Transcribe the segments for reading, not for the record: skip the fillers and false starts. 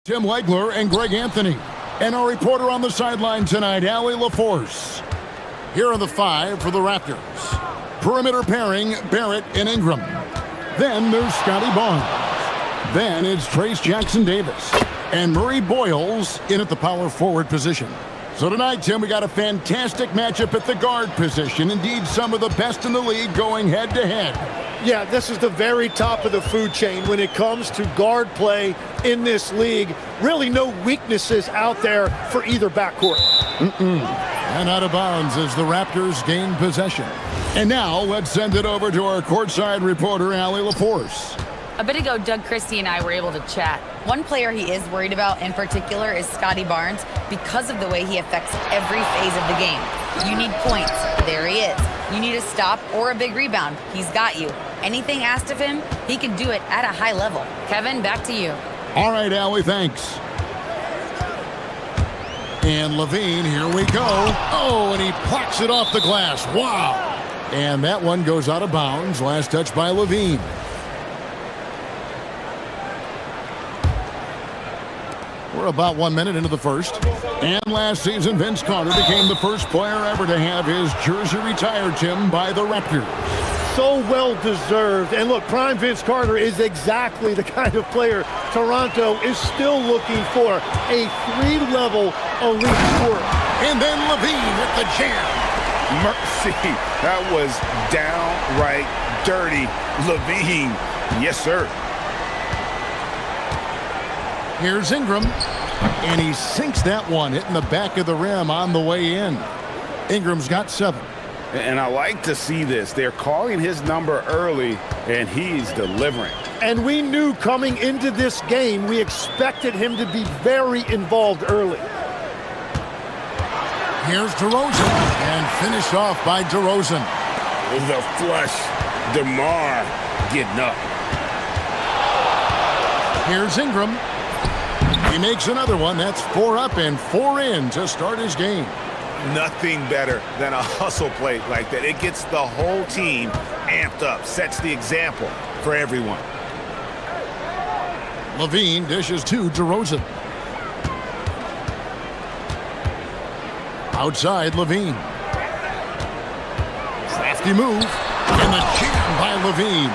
Tim Legler and Greg Anthony. And our reporter on the sideline tonight, Allie LaForce. Here are the five for the Raptors. Perimeter pairing, Barrett and Ingram. Then there's Scotty Barnes. Then it's Trace Jackson-Davis. And Murray Boyles in at the power forward position. So tonight, Tim, we got a fantastic matchup at the guard position. Indeed, some of the best in the league going head-to-head. Yeah, this is the very top of the food chain when it comes to guard play in this league. Really no weaknesses out there for either backcourt. And out of bounds as the Raptors gain possession. And now let's send it over to our courtside reporter, Allie LaForce. A bit ago, Doug Christie and I were able to chat. One player he is worried about in particular is Scotty Barnes because of the way he affects every phase of the game. You need points. There he is. You need a stop or a big rebound. He's got you. Anything asked of him, he can do it at a high level. Kevin, back to you. All right, Allie, thanks. And Levine, here we go. Oh, and he plucks it off the glass. Wow. And that one goes out of bounds. Last touch by Levine. We're about 1 minute into the first. And last season, Vince Carter became the first player ever to have his jersey retired, Tim, by the Raptors. So well deserved. And look, prime Vince Carter is exactly the kind of player Toronto is still looking for. A three-level elite scorer. And then Levine at the jam. Mercy, that was downright dirty. Levine, yes, sir. Here's Ingram, and he sinks that one, hitting the back of the rim on the way in. Ingram's got 7. And I like to see this. They're calling his number early, and he's delivering. And we knew coming into this game, we expected him to be very involved early. Here's DeRozan, and finished off by DeRozan. The flush, DeMar getting up. Here's Ingram. He makes another one. That's 4 up and 4 in to start his game. Nothing better than a hustle play like that. It gets the whole team amped up, sets the example for everyone. Levine dishes to DeRozan. Outside, Levine. Crafty move. And the jam by Levine.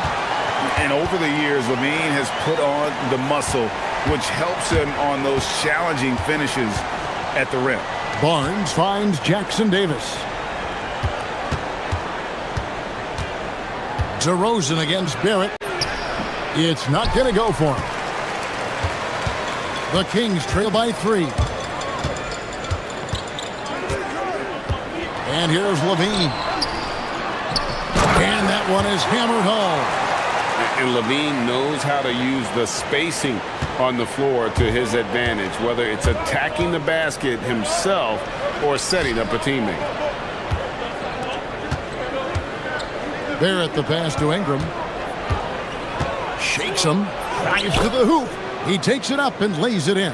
And over the years, Levine has put on the muscle, which helps him on those challenging finishes at the rim. Barnes finds Jackson-Davis. DeRozan against Barrett. It's not going to go for him. The Kings trail by 3. And here's Levine. And that one is hammered home. And Levine knows how to use the spacing on the floor to his advantage, whether it's attacking the basket himself or setting up a teammate. Barrett the pass to Ingram. Shakes him. Drives to the hoop. He takes it up and lays it in.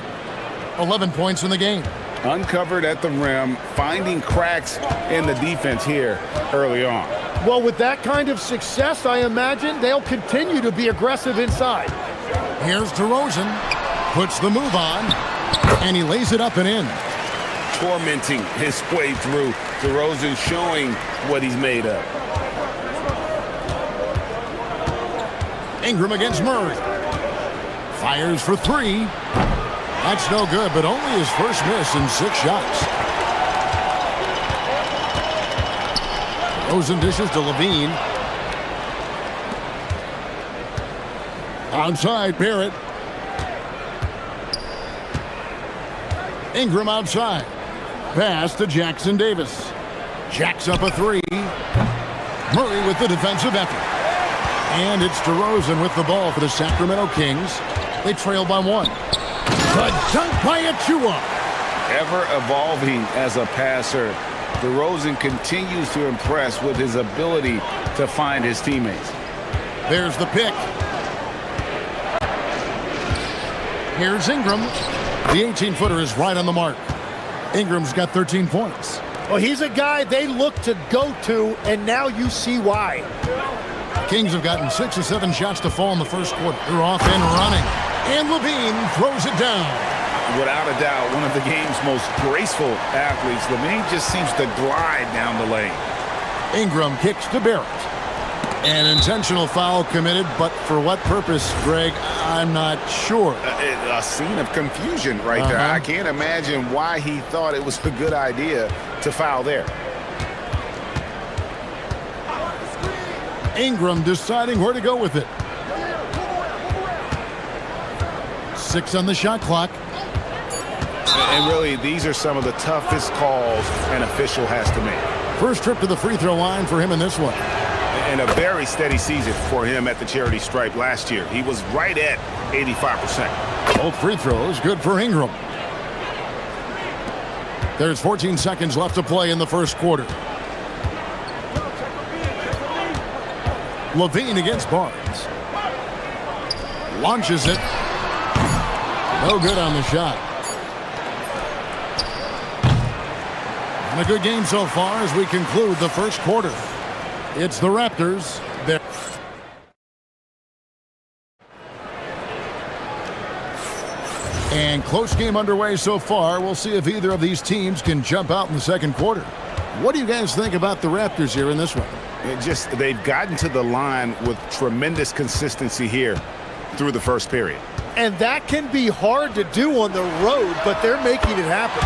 11 points in the game. Uncovered at the rim, finding cracks in the defense here early on. Well, with that kind of success, I imagine they'll continue to be aggressive inside. Here's DeRozan. Puts the move on. And he lays it up and in. Tormenting his way through. DeRozan showing what he's made of. Ingram against Murray. Fires for 3. That's no good, but only his first miss in 6 shots. DeRozan dishes to Levine. Outside, Barrett. Ingram outside. Pass to Jackson-Davis. Jacks up a 3. Murray with the defensive effort. And it's DeRozan with the ball for the Sacramento Kings. They trail by 1. The dunk by Achua. Ever evolving as a passer, DeRozan continues to impress with his ability to find his teammates. There's the pick. Here's Ingram. The 18-footer is right on the mark. Ingram's got 13 points. Well, he's a guy they look to go to, and now you see why. Kings have gotten 6 or 7 shots to fall in the first quarter. They're off and running. And Levine throws it down. Without a doubt, one of the game's most graceful athletes. Levine just seems to glide down the lane. Ingram kicks to Barrett. An intentional foul committed, but for what purpose, Greg? I'm not sure. A scene of confusion right there. I can't imagine why he thought it was a good idea to foul there. Ingram deciding where to go with it. 6 on the shot clock. And really, these are some of the toughest calls an official has to make. First trip to the free throw line for him in this one. And a very steady season for him at the charity stripe last year. He was right at 85%. Both free throws good for Ingram. There's 14 seconds left to play in the first quarter. Levine against Barnes. Launches it. No good on the shot. And a good game so far as we conclude the first quarter. It's the Raptors. And close game underway so far. We'll see if either of these teams can jump out in the second quarter. What do you guys think about the Raptors here in this one? They've gotten to the line with tremendous consistency here through the first period. And that can be hard to do on the road, but they're making it happen.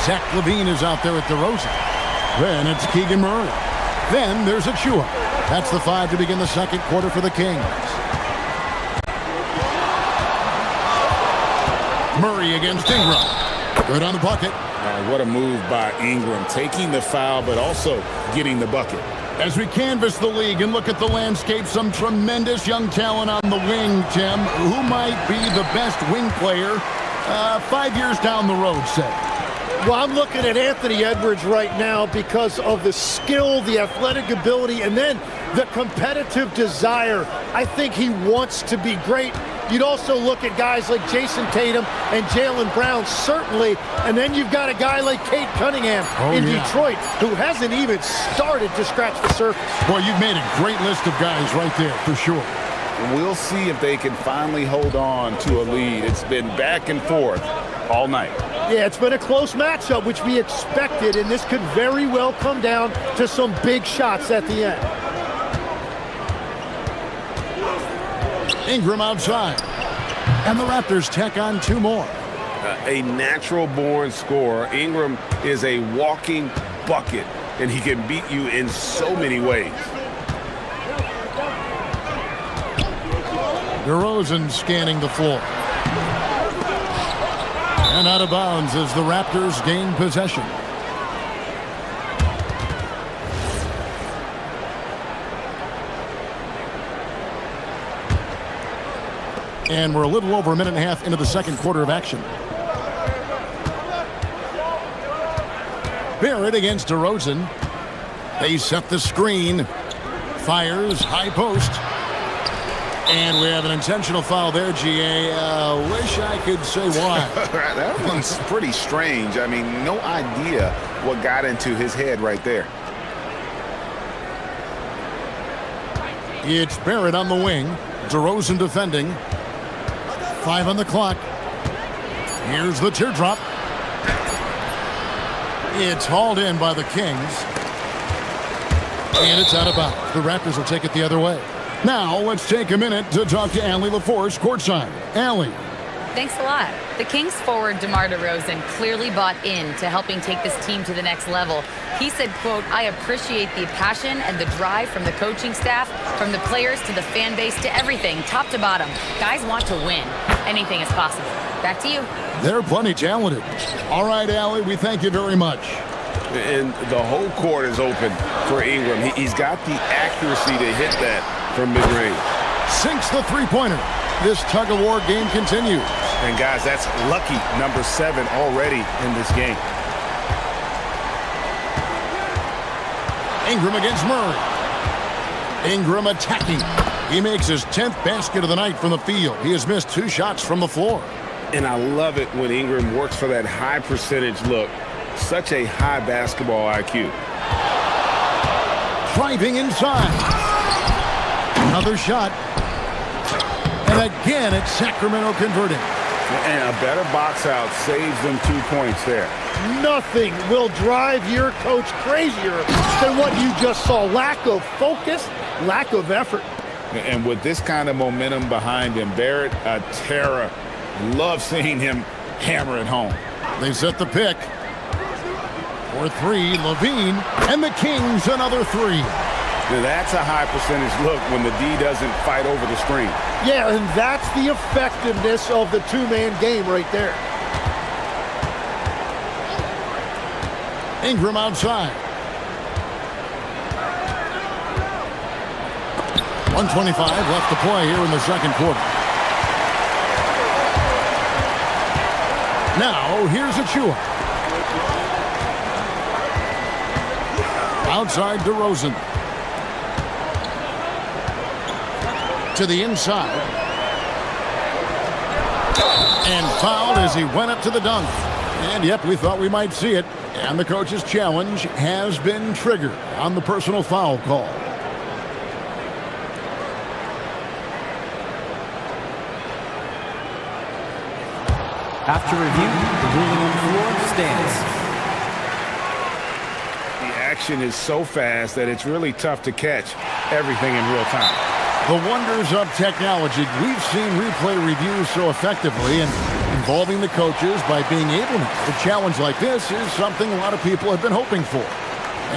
Zach LaVine is out there at DeRozan. Then it's Keegan Murray. Then there's Achua. That's the 5 to begin the second quarter for the Kings. Murray against Ingram. Good on the bucket. What a move by Ingram, taking the foul, but also getting the bucket. As we canvass the league and look at the landscape, some tremendous young talent on the wing, Tim. Who might be the best wing player 5 years down the road, say? Well, I'm looking at Anthony Edwards right now because of the skill, the athletic ability, and then the competitive desire. I think he wants to be great. You'd also look at guys like Jason Tatum and Jaylen Brown, certainly. And then you've got a guy like Cade Cunningham in Detroit, who hasn't even started to scratch the surface. Boy, you've made a great list of guys right there, for sure. We'll see if they can finally hold on to a lead. It's been back and forth all night. Yeah, it's been a close matchup, which we expected, and this could very well come down to some big shots at the end. Ingram outside. And the Raptors tack on 2 more. A natural-born scorer. Ingram is a walking bucket, and he can beat you in so many ways. DeRozan scanning the floor. And out of bounds as the Raptors gain possession. And we're a little over a minute and a half into the second quarter of action. Barrett against DeRozan. They set the screen. Fires, high post. And we have an intentional foul there, GA. Wish I could say why. That one's pretty strange. I mean, no idea what got into his head right there. It's Barrett on the wing. DeRozan defending. 5 on the clock. Here's the teardrop. It's hauled in by the Kings. And it's out of bounds. The Raptors will take it the other way. Now, let's take a minute to talk to Allie LaForce courtside. Allie. Thanks a lot. The Kings forward DeMar DeRozan clearly bought in to helping take this team to the next level. He said, quote, "I appreciate the passion and the drive from the coaching staff, from the players to the fan base to everything, top to bottom. Guys want to win. Anything is possible." Back to you. They're plenty talented. All right, Allie, we thank you very much. And the whole court is open for Ingram. He's got the accuracy to hit that from mid-range. Sinks the three-pointer. This tug-of-war game continues. And guys, that's lucky number 7 already in this game. Ingram against Murray. Ingram attacking. He makes his 10th basket of the night from the field. He has missed 2 shots from the floor. And I love it when Ingram works for that high percentage look. Such a high basketball IQ. Driving inside. Another shot. And And again, it's Sacramento converting. And a better box out saves them 2 points there. Nothing will drive your coach crazier than what you just saw. Lack of focus, lack of effort. And with this kind of momentum behind him, Barrett, a terror. Love seeing him hammer it home. They set the pick. For three, Levine, and the Kings another three. Now that's a high percentage look when the D doesn't fight over the screen. Yeah, and that's the effectiveness of the two-man game right there. Ingram outside. 1:25 left to play here in the second quarter. Now, here's Achua. Outside DeRozan. To the inside. And fouled as he went up to the dunk. And yep, we thought we might see it. And the coach's challenge has been triggered on the personal foul call. After review, the ruling on the floor stands. The action is so fast that it's really tough to catch everything in real time. The wonders of technology. We've seen replay reviews so effectively, and involving the coaches by being able to challenge like this is something a lot of people have been hoping for.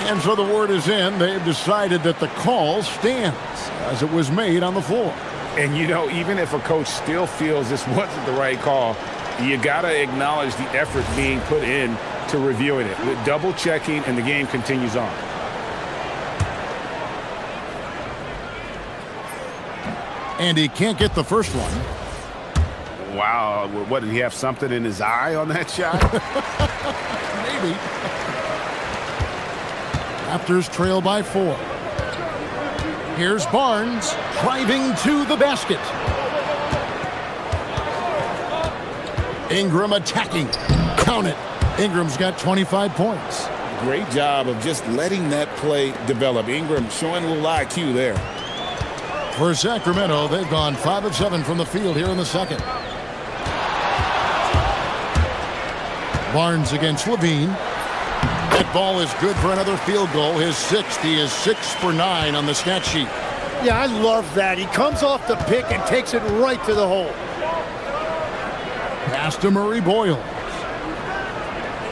And so the word is in. They've decided that the call stands as it was made on the floor. And you know, even if a coach still feels this wasn't the right call, you got to acknowledge the effort being put in to reviewing it. With double checking, and the game continues on. And he can't get the first one. Wow, what, did he have something in his eye on that shot? Maybe. Raptors trail by 4. Here's Barnes driving to the basket. Ingram attacking. Count it. Ingram's got 25 points. Great job of just letting that play develop. Ingram showing a little IQ there. For Sacramento, they've gone 5 of 7 from the field here in the second. Barnes against Levine. That ball is good for another field goal. His 6th. He is 6 for 9 on the stat sheet. Yeah, I love that. He comes off the pick and takes it right to the hole. Pass to Murray Boyles.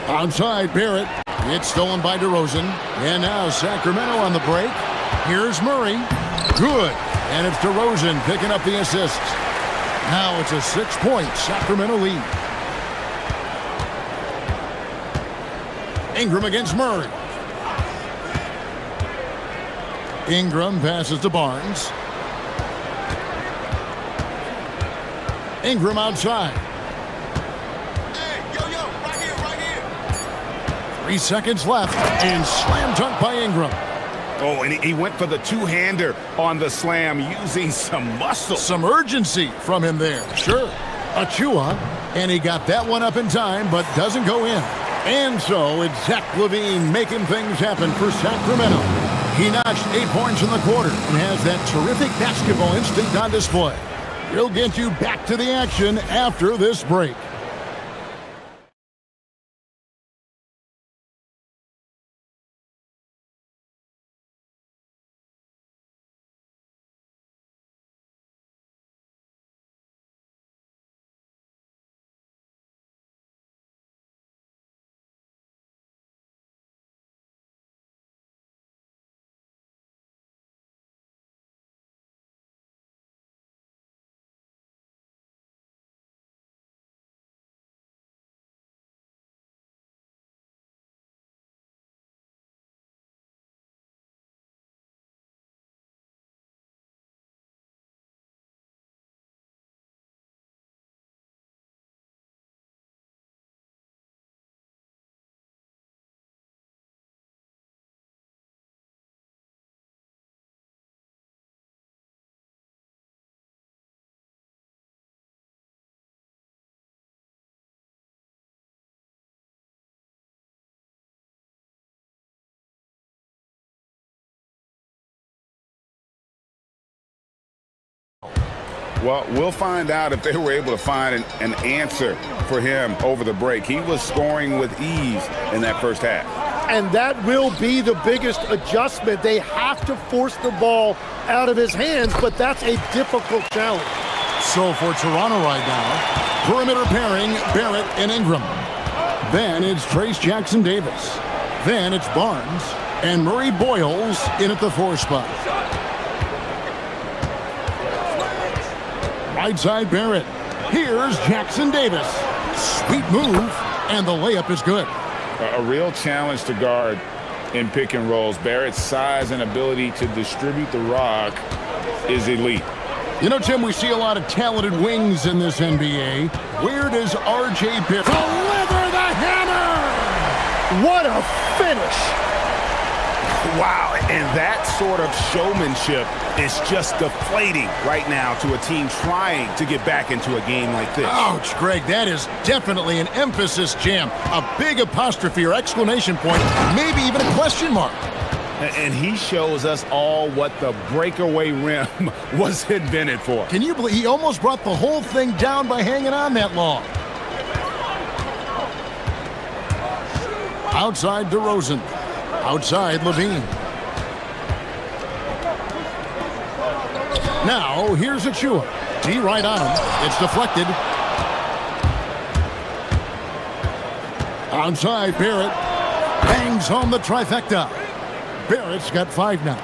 Outside Barrett. It's stolen by DeRozan. And now Sacramento on the break. Here's Murray. Good. And it's DeRozan picking up the assist. Now it's a 6-point Sacramento lead. Ingram against Murray. Ingram passes to Barnes. Ingram outside. Right here. 3 seconds left, and slam dunk by Ingram. Oh, and he went for the two-hander on the slam using some muscle. Some urgency from him there. Sure. Achua, and he got that one up in time, but doesn't go in. And so it's Zach LaVine making things happen for Sacramento. He notched 8 points in the quarter and has that terrific basketball instinct on display. We'll get you back to the action after this break. Well, we'll find out if they were able to find an answer for him over the break. He was scoring with ease in that first half. And that will be the biggest adjustment. They have to force the ball out of his hands, but that's a difficult challenge. So for Toronto right now, perimeter pairing, Barrett and Ingram. Then it's Trace Jackson-Davis. Then it's Barnes and Murray Boyles in at the 4 spot. Right side Barrett. Here's Jackson-Davis. Sweet move, and the layup is good. A real challenge to guard in pick and rolls. Barrett's size and ability to distribute the rock is elite. You know, Tim, we see a lot of talented wings in this NBA. Where does R.J. Barrett deliver the hammer? What a finish! Wow, and that sort of showmanship is just deflating right now to a team trying to get back into a game like this. Ouch, Greg, that is definitely an emphasis jam. A big apostrophe or exclamation point, maybe even a question mark. And he shows us all what the breakaway rim was invented for. Can you believe he almost brought the whole thing down by hanging on that long? Outside DeRozan. Outside Levine. Now, here's Achua. D right on him. It's deflected. Outside Barrett. Bangs home the trifecta. Barrett's got 5 now.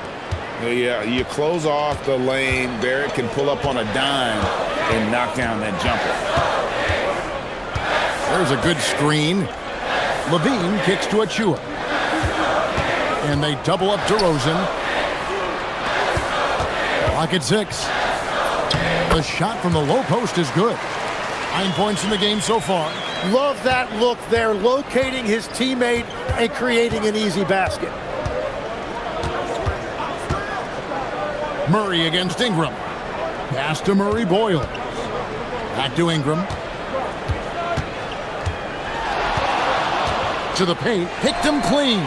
Yeah, you close off the lane. Barrett can pull up on a dime and knock down that jumper. There's a good screen. Levine kicks to Achua. And they double up DeRozan. Clock at 6. The shot from the low post is good. 9 points in the game so far. Love that look there, locating his teammate and creating an easy basket. Murray against Ingram. Pass to Murray Boyles. Back to Ingram. To the paint. Picked him clean.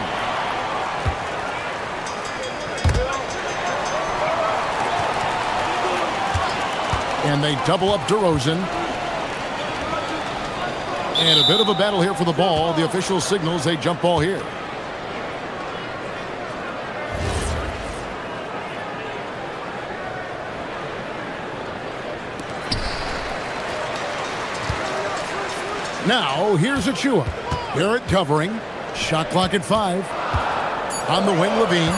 And they double up DeRozan. And a bit of a battle here for the ball. The official signals a jump ball here. Now, here's Achua. Barrett covering. Shot clock at 5. On the wing, Levine.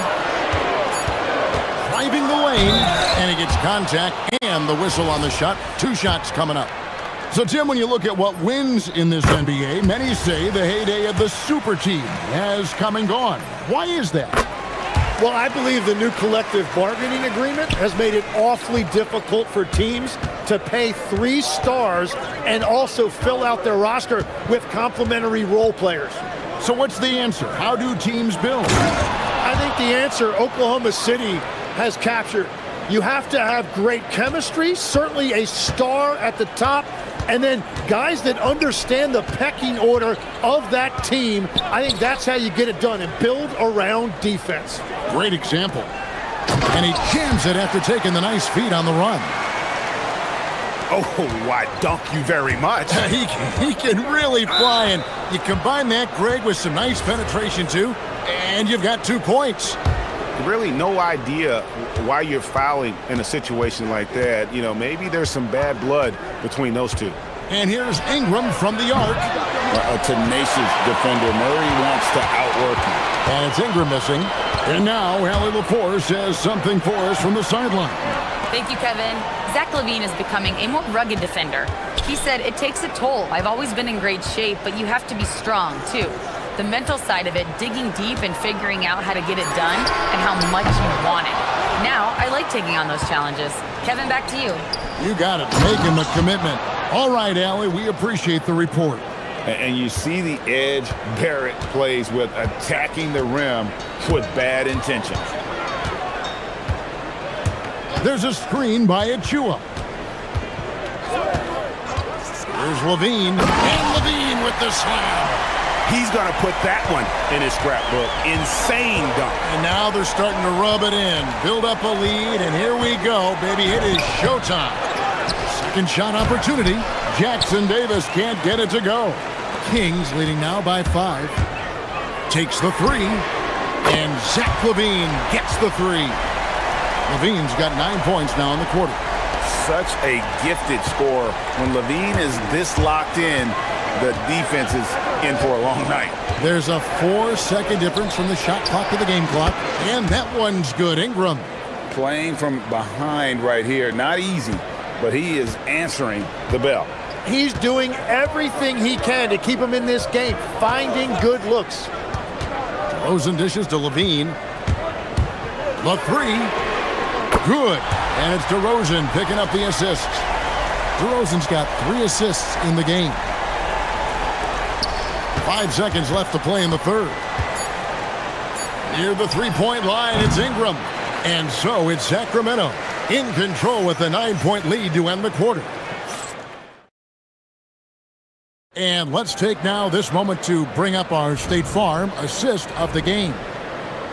Driving the lane. And he gets contact and the whistle on the shot. 2 shots coming up. So, Tim, when you look at what wins in this NBA, many say the heyday of the super team has come and gone. Why is that? Well, I believe the new collective bargaining agreement has made it awfully difficult for teams to pay 3 stars and also fill out their roster with complementary role players. So what's the answer? How do teams build? I think the answer Oklahoma City has captured. You have to have great chemistry, certainly a star at the top, and then guys that understand the pecking order of that team. I think that's how you get it done and build around defense. Great example. And he jams it after taking the nice feed on the run. Oh, I dunk you very much. He can really fly, and you combine that, Greg, with some nice penetration too, and you've got 2 points. Really no idea why you're fouling in a situation like that. You know, maybe there's some bad blood between those two. And here's Ingram from the arc. A tenacious defender. Murray wants to outwork him. And it's Ingram missing. And now Allie LaForce has something for us from the sideline. Thank you, Kevin. Zach LaVine is becoming a more rugged defender. He said, "It takes a toll. I've always been in great shape, but you have to be strong, too." The mental side of it, digging deep and figuring out how to get it done and how much you want it. Now, I like taking on those challenges. Kevin, back to you. You got it. Making the commitment. All right, Allie, we appreciate the report. And you see the edge Barrett plays with, attacking the rim with bad intentions. There's a screen by Achua. Here's Levine. And Levine with the slam. He's going to put that one in his scrapbook. Insane dunk. And now they're starting to rub it in. Build up a lead, and here we go, baby. It is showtime. Second shot opportunity. Jackson Davis can't get it to go. Kings leading now by 5. Takes the 3. And Zach Levine gets the 3. Levine's got 9 points now in the quarter. Such a gifted scorer. When Levine is this locked in, the defense is in for a long night. There's a 4-second difference from the shot clock to the game clock. And that one's good. Ingram. Playing from behind right here. Not easy, but he is answering the bell. He's doing everything he can to keep him in this game, finding good looks. Rosen dishes to Levine. The 3. Good. And it's DeRozan picking up the assist. DeRozan's got 3 assists in the game. 5 seconds left to play in the third. Near the three-point line, it's Ingram. And so it's Sacramento in control with a 9-point lead to end the quarter. And let's take now this moment to bring up our State Farm assist of the game.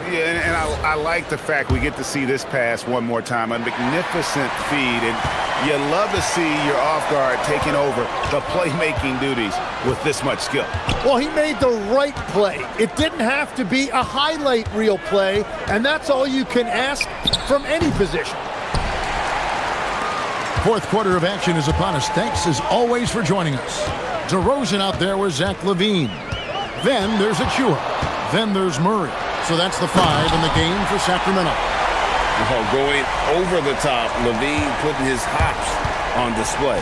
Yeah, and I like the fact we get to see this pass one more time. A magnificent feed, and you love to see your off guard taking over the playmaking duties with this much skill. Well, he made the right play. It didn't have to be a highlight reel play, and that's all you can ask from any position. Fourth quarter of action is upon us. Thanks as always for joining us. DeRozan out there with Zach Levine. Then there's Achua. Then there's Murray. So that's the 5 in the game for Sacramento. Oh, going over the top, Levine putting his hops on display.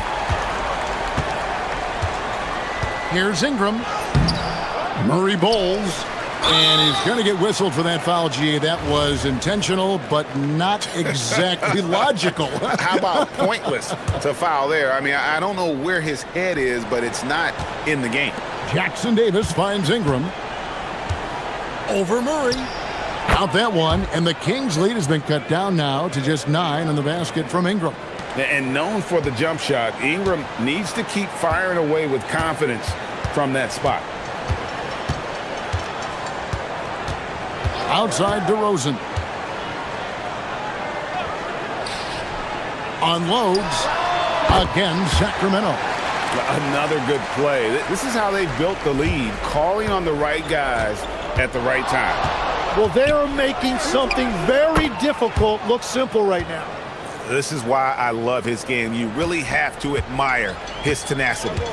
Here's Ingram. Murray bowls. And he's going to get whistled for that foul, G. That was intentional, but not exactly logical. How about pointless to foul there? I mean, I don't know where his head is, but it's not in the game. Jackson Davis finds Ingram. Over Murray. Out that one, and the Kings' lead has been cut down now to just 9 on the basket from Ingram. And known for the jump shot, Ingram needs to keep firing away with confidence from that spot. Outside DeRozan. Unloads. Again, Sacramento. Another good play. This is how they built the lead, calling on the right guys at the right time. Well, they are making something very difficult look simple right now. This is why I love his game. You really have to admire his tenacity.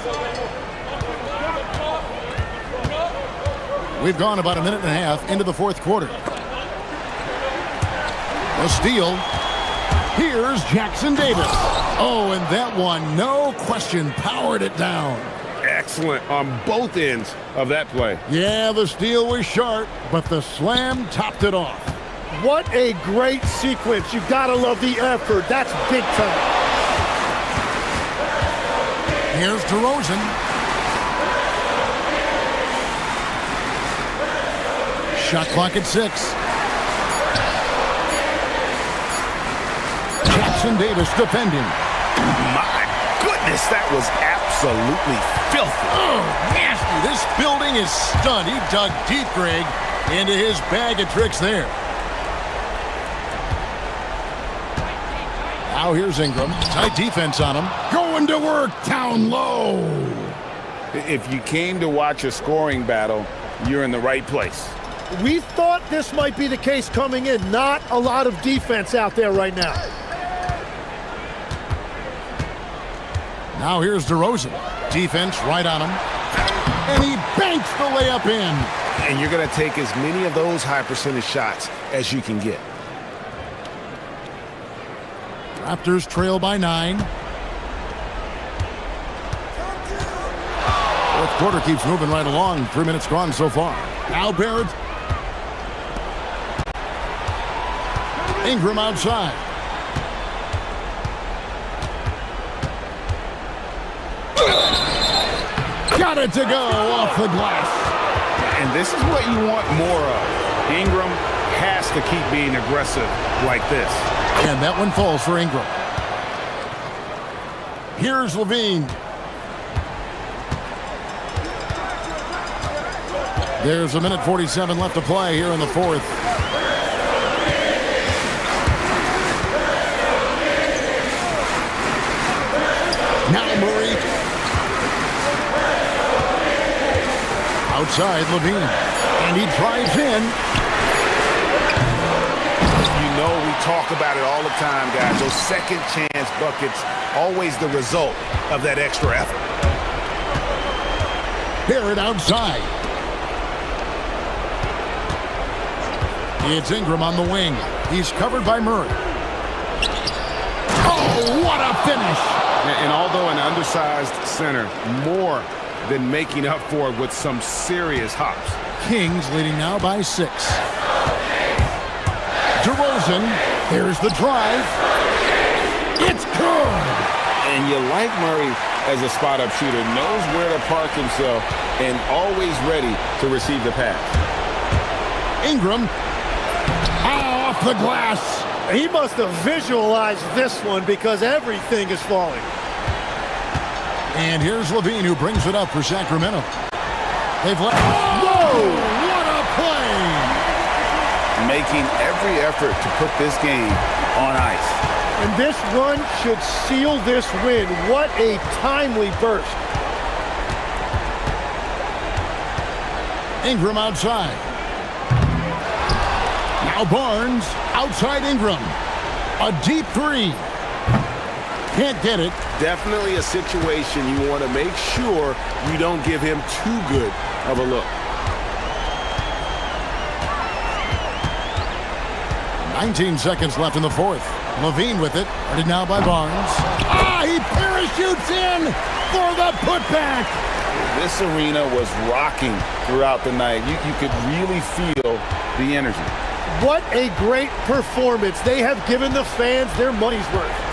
We've gone about a minute and a half into the fourth quarter. The steal. Here's Jackson Davis. Oh, and that one, no question, powered it down. Excellent on both ends of that play. Yeah, the steal was sharp, but the slam topped it off. What a great sequence. You gotta love the effort. That's big time. Here's DeRozan. Shot clock at 6. Jackson Davis defending. My goodness, that was absolutely filthy. Oh, nasty. This building is stunned. He dug deep, Greg, into his bag of tricks there. Now here's Ingram. Tight defense on him. Going to work down low. If you came to watch a scoring battle, you're in the right place. We thought this might be the case coming in. Not a lot of defense out there right now. Now here's DeRozan. Defense right on him. And he banks the layup in. And you're going to take as many of those high percentage shots as you can get. Raptors trail by 9. Fourth quarter keeps moving right along. 3 minutes gone so far. Now Barrett. Ingram outside. Got it to go off the glass. And this is what you want more of. Ingram has to keep being aggressive like this. And that one falls for Ingram. Here's Levine. There's a minute 47 left to play here in the fourth. outside Levine. And he drives in. You know we talk about it all the time, guys. Those second chance buckets, always the result of that extra effort. Barrett outside. It's Ingram on the wing. He's covered by Murray. Oh, what a finish! And although an undersized center, more than making up for it with some serious hops. Kings leading now by 6. DeRozan, here's the drive. It's good! And you like Murray as a spot-up shooter, knows where to park himself, and always ready to receive the pass. Ingram, off the glass. He must have visualized this one because everything is falling. And here's Levine who brings it up for Sacramento. They've let... Whoa! What a play! Making every effort to put this game on ice. And this run should seal this win. What a timely burst. Ingram outside. Now Barnes outside Ingram. A deep three. Can't get it. Definitely a situation you want to make sure you don't give him too good of a look. 19 seconds left in the fourth. Levine with it. Guarded now by Barnes. He parachutes in for the putback. This arena was rocking throughout the night. You could really feel the energy. What a great performance. They have given the fans their money's worth.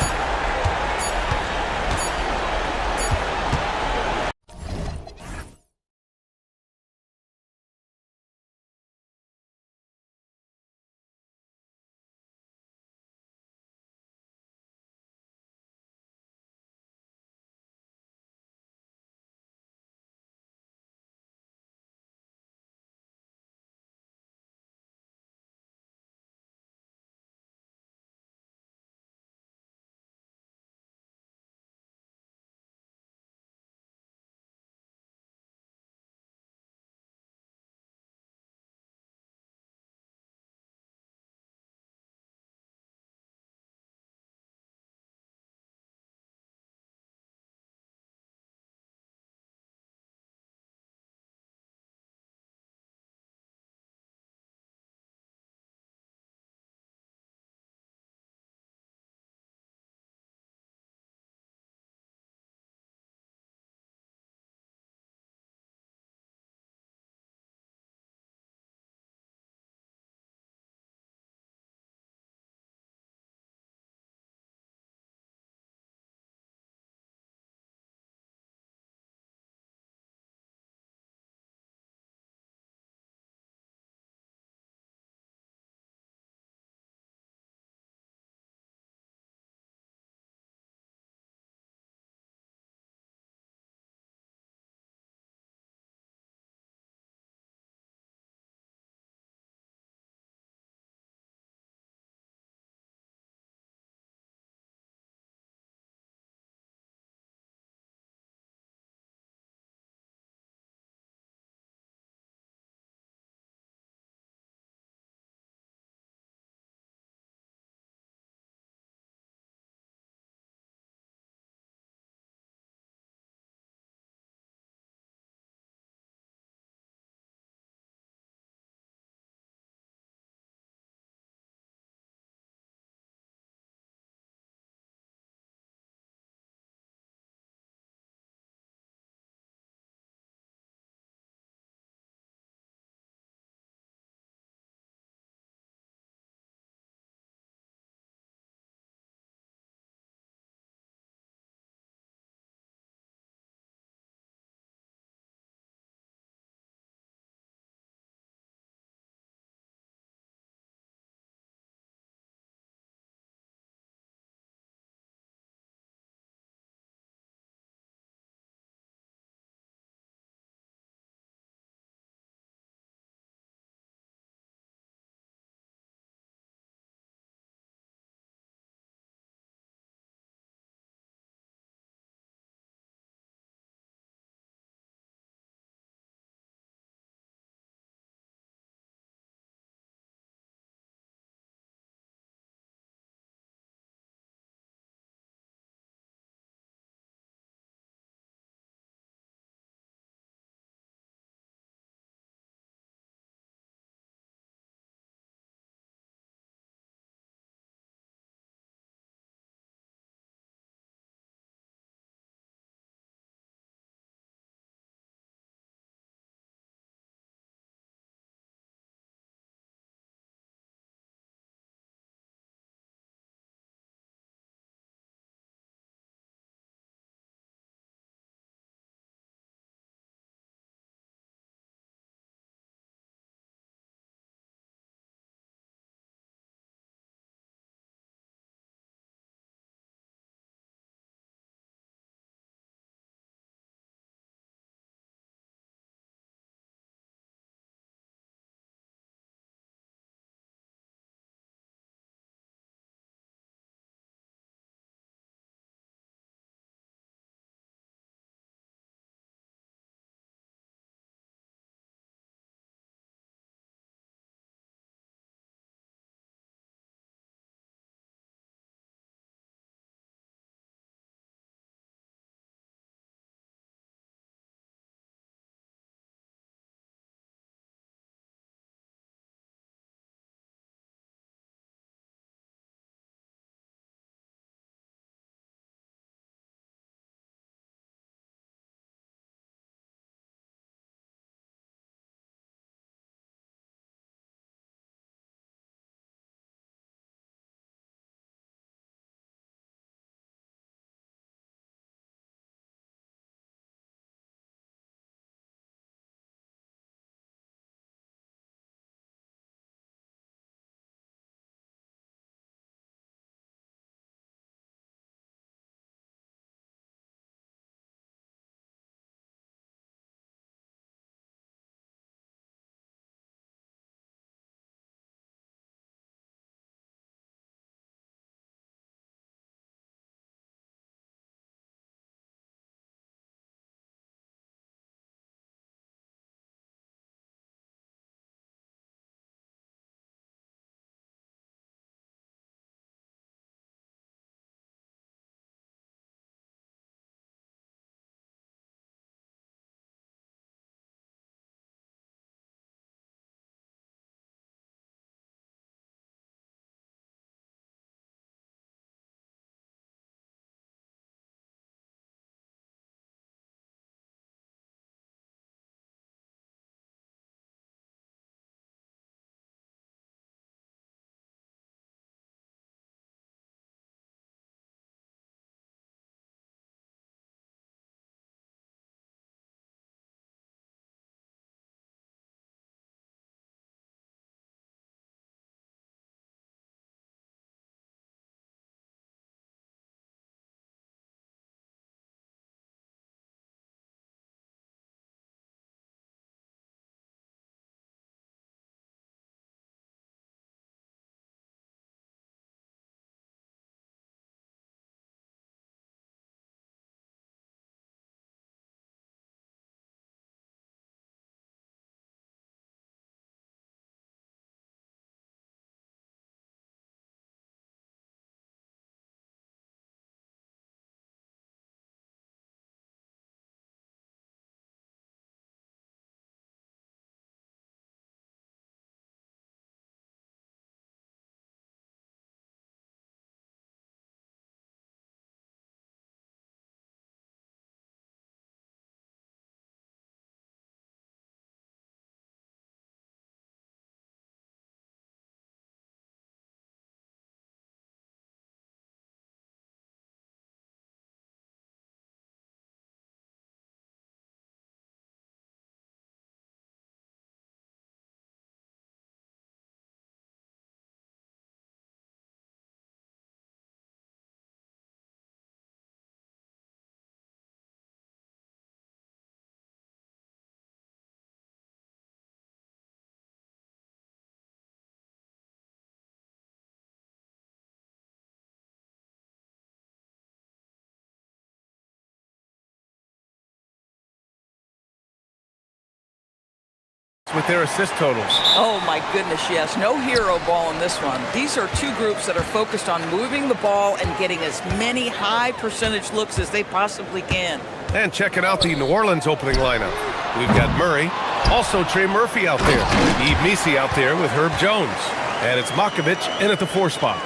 with their assist totals. Oh my goodness, yes. No hero ball in this one. These are two groups that are focused on moving the ball and getting as many high percentage looks as they possibly can. And checking out the New Orleans opening lineup. We've got Murray, also Trey Murphy out there, Eve Meesey out there with Herb Jones, and it's Makovich in at the 4 spot.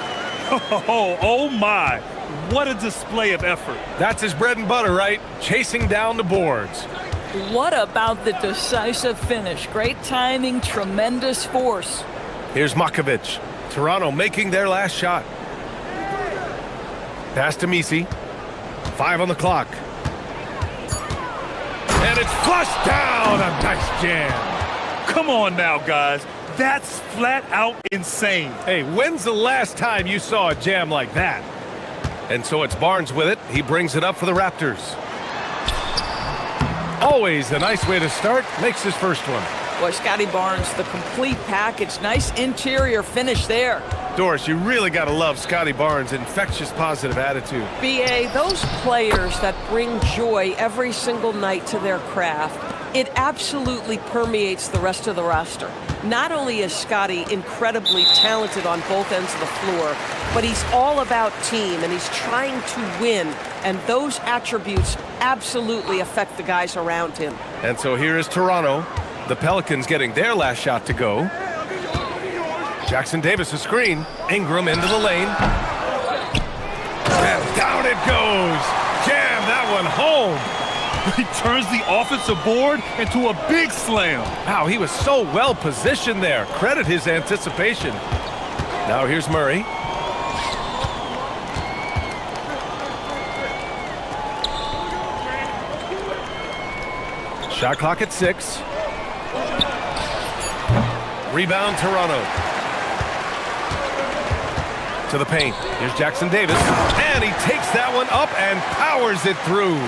Oh my, what a display of effort. That's his bread and butter, right? Chasing down the boards. What about the decisive finish? Great timing, tremendous force. Here's Makovich. Toronto making their last shot. Pass to Meesey. 5 on the clock. And it's flushed down. A nice jam. Come on now, guys. That's flat out insane. Hey, when's the last time you saw a jam like that? And so it's Barnes with it. He brings it up for the Raptors. Always a nice way to start. Makes his first one. Boy, Scotty Barnes, the complete package. Nice interior finish there. Doris, you really got to love Scotty Barnes' infectious positive attitude. B.A., those players that bring joy every single night to their craft, it absolutely permeates the rest of the roster. Not only is Scotty incredibly talented on both ends of the floor, but he's all about team, and he's trying to win, and those attributes absolutely affect the guys around him. And so here is Toronto. The Pelicans getting their last shot to go. Jackson Davis a screen. Ingram into the lane. And down it goes. Jam that one home. He turns the offensive board into a big slam. Wow, he was so well positioned there. Credit his anticipation. Now here's Murray. Shot clock at 6. Rebound Toronto. To the paint. Here's Jackson Davis. And he takes that one up and powers it through.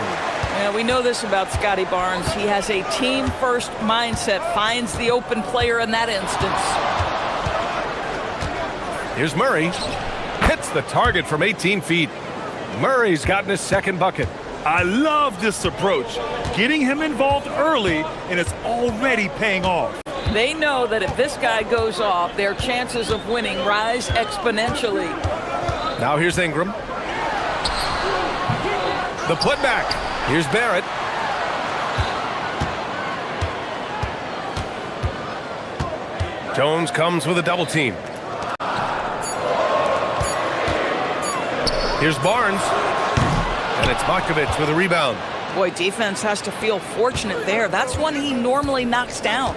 Yeah, we know this about Scotty Barnes. He has a team-first mindset, finds the open player in that instance. Here's Murray. Hits the target from 18 feet. Murray's gotten his second bucket. I love this approach. Getting him involved early, and it's already paying off. They know that if this guy goes off, their chances of winning rise exponentially. Now here's Ingram. The putback. Here's Barrett. Jones comes with a double team. Here's Barnes. And it's Makovich with a rebound. Boy, defense has to feel fortunate there. That's one he normally knocks down.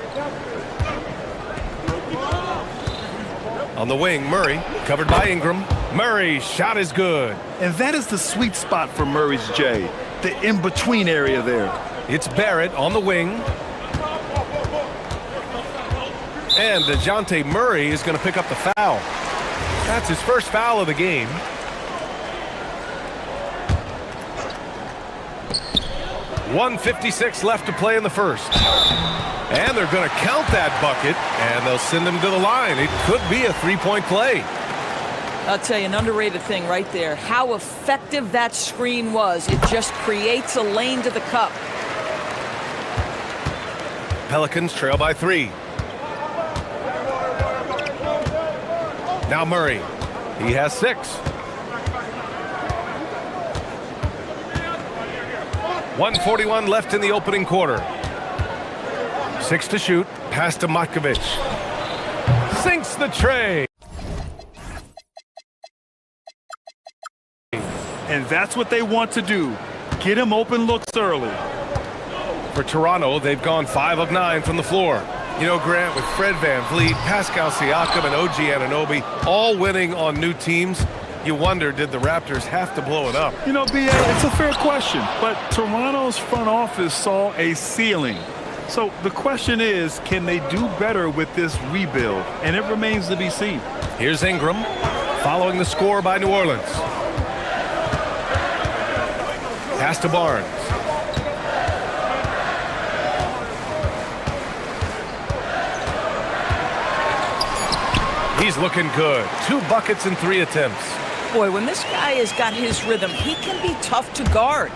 On the wing, Murray, covered by Ingram. Murray's shot is good. And that is the sweet spot for Murray's J, the in-between area there. It's Barrett on the wing. And DeJounte Murray is going to pick up the foul. That's his first foul of the game. .156 left to play in the first. And they're going to count that bucket, and they'll send him to the line. It could be a three-point play. I'll tell you, an underrated thing right there. How effective that screen was. It just creates a lane to the cup. Pelicans trail by 3. Now Murray. He has 6. 1:41 left in the opening quarter. 6 to shoot. Pass to Makovich. Sinks the tray. And that's what they want to do. Get him open looks early. For Toronto, they've gone 5 of 9 from the floor. You know, Grant, with Fred VanVleet, Pascal Siakam, and OG Anunoby all winning on new teams, you wonder, did the Raptors have to blow it up? You know, B.A., it's a fair question, but Toronto's front office saw a ceiling. So the question is, can they do better with this rebuild? And it remains to be seen. Here's Ingram, following the score by New Orleans. Pass to Barnes. He's looking good. 2 buckets in 3 attempts. Boy, when this guy has got his rhythm, he can be tough to guard.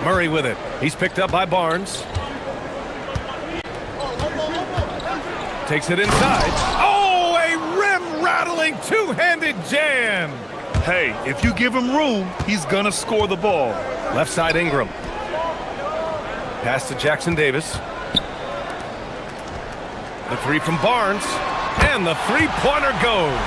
Murray with it. He's picked up by Barnes. takes it inside. Oh, a rim-rattling two-handed jam. Hey, if you give him room, he's gonna score the ball. Left side Ingram. Pass to Jackson Davis. The three from Barnes. And the three-pointer goes.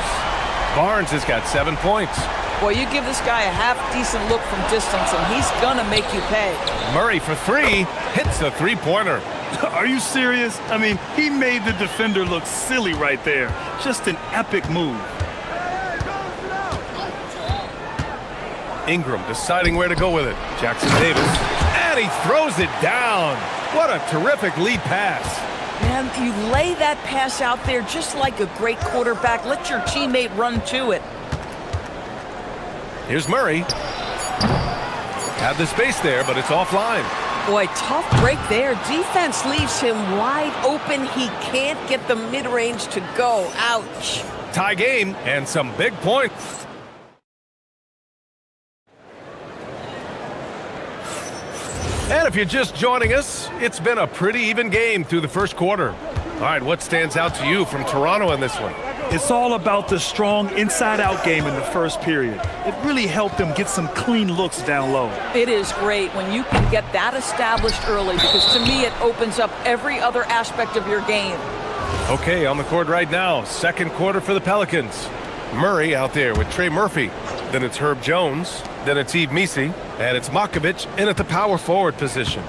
Barnes has got 7 points. Boy, you give this guy a half-decent look from distance, and he's gonna make you pay. Murray for three. Hits the three-pointer. Are you serious? I mean, he made the defender look silly right there. Just an epic move. Ingram deciding where to go with it. Jackson Davis. And he throws it down. What a terrific lead pass. Man, you lay that pass out there just like a great quarterback. Let your teammate run to it. Here's Murray. Had the space there, but it's offline. Boy, tough break there. Defense leaves him wide open. He can't get the mid-range to go. Ouch. Tie game and some big points. And if you're just joining us, it's been a pretty even game through the first quarter. All right, what stands out to you from Toronto in this one? It's all about the strong inside-out game in the first period. It really helped them get some clean looks down low. It is great when you can get that established early because to me it opens up every other aspect of your game. Okay, on the court right now, second quarter for the Pelicans. Murray out there with Trey Murphy. Then it's Herb Jones. Then it's Yves Missi. And it's Makovich in at the power forward position.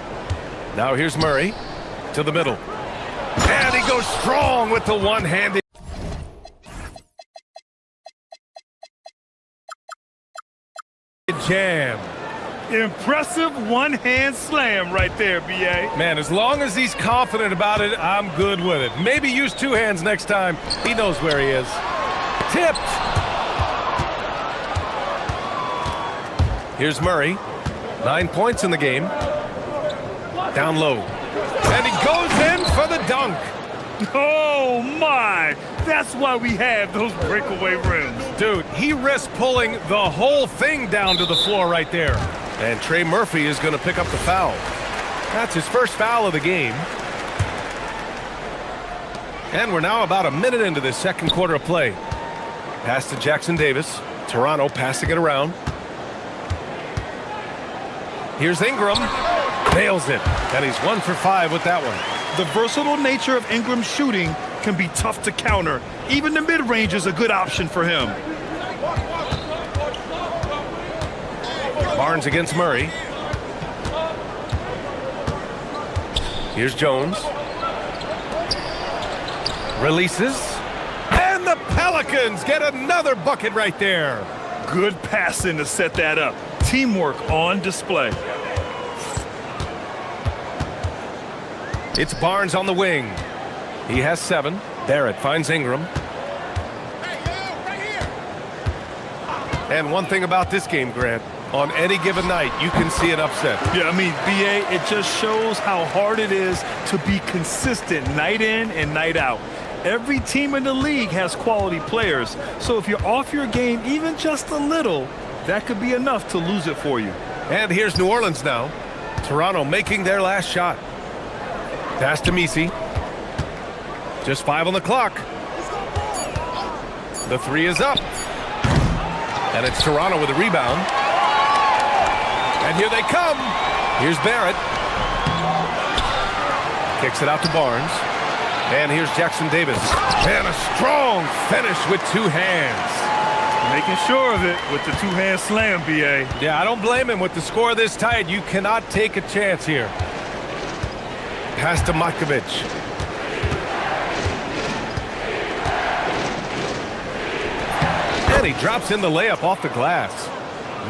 Now here's Murray to the middle. And he goes strong with the one-handed jam. Impressive one-hand slam right there, B.A. Man, as long as he's confident about it, I'm good with it. Maybe use two hands next time. He knows where he is. Tipped. Here's Murray. 9 points in the game. Down low. And he goes in for the dunk. Oh, my. That's why we have those breakaway rims. Dude, he risked pulling the whole thing down to the floor right there. And Trey Murphy is going to pick up the foul. That's his first foul of the game. And we're now about a minute into this second quarter of play. Pass to Jackson Davis. Toronto passing it around. Here's Ingram. Nails it. And he's 1 for 5 with that one. The versatile nature of Ingram's shooting can be tough to counter. Even the mid-range is a good option for him. Barnes against Murray. Here's Jones. Releases. And the Pelicans get another bucket right there. Good passing to set that up. Teamwork on display. It's Barnes on the wing. He has 7. Barrett finds Ingram. And one thing about this game, Grant, on any given night, you can see an upset. Yeah, I mean, B.A., it just shows how hard it is to be consistent night in and night out. Every team in the league has quality players, so if you're off your game even just a little, that could be enough to lose it for you. And here's New Orleans now. Toronto making their last shot. Pass to Missi. Just 5 on the clock. The 3 is up. And it's Toronto with a rebound. And here they come. Here's Barrett. Kicks it out to Barnes. And here's Jackson Davis. And a strong finish with 2 hands. Making sure of it with the two-hand slam, B.A. Yeah, I don't blame him. With the score this tight, you cannot take a chance here. Pass to Makovich. And he drops in the layup off the glass.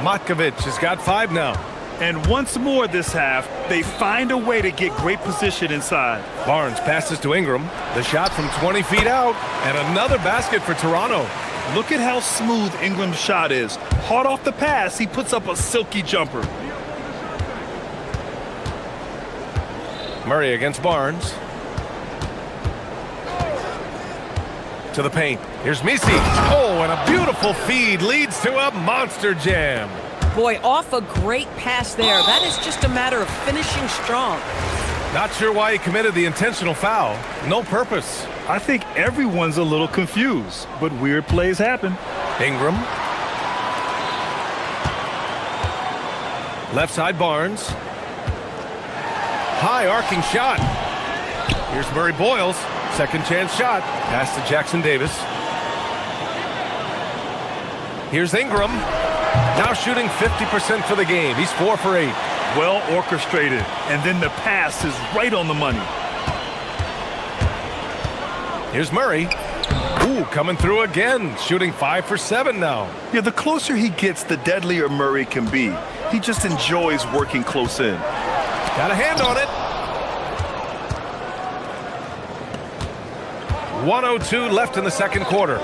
Makovich has got 5 now. And once more this half, they find a way to get great position inside. Barnes passes to Ingram. The shot from 20 feet out. And another basket for Toronto. Look at how smooth Ingram's shot is. Hard off the pass, he puts up a silky jumper. Murray against Barnes. To the paint. Here's Missi. Oh, and a beautiful feed leads to a monster jam. Boy, off a great pass there. That is just a matter of finishing strong. Not sure why he committed the intentional foul. No purpose. I think everyone's a little confused, but weird plays happen. Ingram. Left side Barnes. High arcing shot. Here's Murray Boyles. Second chance shot. Pass to Jackson Davis. Here's Ingram. Now shooting 50% for the game. He's 4 for 8. Well orchestrated. And then the pass is right on the money. Here's Murray. Ooh, coming through again. Shooting 5 for 7 now. Yeah, the closer he gets, the deadlier Murray can be. He just enjoys working close in. Got a hand on it. 1:02 left in the second quarter.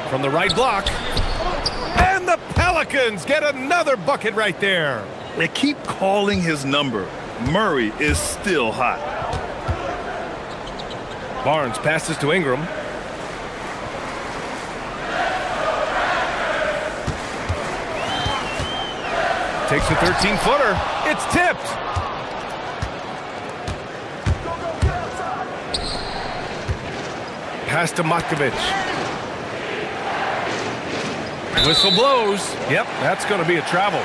From the right block. And the Pelicans get another bucket right there. They keep calling his number. Murray is still hot. Barnes passes to Ingram. Takes a 13-footer. It's tipped. Pass to Matkovic. Whistle blows. Yep, that's going to be a travel.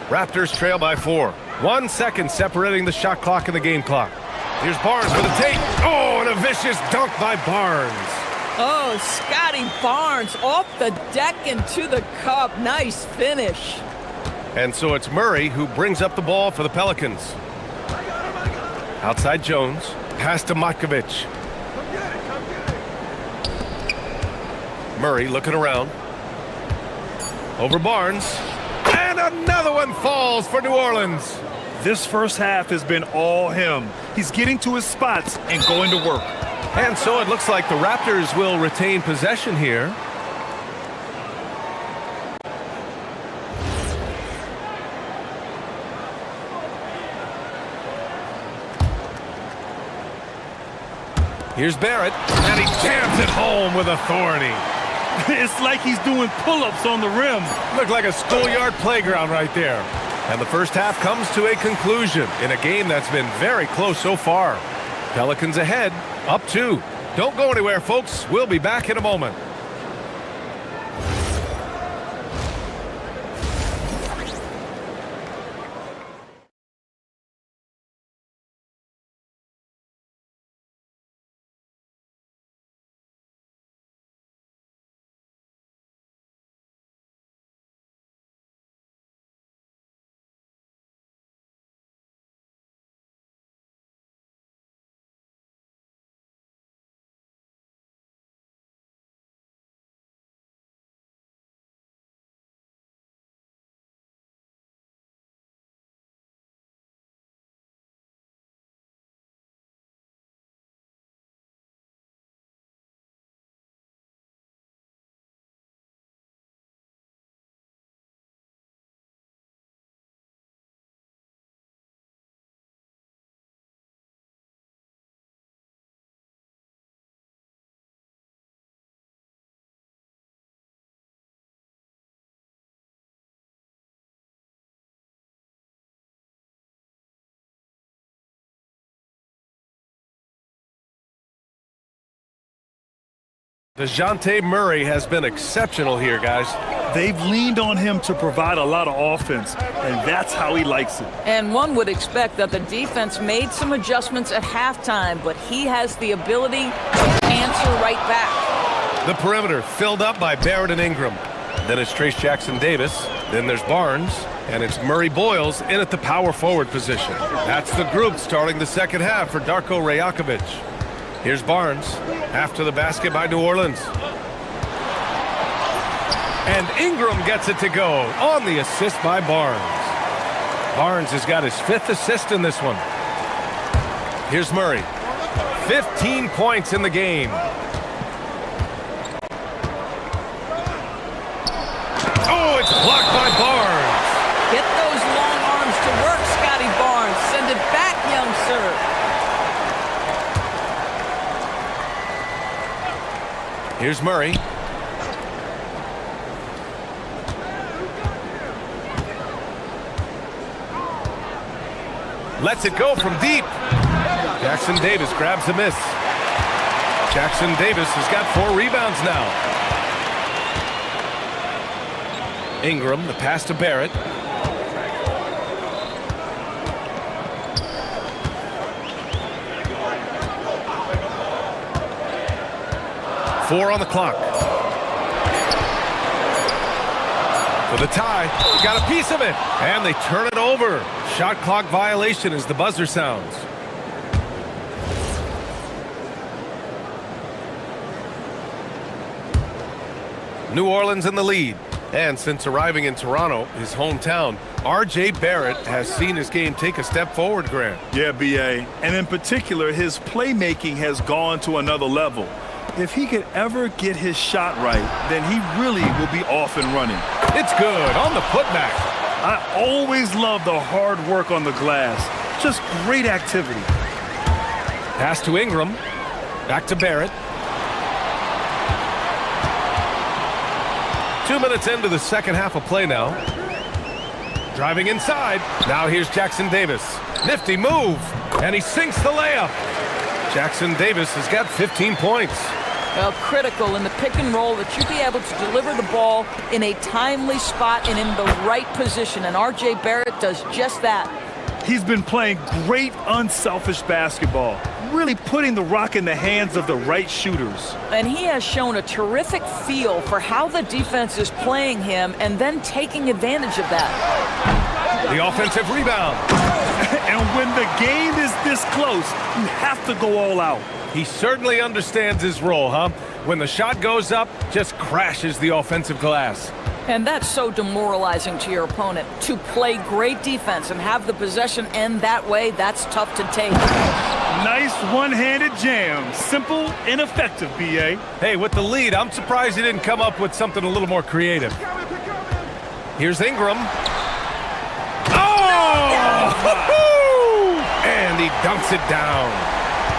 Raptors trail by 4. 1 second separating the shot clock and the game clock. Here's Barnes for the take. Oh, and a vicious dunk by Barnes. Oh, Scotty Barnes off the deck into the cup. Nice finish. And so it's Murray who brings up the ball for the Pelicans. Outside Jones. Pass to Matkovic. Murray looking around. Over Barnes. And another one falls for New Orleans. This first half has been all him. He's getting to his spots and going to work. And so it looks like the Raptors will retain possession here. Here's Barrett, and he jams it home with authority. It's like he's doing pull-ups on the rim. Looked like a schoolyard playground right there. And the first half comes to a conclusion in a game that's been very close so far. Pelicans ahead, up 2. Don't go anywhere, folks. We'll be back in a moment. DeJounte Murray has been exceptional here, guys. They've leaned on him to provide a lot of offense, and that's how he likes it. And one would expect that the defense made some adjustments at halftime, but he has the ability to answer right back. The perimeter filled up by Barrett and Ingram. Then it's Trace Jackson Davis. Then there's Barnes. And it's Murray Boyles in at the power forward position. That's the group starting the second half for Darko Rajakovic. Here's Barnes after the basket by New Orleans. And Ingram gets it to go on the assist by Barnes. Barnes has got his 5th assist in this one. Here's Murray. 15 points in the game. Oh, it's blocked by Barnes. Get those long arms to work, Scotty Barnes. Send it back, young Here's Murray. Lets it go from deep. Jackson Davis grabs the miss. Jackson Davis has got 4 rebounds now. Ingram, the pass to Barrett. Four on the clock. For the tie, got a piece of it, and they turn it over. Shot clock violation as the buzzer sounds. New Orleans in the lead. And since arriving in Toronto, his hometown, R.J. Barrett has seen his game take a step forward, Grant. Yeah, B.A. And in particular, his playmaking has gone to another level. If he could ever get his shot right, then he really will be off and running. It's good on the putback. I always love the hard work on the glass. Just great activity. Pass to Ingram. Back to Barrett. 2 minutes into the second half of play now. Driving inside. Now here's Jackson Davis. Nifty move. And he sinks the layup. Jackson Davis has got 15 points. Well, critical in the pick and roll that you be able to deliver the ball in a timely spot and in the right position. And R.J. Barrett does just that. He's been playing great, unselfish basketball, really putting the rock in the hands of the right shooters. And he has shown a terrific feel for how the defense is playing him and then taking advantage of that. The offensive rebound. And when the game is this close, you have to go all out. He certainly understands his role, huh? When the shot goes up, just crashes the offensive glass. And that's so demoralizing to your opponent. To play great defense and have the possession end that way, that's tough to take. Nice one-handed jam. Simple and effective, B.A. Hey, with the lead, I'm surprised he didn't come up with something a little more creative. Here's Ingram. Oh! And he dunks it down.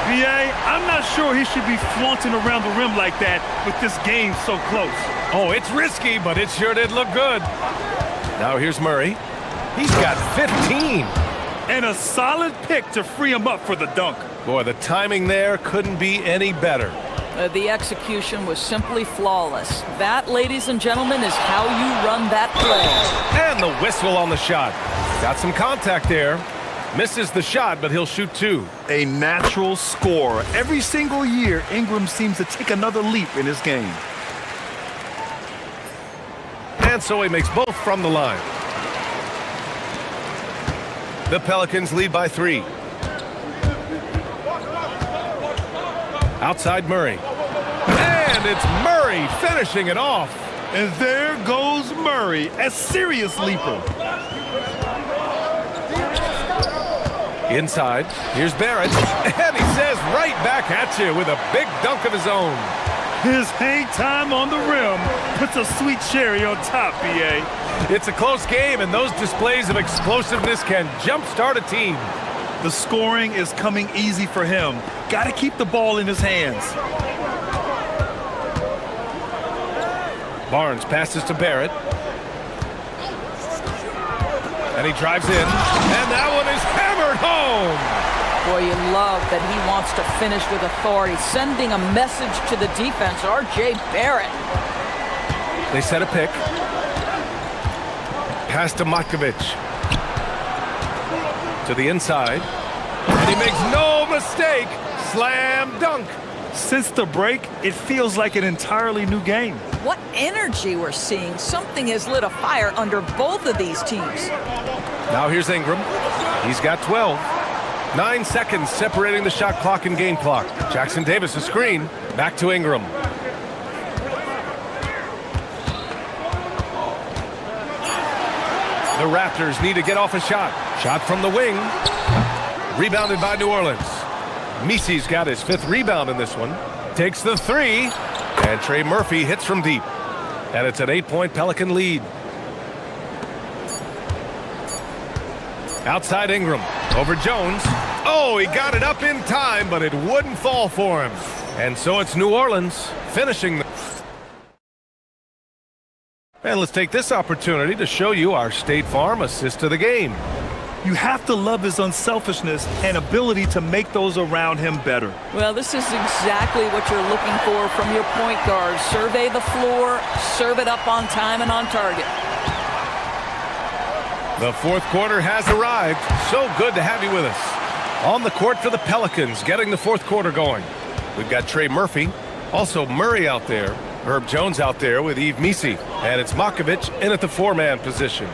B.A., I'm not sure he should be flaunting around the rim like that with this game so close. Oh, it's risky, but it sure did look good. Now here's Murray. He's got 15. And a solid pick to free him up for the dunk. Boy, the timing there couldn't be any better. The execution was simply flawless. That, ladies and gentlemen, is how you run that play. And the whistle on the shot. Got some contact there. Misses the shot, but he'll shoot 2. A natural scorer. Every single year, Ingram seems to take another leap in his game. And so he makes both from the line. The Pelicans lead by 3. Outside Murray. And it's Murray finishing it off. And there goes Murray, a serious leaper. Inside, here's Barrett, and he says right back at you with a big dunk of his own. His hang time on the rim puts a sweet cherry on top, B.A. It's a close game, and those displays of explosiveness can jumpstart a team. The scoring is coming easy for him. Got to keep the ball in his hands. Barnes passes to Barrett. And he drives in, and that one is hammered home. Boy, you love that he wants to finish with authority, sending a message to the defense, R.J. Barrett. They set a pick. Pass to Matkovic. To the inside. And he makes no mistake. Slam dunk. Since the break, it feels like an entirely new game. What energy we're seeing. Something has lit a fire under both of these teams. Now here's Ingram. He's got 12. 9 seconds separating the shot clock and game clock. Jackson Davis a screen. Back to Ingram. The Raptors need to get off a shot. Shot from the wing. Rebounded by New Orleans. Misi's got his 5th rebound in this one. Takes the 3. And Trey Murphy hits from deep. And it's an 8-point Pelican lead. Outside Ingram. Over Jones. Oh, he got it up in time, but it wouldn't fall for him. And so it's New Orleans finishing the... And let's take this opportunity to show you our State Farm assist to the game. You have to love his unselfishness and ability to make those around him better. Well, this is exactly what you're looking for from your point guard. Survey the floor, serve it up on time and on target. The fourth quarter has arrived. So good to have you with us. On the court for the Pelicans, getting the fourth quarter going. We've got Trey Murphy, also Murray out there, Herb Jones out there with Yves Misi, and it's Makovic in at the four-man position.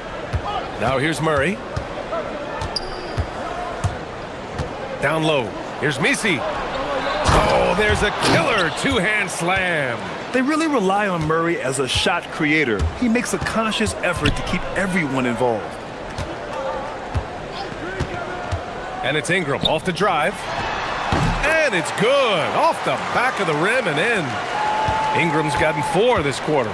Now here's Murray. Down low. Here's Misi. Oh, there's a killer two-hand slam. They really rely on Murray as a shot creator. He makes a conscious effort to keep everyone involved. And it's Ingram off the drive. And it's good. Off the back of the rim and in. Ingram's gotten 4 this quarter.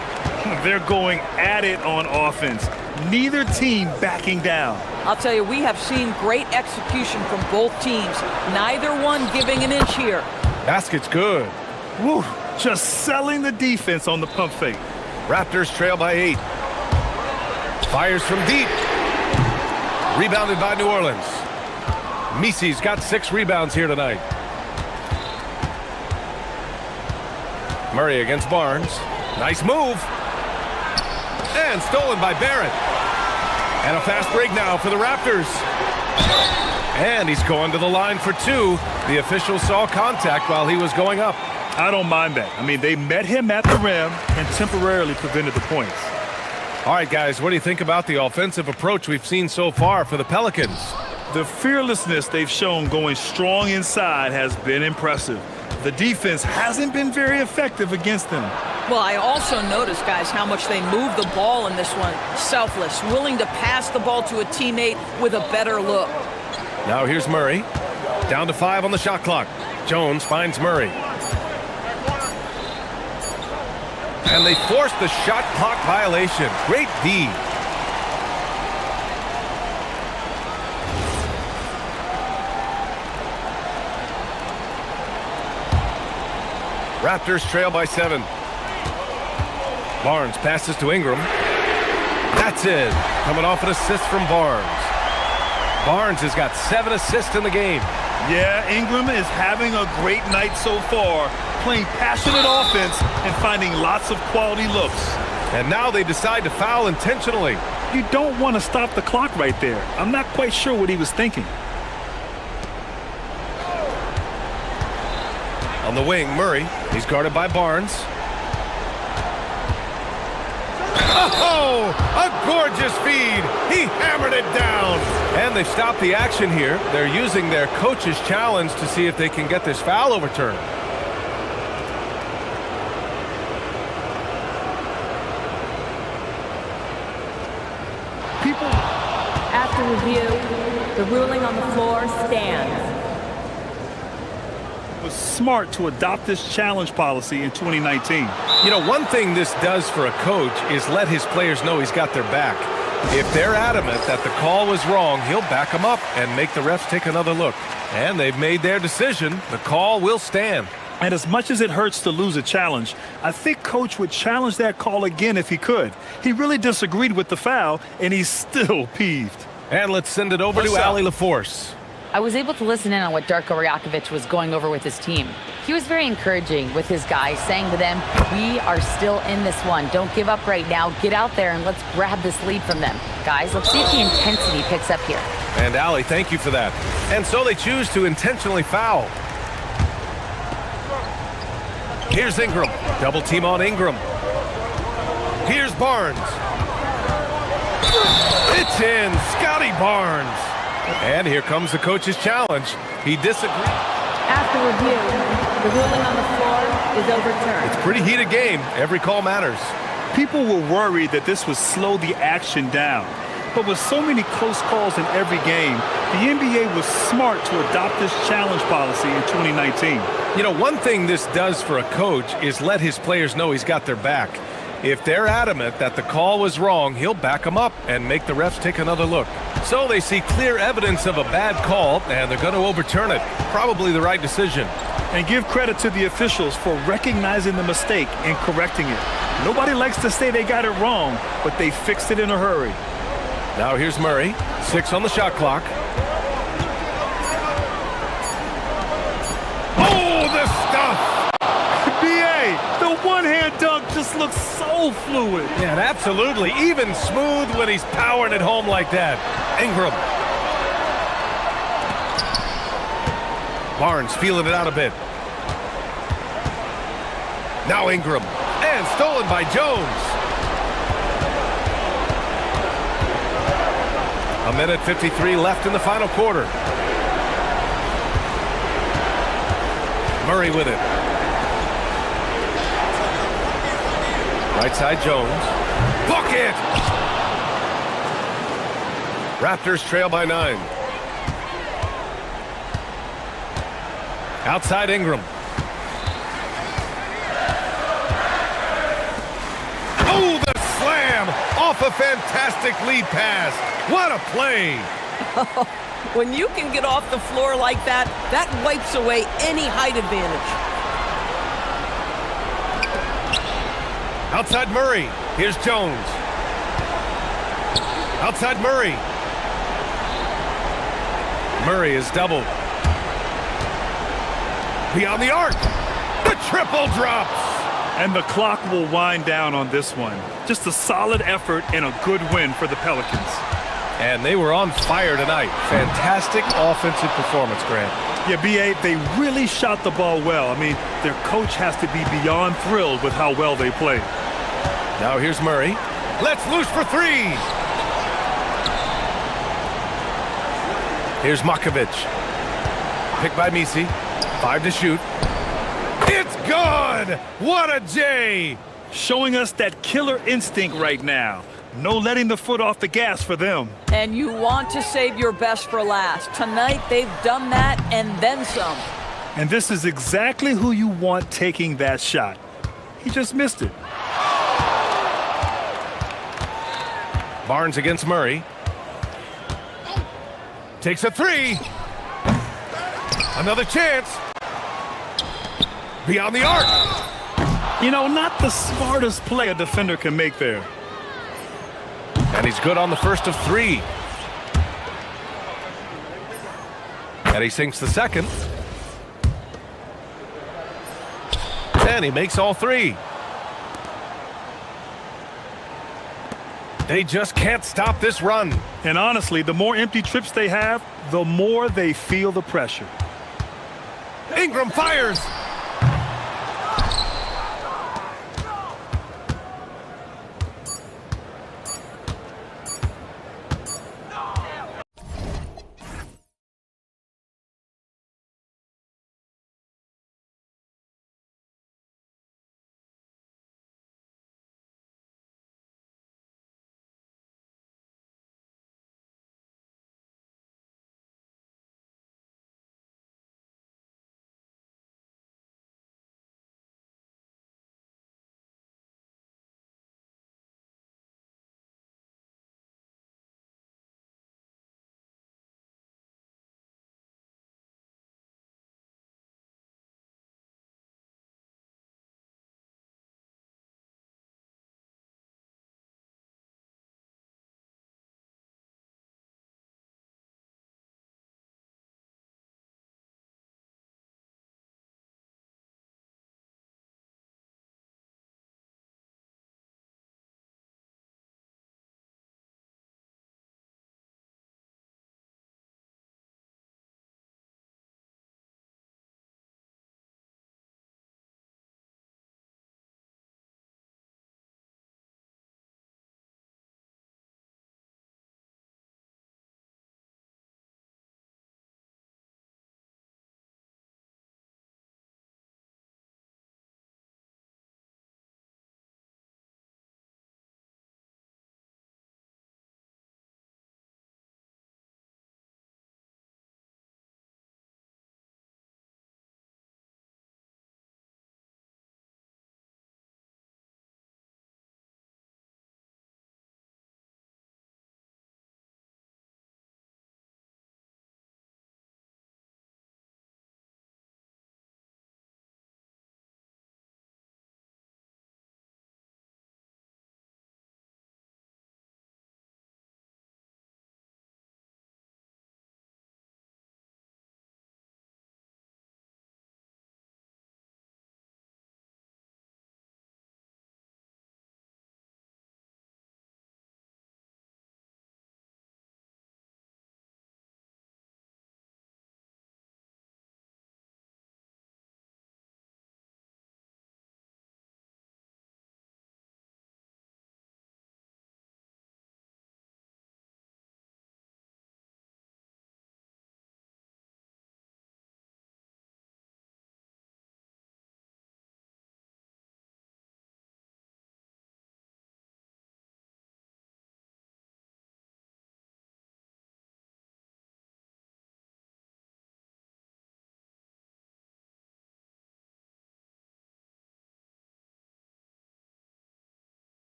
They're going at it on offense. Neither team backing down. I'll tell you, we have seen great execution from both teams. Neither one giving an inch here. Basket's good. Woo, just selling the defense on the pump fake. Raptors trail by 8. Fires from deep. Rebounded by New Orleans. Misi's got 6 rebounds here tonight. Murray against Barnes. Nice move. And stolen by Barrett. And a fast break now for the Raptors. And he's going to the line for 2. The official saw contact while he was going up. I don't mind that. I mean, they met him at the rim and temporarily prevented the points. All right, guys, what do you think about the offensive approach we've seen so far for the Pelicans? The fearlessness they've shown going strong inside has been impressive. The defense hasn't been very effective against them. Well, I also noticed, guys, how much they move the ball in this one. Selfless, willing to pass the ball to a teammate with a better look. Now here's Murray. Down to 5 on the shot clock. Jones finds Murray. And they forced the shot clock violation. Great D. Raptors trail by 7. Barnes passes to Ingram. That's it. Coming off an assist from Barnes. Barnes has got 7 assists in the game. Yeah, Ingram is having a great night so far, playing passionate offense and finding lots of quality looks. And now they decide to foul intentionally. You don't want to stop the clock right there. I'm not quite sure what he was thinking. On the wing, Murray. He's guarded by Barnes. Oh, a gorgeous feed. He hammered it down. And they've stopped the action here. They're using their coach's challenge to see if they can get this foul overturned. After review, the ruling on the floor stands. It was smart to adopt this challenge policy in 2019. You know, one thing this does for a coach is let his players know he's got their back. If they're adamant that the call was wrong, he'll back them up and make the refs take another look. And they've made their decision. The call will stand. And as much as it hurts to lose a challenge, I think Coach would challenge that call again if he could. He really disagreed with the foul, and he's still peeved. And let's send it over to Ali LaForce. I was able to listen in on what Darko Rajakovic was going over with his team. He was very encouraging with his guys, saying to them, we are still in this one. Don't give up right now. Get out there and let's grab this lead from them. Guys, let's see if the intensity picks up here. And Ali, thank you for that. And so they choose to intentionally foul. Here's Ingram. Double team on Ingram. Here's Barnes. It's in. Scotty Barnes. And here comes the coach's challenge. He disagrees. After review, the ruling on the floor is overturned. It's a pretty heated game. Every call matters. People were worried that this would slow the action down. But with so many close calls in every game, the NBA was smart to adopt this challenge policy in 2019. You know, one thing this does for a coach is let his players know he's got their back. If they're adamant that the call was wrong, he'll back them up and make the refs take another look. So they see clear evidence of a bad call, and they're going to overturn it. Probably the right decision. And give credit to the officials for recognizing the mistake and correcting it. Nobody likes to say they got it wrong, but they fixed it in a hurry. Now here's Murray. 6 on the shot clock. Oh, the stuff! B.A., the one-hand dunk just looks so fluid. Yeah, absolutely. Even smooth when he's powering it home like that. Ingram. Barnes feeling it out a bit. Now Ingram. And stolen by Jones. A minute 53 left in the final quarter. Murray with it. Right side Jones. Bucket! Raptors trail by 9. Outside Ingram. Oh, the slam! Off a fantastic lead pass. What a play! When you can get off the floor like that, that wipes away any height advantage. Outside Murray. Here's Jones. Outside Murray. Murray is doubled. Beyond the arc. The triple drops. And the clock will wind down on this one. Just a solid effort and a good win for the Pelicans. And they were on fire tonight. Fantastic offensive performance, Grant. Yeah, B.A., they really shot the ball well. I mean, their coach has to be beyond thrilled with how well they played. Now here's Murray. Let's loose for 3. Here's Makovic. Picked by Misi. 5 to shoot. It's good! What a J! Showing us that killer instinct right now. No letting the foot off the gas for them. And you want to save your best for last. Tonight, they've done that and then some. And this is exactly who you want taking that shot. He just missed it. Barnes against Murray. Takes a 3. Another chance. Beyond the arc. You know, not the smartest play a defender can make there. And he's good on the first of 3. And he sinks the second. And he makes all 3. They just can't stop this run. And honestly, the more empty trips they have, the more they feel the pressure. Ingram fires.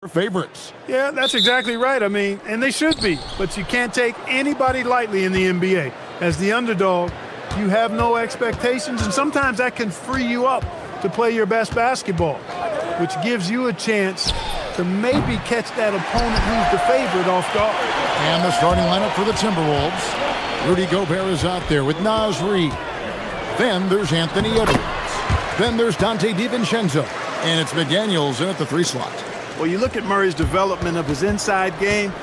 favorites. Yeah, that's exactly right. I mean, and they should be. But you can't take anybody lightly in the NBA. As the underdog, you have no expectations, and sometimes that can free you up to play your best basketball, which gives you a chance to maybe catch that opponent who's the favorite off guard. And the starting lineup for the Timberwolves. Rudy Gobert is out there with Naz Reid. Then there's Anthony Edwards. Then there's Dante DiVincenzo. And it's McDaniels in at the 3 slot. Well, you look at Murray's development of his inside game.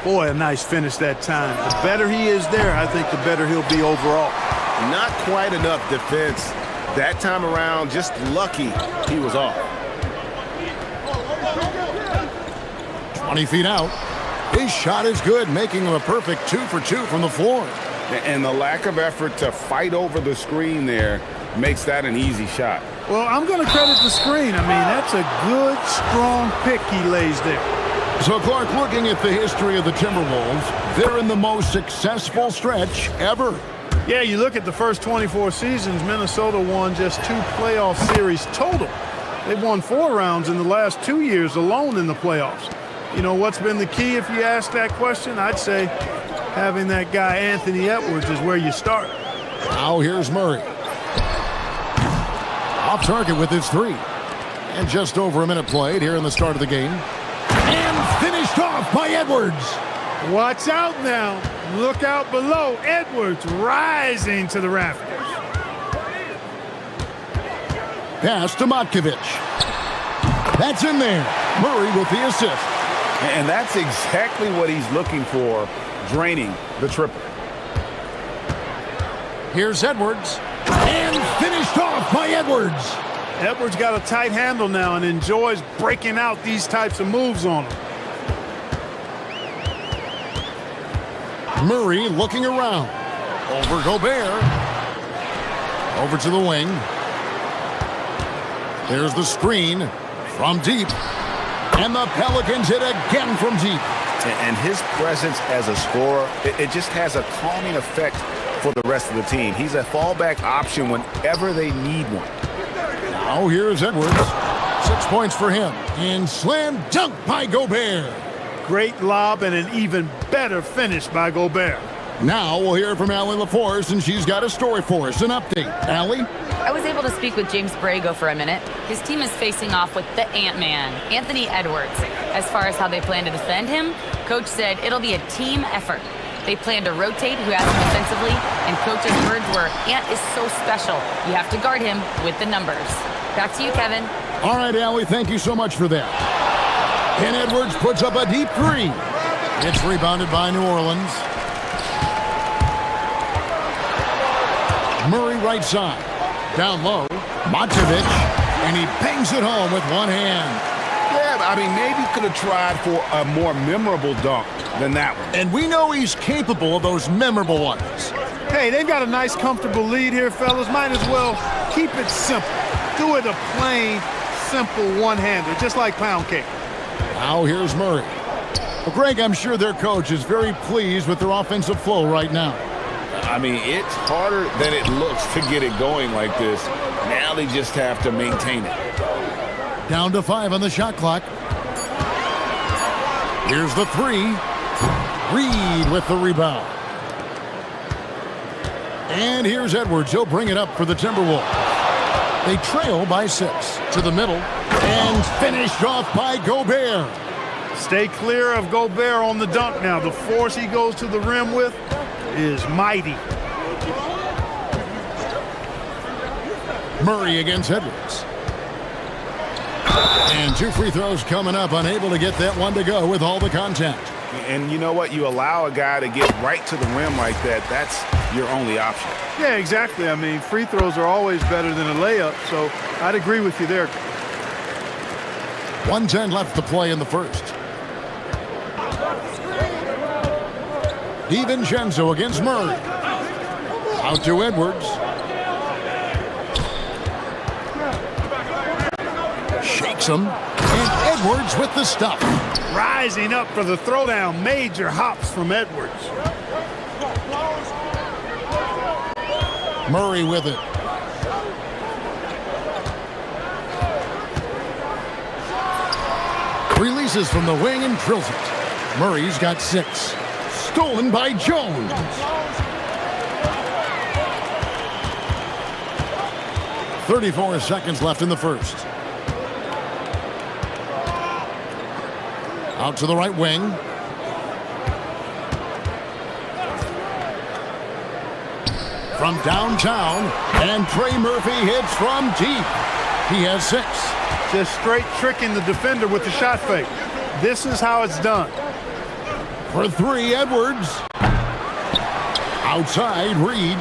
Boy, a nice finish that time. The better he is there, I think the better he'll be overall. Not quite enough defense. That time around, just lucky he was off. 20 feet out. His shot is good, making him a perfect 2 for 2 from the floor. And the lack of effort to fight over the screen there makes that an easy shot. Well, I'm going to credit the screen. I mean, that's a good, strong pick he lays there. So, Clark, looking at the history of the Timberwolves, they're in the most successful stretch ever. Yeah, you look at the first 24 seasons, Minnesota won just 2 playoff series total. They've won 4 rounds in the last 2 years alone in the playoffs. You know, what's been the key if you ask that question? I'd say having that guy Anthony Edwards is where you start. Now here's Murray. Off target with his 3. And just over a minute played here in the start of the game. And finished off by Edwards. Watch out now. Look out below. Edwards rising to the rafters. Pass to Matkovic. That's in there. Murray with the assist. And that's exactly what he's looking for, draining the triple. Here's Edwards. And finished off by Edwards. Edwards got a tight handle now and enjoys breaking out these types of moves on him. Murray looking around. Over Gobert. Over to the wing. There's the screen from deep. And the Pelicans hit again from deep. And his presence as a scorer, it just has a calming effect for the rest of the team. He's a fallback option whenever they need one. Now here's Edwards. 6 points for him. And slam dunk by Gobert. Great lob and an even better finish by Gobert. Now we'll hear from Allie LaForce, and she's got a story for us. An update. Allie? I was able to speak with James Borrego for a minute. His team is facing off with the Ant-Man, Anthony Edwards. As far as how they plan to defend him, Coach said it'll be a team effort. They plan to rotate who has him defensively, and Coach's words were, Ant is so special. You have to guard him with the numbers. Back to you, Kevin. All right, Allie, thank you so much for that. And Edwards puts up a deep 3. It's rebounded by New Orleans. Murray right side. Down low. Matkovic. And he bangs it home with one hand. Yeah, I mean, maybe could have tried for a more memorable dunk than that one. And we know he's capable of those memorable ones. Hey, they've got a nice, comfortable lead here, fellas. Might as well keep it simple. Do it a plain, simple one-hander, just like pound cake. Now here's Murray. Well, Greg, I'm sure their coach is very pleased with their offensive flow right now. I mean, it's harder than it looks to get it going like this. Now they just have to maintain it. Down to 5 on the shot clock. Here's the 3. Reed with the rebound. And here's Edwards. He'll bring it up for the Timberwolves. They trail by 6 to the middle. And finished off by Gobert. Stay clear of Gobert on the dunk now. The force he goes to the rim with is mighty. Murray against Edwards. And 2 free throws coming up. Unable to get that one to go with all the contact. And you know what? You allow a guy to get right to the rim like that. That's your only option. Yeah, exactly. I mean, free throws are always better than a layup, so I'd agree with you there. 1:10 left to play in the first. DiVincenzo against Murray. Out to Edwards. Shakes him. And Edwards with the stuff. Rising up for the throwdown. Major hops from Edwards. Murray with it. Releases from the wing and drills it. Murray's got 6. Stolen by Jones. .34 seconds left in the first. Out to the right wing. From downtown, and Trey Murphy hits from deep. He has 6. Just straight tricking the defender with the shot fake. This is how it's done. For 3, Edwards. Outside, Reed.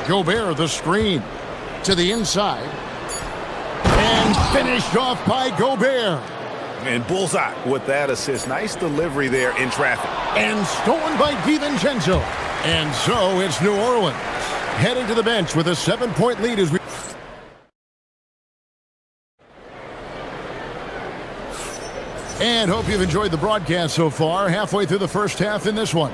Gobert, the screen. To the inside. And finished off by Gobert. And bullseye with that assist. Nice delivery there in traffic. And stolen by DiVincenzo. And so it's New Orleans heading to the bench with a 7-point lead as we... And hope you've enjoyed the broadcast so far. Halfway through the first half in this one.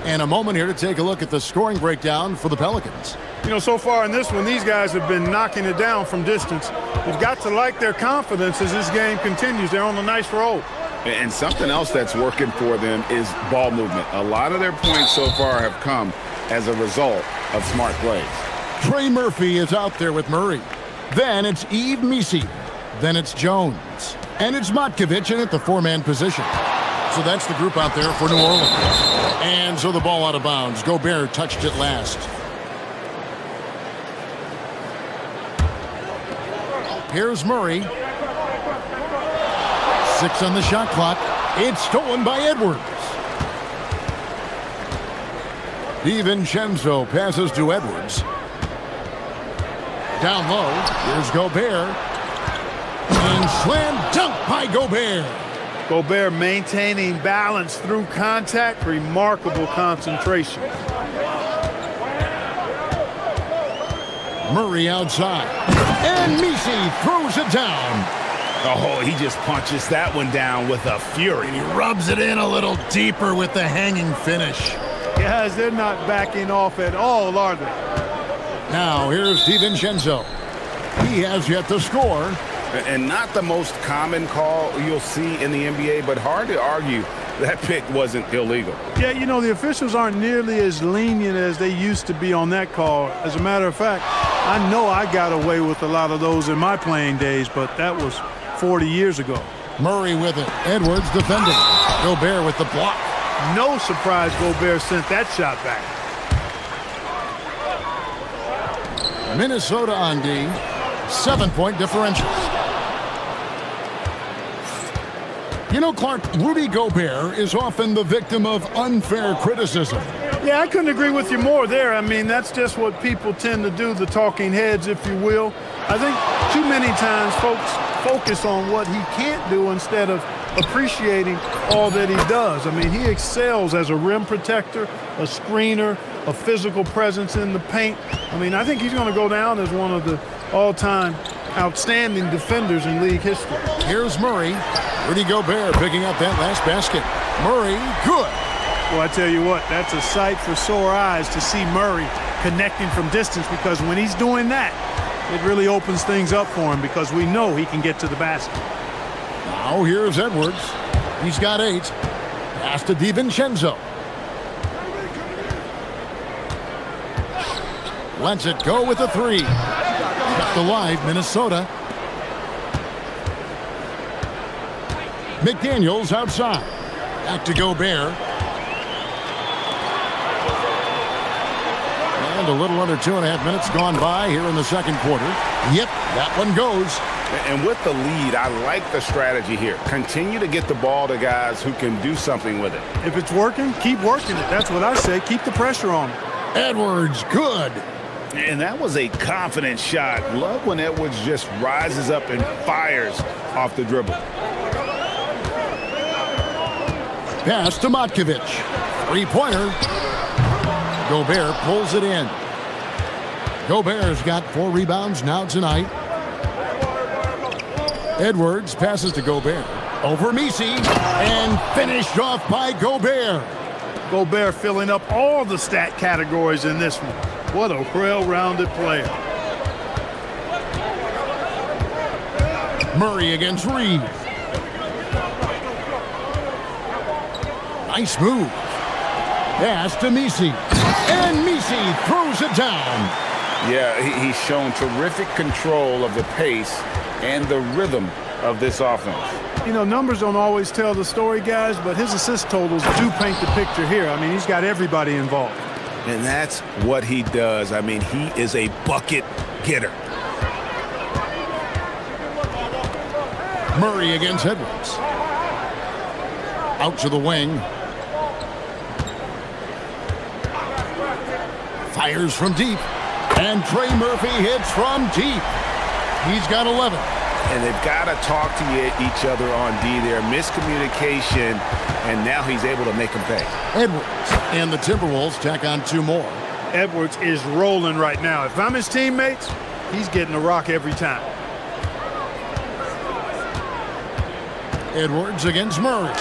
And a moment here to take a look at the scoring breakdown for the Pelicans. You know, so far in this one, these guys have been knocking it down from distance. You've got to like their confidence as this game continues. They're on a nice roll. And something else that's working for them is ball movement. A lot of their points so far have come as a result of smart plays. Trey Murphy is out there with Murray. Then it's Yves Missi. Then it's Jones. And it's Matkovic in at the 4-man position. So that's the group out there for New Orleans. And so the ball out of bounds. Gobert touched it last. Here's Murray. 6 on the shot clock. It's stolen by Edwards. DiVincenzo passes to Edwards. Down low. Here's Gobert. And slam dunk by Gobert. Gobert maintaining balance through contact. Remarkable concentration. Murray outside. And Missi throws it down. Oh, he just punches that one down with a fury. He rubs it in a little deeper with the hanging finish. Guys, they're not backing off at all, are they? Now, here's DiVincenzo. He has yet to score. And not the most common call you'll see in the NBA, but hard to argue that pick wasn't illegal. Yeah, you know, the officials aren't nearly as lenient as they used to be on that call. As a matter of fact, I know I got away with a lot of those in my playing days, but that was 40 years ago. Murray with it. Edwards defending. Gobert with the block. No surprise Gobert sent that shot back. Minnesota on D. 7-point differential. You know, Clark, Rudy Gobert is often the victim of unfair criticism. Yeah, I couldn't agree with you more there. I mean, that's just what people tend to do, the talking heads, if you will. I think too many times folks focus on what he can't do instead of appreciating all that he does. I mean, he excels as a rim protector, a screener, a physical presence in the paint. I mean, I think he's going to go down as one of the all-time outstanding defenders in league history. Here's Murray. Rudy Gobert picking up that last basket. Murray, good. Well, I tell you what, that's a sight for sore eyes to see Murray connecting from distance, because when he's doing that, it really opens things up for him, because we know he can get to the basket. Now here's Edwards. He's got 8. Pass to DiVincenzo. Lets it go with a 3. Kept alive, Minnesota. McDaniels outside. Back to Gobert. And a little under 2.5 minutes gone by here in the second quarter. Yep, that one goes. And with the lead, I like the strategy here. Continue to get the ball to guys who can do something with it. If it's working, keep working it. That's what I say. Keep the pressure on him. Edwards, good. And that was a confident shot. Love when Edwards just rises up and fires off the dribble. Pass to Matkovic. 3-pointer. Gobert pulls it in. Gobert's got 4 rebounds now tonight. Edwards passes to Gobert. Over Missi. And finished off by Gobert. Gobert filling up all the stat categories in this one. What a well-rounded player. Murray against Reed. Nice move. Pass to Misi. And Misi throws it down. Yeah, he's shown terrific control of the pace and the rhythm of this offense. You know, numbers don't always tell the story, guys, but his assist totals do paint the picture here. I mean, he's got everybody involved. And that's what he does. I mean, he is a bucket getter. Murray against Edwards. Out to the wing. Fires from deep. And Trey Murphy hits from deep. He's got 11. And they've got to talk to each other on D there. Miscommunication, and now he's able to make them pay. Edwards and the Timberwolves tack on 2 more. Edwards is rolling right now. If I'm his teammates, he's getting a rock every time. Edwards against Murray.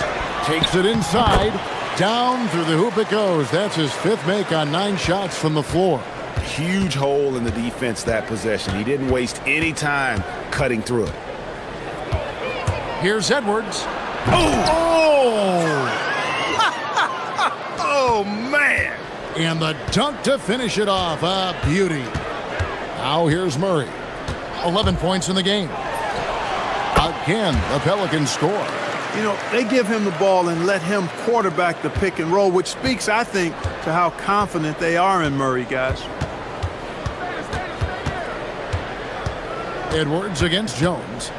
Takes it inside. Down through the hoop it goes. That's his 5th make on 9 shots from the floor. Huge hole in the defense that possession. He didn't waste any time cutting through it. Here's Edwards. Oh! Oh, man! And the dunk to finish it off. A beauty. Now here's Murray. 11 points in the game. Again, the Pelicans score. You know, they give him the ball and let him quarterback the pick and roll, which speaks, I think, to how confident they are in Murray, guys. Edwards against Jones.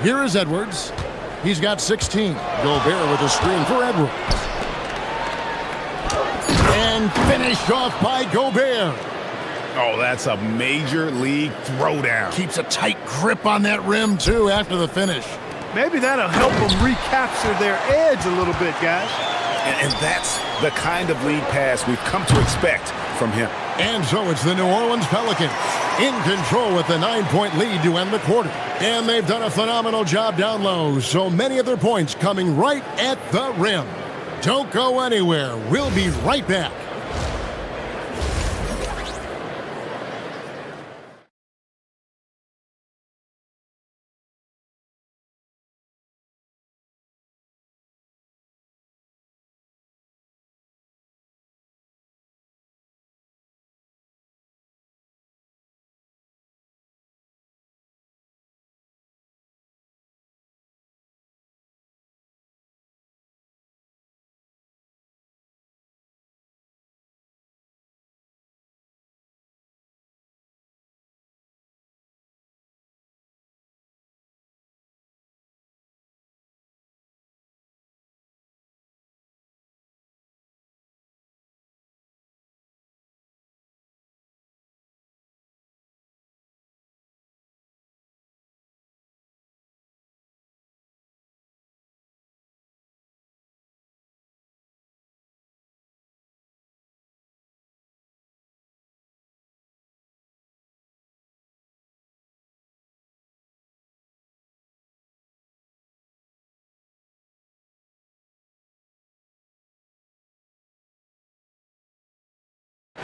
Here is Edwards. He's got 16. Gobert with a screen for Edwards. And finished off by Gobert. Oh, that's a major league throwdown. Keeps a tight grip on that rim, too, after the finish. Maybe that'll help them recapture their edge a little bit, guys. And that's the kind of lead pass we've come to expect from him. And so it's the New Orleans Pelicans in control with the 9-point lead to end the quarter. And they've done a phenomenal job down low, so many of their points coming right at the rim. Don't go anywhere. We'll be right back.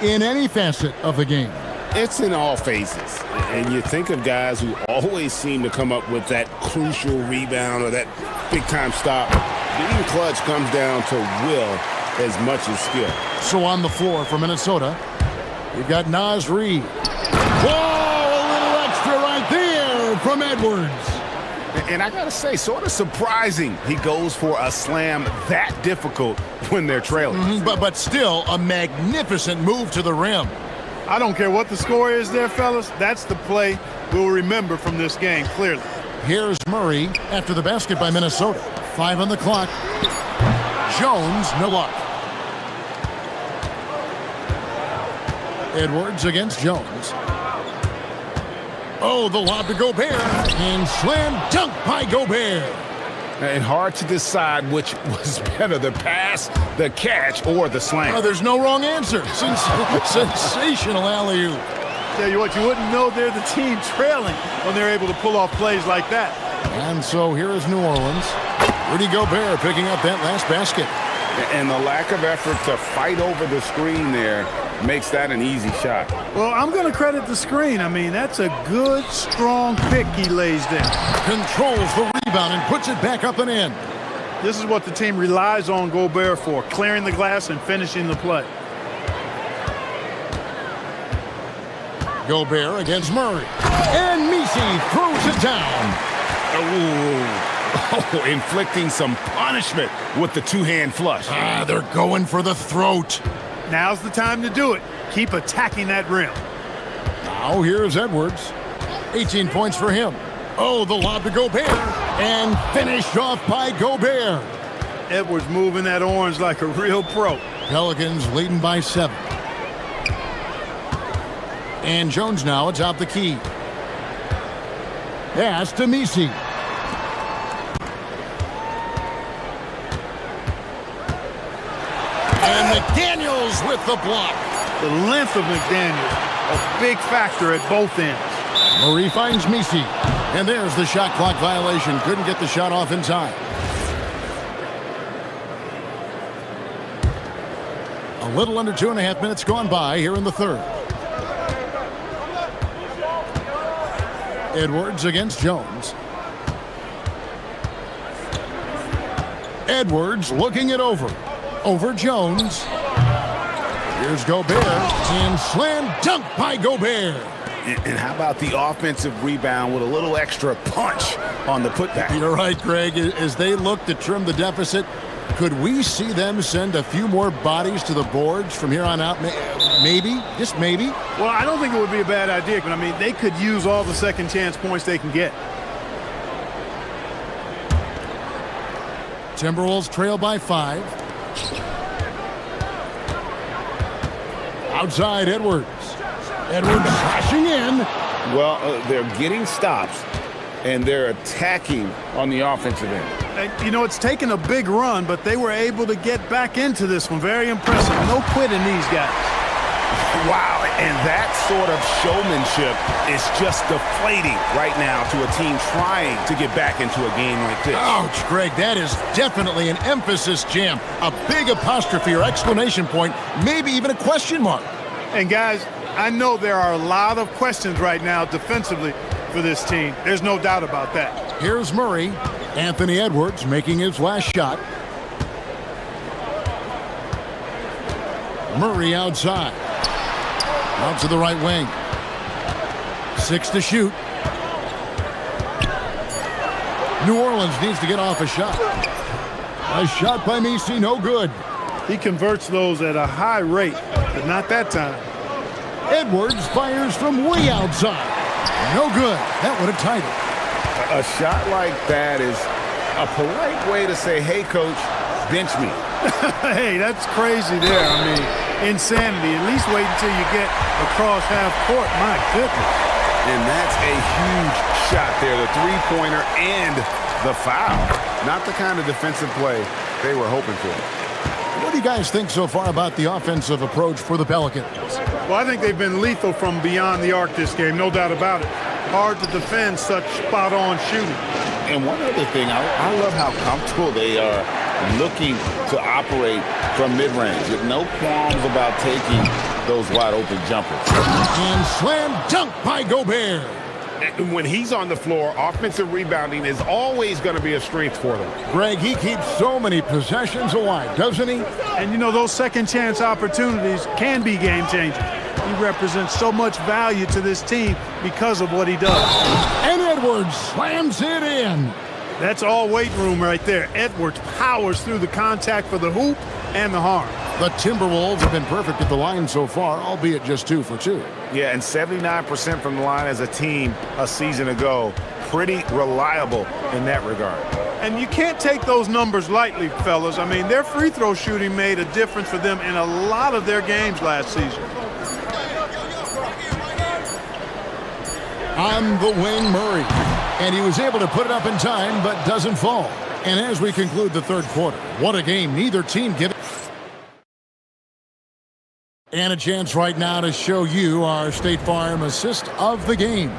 In any facet of the game. It's in all phases. And you think of guys who always seem to come up with that crucial rebound or that big-time stop. Being clutch comes down to will as much as skill. So on the floor for Minnesota, we've got Naz Reid. Whoa, a little extra right there from Edwards. And I got to say, sort of surprising he goes for a slam that difficult when they're trailing. But still a magnificent move to the rim. I don't care what the score is there, fellas. That's the play we'll remember from this game, clearly. Here's Murray after the basket by Minnesota. 5 on the clock. Jones, no luck. Edwards against Jones. Oh, the lob to Gobert. And slam dunk by Gobert. And hard to decide which was better, the pass, the catch, or the slam. There's no wrong answer. Sensational alley-oop. Tell you what, you wouldn't know they're the team trailing when they're able to pull off plays like that. And so here is New Orleans. Rudy Gobert picking up that last basket. And the lack of effort to fight over the screen there makes that an easy shot. Well, I'm going to credit the screen. I mean, that's a good, strong pick he lays there. Controls the rebound and puts it back up and in. This is what the team relies on Gobert for, clearing the glass and finishing the play. Gobert against Murray. And Misi throws it down. Oh, inflicting some punishment with the two-hand flush. They're going for the throat. Now's the time to do it. Keep attacking that rim. Now here's Edwards. 18 points for him. Oh, the lob to Gobert. And finished off by Gobert. Edwards moving that orange like a real pro. Pelicans leading by 7. And Jones now atop the key. Pass to Misi. And McDaniels with the block. The length of McDaniels, a big factor at both ends. Murray finds Misi. And there's the shot clock violation. Couldn't get the shot off in time. A little under 2.5 minutes gone by here in the third. Edwards against Jones. Edwards looking it over. Over Jones. Here's Gobert. And slam dunk by Gobert. And how about the offensive rebound with a little extra punch on the putback? You're right, Greg. As they look to trim the deficit, could we see them send a few more bodies to the boards from here on out? Maybe, just maybe. Well, I don't think it would be a bad idea, but I mean, they could use all the second chance points they can get. Timberwolves trail by 5. Outside Edwards. Edwards slashing in. Well, they're getting stops, and they're attacking on the offensive end. And, you know, it's taken a big run, but they were able to get back into this one. Very impressive. No quitting these guys. Wow, and that sort of showmanship is just deflating right now to a team trying to get back into a game like this. Ouch, Greg, that is definitely an emphasis jam. A big apostrophe or exclamation point, maybe even a question mark. And guys, I know there are a lot of questions right now defensively for this team. There's no doubt about that. Here's Murray. Anthony Edwards making his last shot. Murray outside. Out to the right wing. 6 to shoot. New Orleans needs to get off a shot. A shot by Misi, no good. He converts those at a high rate, but not that time. Edwards fires from way outside. No good. That would have tied it. A shot like that is a polite way to say, hey, coach, bench me. Hey, that's crazy there. I mean, insanity. At least wait until you get across half court. My goodness. And that's a huge shot there, the three-pointer and the foul. Not the kind of defensive play they were hoping for. What do you guys think so far about the offensive approach for the Pelicans? Well, I think they've been lethal from beyond the arc this game, no doubt about it. Hard to defend such spot-on shooting. And one other thing, I love how comfortable they are looking to operate from mid-range with no qualms about taking those wide-open jumpers. And slam dunk by Gobert. And when he's on the floor, offensive rebounding is always going to be a strength for them. Greg, he keeps so many possessions alive, doesn't he? And, you know, those second-chance opportunities can be game-changing. He represents so much value to this team because of what he does. And Edwards slams it in. That's all weight room right there. Edwards powers through the contact for the hoop and the harm. The Timberwolves have been perfect at the line so far, albeit just 2 for 2. Yeah, and 79% from the line as a team a season ago. Pretty reliable in that regard. And you can't take those numbers lightly, fellas. I mean, their free throw shooting made a difference for them in a lot of their games last season. On the wing, Murray. And he was able to put it up in time, but doesn't fall. And as we conclude the third quarter, what a game. Neither team giving. And a chance right now to show you our State Farm assist of the game.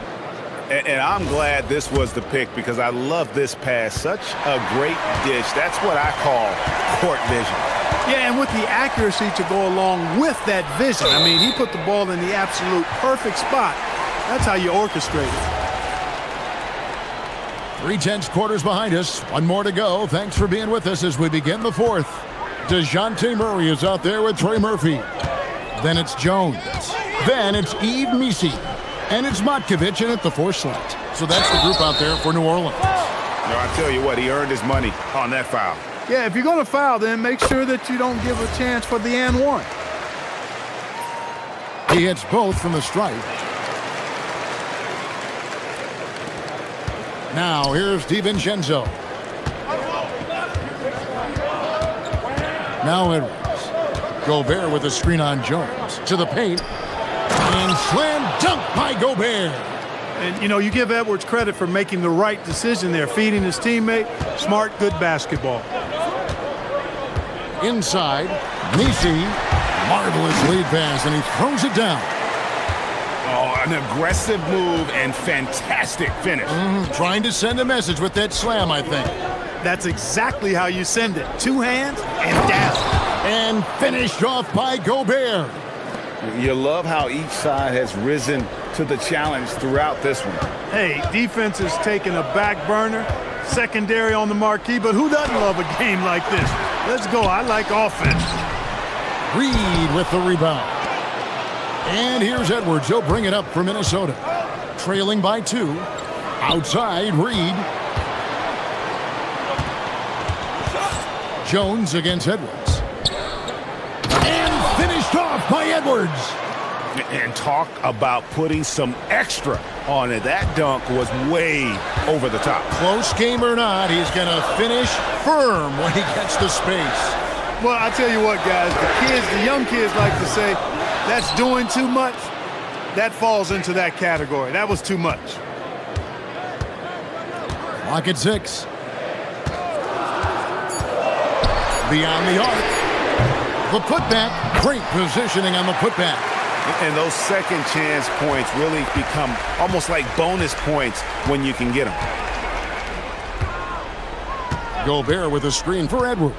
And I'm glad this was the pick because I love this pass. Such a great dish. That's what I call court vision. Yeah, and with the accuracy to go along with that vision. I mean, he put the ball in the absolute perfect spot. That's how you orchestrate it. 3/10 quarters behind us. One more to go. Thanks for being with us as we begin the fourth. DeJounte Murray is out there with Trey Murphy. Then it's Jones. Then it's Yves Missi. And it's Matkovic in at the 4 slot. So that's the group out there for New Orleans. No, I tell you what, he earned his money on that foul. Yeah, if you're going to foul, then make sure that you don't give a chance for the and one. He hits both from the stripe. Now here's DiVincenzo. Now Edwards. Gobert with a screen on Jones. To the paint. And slam dunk by Gobert. And, you know, you give Edwards credit for making the right decision there, feeding his teammate. Smart, good basketball. Inside, Missi. Marvelous lead pass, and he throws it down. Oh, an aggressive move and fantastic finish. Trying to send a message with that slam, I think. That's exactly how you send it. 2 hands and down. And finished off by Gobert. You love how each side has risen to the challenge throughout this one. Hey, defense is taking a back burner, secondary on the marquee, but who doesn't love a game like this? Let's go. I like offense. Reed with the rebound. And here's Edwards. He'll bring it up for Minnesota. Trailing by 2. Outside, Reed. Jones against Edwards. And finished off by Edwards. And talk about putting some extra on it. That dunk was way over the top. Close game or not, he's going to finish firm when he gets the space. Well, I tell you what, guys, the young kids like to say, that's doing too much. That falls into that category. That was too much. Clock at 6. Beyond the arc. The putback. Great positioning on the putback. And those second chance points really become almost like bonus points when you can get them. Gobert with a screen for Edwards.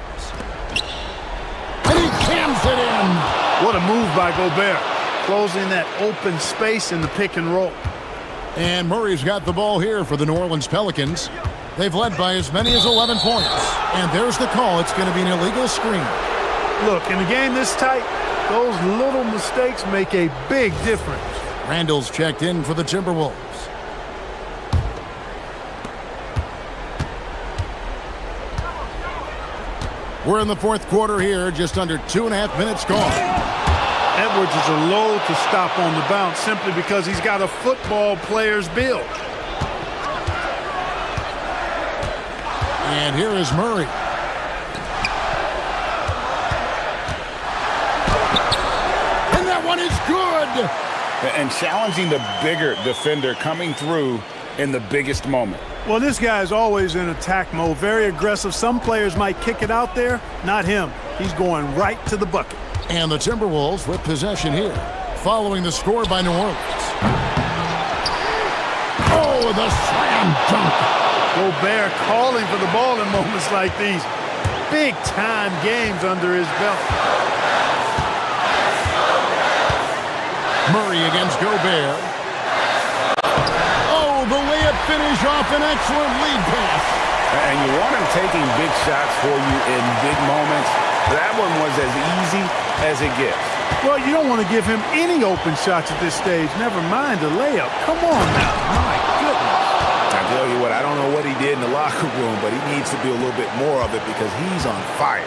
And he cams it in. What a move by Gobert. Closing that open space in the pick and roll. And Murray's got the ball here for the New Orleans Pelicans. They've led by as many as 11 points. And there's the call. It's going to be an illegal screen. Look, in a game this tight, those little mistakes make a big difference. Randall's checked in for the Timberwolves. We're in the fourth quarter here, just under 2.5 minutes gone. Edwards is a low to stop on the bounce simply because he's got a football player's build. And here is Murray. And that one is good. And challenging the bigger defender coming through in the biggest moment. Well, this guy is always in attack mode, very aggressive. Some players might kick it out there, not him. He's going right to the bucket. And the Timberwolves with possession here, following the score by New Orleans. Oh, the slam dunk. Gobert calling for the ball in moments like these. Big-time games under his belt. Murray against Gobert. Oh, the layup finish off an excellent lead pass. And you want him taking big shots for you in big moments. That one was as easy as it gets. Well, you don't want to give him any open shots at this stage. Never mind the layup. Come on now. My goodness. I tell you what, I don't know what he did in the locker room, but he needs to do a little bit more of it because he's on fire.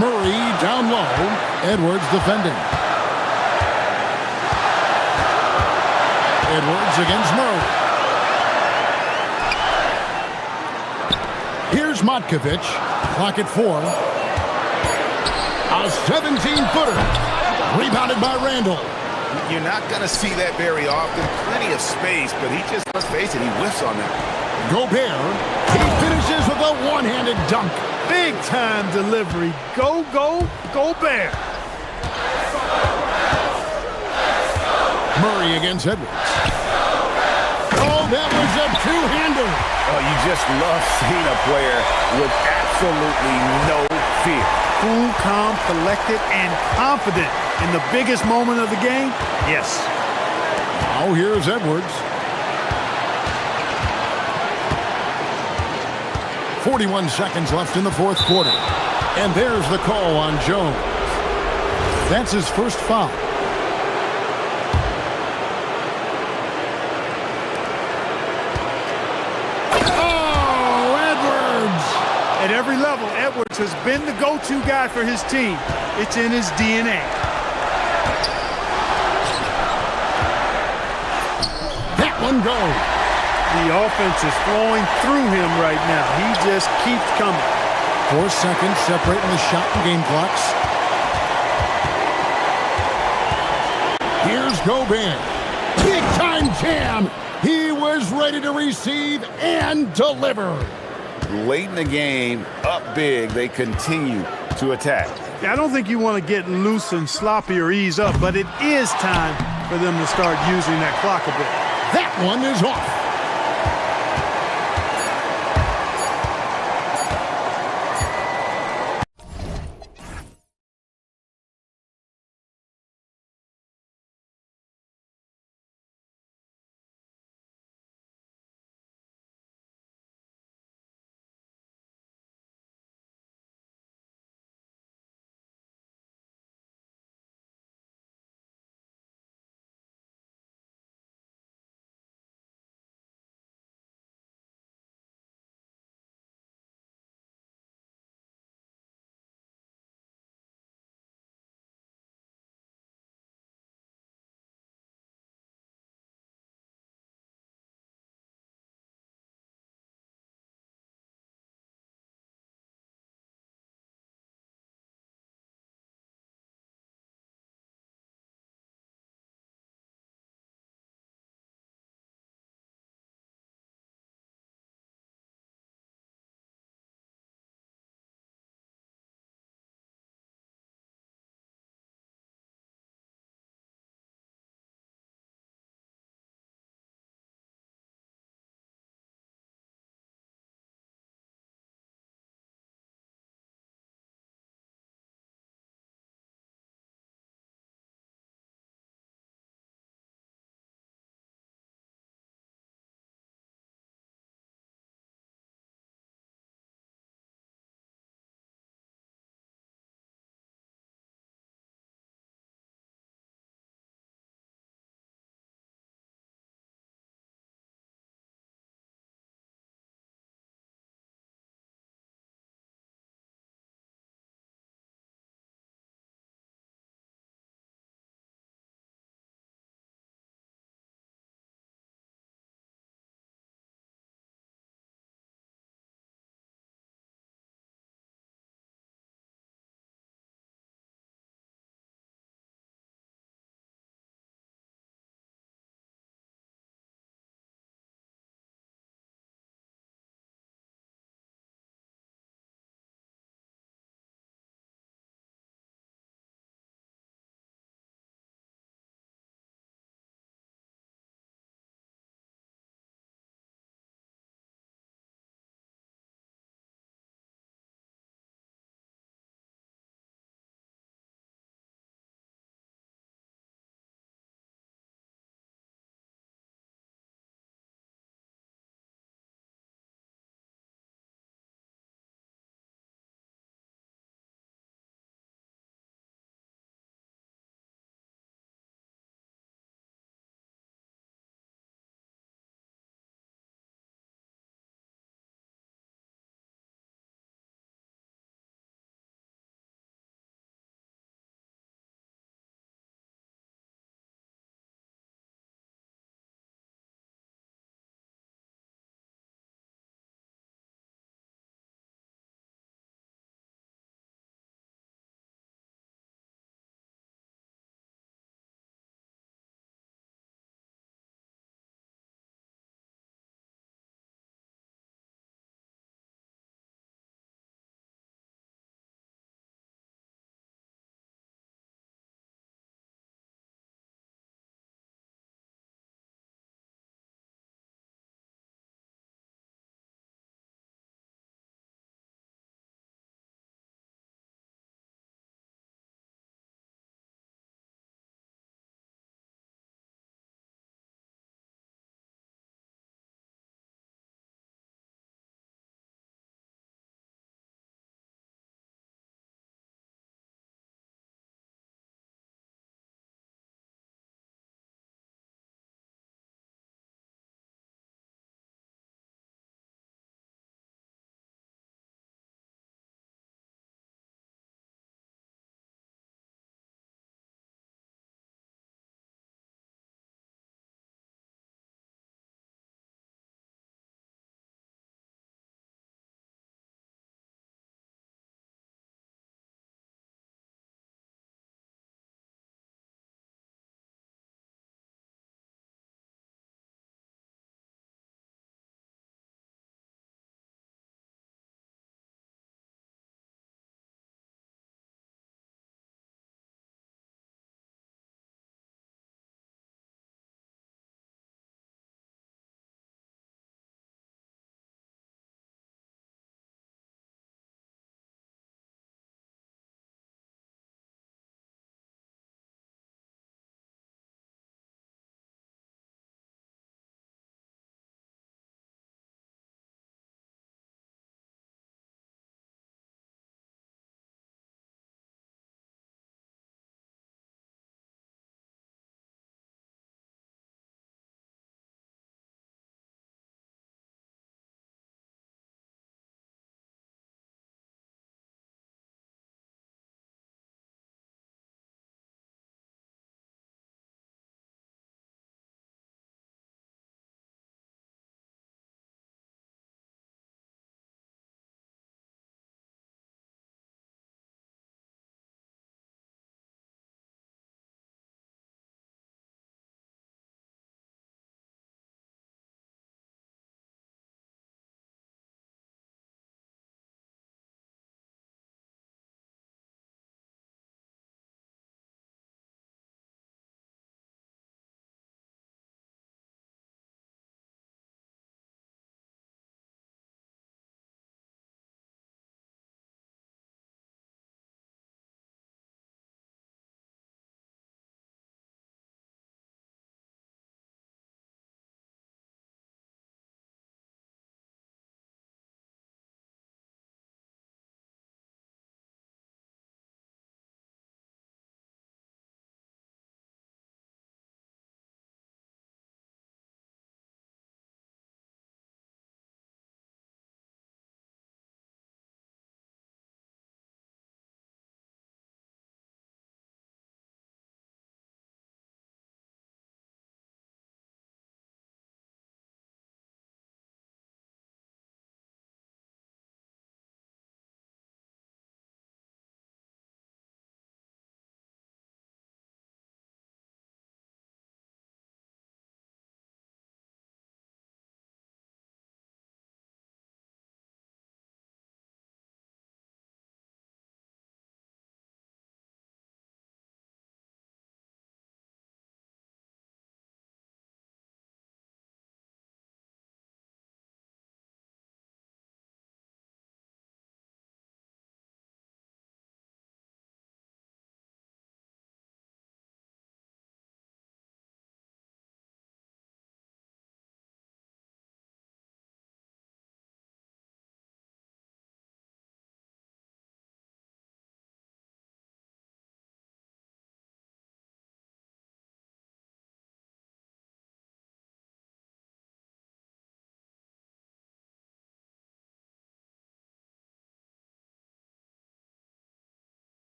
Murray down low. Edwards defending. Edwards against Murray. Here's Matkovic. Clock at 4. A 17-footer. Rebounded by Randall. You're not going to see that very often. Plenty of space, but he just, let's face it, he whiffs on that. Gobert. He finishes with a one-handed dunk. Big-time delivery. Go, Gobert. Murray against Edwards. Oh, that was a two-hander. Oh, you just love seeing a player with absolutely no fear. Cool, calm, collected, and confident in the biggest moment of the game? Yes. Now here's Edwards. 41 seconds left in the fourth quarter. And there's the call on Jones. That's his first foul. Oh, Edwards! At every level, Edwards has been the go-to guy for his team. It's in his DNA. That one goes. The offense is flowing through him right now. He just keeps coming. 4 seconds separating the shot and game clocks. Here's Gobert. Big time jam. He was ready to receive and deliver. Late in the game, up big, they continue to attack. Yeah, I don't think you want to get loose and sloppy or ease up, but it is time for them to start using that clock a bit. That one is off.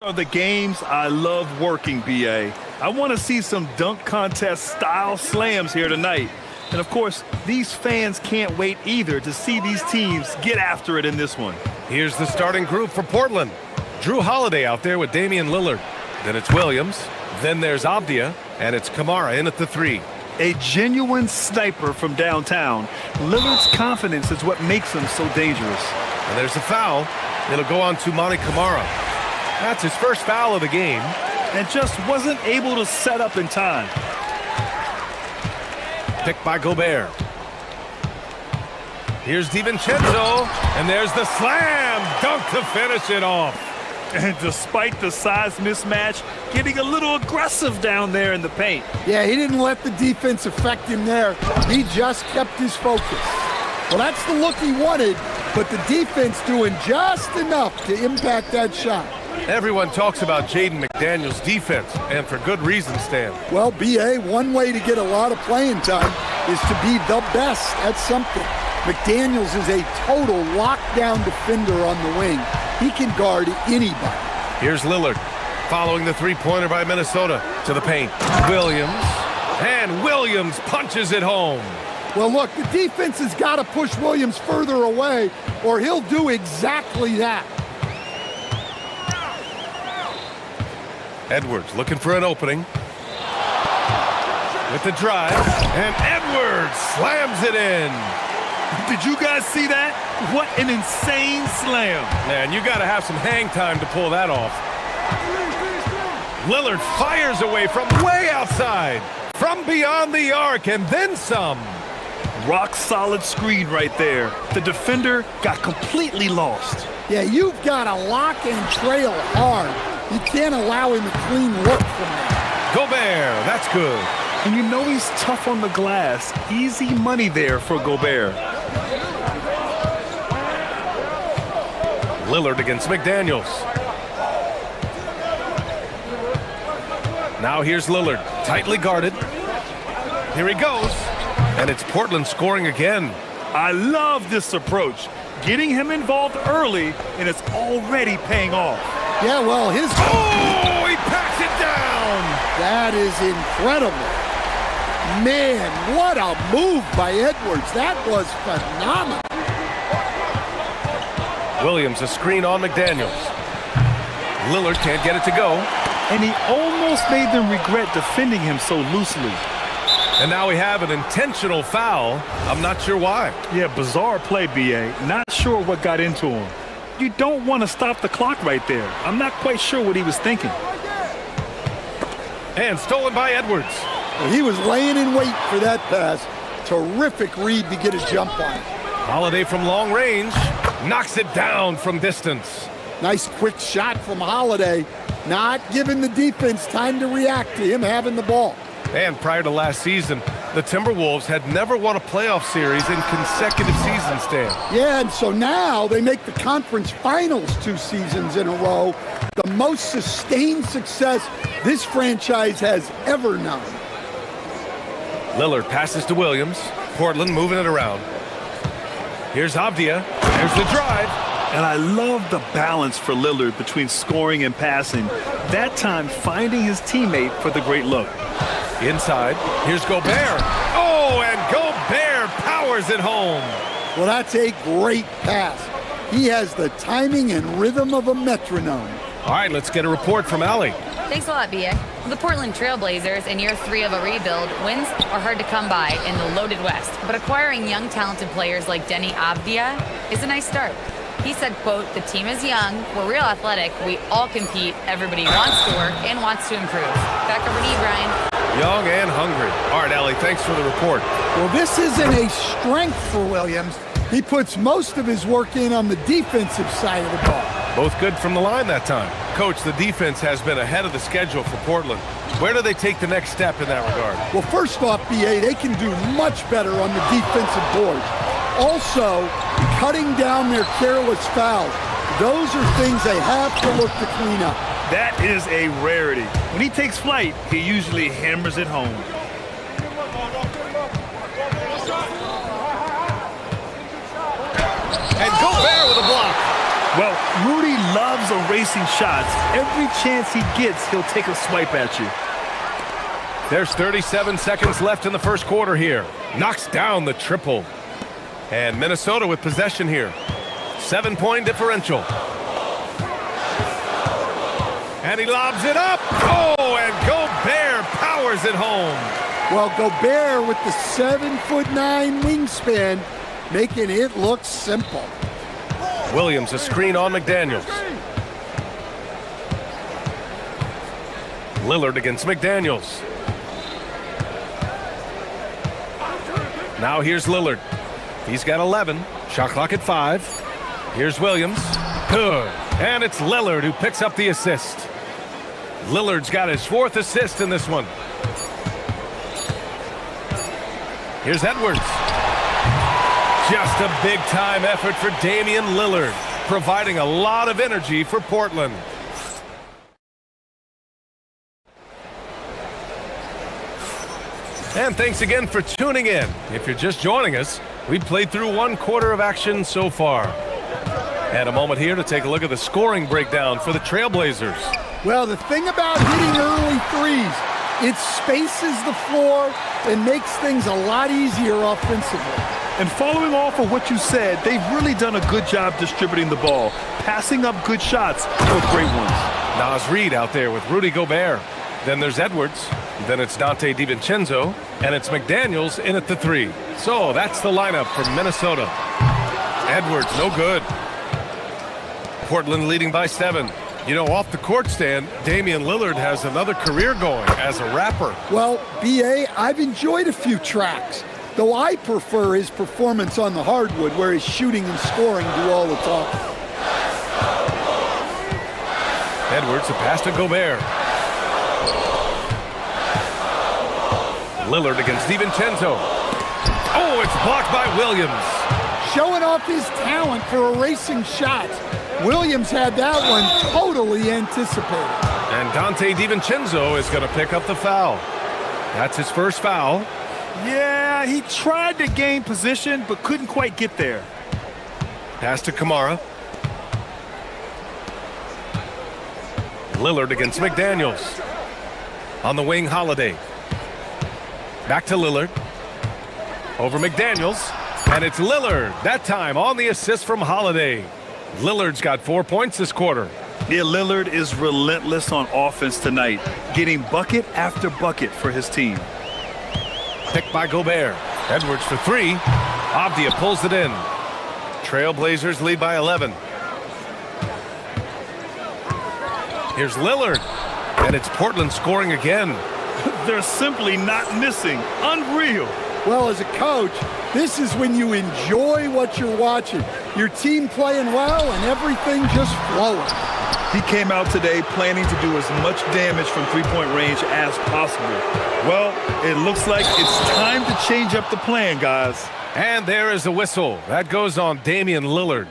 Are the games I love working, BA. I want to see some dunk contest style slams here tonight. And of course, these fans can't wait either to see these teams get after it in this one. Here's the starting group for Portland. Drew Holiday out there with Damian Lillard. Then it's Williams. Then there's Avdia. And it's Kamara in at the 3. A genuine sniper from downtown. Lillard's confidence is what makes him so dangerous. And there's a foul. It'll go on to Monty Kamara. That's his first foul of the game. And just wasn't able to set up in time. Picked by Gobert. Here's DiVincenzo. And there's the slam dunk to finish it off. And despite the size mismatch, getting a little aggressive down there in the paint. Yeah, he didn't let the defense affect him there. He just kept his focus. Well, that's the look he wanted, but the defense doing just enough to impact that shot. Everyone talks about Jaden McDaniels' defense, and for good reason, Stan. Well, BA, one way to get a lot of playing time is to be the best at something. McDaniels is a total lockdown defender on the wing. He can guard anybody. Here's Lillard, following the three-pointer by Minnesota to the paint. Williams, and Williams punches it home. Well, look, the defense has got to push Williams further away, or he'll do exactly that. Edwards looking for an opening. With the drive, and Edwards slams it in. Did you guys see that? What an insane slam. Man, you got to have some hang time to pull that off. Lillard fires away from way outside, from beyond the arc, and then some. Rock solid screen right there. The defender got completely lost. Yeah, you've got to lock and trail hard. You can't allow him a clean look from that. Gobert, that's good. And you know he's tough on the glass. Easy money there for Gobert. Lillard against McDaniels. Now here's Lillard, tightly guarded. Here he goes. And it's Portland scoring again. I love this approach. Getting him involved early, and it's already paying off. Yeah, well, his... Oh, he packs it down! That is incredible. Man, what a move by Edwards. That was phenomenal. Williams, a screen on McDaniels. Lillard can't get it to go. And he almost made them regret defending him so loosely. And now we have an intentional foul. I'm not sure why. Yeah, bizarre play, BA. Not sure what got into him. You don't want to stop the clock right there. I'm not quite sure what he was thinking. And stolen by Edwards. Well, he was laying in wait for that pass. Terrific read to get a jump on it. Holiday from long range knocks it down from distance. Nice quick shot from Holiday. Not giving the defense time to react to him having the ball. And prior to last season, the Timberwolves had never won a playoff series in consecutive seasons, Stan. Yeah, and so now they make the conference finals 2 seasons in a row. The most sustained success this franchise has ever known. Lillard passes to Williams. Portland moving it around. Here's Avdia. There's the drive. And I love the balance for Lillard between scoring and passing. That time finding his teammate for the great look. Inside, here's Gobert. Oh, and Gobert powers it home. Well, that's a great pass. He has the timing and rhythm of a metronome. All right, let's get a report from Allie. Thanks a lot, BA. The Portland Trailblazers, in year 3 of a rebuild, wins are hard to come by in the loaded West. But acquiring young, talented players like Denny Avdia is a nice start. He said, quote, "The team is young, we're real athletic, we all compete, everybody wants to work and wants to improve." Back over to you, Brian. Young and hungry. All right, Allie, thanks for the report. Well, this isn't a strength for Williams. He puts most of his work in on the defensive side of the ball. Both good from the line that time. Coach, the defense has been ahead of the schedule for Portland. Where do they take the next step in that regard? Well, first off, BA, they can do much better on the defensive board. Also, cutting down their careless fouls. Those are things they have to look to clean up. That is a rarity. When he takes flight, he usually hammers it home. And Gobert with a block. Well, Rudy loves erasing shots. Every chance he gets, he'll take a swipe at you. There's 37 seconds left in the first quarter here. Knocks down the triple. And Minnesota with possession here. 7-point differential. And he lobs it up. Oh, and Gobert powers it home. Well, Gobert with the 7'9" wingspan, making it look simple. Williams a screen on McDaniels. Lillard against McDaniels. Now here's Lillard. He's got 11. Shot clock at 5. Here's Williams. Good. And it's Lillard who picks up the assist. Lillard's got his 4th assist in this one. Here's Edwards. Just a big-time effort for Damian Lillard, providing a lot of energy for Portland. And thanks again for tuning in. If you're just joining us, we played through 1 quarter of action so far. And a moment here to take a look at the scoring breakdown for the Trailblazers. Well, the thing about hitting early threes, it spaces the floor and makes things a lot easier offensively. And following off of what you said, they've really done a good job distributing the ball, passing up good shots, both great ones. Naz Reid out there with Rudy Gobert. Then there's Edwards. Then it's Dante DiVincenzo. And it's McDaniels in at the 3. So that's the lineup for Minnesota. Edwards, no good. Portland leading by 7. You know, off the court stand, Damian Lillard has another career going as a rapper. Well, B.A., I've enjoyed a few tracks, though I prefer his performance on the hardwood where his shooting and scoring do all the talking. Edwards, a pass to Gobert. Lillard against DiVincenzo. Oh, it's blocked by Williams. Showing off his talent for erasing shots. Williams had that one totally anticipated. And Dante DiVincenzo is going to pick up the foul. That's his first foul. Yeah, he tried to gain position, but couldn't quite get there. Pass to Kamara. Lillard against McDaniels. On the wing, Holiday. Back to Lillard. Over McDaniels. And it's Lillard, that time on the assist from Holiday. Lillard's got 4 points this quarter. Yeah, Lillard is relentless on offense tonight, getting bucket after bucket for his team. Picked by Gobert. Edwards for 3. Avdia pulls it in. Trailblazers lead by 11. Here's Lillard. And it's Portland scoring again. They're simply not missing. Unreal. Well, as a coach, this is when you enjoy what you're watching. Your team playing well and everything just flowing. He came out today planning to do as much damage from three-point range as possible. Well, it looks like it's time to change up the plan, guys. And there is a whistle. That goes on Damian Lillard.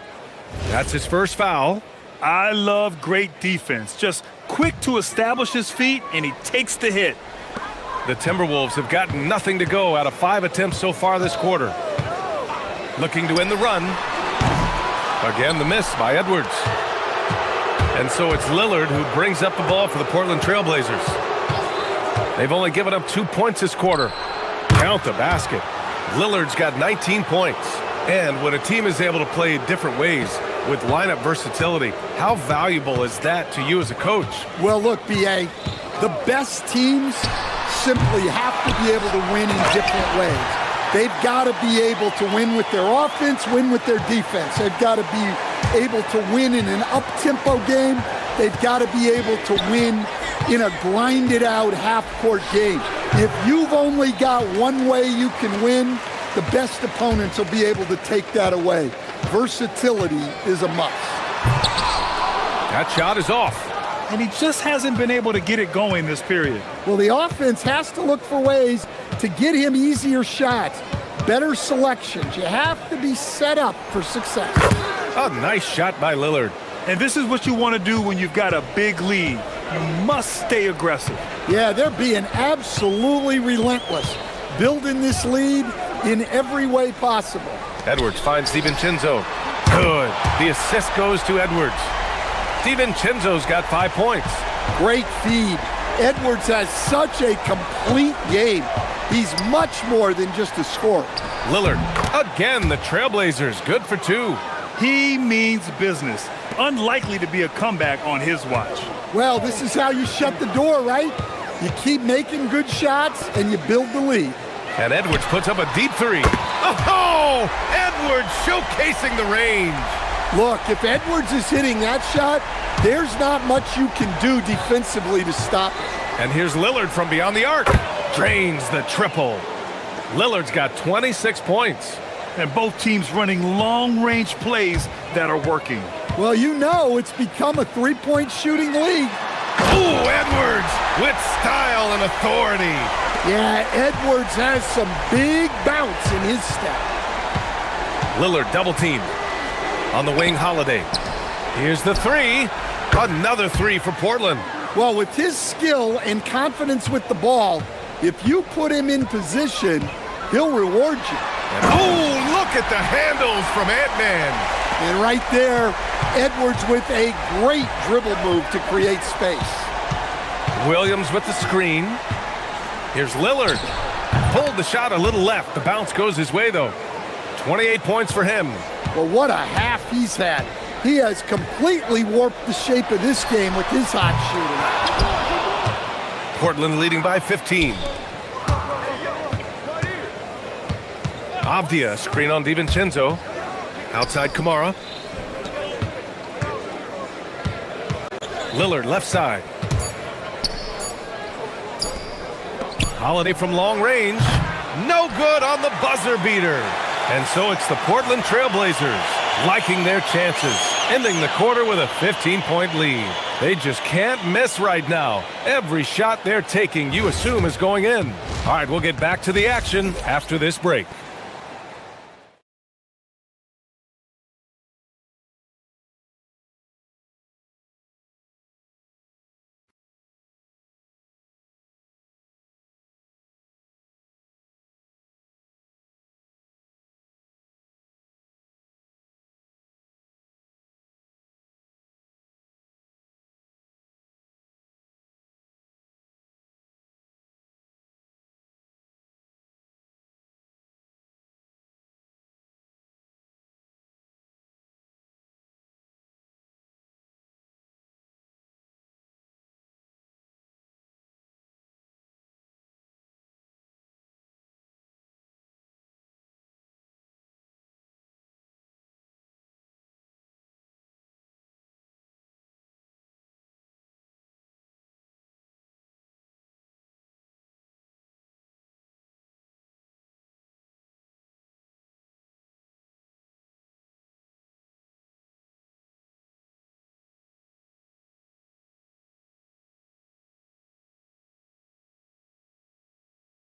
That's his first foul. I love great defense. Just quick to establish his feet, and he takes the hit. The Timberwolves have gotten nothing to go out of 5 attempts so far this quarter. Looking to end the run. Again, the miss by Edwards. And so it's Lillard who brings up the ball for the Portland Trailblazers. They've only given up 2 points this quarter. Count the basket. Lillard's got 19 points. And when a team is able to play different ways with lineup versatility, how valuable is that to you as a coach? Well, look, B.A., the best teams simply have to be able to win in different ways. They've got to be able to win with their offense, win with their defense. They've got to be able to win in an up-tempo game. They've got to be able to win in a grinded-out half-court game. If you've only got one way you can win, the best opponents will be able to take that away. Versatility is a must. That shot is off. And he just hasn't been able to get it going this period. Well, the offense has to look for ways to get him easier shots, better selections. You have to be set up for success. A nice shot by Lillard. And this is what you want to do when you've got a big lead. You must stay aggressive. Yeah, they're being absolutely relentless, building this lead in every way possible. Edwards finds DiVincenzo. Good. The assist goes to Edwards. DiVincenzo's got 5 points. Great feed. Edwards has such a complete game. He's much more than just a scorer. Lillard, again, the Trailblazers, good for 2. He means business. Unlikely to be a comeback on his watch. Well, this is how you shut the door, right? You keep making good shots and you build the lead. And Edwards puts up a deep 3. Oh, Edwards showcasing the range. Look, if Edwards is hitting that shot, there's not much you can do defensively to stop it. And here's Lillard from beyond the arc. Drains the triple. Lillard's got 26 points. And both teams running long-range plays that are working. Well, you know it's become a three-point shooting league. Ooh, Edwards with style and authority. Yeah, Edwards has some big bounce in his step. Lillard double team. On the wing, Holiday. Here's the 3. Another 3 for Portland. Well, with his skill and confidence with the ball, if you put him in position, he'll reward you. And oh, look at the handles from Ant-Man. And right there, Edwards with a great dribble move to create space. Williams with the screen. Here's Lillard. Pulled the shot a little left. The bounce goes his way, though. 28 points for him. Well, what a half he's had. He has completely warped the shape of this game with his hot shooting. Portland leading by 15. Avdia, screen on DiVincenzo. Outside Kamara. Lillard, left side. Holiday from long range. No good on the buzzer beater. And so it's the Portland Trailblazers liking their chances, ending the quarter with a 15-point lead. They just can't miss right now. Every shot they're taking, you assume, is going in. All right, we'll get back to the action after this break.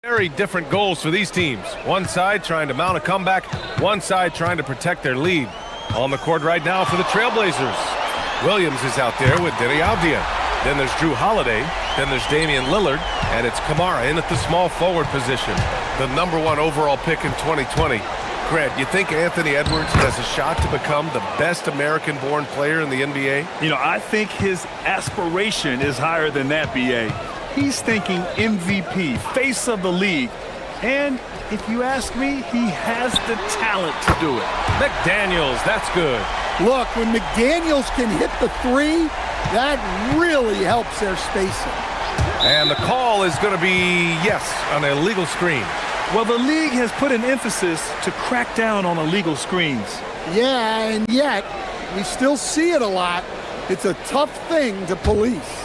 Very different goals for these teams. One side trying to mount a comeback, one side trying to protect their lead. On the court right now for the Trailblazers. Williams is out there with Denny Avdia. Then there's Drew Holiday. Then there's Damian Lillard. And it's Kamara in at the small forward position. The #1 overall pick in 2020. Grant, you think Anthony Edwards has a shot to become the best American-born player in the NBA? You know, I think his aspiration is higher than that, B.A. He's thinking MVP, face of the league. And if you ask me, he has the talent to do it. McDaniels, that's good. Look, when McDaniels can hit the 3, that really helps their spacing. And the call is going to be, yes, an illegal screen. Well, the league has put an emphasis to crack down on illegal screens. Yeah, and yet, we still see it a lot. It's a tough thing to police.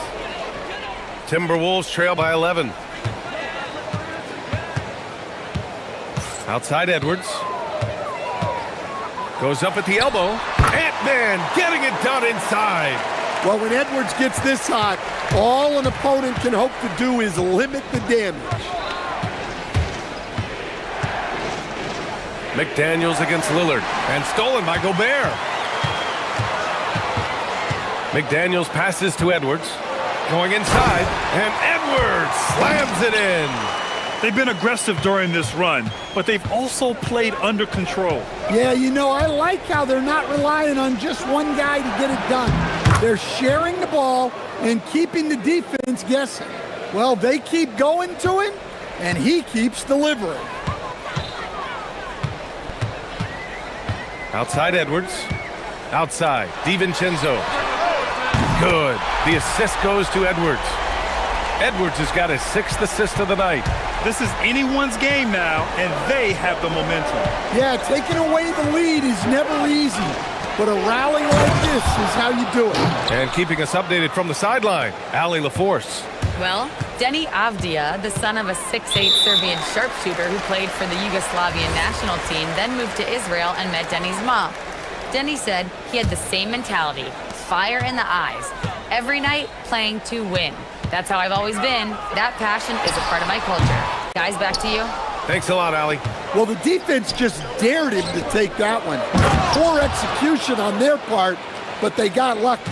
Timberwolves trail by 11. Outside Edwards. Goes up at the elbow. Ant-Man getting it done inside. Well, when Edwards gets this hot, all an opponent can hope to do is limit the damage. McDaniels against Lillard. And stolen by Gobert. McDaniels passes to Edwards. Going inside, and Edwards slams it in. They've been aggressive during this run, but they've also played under control. Yeah, you know, I like how they're not relying on just one guy to get it done. They're sharing the ball and keeping the defense guessing. Well, they keep going to him, and he keeps delivering. Outside Edwards. Outside, DiVincenzo. Good. The assist goes to Edwards. Edwards has got his 6th assist of the night. This is anyone's game now, and they have the momentum. Yeah, taking away the lead is never easy, but a rally like this is how you do it. And keeping us updated from the sideline, Ali LaForce. Well, Denny Avdia, the son of a 6'8 Serbian sharpshooter who played for the Yugoslavian national team, then moved to Israel and met Denny's mom. Denny said he had the same mentality, fire in the eyes. Every night, playing to win. That's how I've always been. That passion is a part of my culture. Guys, back to you. Thanks a lot, Ali. Well, the defense just dared him to take that one. Poor execution on their part, but they got lucky.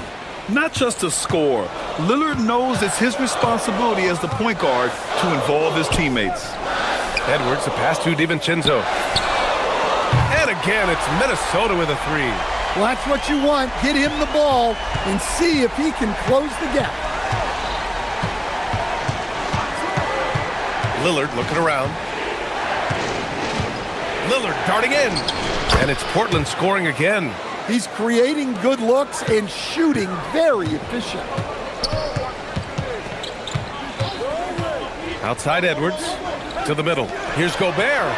Not just a score. Lillard knows it's his responsibility as the point guard to involve his teammates. Edwards, the pass to DiVincenzo. And again, it's Minnesota with a 3. Well, that's what you want. Get him the ball and see if he can close the gap. Lillard looking around. Lillard darting in. And it's Portland scoring again. He's creating good looks and shooting very efficient. Outside Edwards to the middle. Here's Gobert.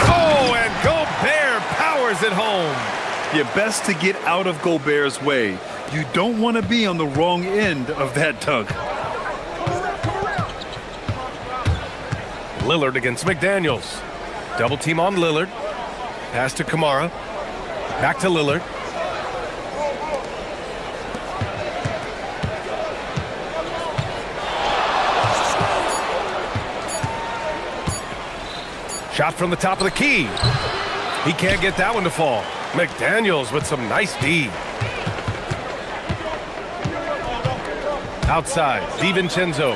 Oh, and Gobert powers it home. You're best to get out of Gobert's way. You don't want to be on the wrong end of that dunk. Lillard against McDaniels. Double team on Lillard. Pass to Kamara. Back to Lillard. Shot from the top of the key. He can't get that one to fall. McDaniels with some nice D. Outside, DiVincenzo.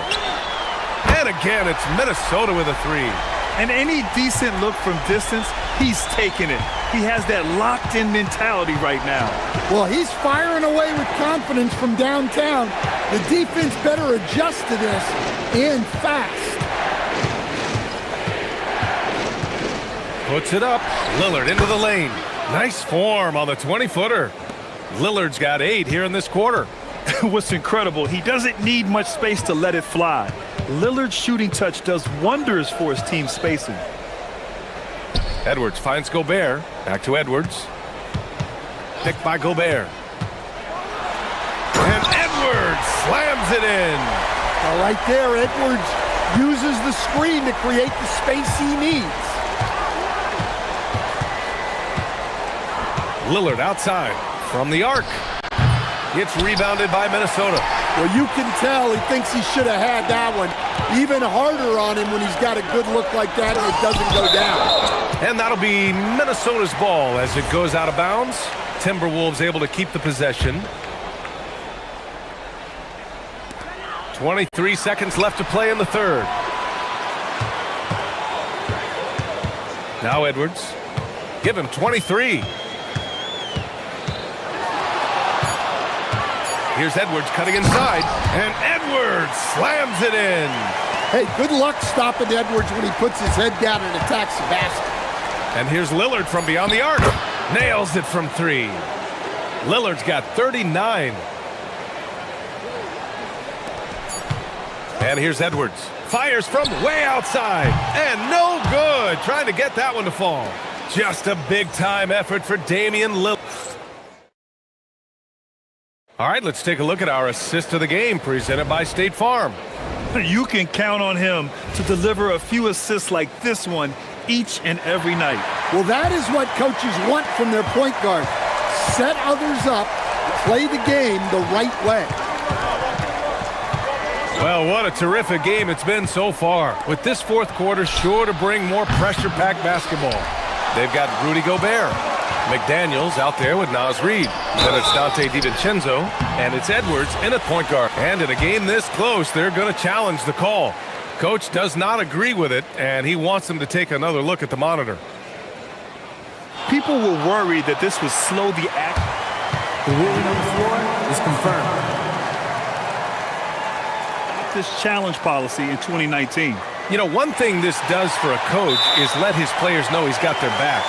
And again, it's Minnesota with a 3. And any decent look from distance, he's taking it. He has that locked-in mentality right now. Well, he's firing away with confidence from downtown. The defense better adjust to this, and fast. Puts it up. Lillard into the lane. Nice form on the 20-footer. Lillard's got 8 here in this quarter. What's incredible, he doesn't need much space to let it fly. Lillard's shooting touch does wonders for his team's spacing. Edwards finds Gobert. Back to Edwards. Picked by Gobert. And Edwards slams it in. Well, right there, Edwards uses the screen to create the space he needs. Lillard outside from the arc. It's rebounded by Minnesota. Well, you can tell he thinks he should have had that one. Even harder on him when he's got a good look like that and it doesn't go down. And that'll be Minnesota's ball as it goes out of bounds. Timberwolves able to keep the possession. 23 seconds left to play in the third. Now Edwards. Give him 23. Here's Edwards cutting inside, and Edwards slams it in. Hey, good luck stopping Edwards when he puts his head down and attacks the basket. And here's Lillard from beyond the arc. Nails it from 3. Lillard's got 39. And here's Edwards. Fires from way outside, and no good. Trying to get that one to fall. Just a big-time effort for Damian Lillard. All right, let's take a look at our assist of the game presented by State Farm. You can count on him to deliver a few assists like this one each and every night. Well, that is what coaches want from their point guard. Set others up, play the game the right way. Well, what a terrific game it's been so far, with this fourth quarter sure to bring more pressure-packed basketball. They've got Rudy Gobert. McDaniels out there with Naz Reid. Then it's Dante DiVincenzo, and it's Edwards in at point guard. And in a game this close, they're going to challenge the call. Coach does not agree with it, and he wants him to take another look at the monitor. People were worried that this would slow the action. The ruling on the floor is confirmed. This challenge policy in 2019. You know, one thing this does for a coach is let his players know he's got their back.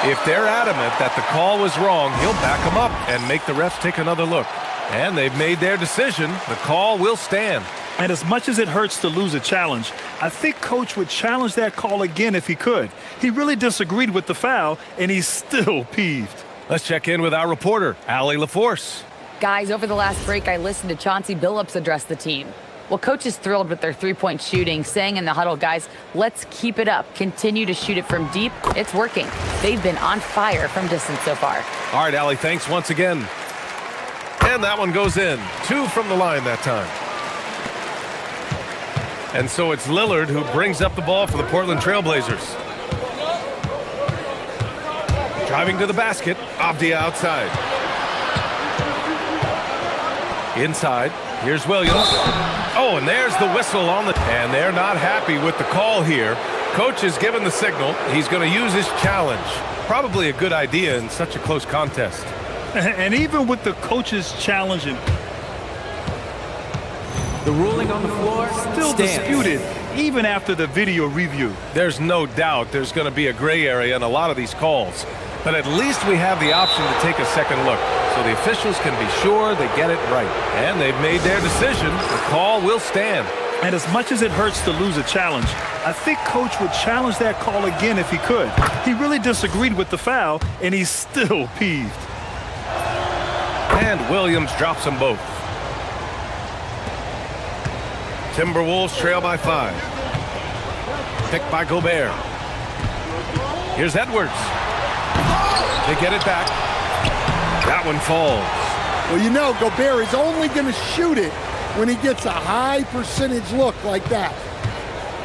If they're adamant that the call was wrong, he'll back them up and make the refs take another look. And they've made their decision. The call will stand. And as much as it hurts to lose a challenge, I think Coach would challenge that call again if he could. He really disagreed with the foul, and he's still peeved. Let's check in with our reporter, Allie LaForce. Guys, over the last break, I listened to Chauncey Billups address the team. Well, Coach is thrilled with their three-point shooting, saying in the huddle, guys, let's keep it up. Continue to shoot it from deep. It's working. They've been on fire from distance so far. All right, Allie, thanks once again. And that one goes in. 2 from the line that time. And so it's Lillard who brings up the ball for the Portland Trailblazers. Driving to the basket, Avdia outside. Inside, here's Williams. Oh, and there's the whistle on the... And they're not happy with the call here. Coach has given the signal. He's going to use his challenge. Probably a good idea in such a close contest. And even with the coach's challenge, The ruling on the floor still stands. disputed even after the video review. There's no doubt there's going to be a gray area in a lot of these calls. But at least we have the option to take a second look, so the officials can be sure they get it right. And they've made their decision. The call will stand. And as much as it hurts to lose a challenge, I think Coach would challenge that call again if he could. He really disagreed with the foul, and he's still peeved. And Williams drops them both. Timberwolves trail by 5. Picked by Gobert. Here's Edwards. They get it back. That one falls. Well, you know, Gobert is only going to shoot it when he gets a high percentage look like that.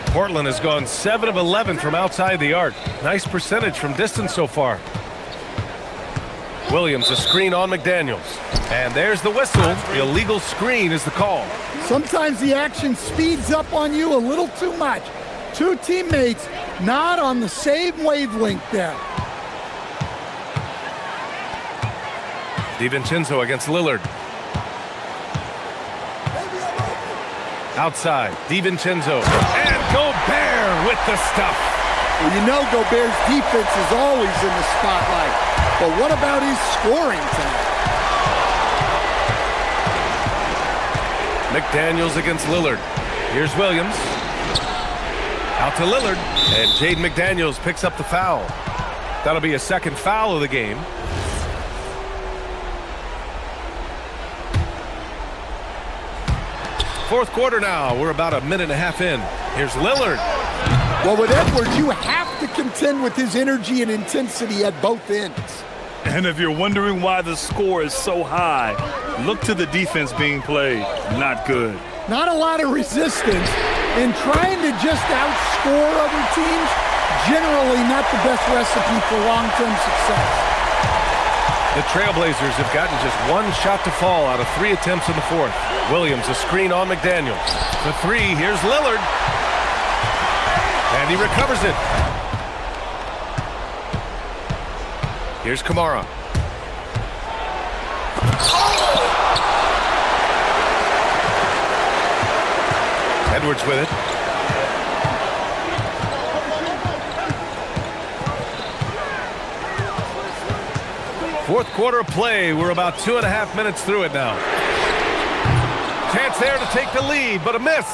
Portland has gone 7 of 11 from outside the arc. Nice percentage from distance so far. Williams, a screen on McDaniels. And there's the whistle. Illegal screen is the call. Sometimes the action speeds up on you a little too much. 2 teammates not on the same wavelength there. DiVincenzo against Lillard. Outside, DiVincenzo. And Gobert with the stuff. Well, you know Gobert's defense is always in the spotlight. But what about his scoring tonight? McDaniels against Lillard. Here's Williams. Out to Lillard. And Jaden McDaniels picks up the foul. That'll be a second foul of the game. Fourth quarter now. We're about a minute and a half in. Here's Lillard. Well, with Edwards, you have to contend with his energy and intensity at both ends. And if you're wondering why the score is so high, look to the defense being played. Not good. Not a lot of resistance, and trying to just outscore other teams, generally not the best recipe for long-term success. The Trailblazers have gotten just 1 shot to fall out of 3 attempts in the fourth. Williams, a screen on McDaniels. The 3, here's Lillard. And he recovers it. Here's Kamara. Edwards with it. Fourth quarter of play. We're about 2.5 minutes through it now. Chance there to take the lead, but a miss.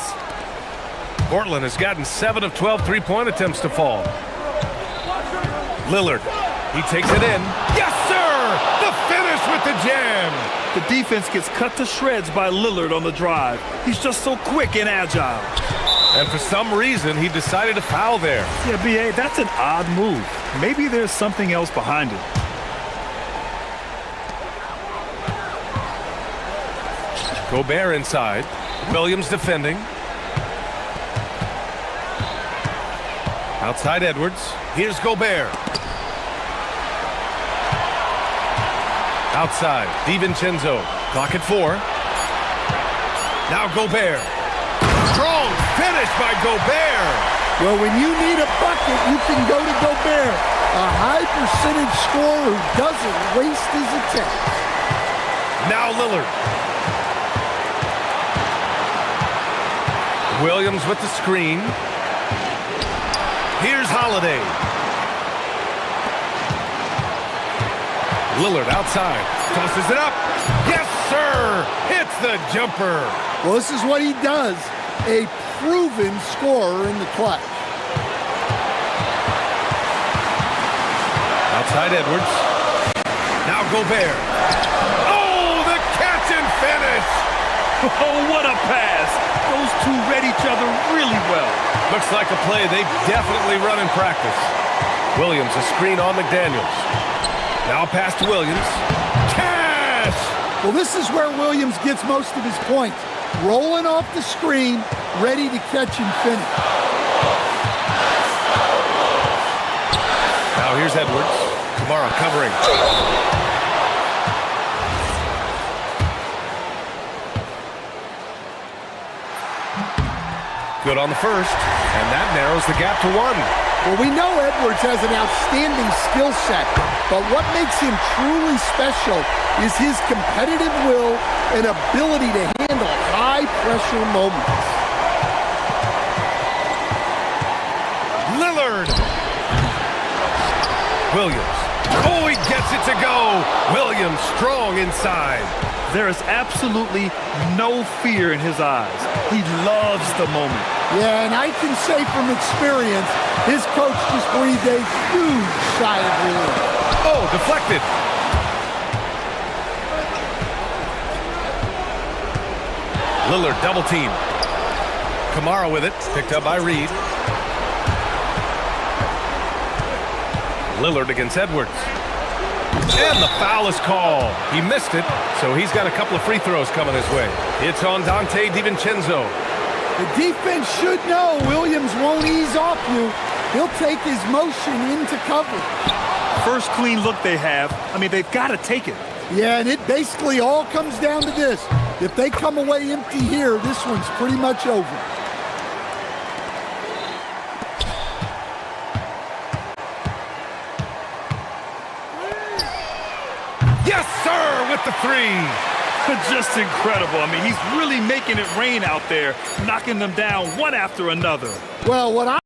Portland has gotten 7 of 12 three-point attempts to fall. Lillard. He takes it in. Yes, sir! The finish with the jam! The defense gets cut to shreds by Lillard on the drive. He's just so quick and agile. And for some reason, he decided to foul there. Yeah, B.A., that's an odd move. Maybe there's something else behind it. Gobert inside. Williams defending. Outside Edwards. Here's Gobert. Outside, DiVincenzo. Clock at 4. Now Gobert. Strong finish. Punished by Gobert. Well, when you need a bucket, you can go to Gobert, a high percentage scorer who doesn't waste his attempts. Now Lillard. Williams with the screen. Here's Holiday. Lillard outside. Tosses it up. Yes, sir! Hits the jumper. Well, this is what he does. A proven scorer in the clutch. Outside Edwards. Now Gobert. Oh, the catch and finish! Oh, what a pass. Those two read each other really well. Looks like a play they've definitely run in practice. Williams, a screen on McDaniels. Now pass to Williams. Cash! Well, this is where Williams gets most of his points. Rolling off the screen, ready to catch and finish. Now here's Edwards. Kamara covering. Good on the first, and that narrows the gap to 1. Well, we know Edwards has an outstanding skill set, but what makes him truly special is his competitive will and ability to handle high-pressure moments. Lillard! Williams. Oh, he gets it to go! Williams strong inside. There is absolutely no fear in his eyes. He loves the moment. Yeah, and I can say from experience, his coach just breathed a huge sigh of relief. Oh, deflected. Lillard double team. Kamara with it, picked up by Reed. Lillard against Edwards. And the foul is called. He missed it, so he's got a couple of free throws coming his way. It's on Dante DiVincenzo. The defense should know Williams won't ease off you. He'll take his motion into cover. First clean look they have. I mean, they've got to take it. Yeah, and it basically all comes down to this. If they come away empty here, this one's pretty much over. Yes, sir, with the three. Just incredible. I mean, he's really making it rain out there, knocking them down one after another. Well, what I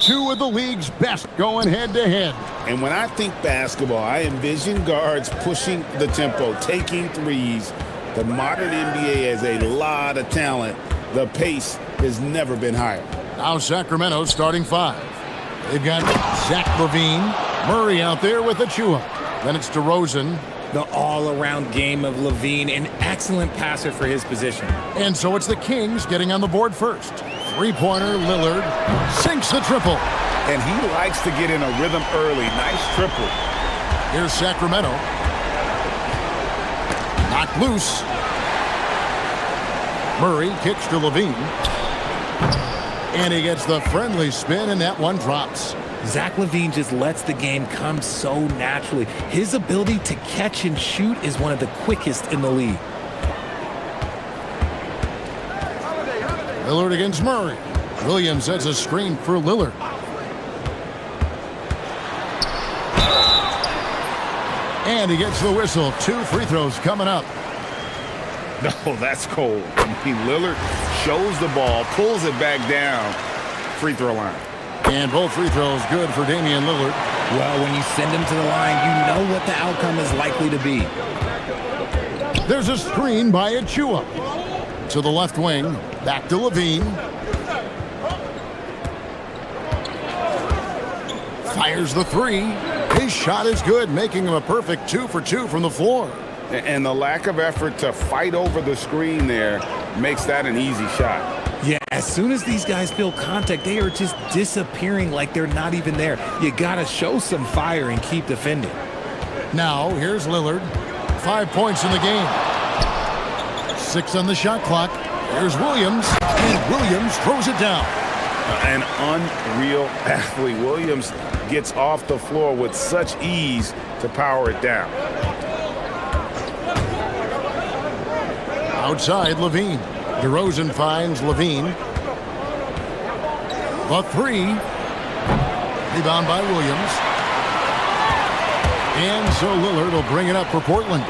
Two of the league's best going head-to-head. And when I think basketball, I envision guards pushing the tempo, taking threes. The modern NBA has a lot of talent. The pace has never been higher. Now Sacramento starting five. They've got Zach LaVine, Murray out there with Achua. Then it's DeRozan. The all-around game of LaVine, an excellent passer for his position. And so it's the Kings getting on the board first. Three-pointer, Lillard sinks the triple. And he likes to get in a rhythm early. Nice triple. Here's Sacramento. Knocked loose. Murray kicks to LaVine. And he gets the friendly spin, and that one drops. Zach LaVine just lets the game come so naturally. His ability to catch and shoot is one of the quickest in the league. Lillard against Murray. Williams sets a screen for Lillard. And he gets the whistle. 2 free throws coming up. No, that's cold. I mean, Lillard shows the ball, pulls it back down. Free throw line. And both free throws good for Damian Lillard. Well, when you send him to the line, you know what the outcome is likely to be. There's a screen by Achua. To the left wing. Back to LaVine. Fires the three. His shot is good, making him a perfect 2 for 2 from the floor. And the lack of effort to fight over the screen there makes that an easy shot. Yeah, as soon as these guys feel contact, they are just disappearing like they're not even there. You got to show some fire and keep defending. Now, here's Lillard. 5 points in the game. 6 on the shot clock. Here's Williams, and Williams throws it down. An unreal athlete. Williams gets off the floor with such ease to power it down. Outside, LaVine. DeRozan finds LaVine. The three. Rebound by Williams. And so Lillard will bring it up for Portland.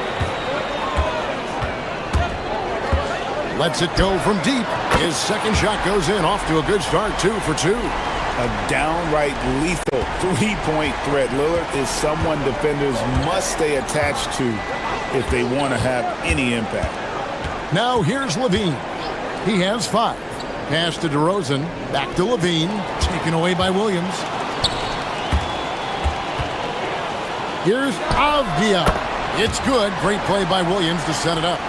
Lets it go from deep. His second shot goes in, off to a good start, 2 for 2. A downright lethal three-point threat. Lillard is someone defenders must stay attached to if they want to have any impact. Now here's LaVine. He has 5. Pass to DeRozan. Back to LaVine. Taken away by Williams. Here's Avdia. It's good. Great play by Williams to set it up.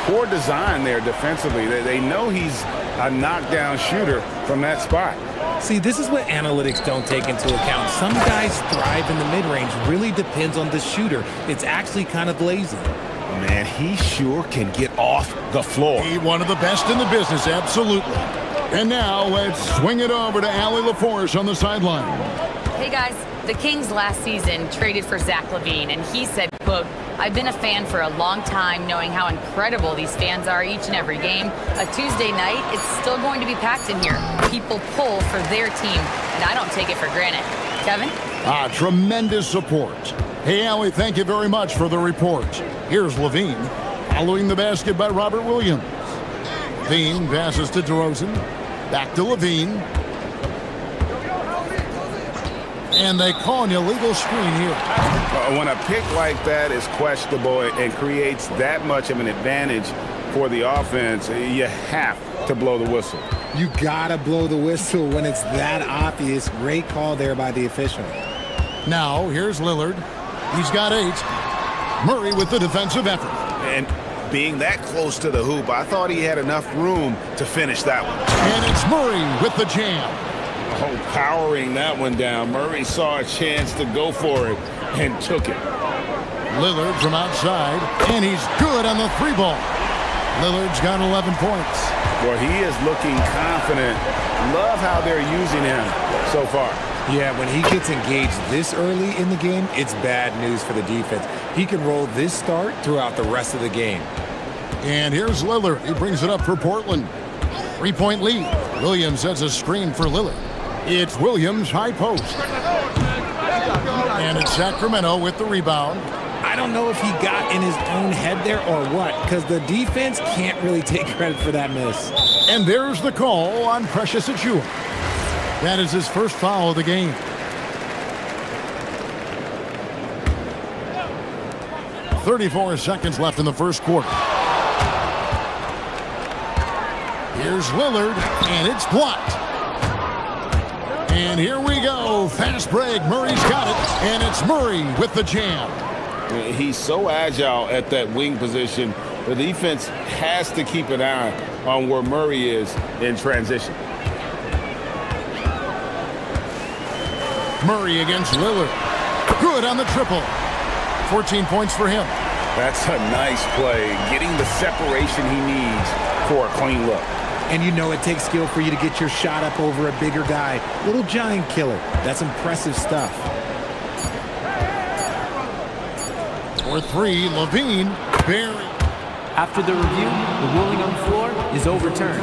Poor design there defensively. They know he's a knockdown shooter from that spot. See, this is what analytics don't take into account. Some guys thrive in the mid-range. Really depends on the shooter. It's actually kind of lazy. Man, he sure can get off the floor. He's one of the best in the business, absolutely. And now let's swing it over to Allie LaForce on the sideline. Hey guys, the Kings last season traded for Zach LaVine, and he said, quote, "I've been a fan for a long time, knowing how incredible these fans are each and every game. A Tuesday night, it's still going to be packed in here. People pull for their team, and I don't take it for granted." Kevin? Tremendous support. Hey, Allie, thank you very much for the report. Here's LaVine, following the basket by Robert Williams. LaVine passes to DeRozan. Back to LaVine. And they call an illegal screen here. When a pick like that is questionable and creates that much of an advantage for the offense, you have to blow the whistle. You gotta blow the whistle when it's that obvious. Great call there by the official. Now, here's Lillard. He's got 8. Murray with the defensive effort. And being that close to the hoop, I thought he had enough room to finish that one. And it's Murray with the jam. Oh, powering that one down. Murray saw a chance to go for it and took it. Lillard from outside, and he's good on the 3-ball. Lillard's got 11 points. Well, he is looking confident. Love how they're using him so far. Yeah, when he gets engaged this early in the game, it's bad news for the defense. He can roll this start throughout the rest of the game. And here's Lillard. He brings it up for Portland. 3-point lead. Williams sets a screen for Lillard. It's Williams, high post. And it's Sacramento with the rebound. I don't know if he got in his own head there or what, because the defense can't really take credit for that miss. And there's the call on Precious Achua. That is his first foul of the game. .34 seconds left in the first quarter. Here's Lillard, and it's blocked. And here we go. Fast break. Murray's got it, and it's Murray with the jam. He's so agile at that wing position. The defense has to keep an eye on where Murray is in transition. Murray against Lillard. Good on the triple. 14 points for him. That's a nice play, getting the separation he needs for a clean look. And you know it takes skill for you to get your shot up over a bigger guy. Little giant killer. That's impressive stuff. For three, Levine buried. After the review, the ruling on the floor is overturned.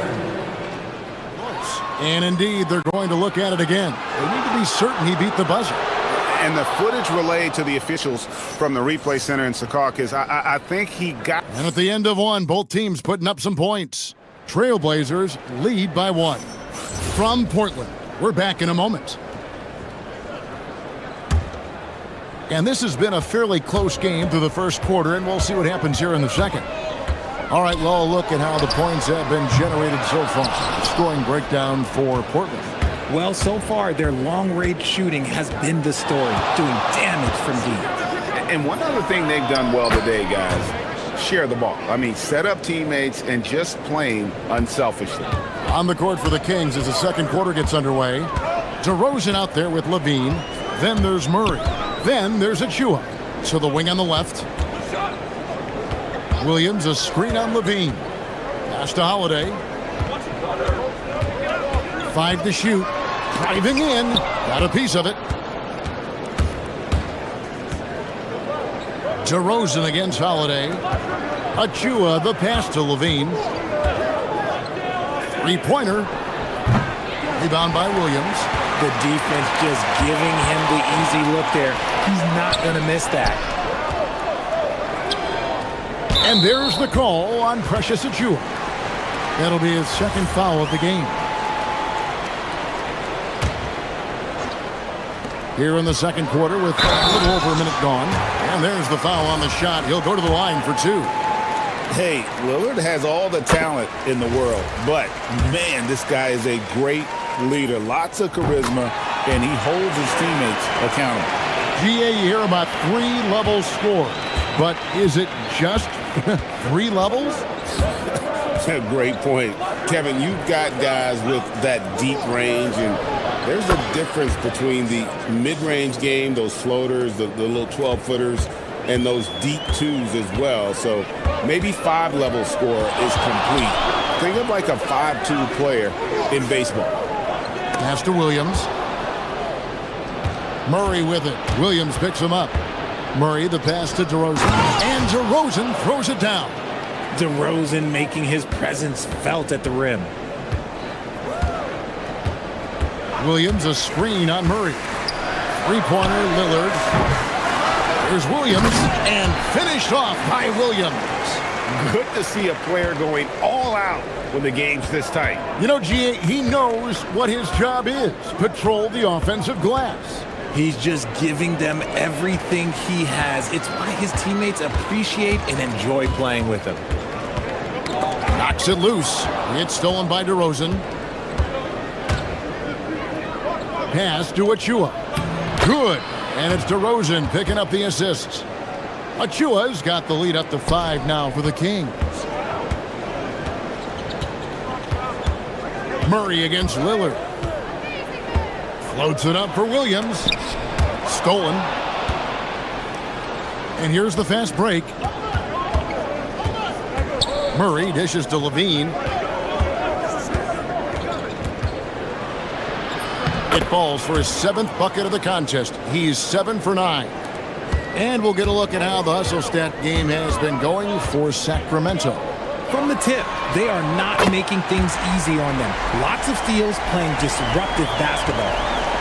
And indeed, they're going to look at it again. They need to be certain he beat the buzzer. And the footage relayed to the officials from the replay center in Secaucus, I think he got... And at the end of one, both teams putting up some points. Trailblazers lead by 1. From Portland, we're back in a moment. And this has been a fairly close game through the first quarter, and we'll see what happens here in the second. All right, well, look at how the points have been generated so far. Scoring breakdown for Portland. Well, so far, their long-range shooting has been the story, doing damage from deep. And one other thing they've done well today, guys, share the ball. I mean, set up teammates and just playing unselfishly. On the court for the Kings as the second quarter gets underway. DeRozan out there with Levine. Then there's Murray. Then there's Achua. So the wing on the left. Williams, a screen on Levine. Pass to Holiday. 5 to shoot. Driving in. Got a piece of it. DeRozan against Holiday. Achua, the pass to Levine. Three-pointer. Rebound by Williams. The defense just giving him the easy look there. He's not going to miss that. And there's the call on Precious Achua. That'll be his second foul of the game. Here in the second quarter with a little over a minute gone. And there's the foul on the shot. He'll go to the line for 2. Hey, Lillard has all the talent in the world, but man, this guy is a great leader. Lots of charisma, and he holds his teammates accountable. GA, you hear about 3 levels score, but is it just 3 levels? A great point. Kevin, you've got guys with that deep range, and there's a difference between the mid-range game, those floaters, the little 12-footers, and those deep 2s as well. So maybe 5-level score is complete. Think of like a 5-2 player in baseball. Pass to Williams. Murray with it. Williams picks him up. Murray, the pass to DeRozan. And DeRozan throws it down. DeRozan making his presence felt at the rim. Williams, a screen on Murray. Three-pointer, Lillard. Here's Williams, and finished off by Williams. Good to see a player going all out when the game's this tight. You know, GA, he knows what his job is. Patrol the offensive glass. He's just giving them everything he has. It's why his teammates appreciate and enjoy playing with him. Knocks it loose. It's stolen by DeRozan. Pass to Achua. Good. And it's DeRozan picking up the assists. Achua's got the lead up to 5 now for the Kings. Murray against Lillard. Floats it up for Williams. Stolen. And here's the fast break. Murray dishes to Levine. It falls for his 7th bucket of the contest. He's 7 for 9. And we'll get a look at how the hustle stat game has been going for Sacramento. From the tip, they are not making things easy on them. Lots of steals, playing disruptive basketball.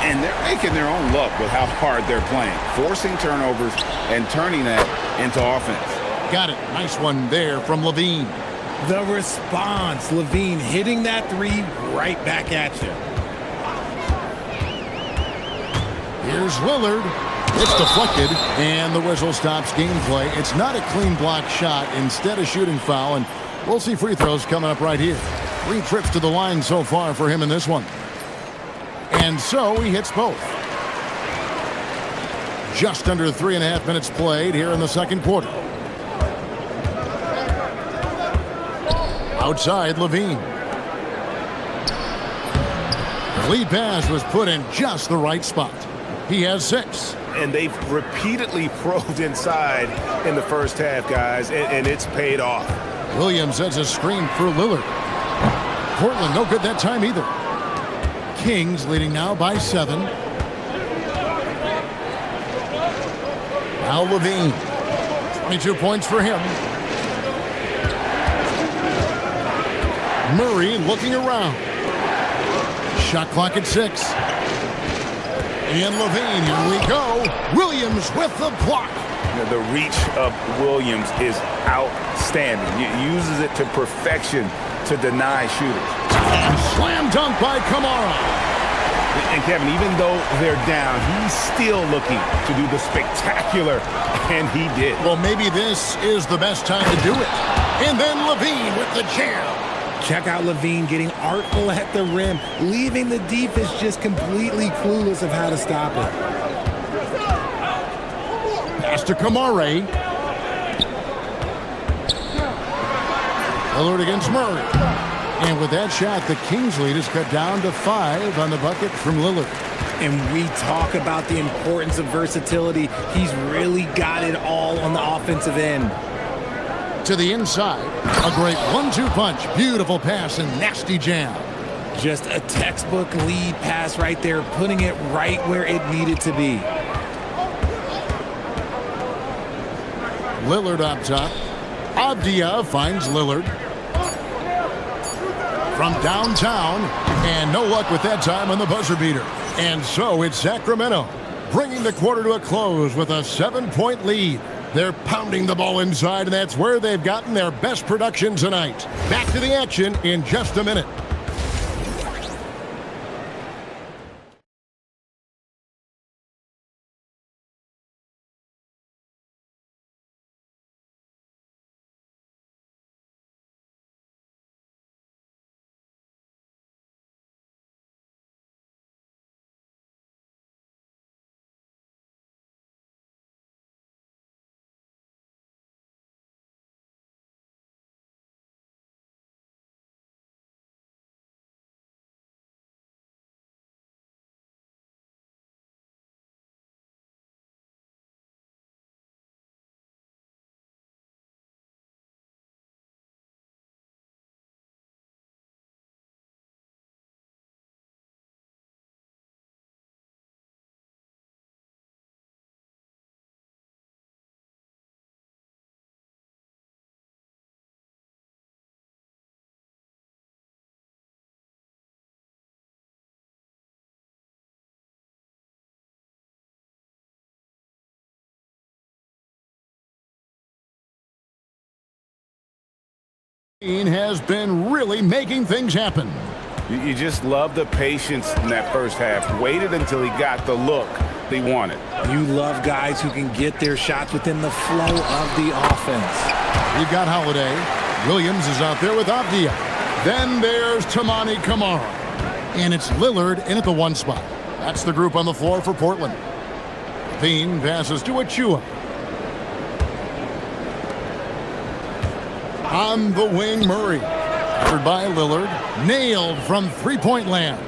And they're making their own luck with how hard they're playing, forcing turnovers and turning that into offense. Got it. Nice one there from Levine. The response, Levine hitting that 3 right back at you. Here's Lillard. It's deflected, and the whistle stops gameplay. It's not a clean block shot. Instead, a shooting foul, and we'll see free throws coming up right here. 3 trips to the line so far for him in this one. And so he hits both. Just under 3.5 minutes played here in the second quarter. Outside, Levine. The lead pass was put in just the right spot. He has 6. And they've repeatedly probed inside in the first half, guys, and it's paid off. Williams sets a screen for Lillard. Portland no good that time either. Kings leading now by 7. Now Levine. 22 points for him. Murray looking around. Shot clock at 6. And Levine, here we go. Williams with the block. The reach of Williams is outstanding. He uses it to perfection to deny shooters. And slam dunk by Kamara. And Kevin, even though they're down, he's still looking to do the spectacular, and he did. Well, maybe this is the best time to do it. And then Levine with the jam. Check out Levine getting artful at the rim, leaving the defense just completely clueless of how to stop it. Pass to Kamara. Lillard against Murray. And with that shot, the Kings lead is cut down to 5 on the bucket from Lillard. And we talk about the importance of versatility. He's really got it all on the offensive end. To the inside, a great 1-2 punch, beautiful pass and nasty jam. Just a textbook lead pass right there, putting it right where it needed to be. Lillard up top. Avdia finds Lillard. From downtown, and no luck with that time on the buzzer beater. And so it's Sacramento, bringing the quarter to a close with a 7-point lead. They're pounding the ball inside, and that's where they've gotten their best production tonight. Back to the action in just a minute. Has been really making things happen. You just love the patience in that first half. Waited until he got the look they wanted. You love guys who can get their shots within the flow of the offense. You've got Holiday. Williams is out there with Avdia. Then there's Tamani Kamara. And it's Lillard in at the 1 spot. That's the group on the floor for Portland. Levine passes to Achua. On the wing, Murray. Covered by Lillard. Nailed from three-point land.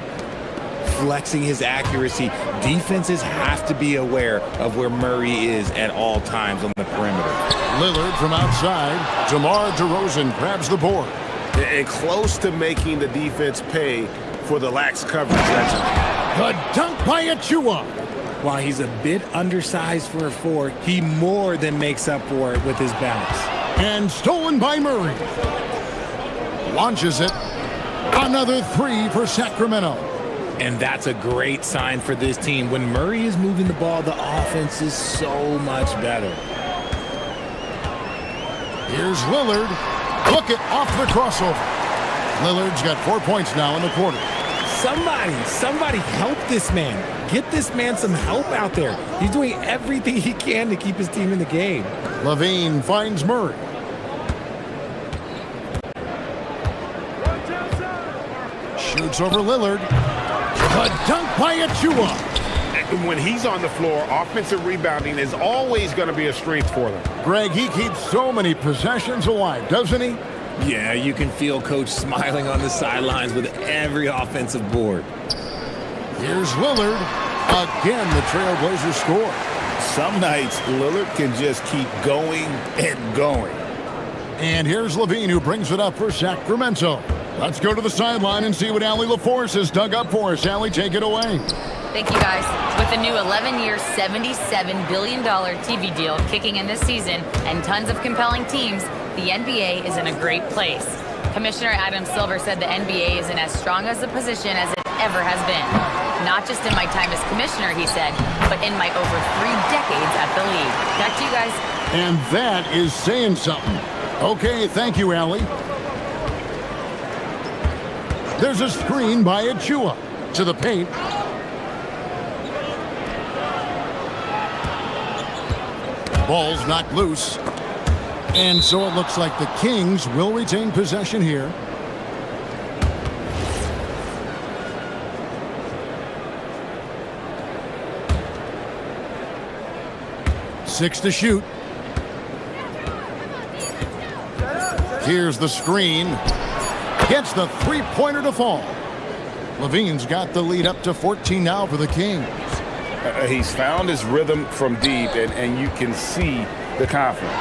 Flexing his accuracy. Defenses have to be aware of where Murray is at all times on the perimeter. Lillard from outside. DeMar DeRozan grabs the board. And close to making the defense pay for the lax coverage. The dunk by Achua. While he's a bit undersized for a 4, he more than makes up for it with his bounce. And stolen by Murray. Launches it. Another 3 for Sacramento. And that's a great sign for this team. When Murray is moving the ball, the offense is so much better. Here's Lillard. Look it off the crossover. Lillard's got 4 points now in the quarter. Somebody help this man. Get this man some help out there. He's doing everything he can to keep his team in the game. Levine finds Murray. Shoots over Lillard. A dunk by Achua. When he's on the floor, offensive rebounding is always going to be a strength for them. Greg, he keeps so many possessions alive, doesn't he? Yeah, you can feel Coach smiling on the sidelines with every offensive board. Here's Lillard. Again, the Trailblazers score. Some nights, Lillard can just keep going and going. And here's Levine, who brings it up for Sacramento. Let's go to the sideline and see what Allie LaForce has dug up for us. Allie, take it away. Thank you, guys. With the new 11-year, $77 billion TV deal kicking in this season and tons of compelling teams, the NBA is in a great place. Commissioner Adam Silver said the NBA is in as strong as a position as it ever has been. Not just in my time as commissioner, he said, but in my over 3 decades at the league. Back to you guys. And that is saying something. Okay, thank you, Allie. There's a screen by Achua to the paint. Ball's knocked loose. And so it looks like the Kings will retain possession here. Six to shoot. Here's the screen. Gets the three-pointer to fall. Levine's got the lead up to 14 now for the Kings. He's found his rhythm from deep, and you can see the confidence.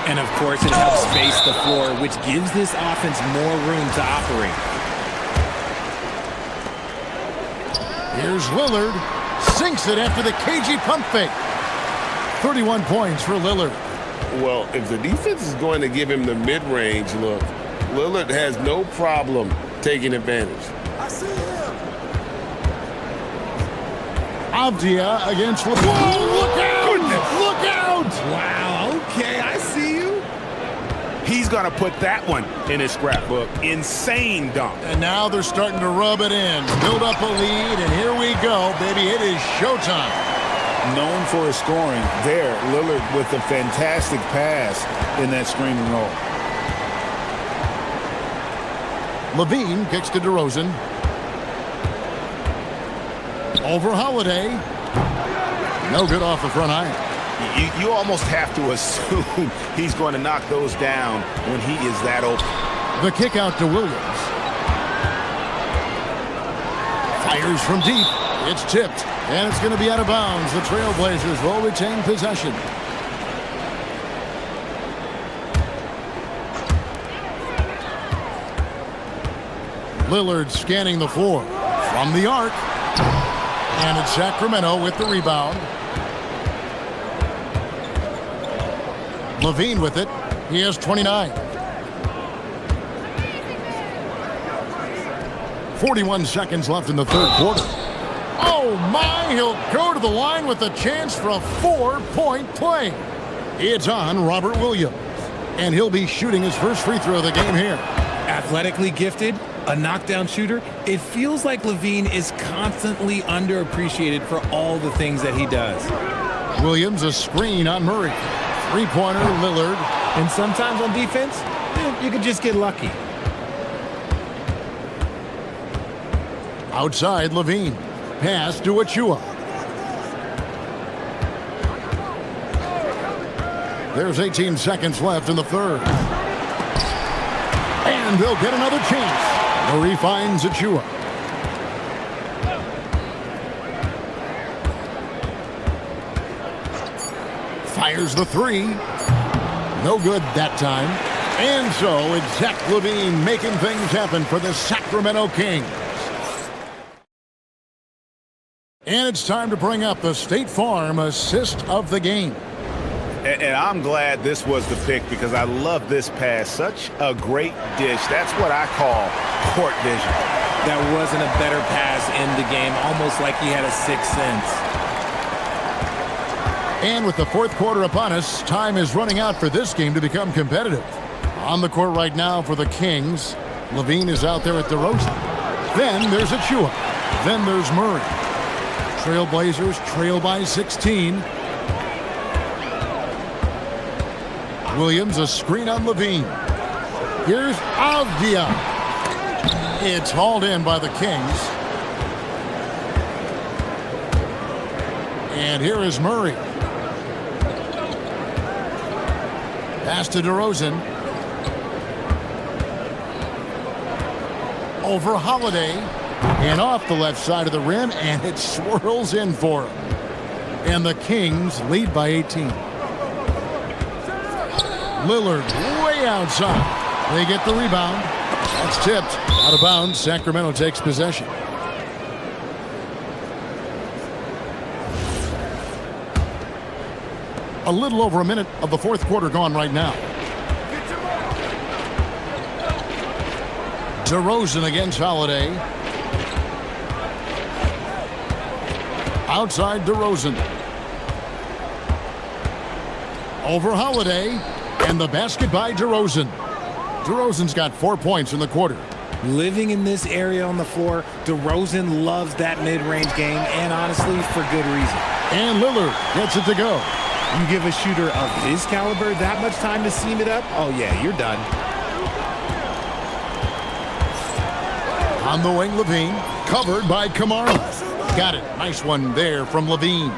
And, of course, it helps space the floor, which gives this offense more room to operate. Here's Lillard. Sinks it after the cagey pump fake. 31 points for Lillard. Well, if the defense is going to give him the mid-range look, Lillard has no problem taking advantage. Avdia against LeBron. Whoa, look out! Goodness. Look out! Wow, okay, I see you. He's going to put that one in his scrapbook. Insane dunk. And now they're starting to rub it in. Build up a lead, and here we go, baby. It is showtime. Known for his scoring, there, Lillard with a fantastic pass in that screen and roll. Levine kicks to DeRozan. Over Holiday. No good off the front iron. You almost have to assume he's going to knock those down when he is that open. The kick out to Williams. Fires from deep. It's tipped, and it's going to be out of bounds. The Trailblazers will retain possession. Lillard scanning the floor from the arc. And it's Sacramento with the rebound. Levine with it. He has 29. 41 seconds left in the third quarter. Oh my, he'll go to the line with a chance for a 4-point play. It's on Robert Williams. And he'll be shooting his first free throw of the game here. Athletically gifted, a knockdown shooter, it feels like Levine is constantly underappreciated for all the things that he does. Williams, a screen on Murray. Three-pointer, Lillard. And sometimes on defense, you can just get lucky. Outside, Levine. Pass to Achua. There's 18 seconds left in the third. And they'll get another chance. Murray finds Achua. Fires the three. No good that time. And so it's Zach Levine making things happen for the Sacramento Kings. And it's time to bring up the State Farm assist of the game. And I'm glad this was the pick because I love this pass. Such a great dish. That's what I call court vision. That wasn't a better pass in the game, almost like he had a sixth sense. And with the fourth quarter upon us, time is running out for this game to become competitive. On the court right now for the Kings, Levine is out there at DeRozan. Then there's Achua. Then there's Murray. Trailblazers trail by 16. Williams, a screen on Levine. Here's Avdia. It's hauled in by the Kings. And here is Murray. Pass to DeRozan. Over Holiday. And off the left side of the rim, and it swirls in for him. And the Kings lead by 18. Lillard way outside. They get the rebound. That's tipped. Out of bounds. Sacramento takes possession. A little over a minute of the fourth quarter gone right now. DeRozan against Holiday. Outside DeRozan. Over Holiday. And the basket by DeRozan. DeRozan's got 4 points in the quarter. Living in this area on the floor, DeRozan loves that mid-range game, and honestly, for good reason. And Lillard gets it to go. You give a shooter of his caliber that much time to seam it up, oh yeah, you're done. On the wing, Levine. Covered by Kamara. Got it. Nice one there from Levine.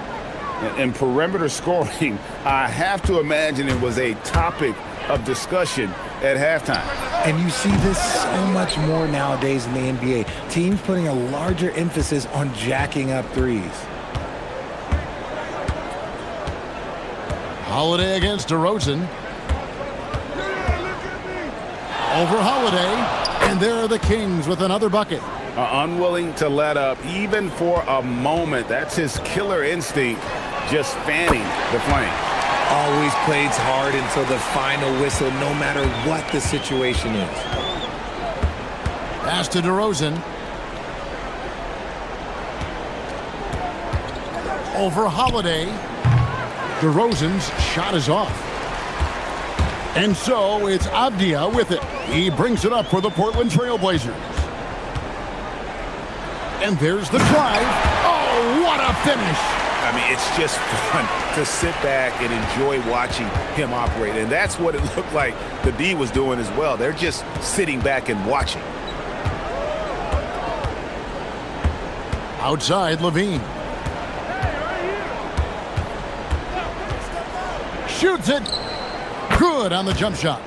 And perimeter scoring, I have to imagine it was a topic of discussion at halftime. And you see this so much more nowadays in the NBA. Teams putting a larger emphasis on jacking up threes. Holiday against DeRozan. Over Holiday. And there are the Kings with another bucket. Unwilling to let up even for a moment. That's his killer instinct, just fanning the flame. Always plays hard until the final whistle, no matter what the situation is. Pass to DeRozan. Over Holiday. DeRozan's shot is off. And so it's Avdia with it. He brings it up for the Portland Trailblazers. And there's the drive. Oh, what a finish. I mean, it's just fun to sit back and enjoy watching him operate. And that's what it looked like the D was doing as well. They're just sitting back and watching. Outside, Levine. Shoots it. Good on the jump shot.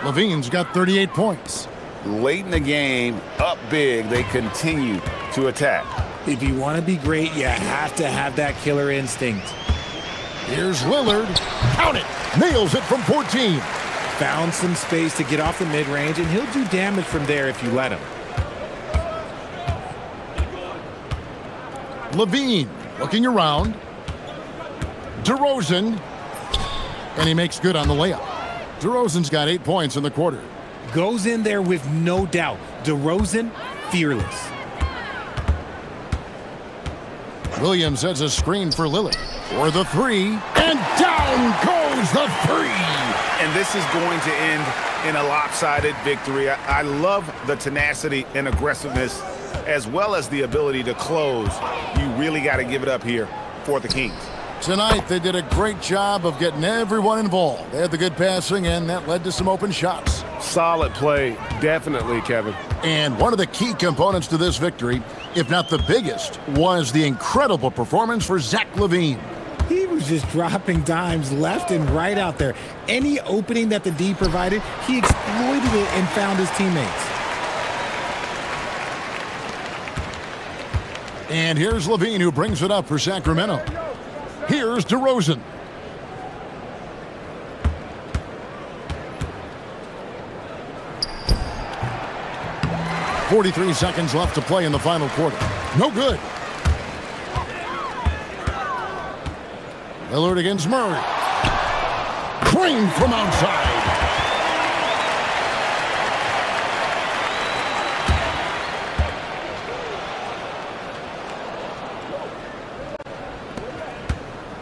Levine's got 38 points. Late in the game, up big, they continue to attack. If you want to be great, you have to have that killer instinct. Here's Lillard. Count it. Nails it from 14. Found some space to get off the mid-range, and he'll do damage from there if you let him. Levine looking around. DeRozan. And he makes good on the layup. DeRozan's got 8 points in the quarter. Goes in there with no doubt. DeRozan, fearless. Williams sets a screen for Lillard. For the three. And down goes the three. And this is going to end in a lopsided victory. I love the tenacity and aggressiveness as well as the ability to close. You really got to give it up here for the Kings. Tonight, they did a great job of getting everyone involved. They had the good passing, and that led to some open shots. Solid play, definitely, Kevin. And one of the key components to this victory, if not the biggest, was the incredible performance for Zach LaVine. He was just dropping dimes left and right out there. Any opening that the D provided, he exploited it and found his teammates. And here's LaVine, who brings it up for Sacramento. Here's DeRozan. .43 seconds left to play in the final quarter. No good. Lillard against Murray. Drained from outside.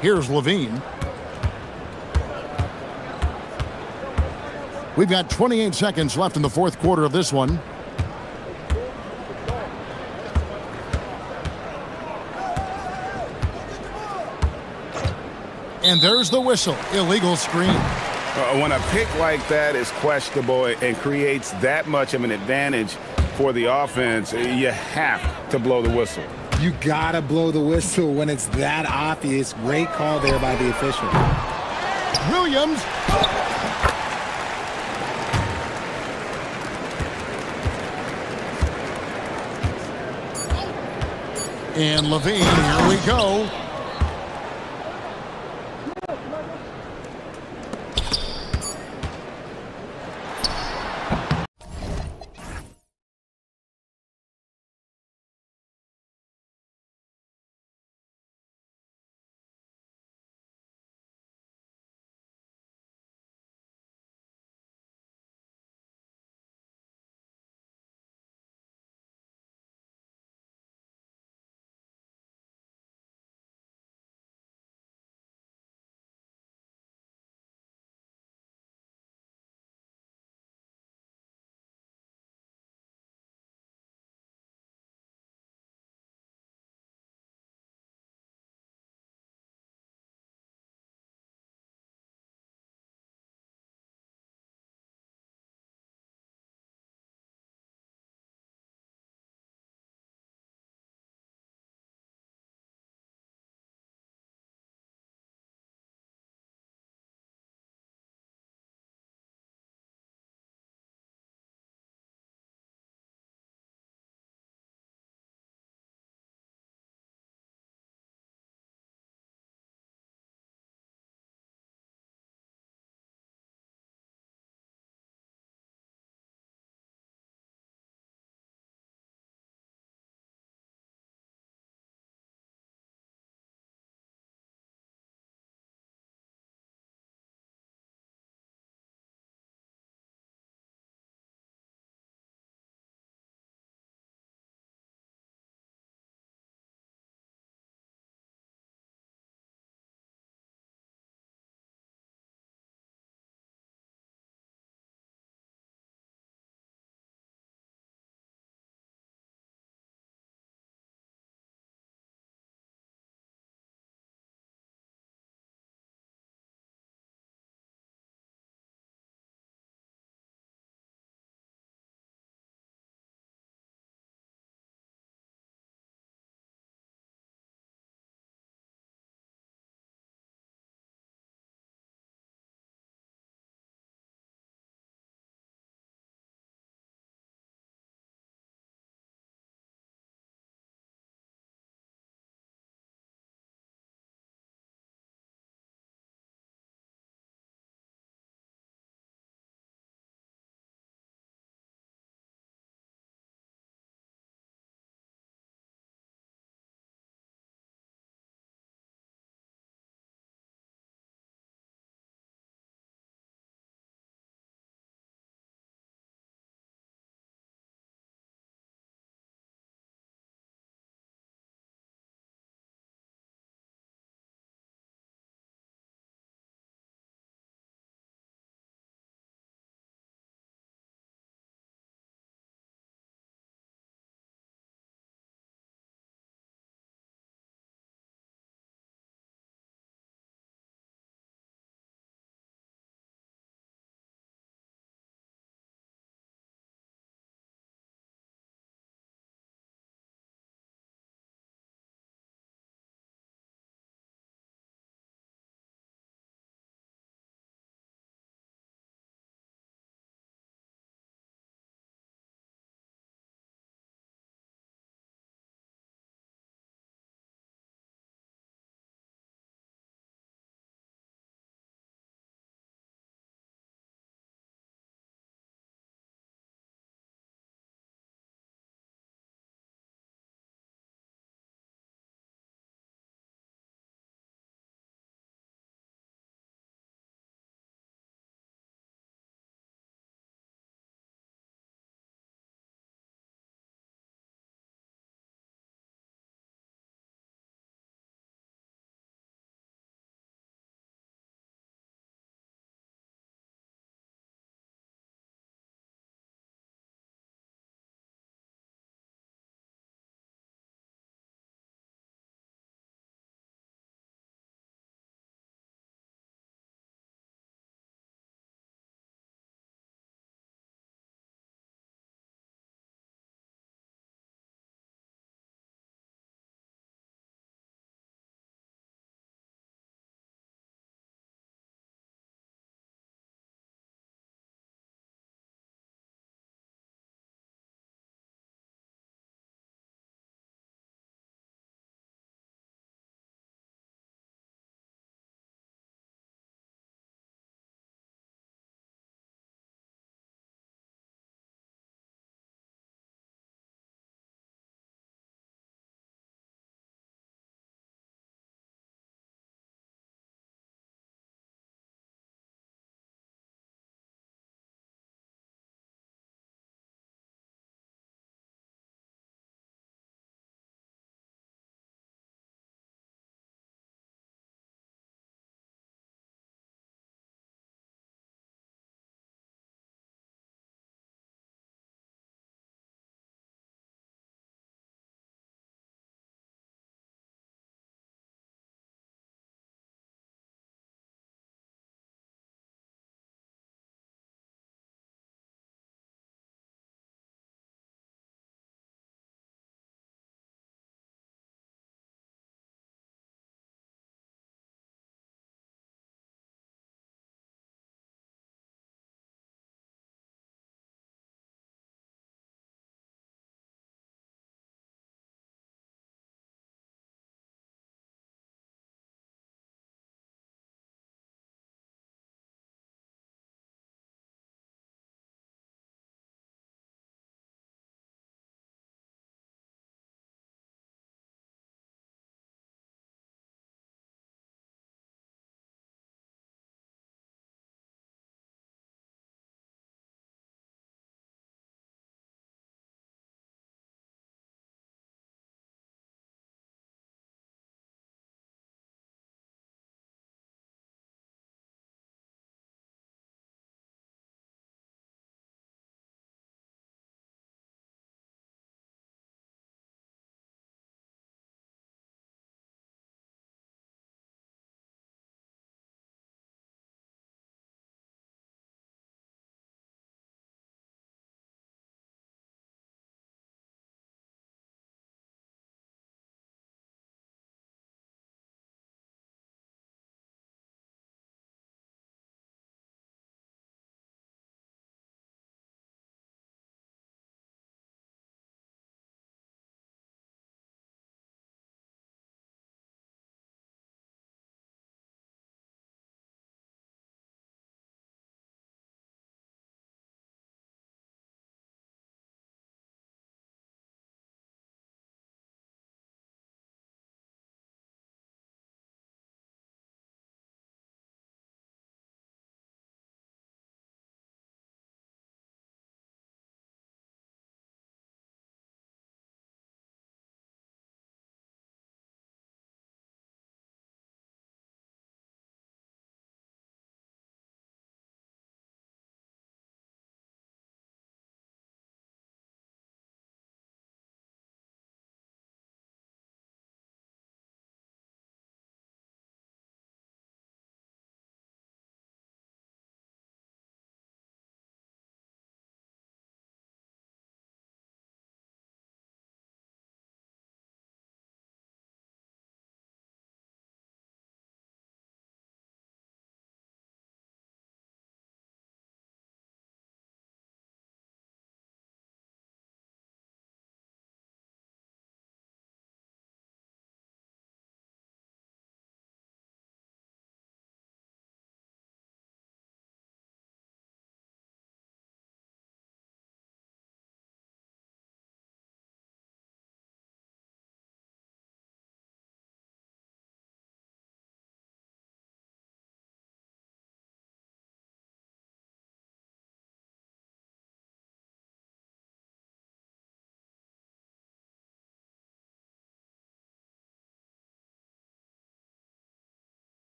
Here's LaVine. We've got 28 seconds left in the fourth quarter of this one. And there's the whistle. Illegal screen. When a pick like that is questionable and creates that much of an advantage for the offense, you have to blow the whistle. You gotta blow the whistle when it's that obvious. Great call there by the official. Williams. And Levine, here we go.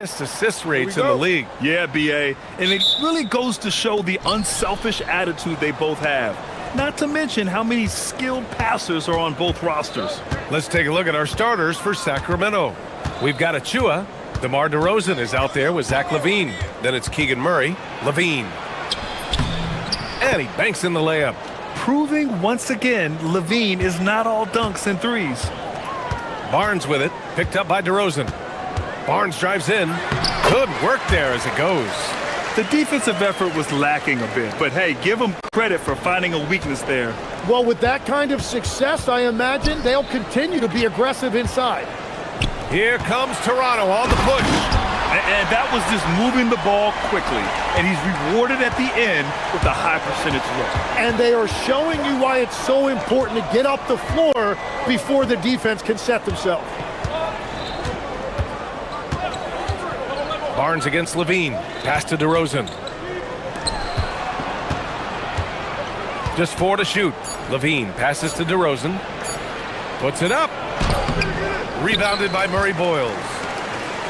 assist rates in the league. Yeah, BA. And it really goes to show the unselfish attitude they both have. Not to mention how many skilled passers are on both rosters. Let's take a look at our starters for Sacramento. We've got Achua. DeMar DeRozan is out there with Zach LaVine. Then it's Keegan Murray. LaVine. And he banks in the layup. Proving once again, LaVine is not all dunks and threes. Barnes with it. Picked up by DeRozan. Barnes drives in. Good work there as it goes. The defensive effort was lacking a bit, but hey, give them credit for finding a weakness there. Well, with that kind of success, I imagine they'll continue to be aggressive inside. Here comes Toronto on the push. And that was just moving the ball quickly. And he's rewarded at the end with a high percentage look. And they are showing you why it's so important to get up the floor before the defense can set themselves. Barnes against LaVine. Pass to DeRozan. Just 4 to shoot. LaVine passes to DeRozan. Puts it up. Rebounded by Murray Boyles.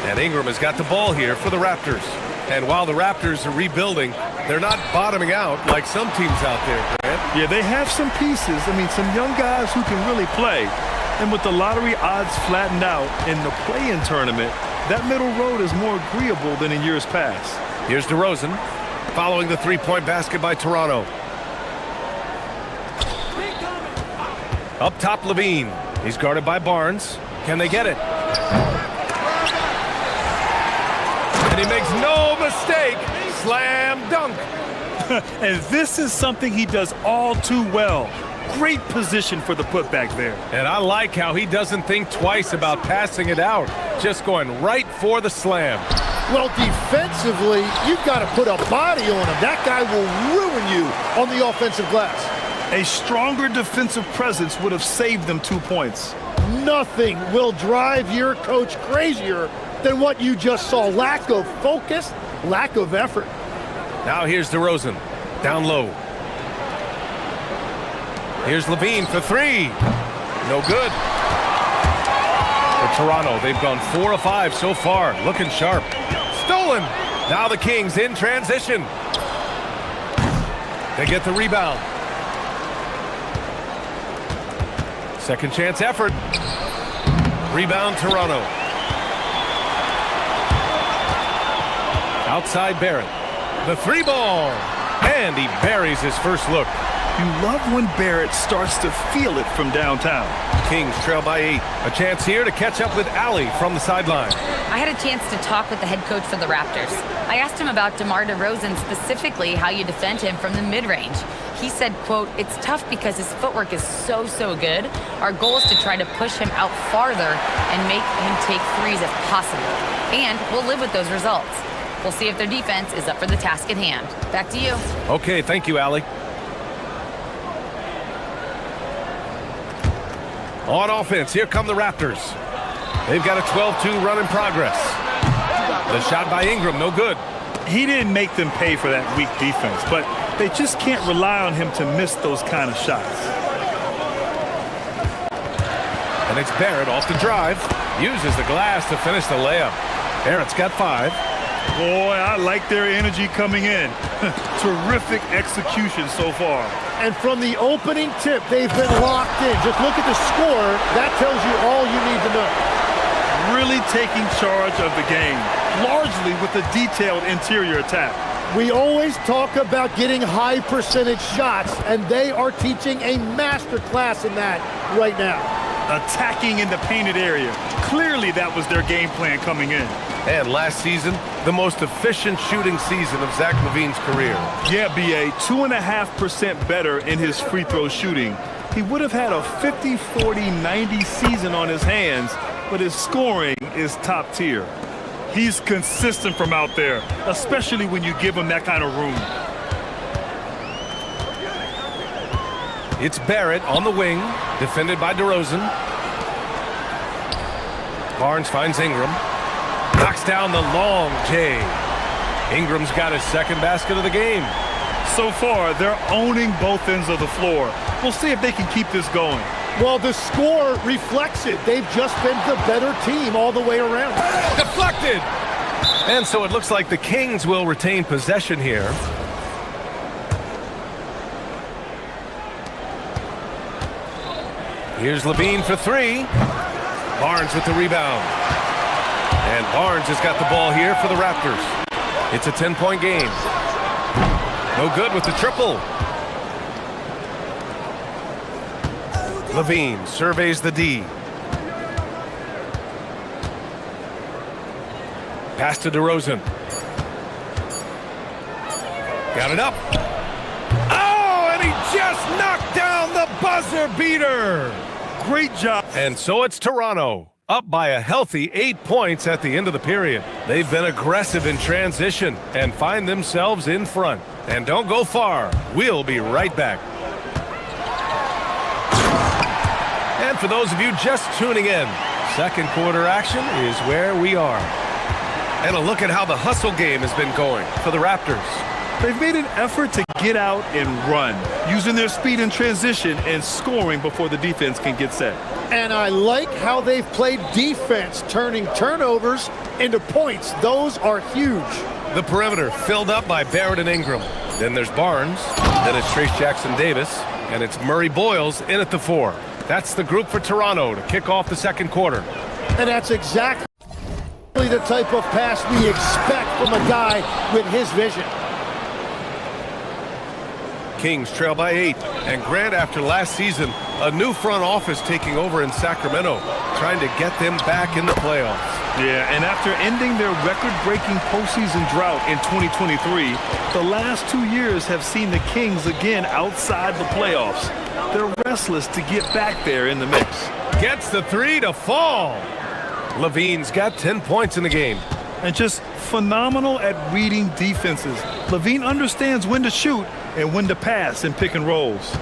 And Ingram has got the ball here for the Raptors. And while the Raptors are rebuilding, they're not bottoming out like some teams out there, Grant. Yeah, they have some pieces. I mean, some young guys who can really play. And with the lottery odds flattened out in the play-in tournament, that middle road is more agreeable than in years past. Here's DeRozan following the three-point basket by Toronto. Up top, LaVine. He's guarded by Barnes. Can they get it? And he makes no mistake. Slam dunk. And this is something he does all too well. Great position for the putback there. And I like how he doesn't think twice about passing it out. Just going right for the slam. Well, defensively, you've got to put a body on him. That guy will ruin you on the offensive glass. A stronger defensive presence would have saved them 2 points. Nothing will drive your coach crazier than what you just saw. Lack of focus, lack of effort. Now here's DeRozan, down low. Here's LaVine for 3. No good. For Toronto, they've gone 4 of 5 so far. Looking sharp. Stolen. Now the Kings in transition. They get the rebound. Second chance effort. Rebound Toronto. Outside Barrett. The 3 ball. And he buries his first look. You love when Barrett starts to feel it from downtown. Kings trail by 8. A chance here to catch up with Allie from the sideline. I had a chance to talk with the head coach for the Raptors. I asked him about DeMar DeRozan, specifically how you defend him from the mid-range. He said, quote, "It's tough because his footwork is so good. Our goal is to try to push him out farther and make him take threes if possible. And we'll live with those results. We'll see if their defense is up for the task at hand." Back to you. Okay, thank you, Allie. On offense, here come the Raptors. They've got a 12-2 run in progress. The shot by Ingram, no good. He didn't make them pay for that weak defense, but they just can't rely on him to miss those kind of shots. And it's Barrett off the drive. Uses the glass to finish the layup. Barrett's got 5. Boy, I like their energy coming in. Terrific execution so far. And from the opening tip, they've been locked in. Just look at the score. That tells you all you need to know. Really taking charge of the game, largely with a detailed interior attack. We always talk about getting high percentage shots, and they are teaching a master class in that right now. Attacking in the painted area. Clearly that was their game plan coming in. And last season, the most efficient shooting season of Zach LaVine's career. Yeah, BA, 2.5% better in his free throw shooting. He would have had a 50, 40, 90 season on his hands, but his scoring is top tier. He's consistent from out there, especially when you give him that kind of room. It's Barrett on the wing, defended by DeRozan. Barnes finds Ingram. Knocks down the long J. Ingram's got his second basket of the game. So far, they're owning both ends of the floor. We'll see if they can keep this going. Well, the score reflects it. They've just been the better team all the way around. Deflected! And so it looks like the Kings will retain possession here. Here's Levine for three. Barnes with the rebound. And Barnes has got the ball here for the Raptors. It's a 10-point game. No good with the triple. Levine surveys the D. Pass to DeRozan. Got it up. Oh, and he just knocked down the buzzer beater. Great job. And so it's Toronto, up by a healthy 8 points at the end of the period. They've been aggressive in transition and find themselves in front. And don't go far. We'll be right back. And for those of you just tuning in, second quarter action is where we are. And a look at how the hustle game has been going for the Raptors. They've made an effort to get out and run, using their speed in transition and scoring before the defense can get set. And I like how they've played defense, turning turnovers into points. Those are huge. The perimeter filled up by Barrett and Ingram. Then there's Barnes. Then it's Trace Jackson-Davis. And it's Murray Boyles in at the 4. That's the group for Toronto to kick off the second quarter. And that's exactly the type of pass we expect from a guy with his vision. Kings trail by 8. And Grant, after last season, a new front office taking over in Sacramento, trying to get them back in the playoffs. Yeah, and after ending their record-breaking postseason drought in 2023, the last 2 years have seen the Kings again outside the playoffs. They're restless to get back there in the mix. Gets the 3 to fall. Levine's got 10 points in the game. And just phenomenal at reading defenses. Levine understands when to shoot and when to pass in pick and rolls.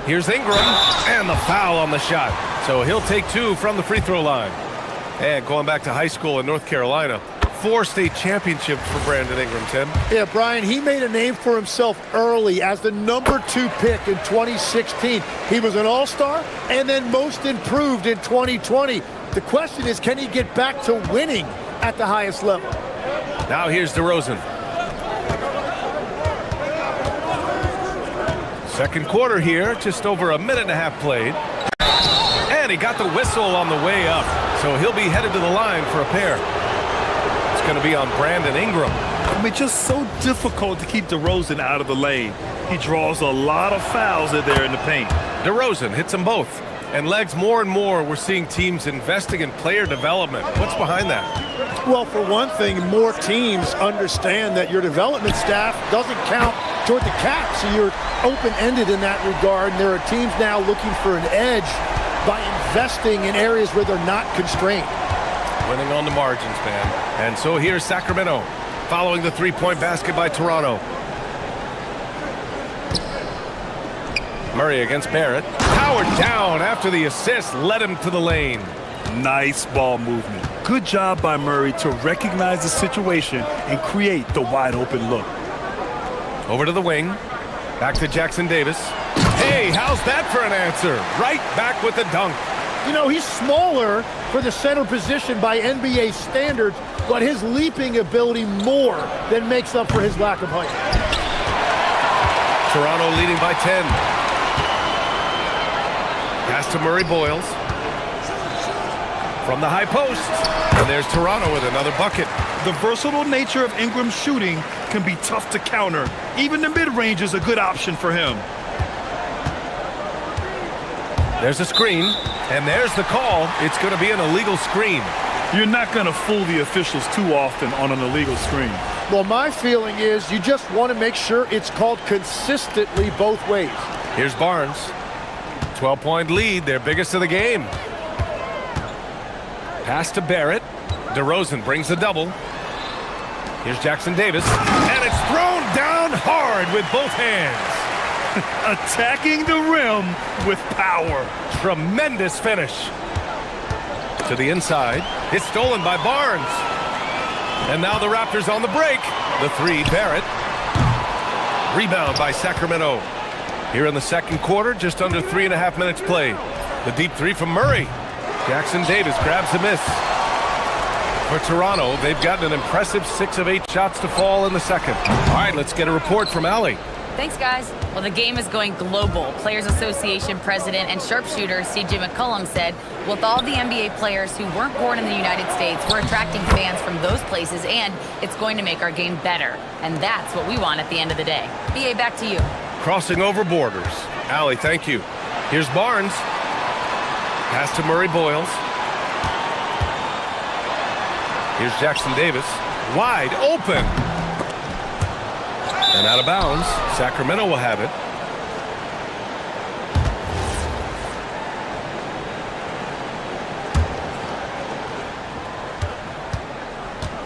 Here's Ingram, and the foul on the shot. So he'll take 2 from the free throw line. And going back to high school in North Carolina, 4 state championships for Brandon Ingram, Tim. Yeah, Brian, he made a name for himself early as the number 2 pick in 2016. He was an all-star and then most improved in 2020. The question is, can he get back to winning at the highest level? Now here's DeRozan. Second quarter here, just over a minute and a half played. And he got the whistle on the way up. So he'll be headed to the line for a pair. It's going to be on Brandon Ingram. I mean, just so difficult to keep DeRozan out of the lane. He draws a lot of fouls in there in the paint. DeRozan hits them both. And Legs, more and more, we're seeing teams investing in player development. What's behind that? Well, for one thing, more teams understand that your development staff doesn't count toward the cap, so you're open-ended in that regard. And there are teams now looking for an edge by investing in areas where they're not constrained. Winning on the margins, man. And so here's Sacramento, following the three-point basket by Toronto. Murray against Barrett. Powered down after the assist led him to the lane. Nice ball movement. Good job by Murray to recognize the situation and create the wide-open look. Over to the wing. Back to Jackson-Davis. Hey, how's that for an answer? Right back with the dunk. You know, he's smaller for the center position by NBA standards, but his leaping ability more than makes up for his lack of height. Toronto leading by 10. Pass to Murray Boyles. From the high post. And there's Toronto with another bucket. The versatile nature of Ingram's shooting can be tough to counter. Even the mid-range is a good option for him. There's a screen, and there's the call. It's going to be an illegal screen. You're not going to fool the officials too often on an illegal screen. Well, my feeling is you just want to make sure it's called consistently both ways. Here's Barnes. 12-point lead, their biggest of the game. Pass to Barrett. DeRozan brings the double. Here's Jackson-Davis. And it's thrown down hard with both hands. Attacking the rim with power. Tremendous finish. To the inside. It's stolen by Barnes. And now the Raptors on the break. The 3, Barrett. Rebound by Sacramento. Here in the second quarter, just under 3.5 minutes played. The deep 3 from Murray. Jackson-Davis grabs the miss. For Toronto, they've gotten an impressive 6 of 8 shots to fall in the second. All right, let's get a report from Allie. Thanks, guys. Well, the game is going global. Players Association president and sharpshooter C.J. McCollum said, with all the NBA players who weren't born in the United States, we're attracting fans from those places, and it's going to make our game better. And that's what we want at the end of the day. B.A., back to you. Crossing over borders. Allie, thank you. Here's Barnes. Pass to Murray Boyles. Here's Jackson Davis. Wide open. And out of bounds. Sacramento will have it.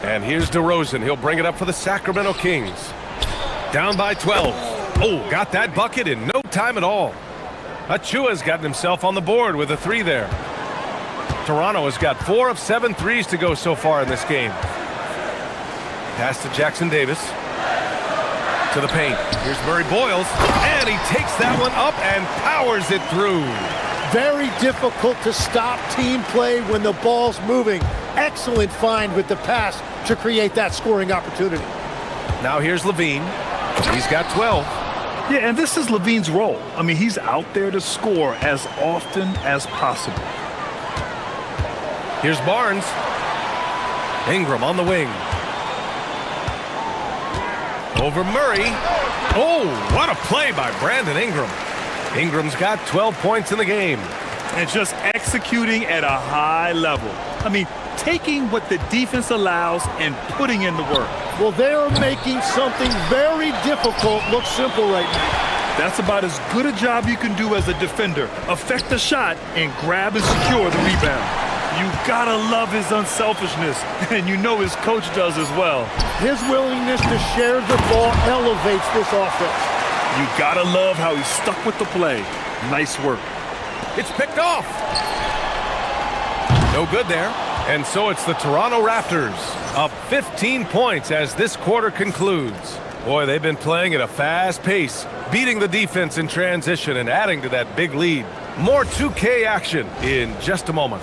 And here's DeRozan. He'll bring it up for the Sacramento Kings. Down by 12. Oh, got that bucket in no time at all. Achua's gotten himself on the board with a 3 there. Toronto has got 4 of 7 threes to go so far in this game. Pass to Jackson Davis. To the paint. Here's Murray Boyles. And he takes that one up and powers it through. Very difficult to stop team play when the ball's moving. Excellent find with the pass to create that scoring opportunity. Now here's Levine. He's got 12. Yeah, and this is Levine's role. I mean, he's out there to score as often as possible. Here's Barnes. Ingram on the wing. Over Murray. Oh, what a play by Brandon Ingram. Ingram's got 12 points in the game. And just executing at a high level. I mean, taking what the defense allows and putting in the work. Well, they're making something very difficult look simple right now. That's about as good a job you can do as a defender. Affect the shot and grab and secure the rebound. You gotta love his unselfishness, and you know his coach does as well. His willingness to share the ball elevates this offense. You gotta love how he stuck with the play. Nice work. It's picked off. No good there. And so it's the Toronto Raptors up 15 points as this quarter concludes. Boy, they've been playing at a fast pace, beating the defense in transition and adding to that big lead. More 2K action in just a moment.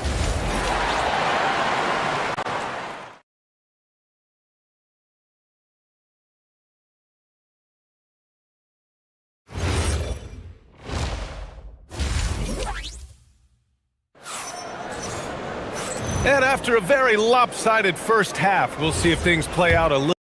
And after a very lopsided first half, we'll see if things play out a little.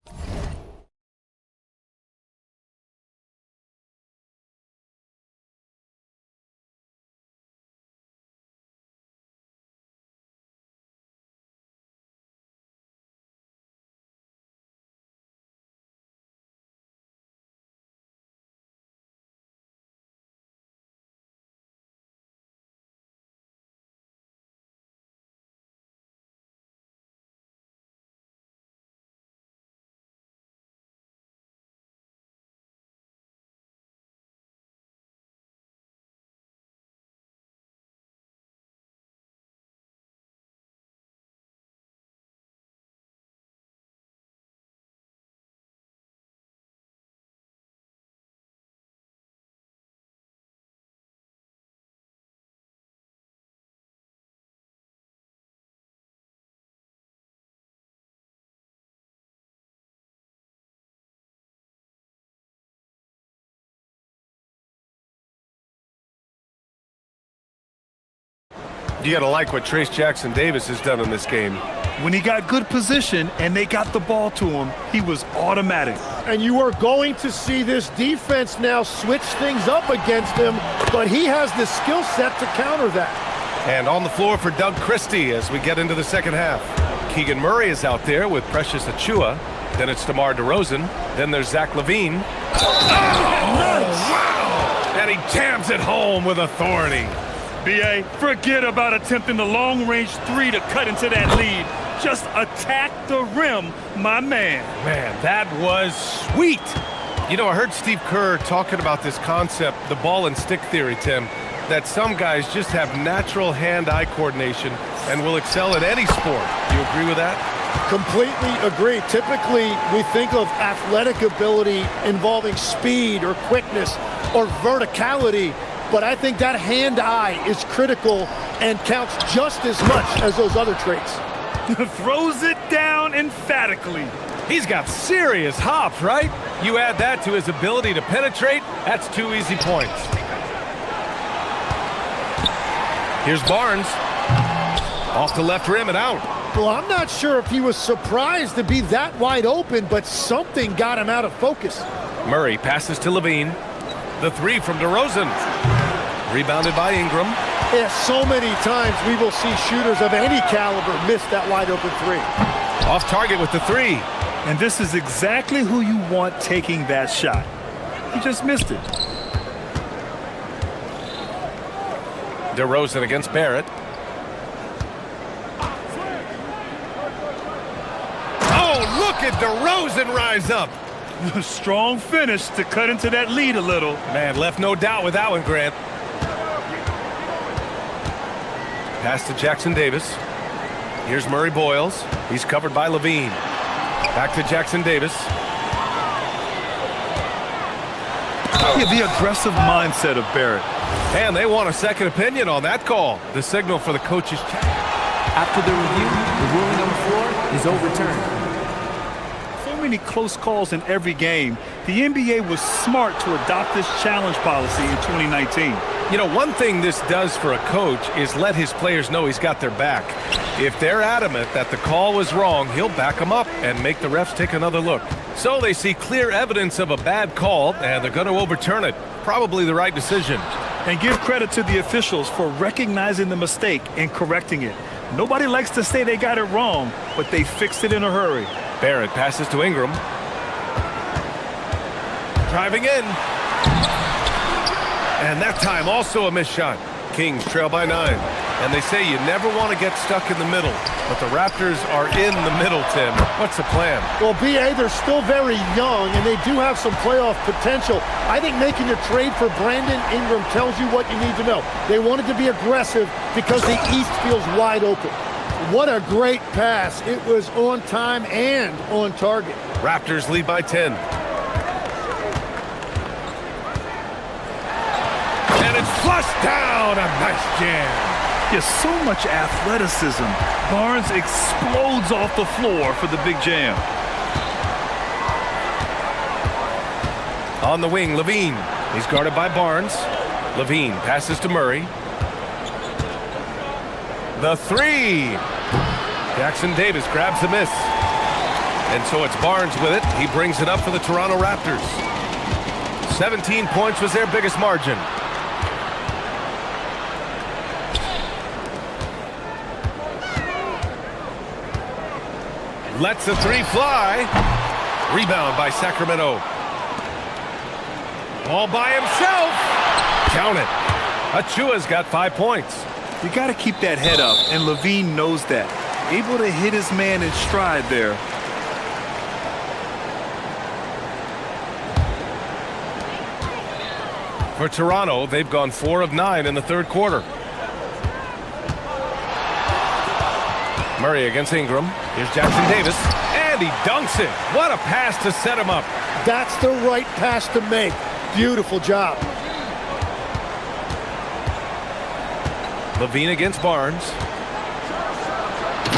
You gotta like what Trayce Jackson-Davis has done in this game. When he got good position and they got the ball to him, he was automatic. And you are going to see this defense now switch things up against him, but he has the skill set to counter that. And on the floor for Doug Christie as we get into the second half. Keegan Murray is out there with Precious Achiuwa. Then it's DeMar DeRozan. Then there's Zach LaVine. Oh, nice. Wow! And he jams it home with authority. B.A., forget about attempting the long-range 3 to cut into that lead. Just attack the rim, my man. Man, that was sweet. You know, I heard Steve Kerr talking about this concept, the ball and stick theory, Tim, that some guys just have natural hand-eye coordination and will excel at any sport. Do you agree with that? Completely agree. Typically, we think of athletic ability involving speed or quickness or verticality, but I think that hand-eye is critical and counts just as much as those other traits. Throws it down emphatically. He's got serious hops, right? You add that to his ability to penetrate, that's 2 easy points. Here's Barnes. Off the left rim and out. Well, I'm not sure if he was surprised to be that wide open, but something got him out of focus. Murray passes to Levine. The three from DeRozan. Rebounded by Ingram. Yeah, so many times we will see shooters of any caliber miss that wide open three. Off target with the three. And this is exactly who you want taking that shot. He just missed it. DeRozan against Barrett. Oh, look at DeRozan rise up. Strong finish to cut into that lead a little. Man, left no doubt with that one, Grant. Pass to Jackson Davis. Here's Murray Boyles. He's covered by Levine. Back to Jackson Davis. Yeah, the aggressive mindset of Barrett. And they want a second opinion on that call. The signal for the coach's check. After the review, the ruling on the floor is overturned. So many close calls in every game. The NBA was smart to adopt this challenge policy in 2019. You know, one thing this does for a coach is let his players know he's got their back. If they're adamant that the call was wrong, he'll back them up and make the refs take another look. So they see clear evidence of a bad call, and they're going to overturn it. Probably the right decision. And give credit to the officials for recognizing the mistake and correcting it. Nobody likes to say they got it wrong, but they fixed it in a hurry. Barrett passes to Ingram. Driving in. And that time also a missed shot. Kings trail by 9. And they say you never want to get stuck in the middle. But the Raptors are in the middle, Tim. What's the plan? Well, B.A., they're still very young, and they do have some playoff potential. I think making a trade for Brandon Ingram tells you what you need to know. They wanted to be aggressive because the East feels wide open. What a great pass. It was on time and on target. Raptors lead by 10. And it's flushed down. A nice jam. There's so much athleticism. Barnes explodes off the floor for the big jam. On the wing, Levine. He's guarded by Barnes. Levine passes to Murray. The three. Jackson Davis grabs the miss. And so it's Barnes with it. He brings it up for the Toronto Raptors. 17 points was their biggest margin. Lets the three fly. Rebound by Sacramento. All by himself. Count it. Achua's got 5 points. You got to keep that head up, and Levine knows that. Able to hit his man in stride there. For Toronto, they've gone 4 of 9 in the third quarter. Murray against Ingram. Here's Jackson Davis, and he dunks it. What a pass to set him up. That's the right pass to make. Beautiful job. Levine against Barnes.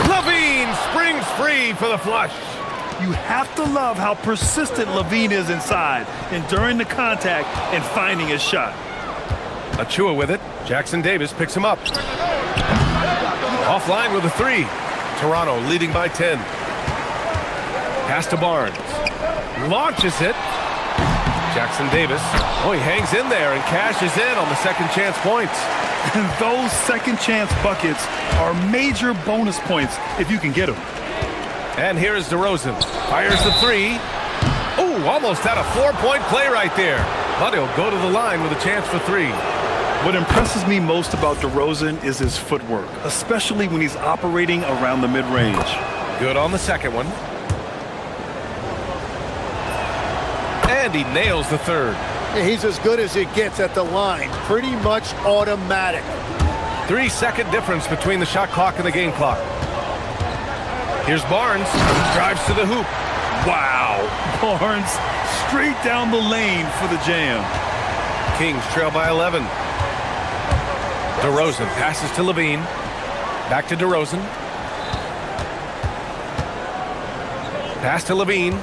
Levine springs free for the flush. You have to love how persistent Levine is inside, enduring the contact and finding his shot. Achua with it. Jackson Davis picks him up. Offline with a three. Toronto leading by 10. Pass to Barnes. Launches it. Jackson Davis. Oh, he hangs in there and cashes in on the second chance points. And those second chance buckets are major bonus points if you can get them. And here is DeRozan. Fires the three. Oh, almost had a 4-point play right there. But he'll go to the line with a chance for three. What impresses me most about DeRozan is his footwork, especially when he's operating around the mid-range. Good on the second one. And he nails the third. He's as good as it gets at the line. Pretty much automatic. 3-second difference between the shot clock and the game clock. Here's Barnes. Drives to the hoop. Wow. Barnes straight down the lane for the jam. Kings trail by 11. DeRozan passes to Levine. Back to DeRozan. Pass to Levine.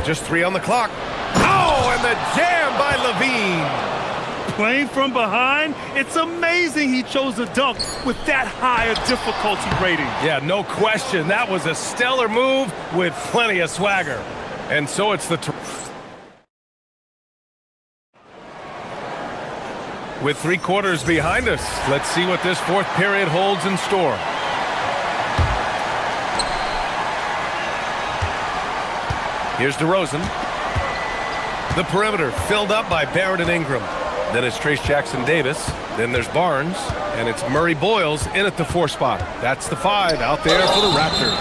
Just 3 on the clock. Oh, and the jam by Levine. Playing from behind, it's amazing he chose a dunk with that higher difficulty rating. Yeah, no question. That was a stellar move with plenty of swagger. And so it's the... With 3 quarters behind us, let's see what this 4th period holds in store. Here's DeRozan. The perimeter filled up by Barrett and Ingram. Then it's Trace Jackson-Davis. Then there's Barnes. And it's Murray Boyles in at the 4 spot. That's the 5 out there for the Raptors.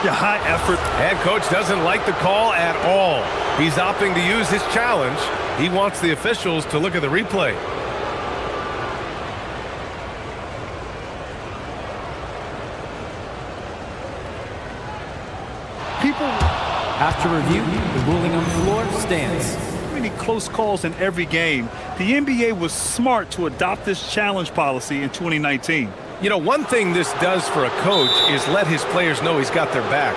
Yeah, high effort. And coach doesn't like the call at all. He's opting to use his challenge. He wants the officials to look at the replay. After review, the ruling on the floor stands. Many close calls in every game. The NBA was smart to adopt this challenge policy in 2019. You know, one thing this does for a coach is let his players know he's got their back.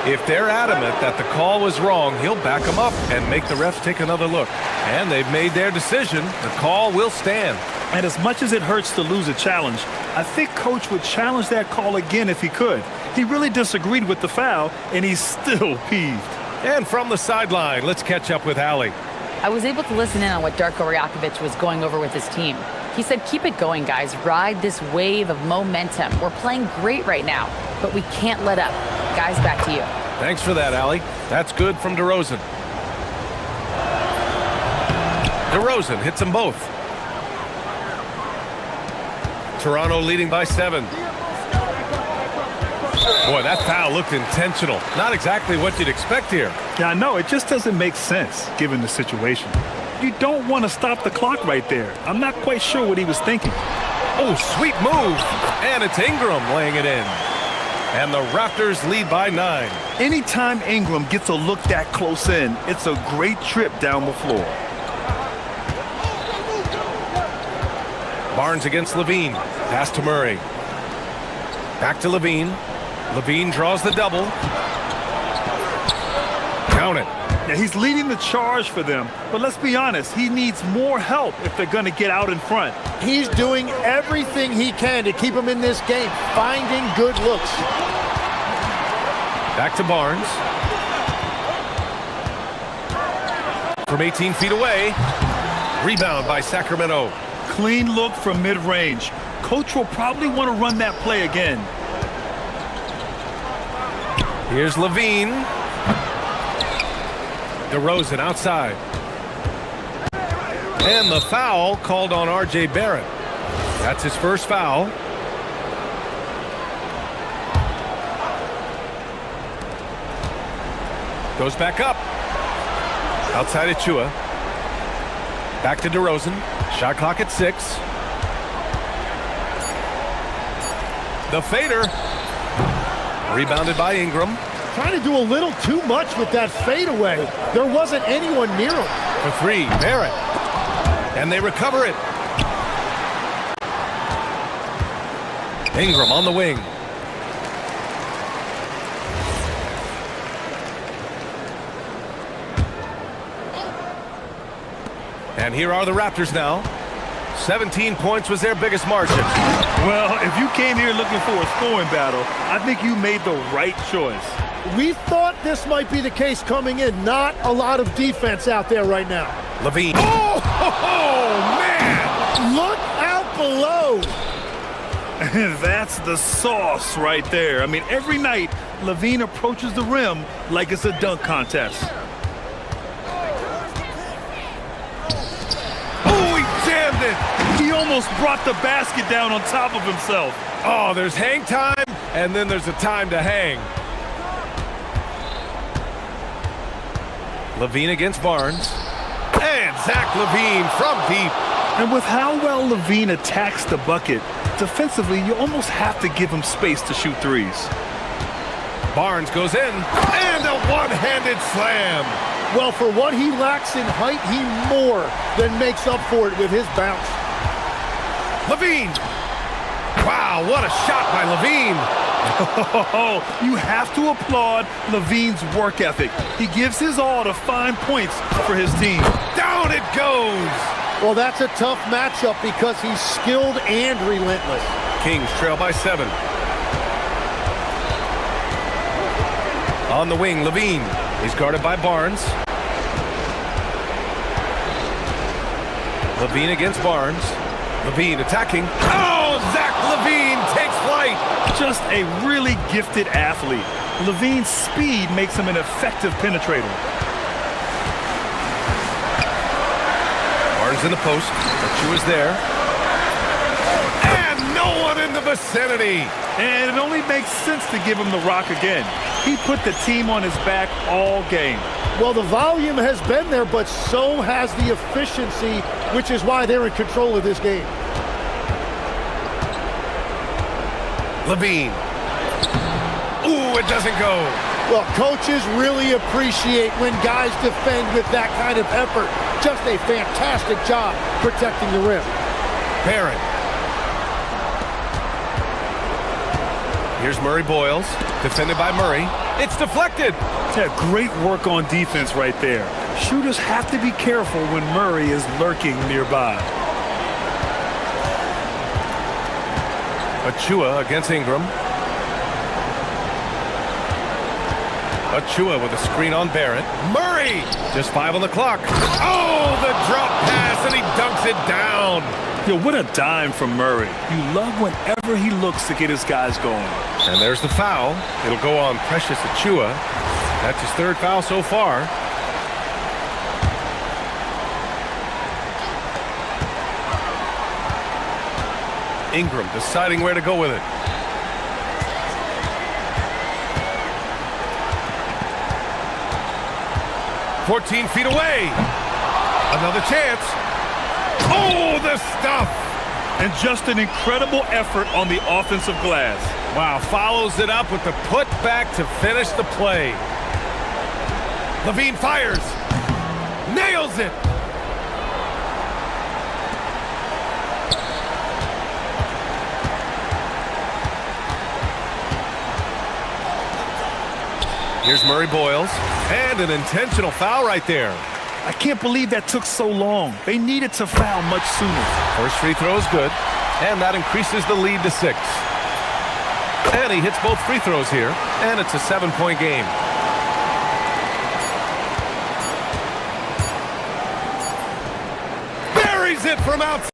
If they're adamant that the call was wrong, he'll back them up and make the refs take another look. And they've made their decision. The call will stand. And as much as it hurts to lose a challenge, I think Coach would challenge that call again if he could. He really disagreed with the foul, and he's still peeved. And from the sideline, let's catch up with Allie. I was able to listen in on what Darko Rajakovic was going over with his team. He said, keep it going, guys. Ride this wave of momentum. We're playing great right now, but we can't let up. Guys, back to you. Thanks for that, Allie. That's good from DeRozan. DeRozan hits them both. Toronto leading by 7. Boy, that foul looked intentional. Not exactly what you'd expect here. Yeah, I know. It just doesn't make sense, given the situation. You don't want to stop the clock right there. I'm not quite sure what he was thinking. Oh, sweet move. And it's Ingram laying it in. And the Raptors lead by 9. Anytime Ingram gets a look that close in, it's a great trip down the floor. Barnes against Levine. Pass to Murray. Back to Levine. Levine draws the double. Count it. Yeah, he's leading the charge for them, but let's be honest, he needs more help if they're going to get out in front. He's doing everything he can to keep them in this game, finding good looks. Back to Barnes. From 18 feet away. Rebound by Sacramento. Clean look from mid-range. Coach will probably want to run that play again. Here's Levine. DeRozan outside. And the foul called on R.J. Barrett. That's his first foul. Goes back up. Outside Achua. Back to DeRozan. Shot clock at 6. The fader. Rebounded by Ingram. Trying to do a little too much with that fadeaway. There wasn't anyone near him. For 3, Barrett. And they recover it. Ingram on the wing. And here are the Raptors now. 17 points was their biggest margin. Well, if you came here looking for a scoring battle, I think you made the right choice. We thought this might be the case coming in. Not a lot of defense out there right now. Levine. Oh, man! Look out below. That's the sauce right there. I mean, every night, Levine approaches the rim like it's a dunk contest. Oh, he jammed it! He almost brought the basket down on top of himself. Oh, there's hang time, and then there's a time to hang. Levine against Barnes. And Zach Levine from deep. And with how well Levine attacks the bucket, defensively, you almost have to give him space to shoot threes. Barnes goes in, and a one-handed slam. Well, for what he lacks in height, he more than makes up for it with his bounce. Levine. Wow, Wow, what a shot by Levine. You have to applaud Levine's work ethic. He gives his all to find points for his team. Down it goes. Well, that's a tough matchup because he's skilled and relentless. Kings trail by 7. On the wing, Levine. He's guarded by Barnes. Levine against Barnes. Levine attacking. Oh, Zach Levine takes flight. Just a really gifted athlete. Levine's speed makes him an effective penetrator. Barnes in the post. Achua's there. And no one in the vicinity. And it only makes sense to give him the rock again. He put the team on his back all game. Well, the volume has been there, but so has the efficiency, which is why they're in control of this game. Levine. Ooh, it doesn't go. Well, coaches really appreciate when guys defend with that kind of effort. Just a fantastic job protecting the rim. Barrett. Here's Murray Boyles, defended by Murray. It's deflected. Yeah, great work on defense right there. Shooters have to be careful when Murray is lurking nearby. Achua against Ingram. Achua with a screen on Barrett. Murray! Just 5 on the clock. Oh, the drop pass, and he dunks it down. Yo, what a dime from Murray. You love whenever he looks to get his guys going. And there's the foul. It'll go on Precious Achua. That's his 3rd foul so far. Ingram deciding where to go with it. "14 feet away. Another chance. Oh, the stuff. And just an incredible effort on the offensive glass. Wow, follows it up with the putback to finish the play. Levine fires. Nails it. Here's Murray Boyles. And an intentional foul right there. I can't believe that took so long. They needed to foul much sooner. First free throw is good. And that increases the lead to 6. And he hits both free throws here. And it's a 7-point game. Buries it from outside.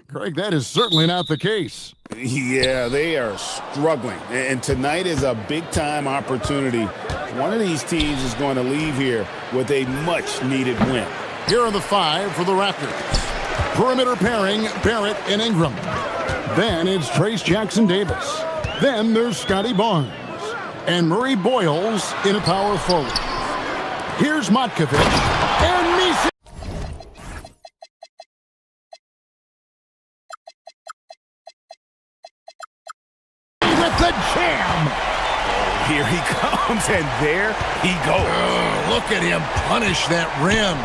Craig, that is certainly not the case. Yeah, they are struggling. And tonight is a big-time opportunity. One of these teams is going to leave here with a much-needed win. Here are the 5 for the Raptors. Perimeter pairing, Barrett and Ingram. Then it's Trace Jackson-Davis. Then there's Scotty Barnes. And Murray Boyles in a power forward. Here's Matkovic and Misa. With the jam. Here he comes, and there he goes. Oh, look at him punish that rim.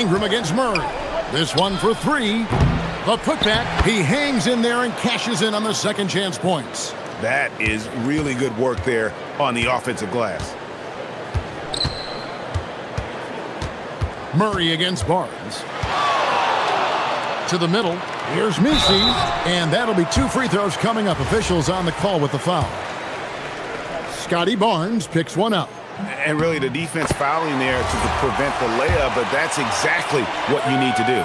Ingram against Murray. This one for 3. The putback. He hangs in there and cashes in on the second chance points. That is really good work there on the offensive glass. Murray against Barnes. To the middle. Here's Misi. And that'll be 2 free throws coming up. Officials on the call with the foul. Scotty Barnes picks one up. And really the defense fouling there to prevent the layup, but that's exactly what you need to do.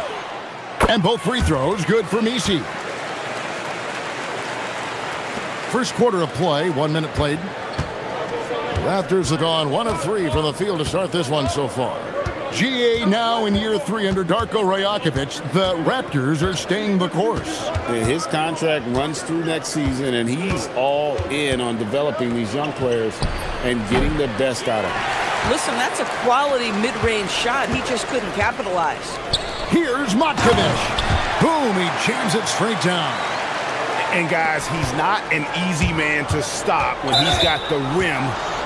And both free throws good for Misi. First quarter of play, 1 minute played. Raptors have gone 1 of 3 from the field to start this one so far. GA now in year 3 under Darko Rajakovic. The Raptors are staying the course. His contract runs through next season, and he's all in on developing these young players and getting the best out of them. Listen, that's a quality mid-range shot. He just couldn't capitalize. Here's Matkovic. Boom, he jams it straight down. And guys, he's not an easy man to stop when he's got the rim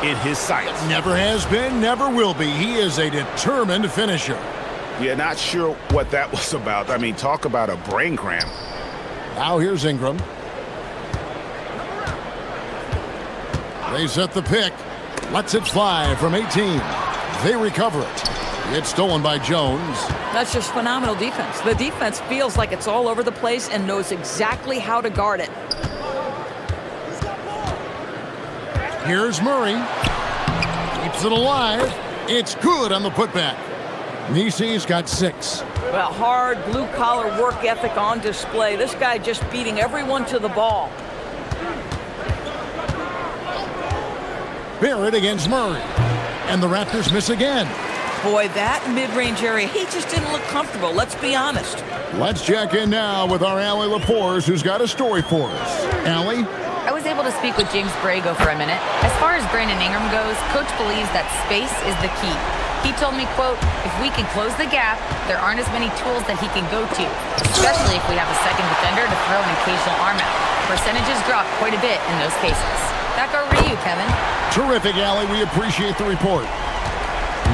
in his sights. Never has been, never will be. He is a determined finisher. Yeah, not sure what that was about. I mean, talk about a brain cramp. Now here's Ingram. They set the pick. Lets it fly from 18. They recover it. It's stolen by Jones. That's just phenomenal defense. The defense feels like it's all over the place and knows exactly how to guard it. Here's Murray. Keeps it alive. It's good on the putback. Nisi's got 6. Well, hard blue-collar work ethic on display. This guy just beating everyone to the ball. Barrett against Murray. And the Raptors miss again. Boy, that mid-range area, he just didn't look comfortable. Let's be honest. Let's check in now with our Allie LaForce, who's got a story for us. Allie? I was able to speak with James Borrego for a minute. As far as Brandon Ingram goes, Coach believes that space is the key. He told me, quote, if we can close the gap, there aren't as many tools that he can go to, especially if we have a second defender to throw an occasional arm out. Percentages drop quite a bit in those cases. Back over to you, Kevin. Terrific, Allie. We appreciate the report.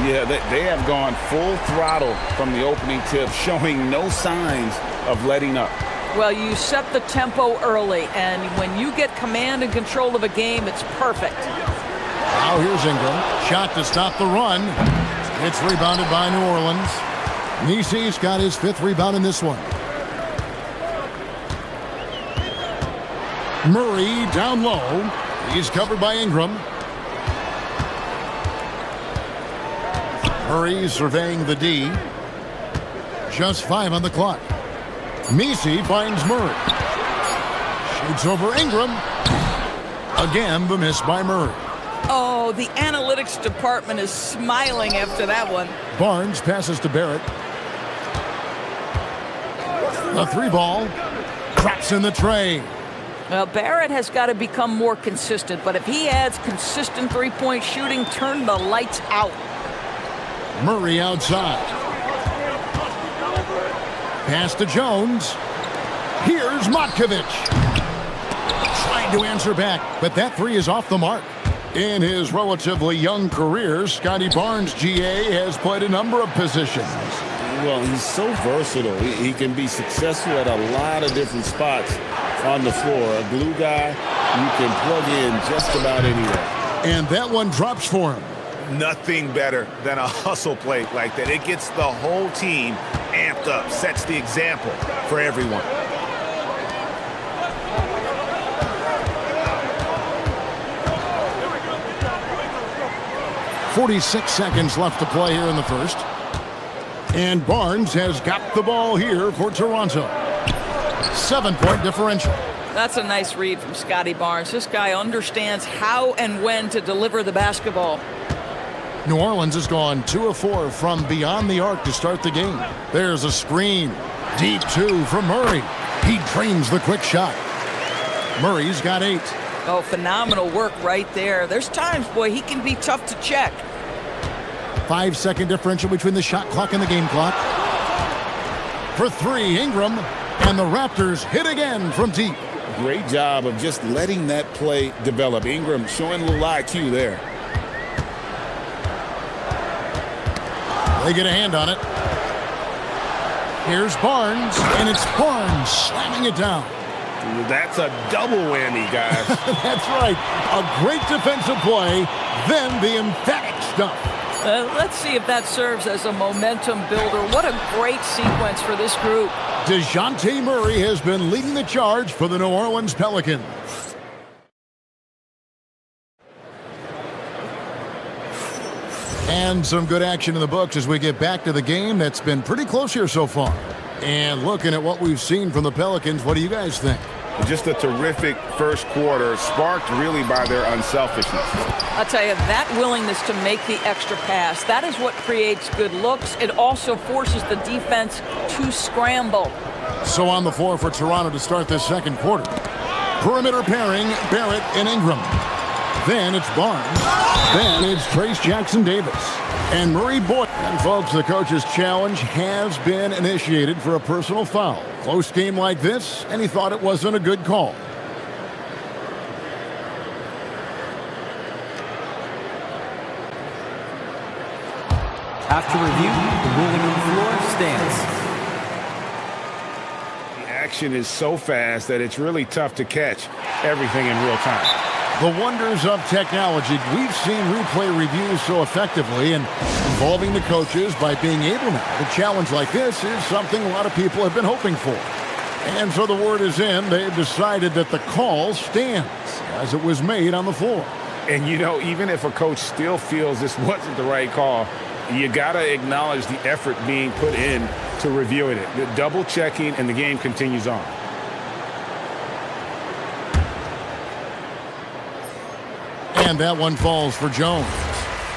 Yeah, they have gone full throttle from the opening tip, showing no signs of letting up. Well, you set the tempo early, and when you get command and control of a game, it's perfect. Now here's Ingram. Shot to stop the run. It's rebounded by New Orleans. Nisi's got his 5th rebound in this one. Murray down low. He's covered by Ingram. Murray surveying the D. Just 5 on the clock. Misi finds Murray. Shoots over Ingram. Again, the miss by Murray. Oh, the analytics department is smiling after that one. Barnes passes to Barrett. The 3 ball. Drops in the tray. Well, Barrett has got to become more consistent, but if he adds consistent three-point shooting, turn the lights out. Murray outside. Pass to Jones. Here's Matkovic. Trying to answer back, but that 3 is off the mark. In his relatively young career, Scotty Barnes, GA, has played a number of positions. Well, he's so versatile. He can be successful at a lot of different spots on the floor. A glue guy, you can plug in just about anywhere. And that one drops for him. Nothing better than a hustle play like that. It gets the whole team amped up, sets the example for everyone. .46 seconds left to play here in the first. And Barnes has got the ball here for Toronto. 7-point differential. That's a nice read from Scotty Barnes. This guy understands how and when to deliver the basketball. New Orleans has gone 2 of 4 from beyond the arc to start the game. There's a screen. Deep 2 from Murray. He drains the quick shot. Murray's got 8. Oh, phenomenal work right there. There's times, boy, he can be tough to check. 5-second differential between the shot clock and the game clock. For 3, Ingram. And the Raptors hit again from deep. Great job of just letting that play develop. Ingram showing a little IQ there. They get a hand on it. Here's Barnes, and it's Barnes slamming it down. That's a double whammy, guys. That's right. A great defensive play, then the emphatic stuff. Let's see if that serves as a momentum builder. What a great sequence for this group. DeJounte Murray has been leading the charge for the New Orleans Pelicans. And some good action in the books as we get back to the game that's been pretty close here so far. And looking at what we've seen from the Pelicans, what do you guys think? Just a terrific first quarter, sparked really by their unselfishness. I'll tell you, that willingness to make the extra pass, that is what creates good looks. It also forces the defense to scramble. So on the floor for Toronto to start this second quarter. Perimeter pairing, Barrett and Ingram. Then it's Barnes. Then it's Trace Jackson-Davis. And Murray Boyd. And folks, the coach's challenge has been initiated for a personal foul. Close game like this, and he thought it wasn't a good call. After review, the ruling on the floor stands. The action is so fast that it's really tough to catch everything in real time. The wonders of technology. We've seen replay reviews so effectively, and involving the coaches by being able now to challenge like this is something a lot of people have been hoping for. And so the word is in. They've decided that the call stands as it was made on the floor. And, you know, even if a coach still feels this wasn't the right call, you got to acknowledge the effort being put in to reviewing it. The double checking, and the game continues on. And that one falls for Jones.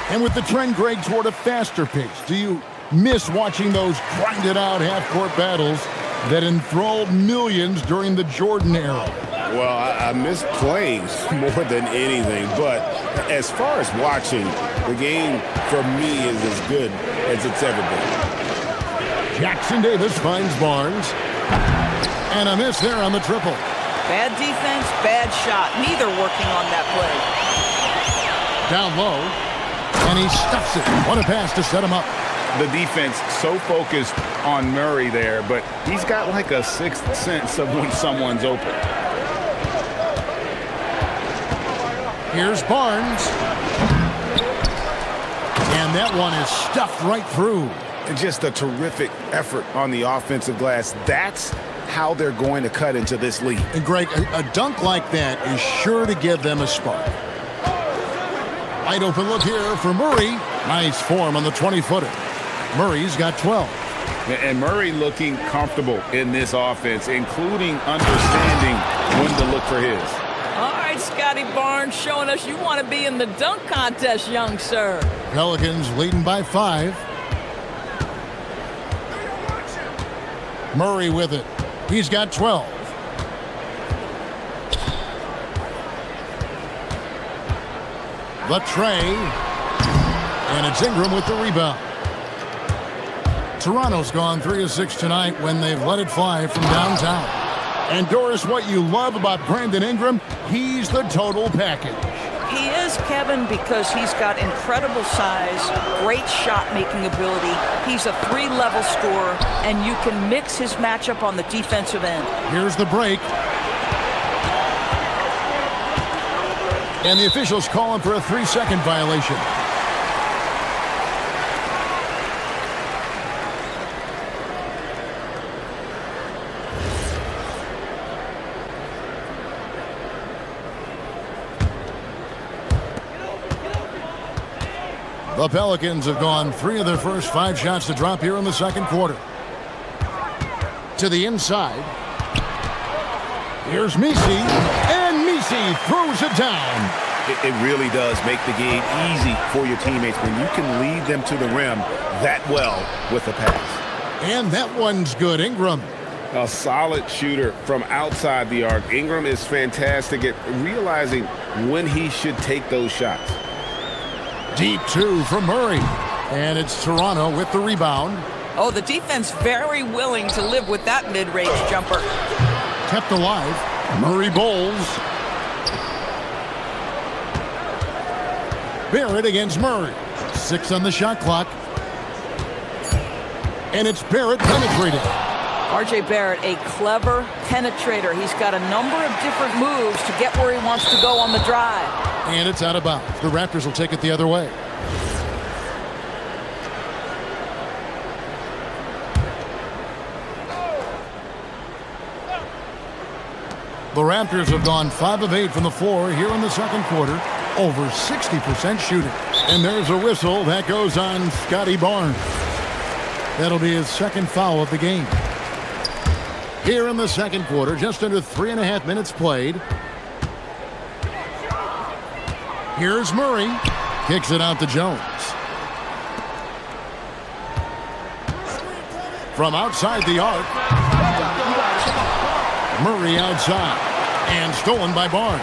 And with the trend, Greg, toward a faster pace, do you miss watching those grinded-out half-court battles that enthralled millions during the Jordan era? Well, I miss playing more than anything, but as far as watching, the game for me is as good as it's ever been. Jackson-Davis finds Barnes. And a miss there on the triple. Bad defense, bad shot. Neither working on that play. Down low, and he stuffs it. What a pass to set him up. The defense so focused on Murray there, but he's got like a sixth sense of when someone's open. Here's Barnes. And that one is stuffed right through. And just a terrific effort on the offensive glass. That's how they're going to cut into this lead. And Greg, a dunk like that is sure to give them a spark. Wide open look here for Murray. Nice form on the 20-footer. Murray's got 12. And Murray looking comfortable in this offense, including understanding when to look for his. All right, Scotty Barnes showing us you want to be in the dunk contest, young sir. Pelicans leading by 5. Murray with it. He's got 12. The tray, and it's Ingram with the rebound. Toronto's gone 3 of 6 tonight when they've let it fly from downtown. And Doris, what you love about Brandon Ingram, he's the total package. He is, Kevin, because he's got incredible size, great shot-making ability. He's a 3-level scorer, and you can mix his matchup on the defensive end. Here's the break. And the officials call him for a 3-second violation. The Pelicans have gone 3 of their first 5 shots to drop here in the second quarter. To the inside. Here's Misi, and Misi throws it down. It really does make the game easy for your teammates when you can lead them to the rim that well with a pass. And that one's good. Ingram. A solid shooter from outside the arc. Ingram is fantastic at realizing when he should take those shots. Deep 2 from Murray. And it's Toronto with the rebound. Oh, the defense very willing to live with that mid-range jumper. Kept alive. Murray bowls. Barrett against Murray. 6 on the shot clock. And it's Barrett penetrating. R.J. Barrett, a clever penetrator. He's got a number of different moves to get where he wants to go on the drive. And it's out of bounds. The Raptors will take it the other way. The Raptors have gone 5 of 8 from the floor here in the second quarter. Over 60% shooting. And there's a whistle that goes on Scotty Barnes. That'll be his second foul of the game. Here in the second quarter, just under 3.5 minutes played. Here's Murray. Kicks it out to Jones. From outside the arc. Murray outside. And stolen by Barnes.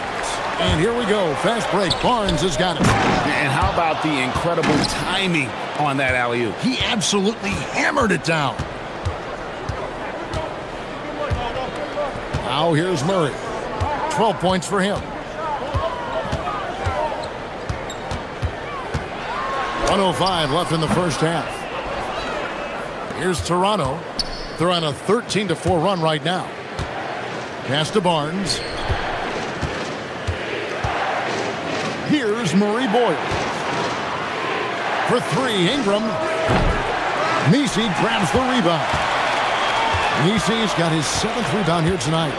And here we go. Fast break. Barnes has got it. And how about the incredible timing on that alley-oop? He absolutely hammered it down. Now here's Murray. 12 points for him. 1:05 left in the first half. Here's Toronto. They're on a 13-4 run right now. Pass to Barnes. Here's Murray Boyle. For 3, Ingram. Misi grabs the rebound. Misi's got his 7th rebound here tonight.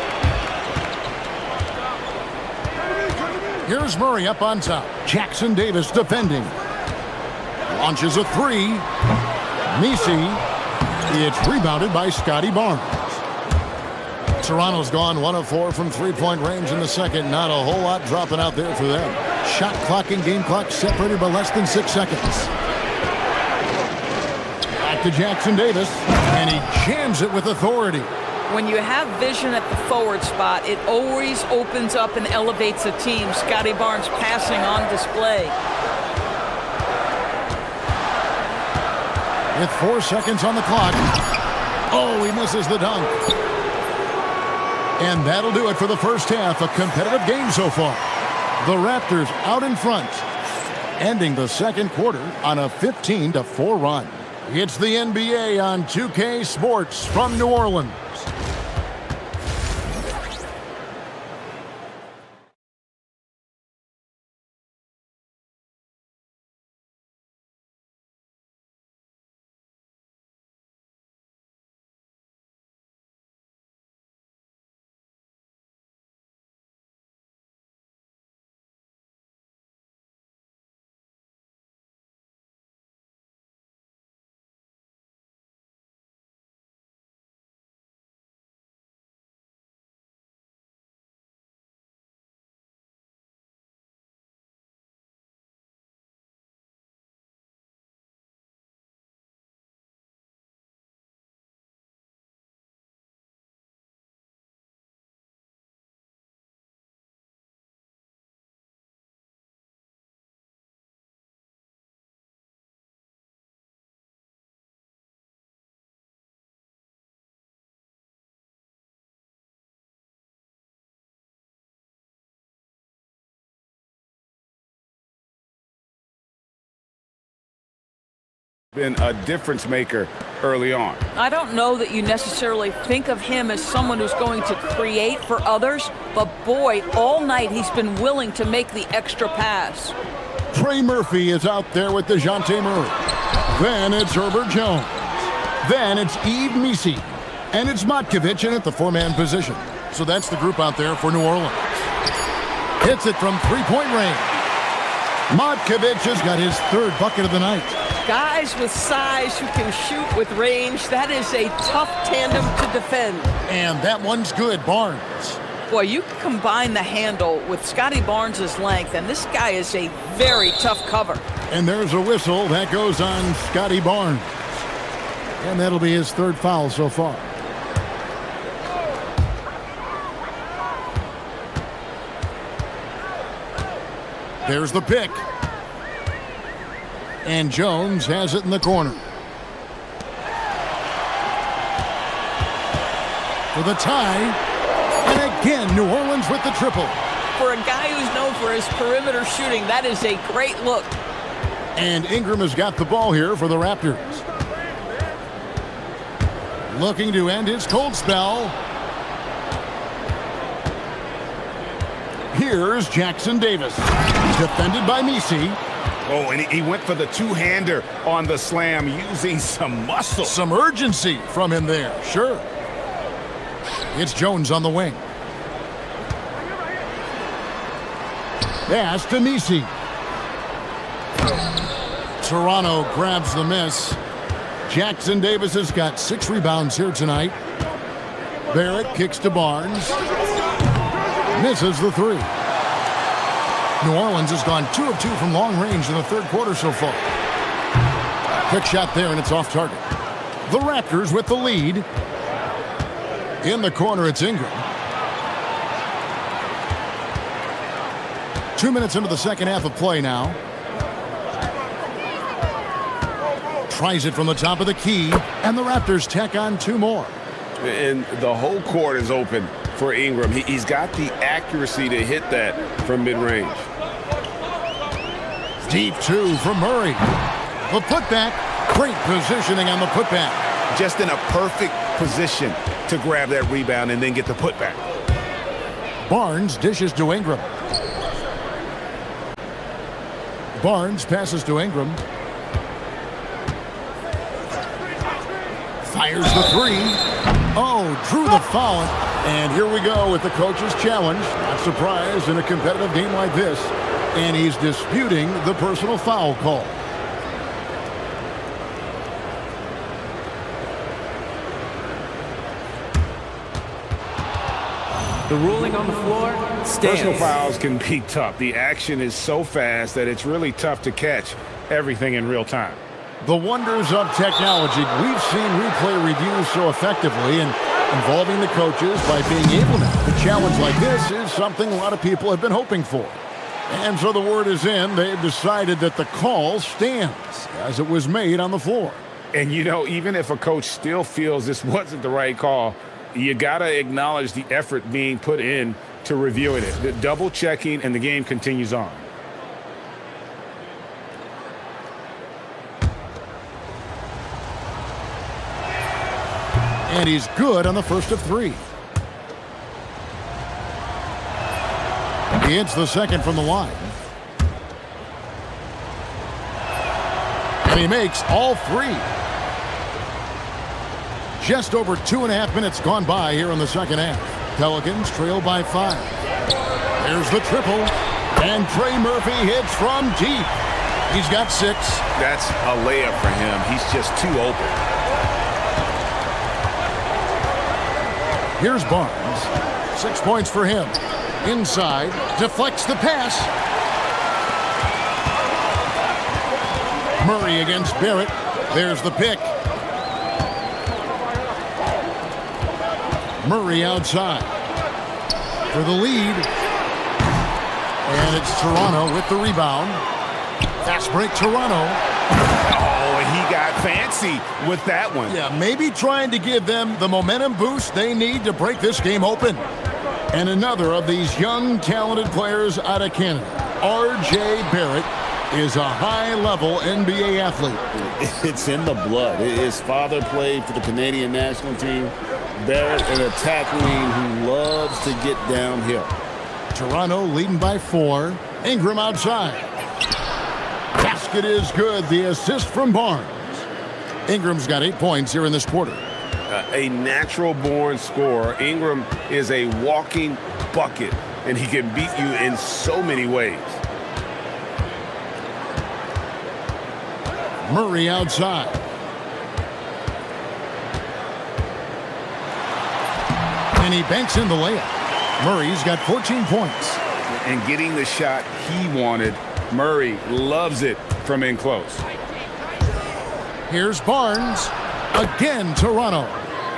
Here's Murray up on top. Jackson Davis defending. Launches a 3. Misi. It's rebounded by Scotty Barnes. Toronto's gone 1 of 4 from 3-point range in the second. Not a whole lot dropping out there for them. Shot clock and game clock separated by less than 6 seconds. Back to Jackson Davis, and he jams it with authority. When you have vision at the forward spot, it always opens up and elevates a team. Scotty Barnes passing on display. With 4 seconds on the clock. Oh, he misses the dunk. And that'll do it for the first half. A competitive game so far. The Raptors out in front, ending the second quarter on a 15-4 run. It's the NBA on 2K Sports from New Orleans. Been a difference maker early on. I don't know that you necessarily think of him as someone who's going to create for others, but boy, all night he's been willing to make the extra pass. Trey Murphy is out there with DeJounte Murray. Then it's Herbert Jones. Then it's Yves Misi. And it's Matkovic in at the 4-man position. So that's the group out there for New Orleans. Hits it from 3-point range. Matkovic has got his third bucket of the night. Guys with size who can shoot with range, that is a tough tandem to defend. And that one's good, Barnes. Boy, you combine the handle with Scotty Barnes' length, and this guy is a very tough cover. And there's a whistle. That goes on Scotty Barnes. And that'll be his third foul so far. There's the pick. And Jones has it in the corner. For the tie. And again, New Orleans with the triple. For a guy who's known for his perimeter shooting, that is a great look. And Ingram has got the ball here for the Raptors. Looking to end his cold spell. Here's Jackson Davis. Defended by Misi. Oh, and he went for the two-hander on the slam using some muscle. Some urgency from him there, sure. It's Jones on the wing. Pass to Misi. Toronto grabs the miss. Jackson Davis has got 6 rebounds here tonight. Barrett kicks to Barnes. Misses the 3. New Orleans has gone 2 of 2 from long range in the third quarter so far. Quick shot there, and it's off target. The Raptors with the lead. In the corner, it's Ingram. 2 minutes into the second half of play now. Tries it from the top of the key, and the Raptors tack on 2 more. And the whole court is open for Ingram. He's got the accuracy to hit that from mid-range. Deep 2 from Murray. The putback. Great positioning on the putback. Just in a perfect position to grab that rebound and then get the putback. Barnes dishes to Ingram. Barnes passes to Ingram. Fires the 3. Oh, drew the foul. And here we go with the coach's challenge. Not surprised in a competitive game like this. And he's disputing the personal foul call. The ruling on the floor stands. Personal fouls can be tough. The action is so fast that it's really tough to catch everything in real time. The wonders of technology. We've seen replay reviews so effectively and involving the coaches by being able to. A challenge like this is something a lot of people have been hoping for. And so the word is in. They've decided that the call stands as it was made on the floor. And, you know, even if a coach still feels this wasn't the right call, you got to acknowledge the effort being put in to reviewing it. The double checking, and the game continues on. And he's good on the first of 3. He hits the second from the line. And he makes all 3. Just over 2.5 minutes gone by here in the second half. Pelicans trail by 5. There's the triple. And Trey Murphy hits from deep. He's got 6. That's a layup for him. He's just too open. Here's Barnes. 6 points for him. Inside. Deflects the pass. Murray against Barrett. There's the pick. Murray outside for the lead. And it's Toronto with the rebound. Fast break, Toronto. Oh, and he got fancy with that one. Yeah, maybe trying to give them the momentum boost they need to break this game open. And another of these young, talented players out of Canada, R.J. Barrett, is a high-level NBA athlete. It's in the blood. His father played for the Canadian national team. Barrett, an attack wing who loves to get downhill. Toronto leading by 4. Ingram outside. Basket is good. The assist from Barnes. Ingram's got 8 points here in this quarter. A natural-born scorer. Ingram is a walking bucket, and he can beat you in so many ways. Murray outside. And he banks in the layup. Murray's got 14 points. And getting the shot he wanted, Murray loves it from in close. Here's Barnes. Again, Toronto.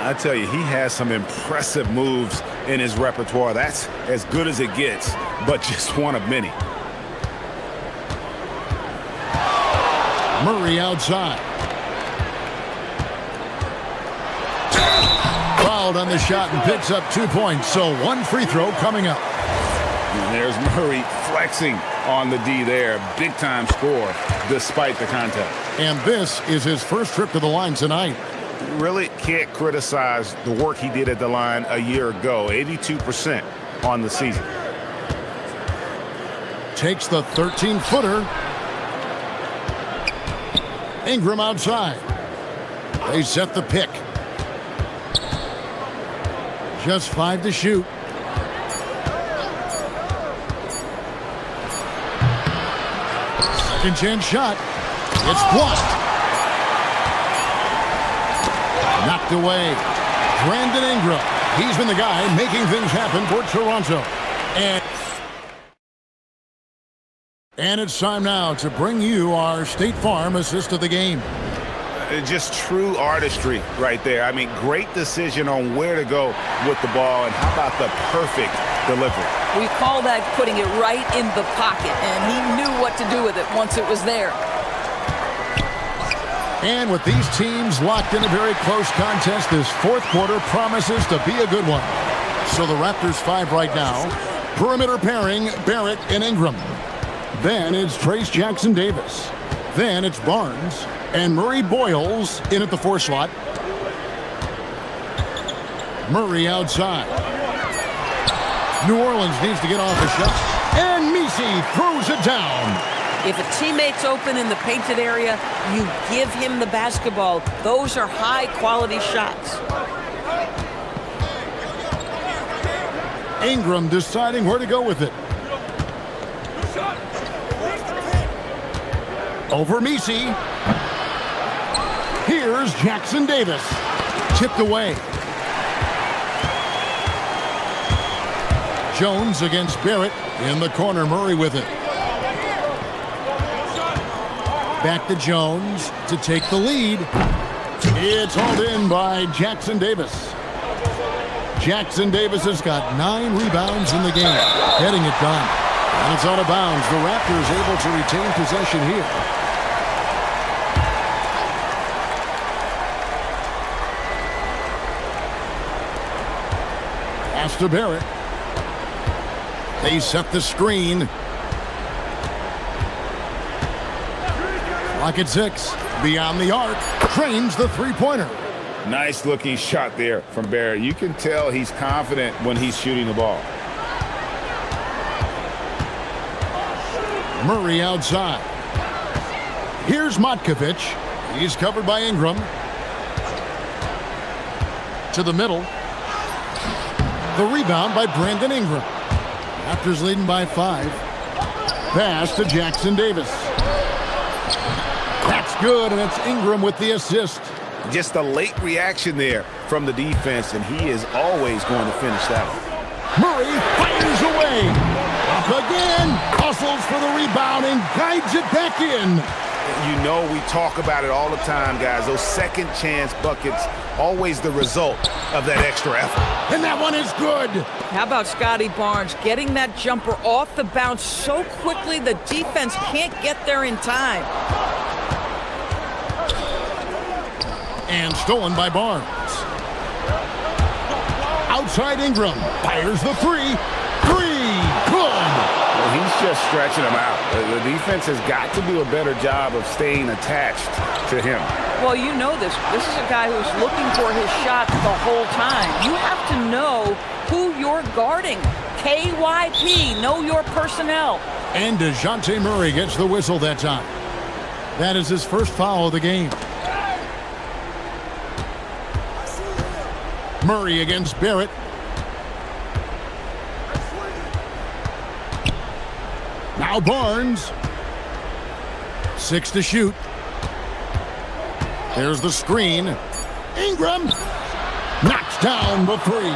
I tell you, he has some impressive moves in his repertoire. That's as good as it gets, but just one of many. Murray outside. Fouled on the shot and picks up 2 points. So one free throw coming up. And there's Murray flexing on the D there. Big time score despite the contact. And this is his first trip to the line tonight. Really can't criticize the work he did at the line a year ago. 82% on the season. Takes the 13-footer. Ingram outside. They set the pick. Just 5 to shoot. Second chance shot. It's blocked. Knocked away. Brandon Ingram. He's been the guy making things happen for Toronto. And it's time now to bring you our State Farm assist of the game. Just true artistry right there. I mean, great decision on where to go with the ball, and how about the perfect delivery? We call that putting it right in the pocket, and he knew what to do with it once it was there. And with these teams locked in a very close contest, this fourth quarter promises to be a good one. So the Raptors 5 right now. Perimeter pairing, Barrett and Ingram. Then it's Trace Jackson-Davis. Then it's Barnes and Murray Boyles in at the 4 slot. Murray outside. New Orleans needs to get off a shot. And Messi throws it down. If a teammate's open in the painted area, you give him the basketball. Those are high-quality shots. Ingram deciding where to go with it. Over Messi. Here's Jackson-Davis. Tipped away. Jones against Barrett. In the corner, Murray with it. Back to Jones to take the lead. It's hauled in by Jackson-Davis. Jackson-Davis has got 9 rebounds in the game, getting it done. And it's out of bounds. The Raptors able to retain possession here. Pass to Barrett. They set the screen. Clock at 6. Beyond the arc. Trains the three-pointer. Nice looking shot there from Barrett. You can tell he's confident when he's shooting the ball. Murray outside. Here's Matkovic. He's covered by Ingram. To the middle. The rebound by Brandon Ingram. Raptors leading by 5. Pass to Jackson-Davis. That's good, and it's Ingram with the assist. Just a late reaction there from the defense, and he is always going to finish that one. Murray fires away. Up again. Hustles for the rebound and guides it back in. You know we talk about it all the time, guys. Those second chance buckets, always the result of that extra effort. And that one is good. How about Scotty Barnes getting that jumper off the bounce so quickly the defense can't get there in time. And stolen by Barnes. Outside Ingram. Fires the 3. 3. Good. Well, he's just stretching them out. The defense has got to do a better job of staying attached to him. Well, you know this. This is a guy who's looking for his shot the whole time. You have to know who you're guarding. KYP, know your personnel. And DeJounte Murray gets the whistle that time. That is his first foul of the game. Murray against Barrett. Now Barnes. 6 to shoot. There's the screen. Ingram knocks down the three.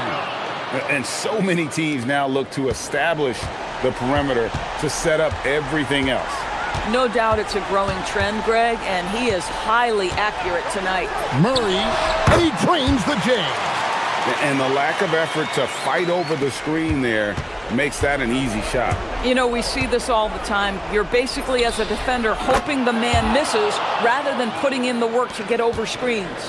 And so many teams now look to establish the perimeter to set up everything else. No doubt it's a growing trend, Greg, and he is highly accurate tonight. Murray, and he drains the J. And the lack of effort to fight over the screen there makes that an easy shot. You know, we see this all the time. You're basically, as a defender, hoping the man misses rather than putting in the work to get over screens.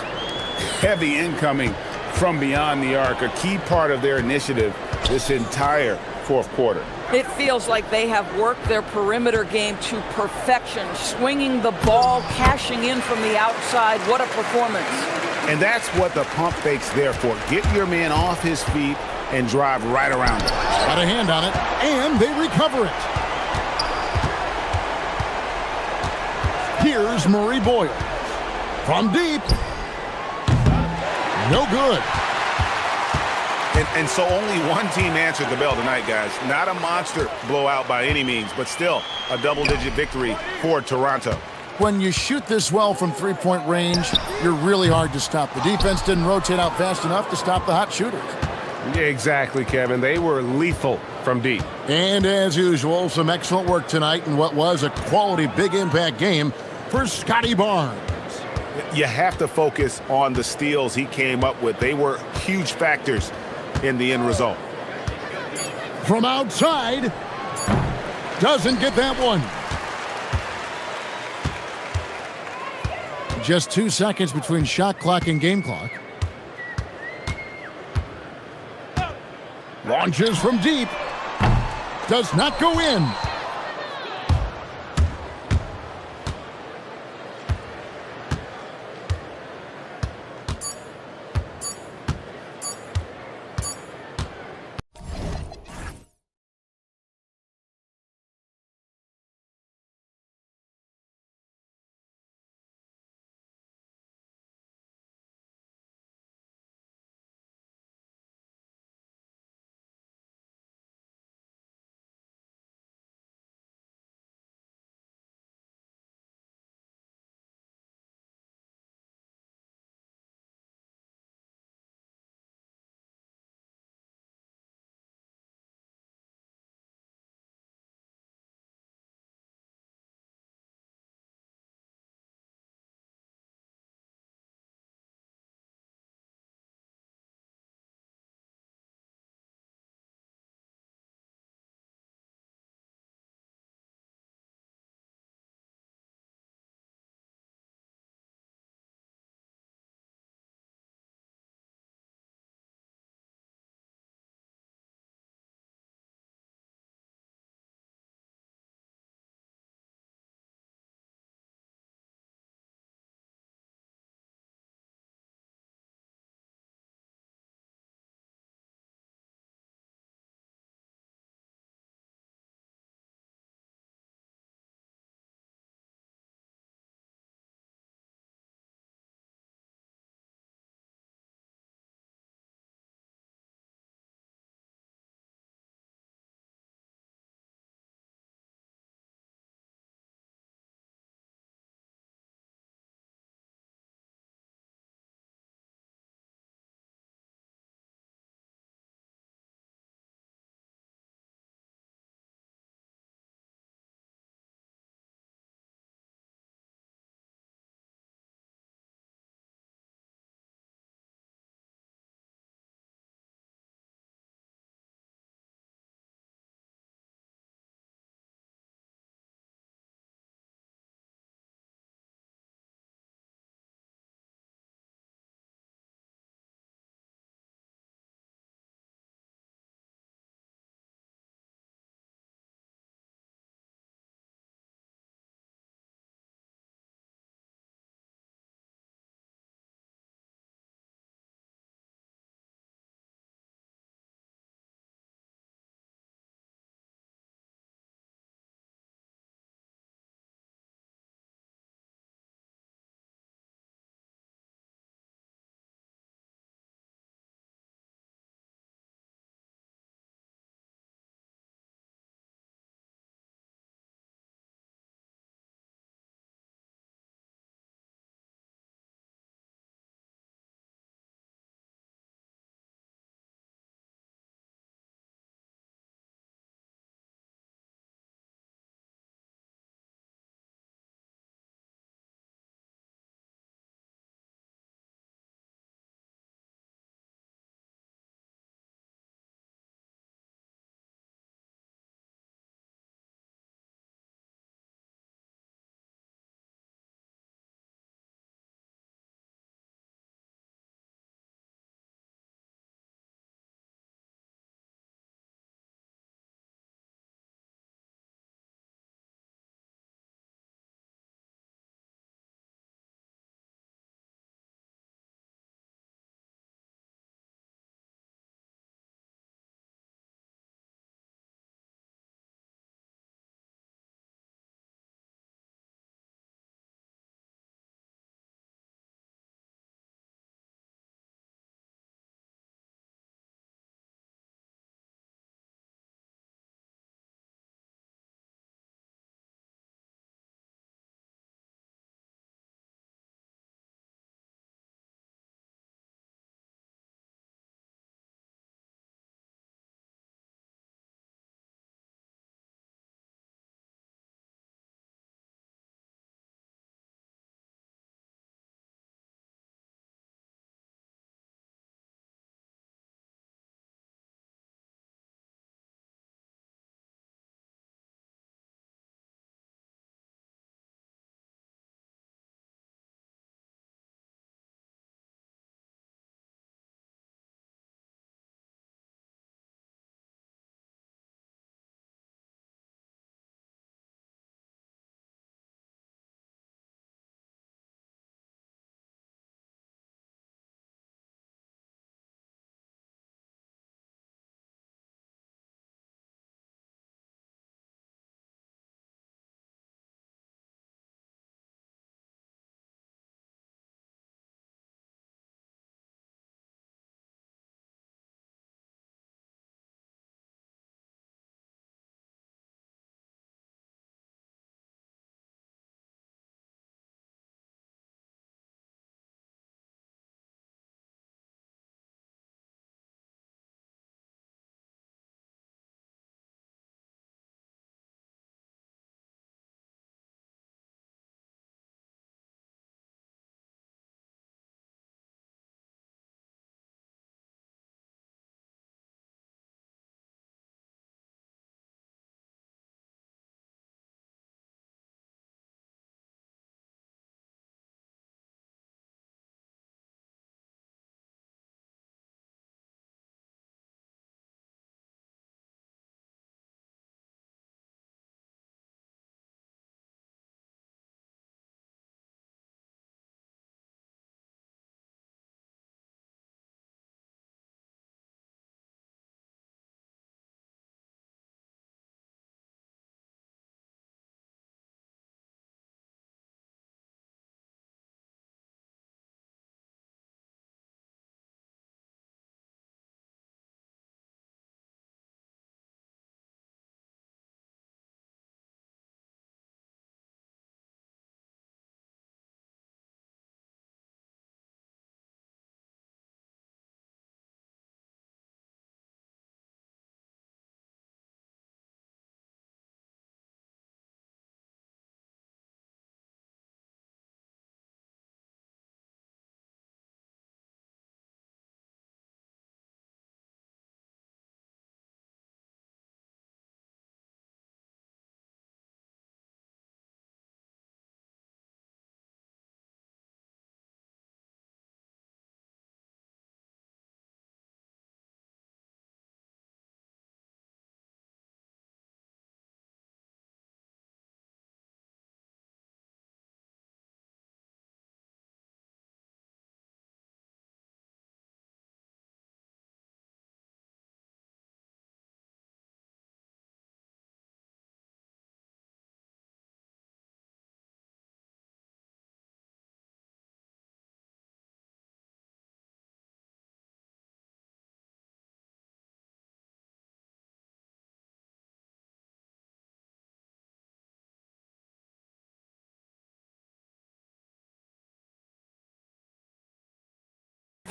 Heavy incoming from beyond the arc, a key part of their initiative this entire fourth quarter. It feels like they have worked their perimeter game to perfection, swinging the ball, cashing in from the outside. What a performance. And that's what the pump fake's there for. Get your man off his feet and drive right around him. Got a hand on it, and they recover it. Here's Murray Boyle. From deep. No good. And so only one team answered the bell tonight, guys. Not a monster blowout by any means, but still a double-digit victory for Toronto. When you shoot this well from three-point range, you're really hard to stop. The defense didn't rotate out fast enough to stop the hot shooters. Yeah, exactly, Kevin. They were lethal from deep. And as usual, some excellent work tonight in what was a quality big impact game for Scotty Barnes. You have to focus on the steals he came up with. They were huge factors in the end result. From outside, doesn't get that one. Just 2 seconds between shot clock and game clock. Launches from deep. Does not go in.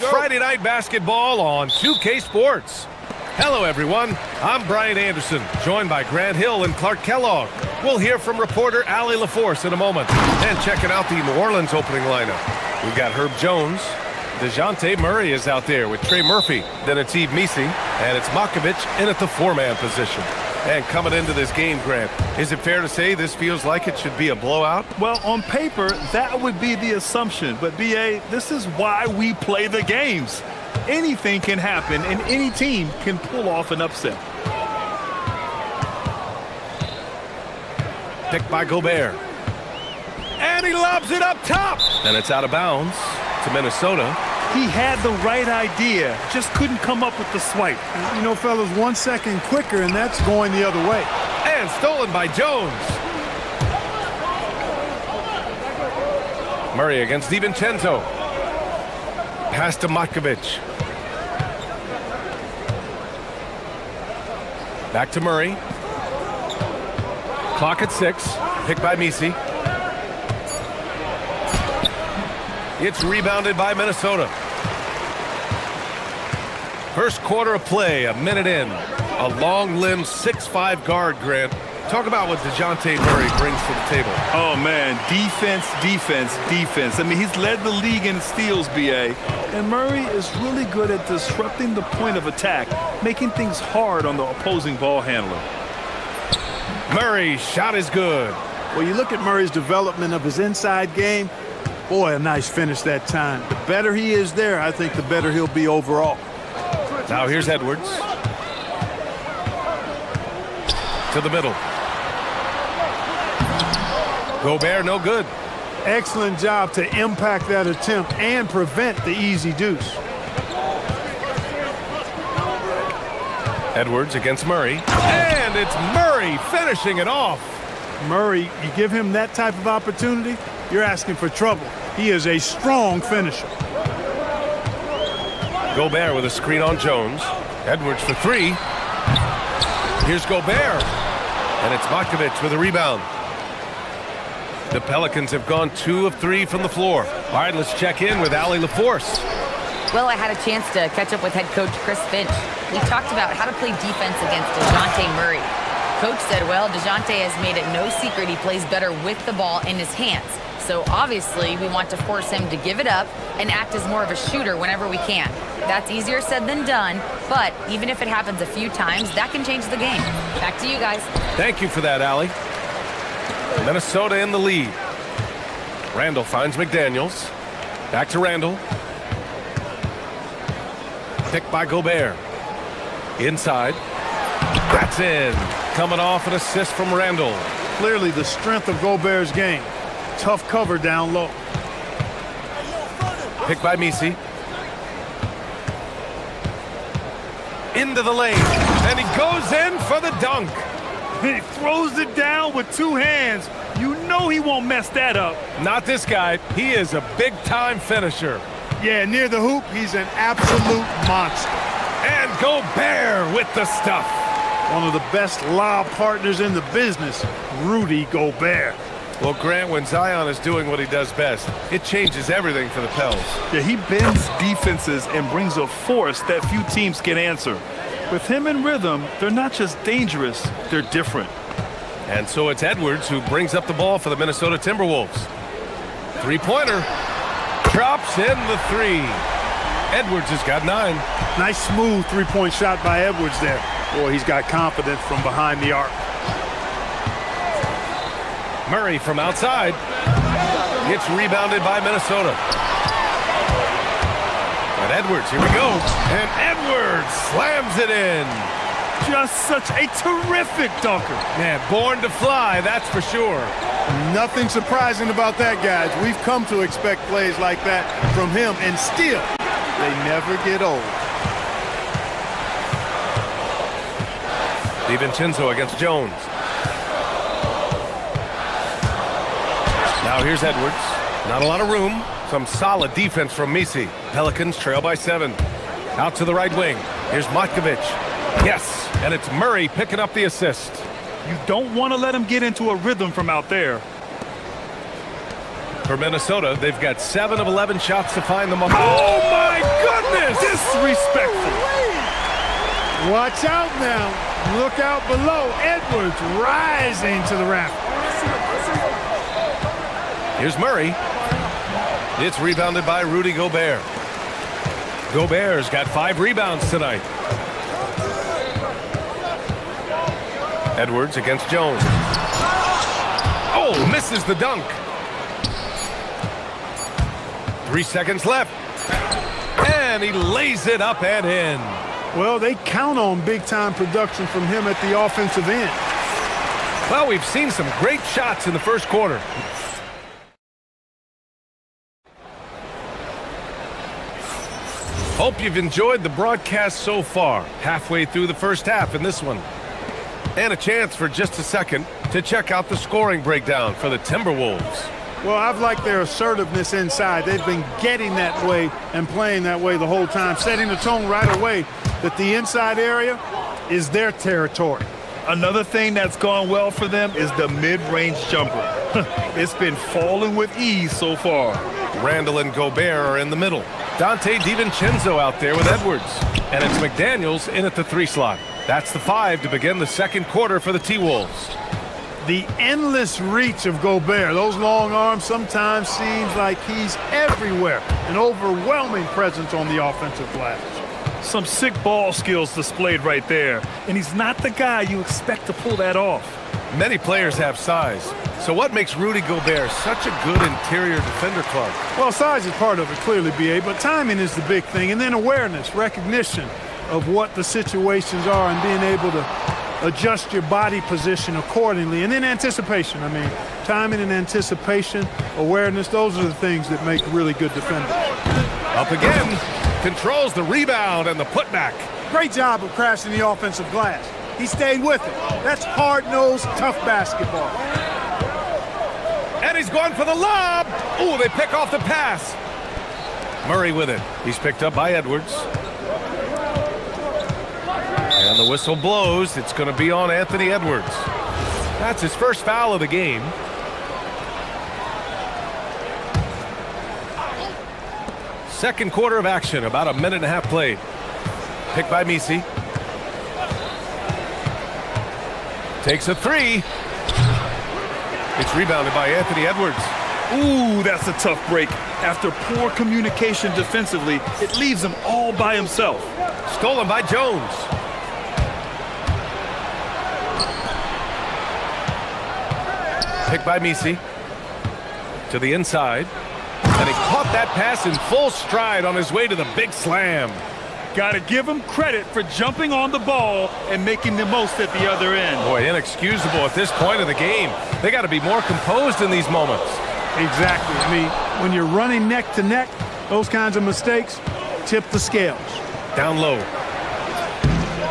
Friday night basketball on 2K Sports. Hello, everyone. I'm Brian Anderson, joined by Grant Hill and Clark Kellogg. We'll hear from reporter Allie LaForce in a moment. And checking out the New Orleans opening lineup, we've got Herb Jones. DeJounte Murray is out there with Trey Murphy. Then it's Yves Missi, and it's Makovich in at the four-man position. And coming into this game, Grant, is it fair to say this feels like it should be a blowout? Well, on paper, that would be the assumption. But, B.A., this is why we play the games. Anything can happen, and any team can pull off an upset. Picked by Gobert. And he lobs it up top. And it's out of bounds to Minnesota. He had the right idea, just couldn't come up with the swipe. You know, fellas, 1 second quicker, and that's going the other way. And stolen by Jones. Murray against DiVincenzo. Pass to Makovich. Back to Murray. Clock at 6. Picked by Missi. It's rebounded by Minnesota. First quarter of play, a minute in. A long-limbed 6'5" guard, Grant. Talk about what DeJounte Murray brings to the table. Oh, man, defense, defense, defense. I mean, he's led the league in steals, B.A. And Murray is really good at disrupting the point of attack, making things hard on the opposing ball handler. Murray's shot is good. Well, you look at Murray's development of his inside game. Boy, a nice finish that time. The better he is there, I think the better he'll be overall. Now here's Edwards. To the middle. Gobert, no good. Excellent job to impact that attempt and prevent the easy deuce. Edwards against Murray. And it's Murray finishing it off. Murray, you give him that type of opportunity, you're asking for trouble. He is a strong finisher. Gobert with a screen on Jones. Edwards for three. Here's Gobert. And it's Makovich with a rebound. The Pelicans have gone 2 of 3 from the floor. All right, let's check in with Allie LaForce. Well, I had a chance to catch up with head coach Chris Finch. We talked about how to play defense against DeJounte Murray. Coach said, well, DeJounte has made it no secret he plays better with the ball in his hands. So obviously we want to force him to give it up and act as more of a shooter whenever we can. That's easier said than done, but even if it happens a few times, that can change the game. Back to you guys. Thank you for that, Allie. Minnesota in the lead. Randall finds McDaniels. Back to Randall. Picked by Gobert. Inside. That's in. Coming off an assist from Randall. Clearly the strength of Gobert's game. Tough cover down low. Picked by Missi. Into the lane. And he goes in for the dunk. He throws it down with 2 hands. You know he won't mess that up. Not this guy. He is a big-time finisher. Yeah, near the hoop, he's an absolute monster. And Gobert with the stuff. One of the best lob partners in the business, Rudy Gobert. Well, Grant, when Zion is doing what he does best, it changes everything for the Pels. Yeah, he bends defenses and brings a force that few teams can answer. With him in rhythm, they're not just dangerous, they're different. And so it's Edwards who brings up the ball for the Minnesota Timberwolves. Three-pointer. Drops in the 3. Edwards has got 9. Nice smooth three-point shot by Edwards there. Boy, he's got confidence from behind the arc. Murray from outside. Gets rebounded by Minnesota. And Edwards, here we go. And Edwards slams it in. Just such a terrific dunker. Man, born to fly, that's for sure. Nothing surprising about that, guys. We've come to expect plays like that from him, and still, they never get old. DiVincenzo against Jones. Now here's Edwards. Not a lot of room. Some solid defense from Missi. Pelicans trail by 7. Out to the right wing. Here's Makovich. Yes, and it's Murray picking up the assist. You don't want to let him get into a rhythm from out there. For Minnesota, they've got 7 of 11 shots to find them on. Oh, my goodness! Disrespectful. Watch out now. Look out below. Edwards rising to the raft. Here's Murray. It's rebounded by Rudy Gobert. Gobert's got 5 rebounds tonight. Edwards against Jones. Oh, misses the dunk. 3 seconds left. And he lays it up and in. Well, they count on big-time production from him at the offensive end. Well, we've seen some great shots in the first quarter. Hope you've enjoyed the broadcast so far. Halfway through the first half in this one. And a chance for just a second to check out the scoring breakdown for the Timberwolves. Well, I've liked their assertiveness inside. They've been getting that way and playing that way the whole time, setting the tone right away that the inside area is their territory. Another thing that's gone well for them is the mid-range jumper. It's been falling with ease so far. Randall and Gobert are in the middle. Dante DiVincenzo out there with Edwards. And it's McDaniels in at the 3 slot. That's the 5 to begin the second quarter for the T-Wolves. The endless reach of Gobert, those long arms, sometimes seems like he's everywhere. An overwhelming presence on the offensive glass. Some sick ball skills displayed right there. And he's not the guy you expect to pull that off. Many players have size. So what makes Rudy Gobert such a good interior defender, Clark? Well, size is part of it, clearly, B.A., but timing is the big thing. And then awareness, recognition of what the situations are and being able to adjust your body position accordingly. And then anticipation. I mean, timing and anticipation, awareness, those are the things that make really good defenders. Up again. Controls the rebound and the putback. Great job of crashing the offensive glass. He stayed with it. That's hard-nosed, tough basketball. And he's going for the lob. Ooh, they pick off the pass. Murray with it. He's picked up by Edwards. And the whistle blows. It's going to be on Anthony Edwards. That's his first foul of the game. Second quarter of action, about a minute and a half played. Picked by Misi. Takes a 3. It's rebounded by Anthony Edwards. Ooh, that's a tough break. After poor communication defensively, it leaves him all by himself. Stolen by Jones. Picked by Misi. To the inside. And he caught that pass in full stride on his way to the big slam. Got to give him credit for jumping on the ball and making the most at the other end. Boy, inexcusable at this point of the game. They got to be more composed in these moments. Exactly. I mean, when you're running neck to neck, those kinds of mistakes tip the scales. Down low.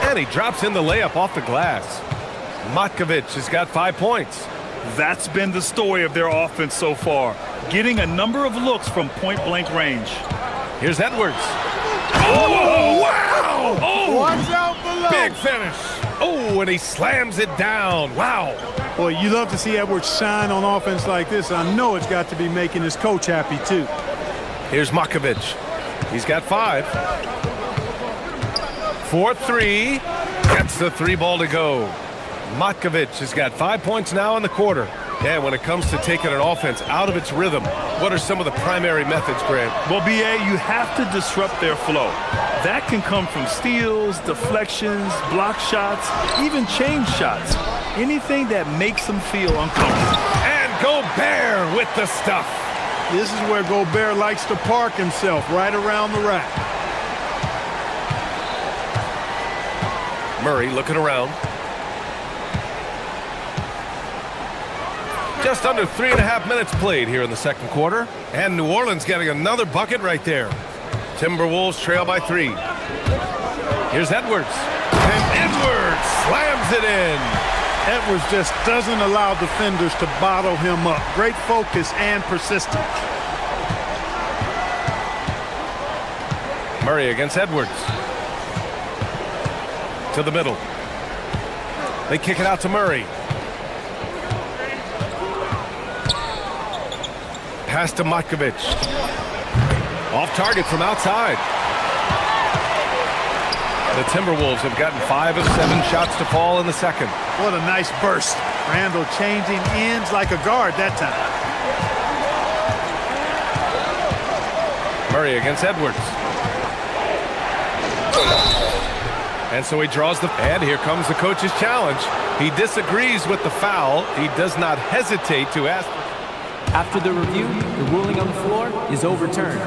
And he drops in the layup off the glass. Matkovic has got 5 points. That's been the story of their offense so far, getting a number of looks from point-blank range. Here's Edwards. Oh, wow! Oh, watch out below. Big finish. Oh, and he slams it down. Wow. Boy, you love to see Edwards shine on offense like this. I know it's got to be making his coach happy, too. Here's Matkovic. He's got 5. 4-3. Gets the 3 ball to go. Matkovic has got 5 points now in the quarter. Yeah, when it comes to taking an offense out of its rhythm, what are some of the primary methods, Grant? Well, B.A., you have to disrupt their flow. That can come from steals, deflections, block shots, even change shots. Anything that makes them feel uncomfortable. And Gobert with the stuff. This is where Gobert likes to park himself, right around the rack. Murray looking around. Just under 3.5 minutes played here in the second quarter. And New Orleans getting another bucket right there. Timberwolves trail by 3. Here's Edwards. And Edwards slams it in. Edwards just doesn't allow defenders to bottle him up. Great focus and persistence. Murray against Edwards. To the middle. They kick it out to Murray. Pass to Matkovic. Off target from outside. The Timberwolves have gotten 5 of 7 shots to fall in the second. What a nice burst. Randall changing ends like a guard that time. Murray against Edwards. And so he draws the... And here comes the coach's challenge. He disagrees with the foul. He does not hesitate to ask... After the review, the ruling on the floor is overturned.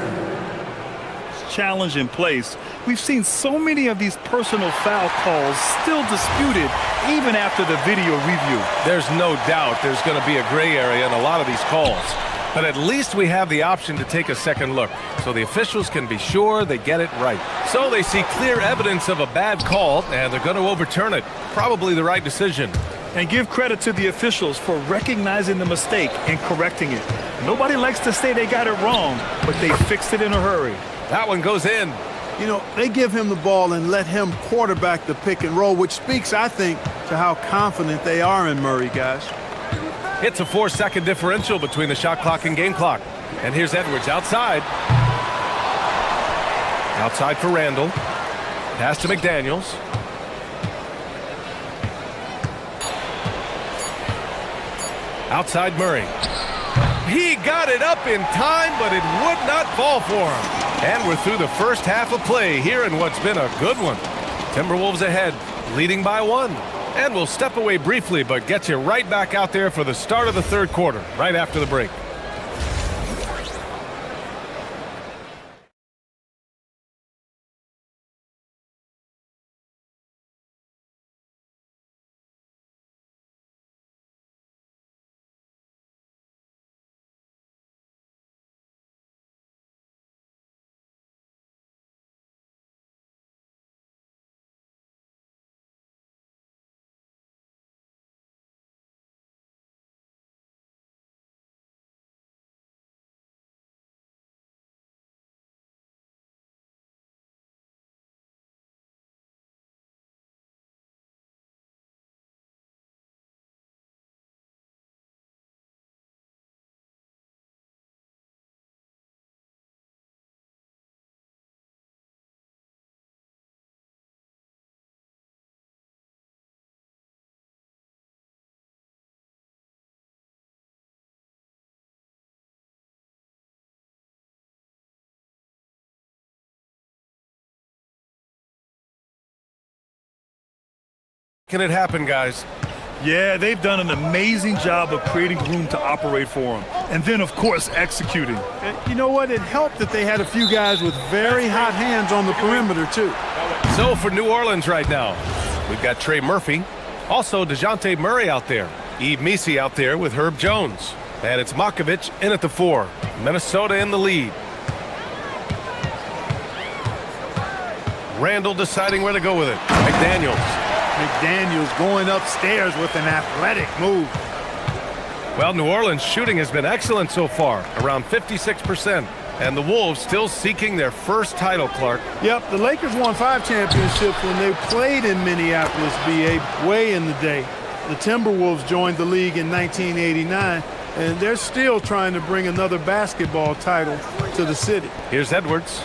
Challenge in place. We've seen so many of these personal foul calls still disputed even after the video review. There's no doubt there's going to be a gray area in a lot of these calls. But at least we have the option to take a second look, so the officials can be sure they get it right. So they see clear evidence of a bad call, and they're going to overturn it. Probably the right decision. And give credit to the officials for recognizing the mistake and correcting it. Nobody likes to say they got it wrong, but they fixed it in a hurry. That one goes in. You know, they give him the ball and let him quarterback the pick and roll, which speaks, I think, to how confident they are in Murray, guys. It's a 4-second differential between the shot clock and game clock. And here's Edwards outside. Outside for Randall. Pass to McDaniels. Outside Murray. He got it up in time, but it would not fall for him. And we're through the first half of play here in what's been a good one. Timberwolves ahead, leading by 1. And we'll step away briefly, but get you right back out there for the start of the third quarter, right after the break. Can it happen, guys? Yeah, they've done an amazing job of creating room to operate for him. And then, of course, executing. You know what? It helped that they had a few guys with very hot hands on the perimeter, too. So for New Orleans right now, we've got Trey Murphy. Also, DeJounte Murray out there. Yves Missi out there with Herb Jones. And it's Matkovic in at the 4. Minnesota in the lead. Randall deciding where to go with it. McDaniels. McDaniels going upstairs with an athletic move. Well, New Orleans shooting has been excellent so far, around 56%. And the Wolves still seeking their first title, Clark. Yep, the Lakers won 5 championships when they played in Minneapolis, BA, way in the day. The Timberwolves joined the league in 1989, and they're still trying to bring another basketball title to the city. Here's Edwards,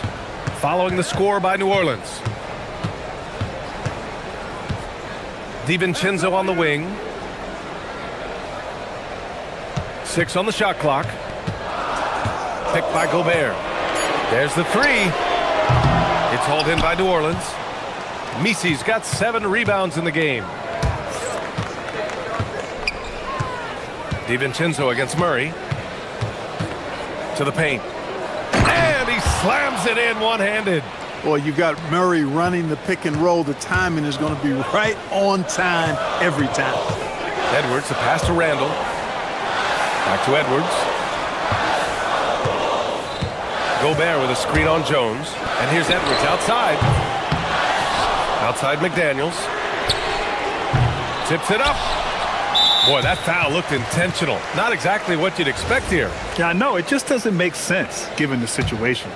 following the score by New Orleans. DiVincenzo on the wing. 6 on the shot clock. Picked by Gobert. There's the 3. It's hauled in by New Orleans. Missi's got 7 rebounds in the game. DiVincenzo against Murray. To the paint. And he slams it in one-handed. Boy, you got Murray running the pick and roll. The timing is going to be right on time every time. Edwards, the pass to Randall. Back to Edwards. Gobert with a screen on Jones. And here's Edwards outside. Outside McDaniels. Tips it up. Boy, that foul looked intentional. Not exactly what you'd expect here. Yeah, I know. It just doesn't make sense given the situation.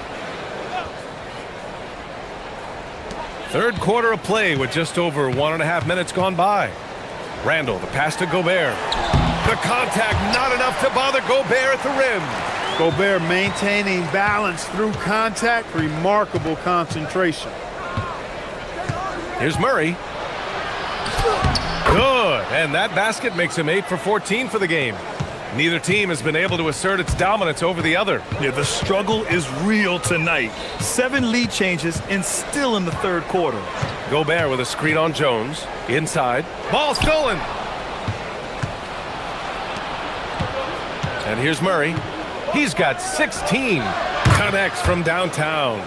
Third quarter of play with just over 1.5 minutes gone by. Randall, the pass to Gobert. The contact not enough to bother Gobert at the rim. Gobert maintaining balance through contact, remarkable concentration. Here's Murray. Good, and that basket makes him 8 for 14 for the game. Neither team has been able to assert its dominance over the other. Yeah, the struggle is real tonight. 7 lead changes and still in the third quarter. Gobert with a screen on Jones. Inside. Ball stolen. And here's Murray. He's got 16. Connects from downtown.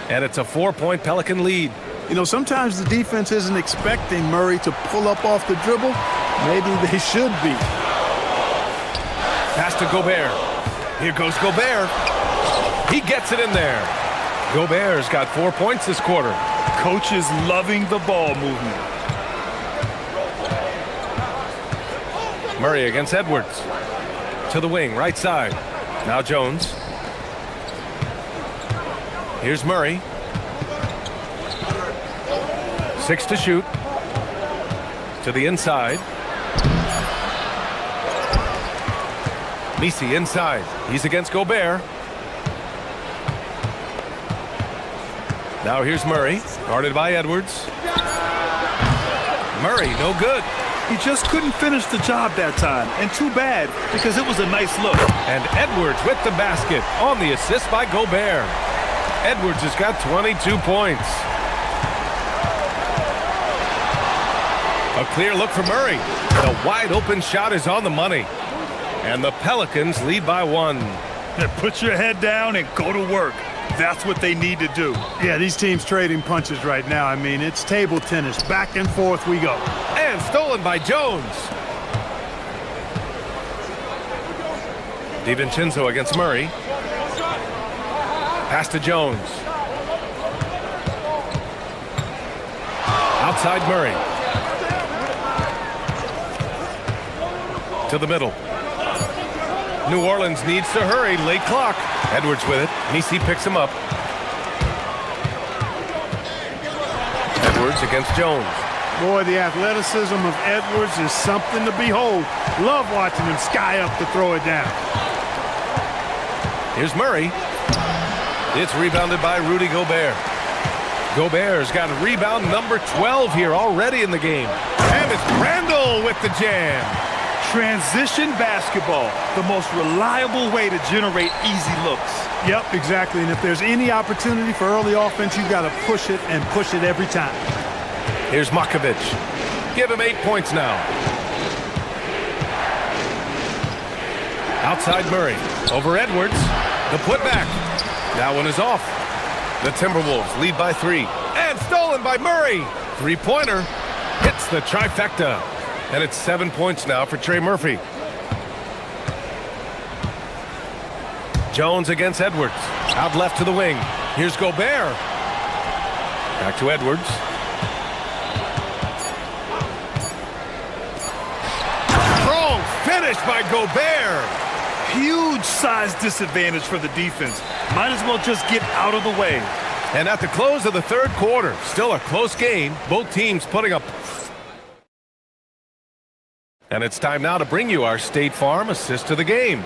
And it's a 4-point Pelican lead. You know, sometimes the defense isn't expecting Murray to pull up off the dribble. Maybe they should be. Pass to Gobert. Here goes Gobert. He gets it in there. Gobert's got 4 points this quarter. Coach is loving the ball movement. Murray against Edwards. To the wing, right side. Now Jones. Here's Murray. 6 to shoot. To the inside. Messi inside. He's against Gobert. Now here's Murray, guarded by Edwards. Murray, no good. He just couldn't finish the job that time, and too bad, because it was a nice look. And Edwards with the basket on the assist by Gobert. Edwards has got 22 points. A clear look for Murray. The wide open shot is on the money. And the Pelicans lead by 1. Put your head down and go to work. That's what they need to do. Yeah, these teams trading punches right now. I mean, it's table tennis. Back and forth we go. And stolen by Jones. DiVincenzo against Murray. Pass to Jones. Outside Murray. To the middle. New Orleans needs to hurry. Late clock. Edwards with it. Messi picks him up. Edwards against Jones. Boy, the athleticism of Edwards is something to behold. Love watching him sky up to throw it down. Here's Murray. It's rebounded by Rudy Gobert. Gobert's got rebound number 12 here already in the game. And it's Randall with the jam. Transition basketball, the most reliable way to generate easy looks. Yep, exactly. And if there's any opportunity for early offense, you've got to push it and push it every time. Here's Makovic. Give him 8 points now. Outside Murray. Over Edwards. The putback. That one is off. The Timberwolves lead by 3. And stolen by Murray. Three-pointer. Hits the trifecta. And it's 7 points now for Trey Murphy. Jones against Edwards. Out left to the wing. Here's Gobert. Back to Edwards. Strong finish by Gobert. Huge size disadvantage for the defense. Might as well just get out of the way. And at the close of the third quarter, still a close game. Both teams putting up. And it's time now to bring you our State Farm assist to the game.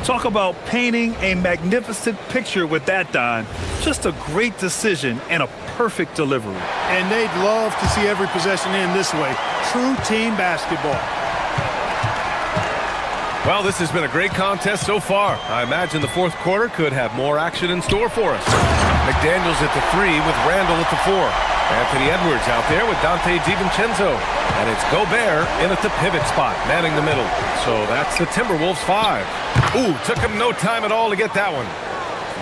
Talk about painting a magnificent picture with that, Don. Just a great decision and a perfect delivery. And they'd love to see every possession end this way. True team basketball. Well, this has been a great contest so far. I imagine the fourth quarter could have more action in store for us. McDaniels at the 3 with Randall at the 4. Anthony Edwards out there with Dante DiVincenzo. And it's Gobert in at the pivot spot, manning the middle. So that's the Timberwolves 5. Ooh, took him no time at all to get that one.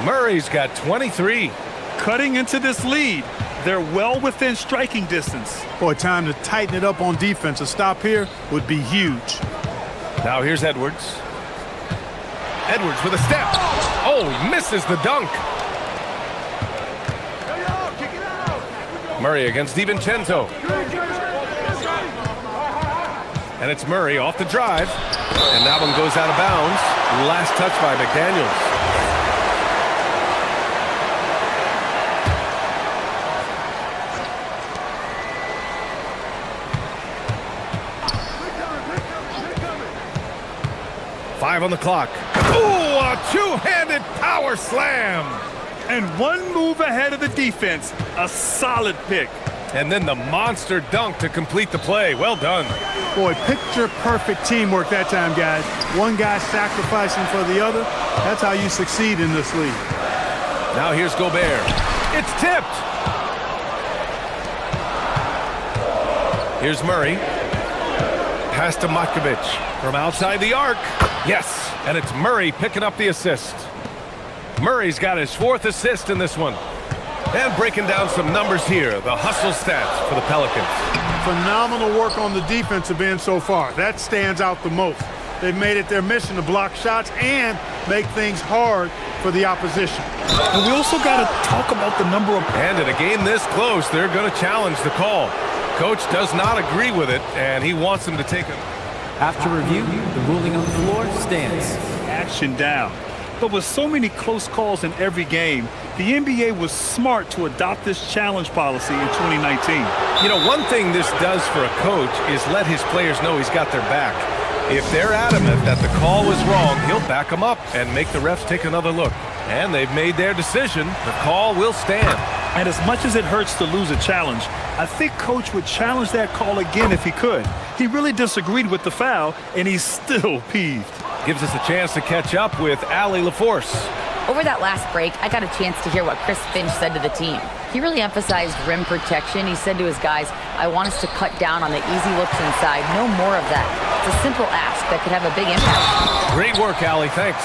Murray's got 23. Cutting into this lead. They're well within striking distance. Boy, time to tighten it up on defense. A stop here would be huge. Now here's Edwards. Edwards with a step. Oh, he misses the dunk. Murray against DiVincenzo. And it's Murray off the drive. And that one goes out of bounds. Last touch by McDaniels. Five on the clock. Ooh, a two-handed power slam. And one move ahead of the defense. A solid pick. And then the monster dunk to complete the play. Well done. Boy, picture-perfect teamwork that time, guys. One guy sacrificing for the other. That's how you succeed in this league. Now here's Gobert. It's tipped. Here's Murray. Pass to Matkovic from outside the arc. Yes, and it's Murray picking up the assist. Murray's got his 4th assist in this one. And breaking down some numbers here, the hustle stats for the Pelicans. Phenomenal work on the defensive end so far. That stands out the most. They've made it their mission to block shots and make things hard for the opposition. And we also got to talk about the number of... And in a game this close, they're going to challenge the call. Coach does not agree with it, and he wants them to take it. After review, the ruling on the floor stands. Action down. But with so many close calls in every game, the NBA was smart to adopt this challenge policy in 2019. You know, one thing this does for a coach is let his players know he's got their back. If they're adamant that the call was wrong, he'll back them up and make the refs take another look. And they've made their decision. The call will stand. And as much as it hurts to lose a challenge, I think Coach would challenge that call again if he could. He really disagreed with the foul, and he's still peeved. Gives us a chance to catch up with Allie LaForce. Over that last break, I got a chance to hear what Chris Finch said to the team. He really emphasized rim protection. He said to his guys, I want us to cut down on the easy looks inside. No more of that. It's a simple ask that could have a big impact. Great work, Allie. Thanks.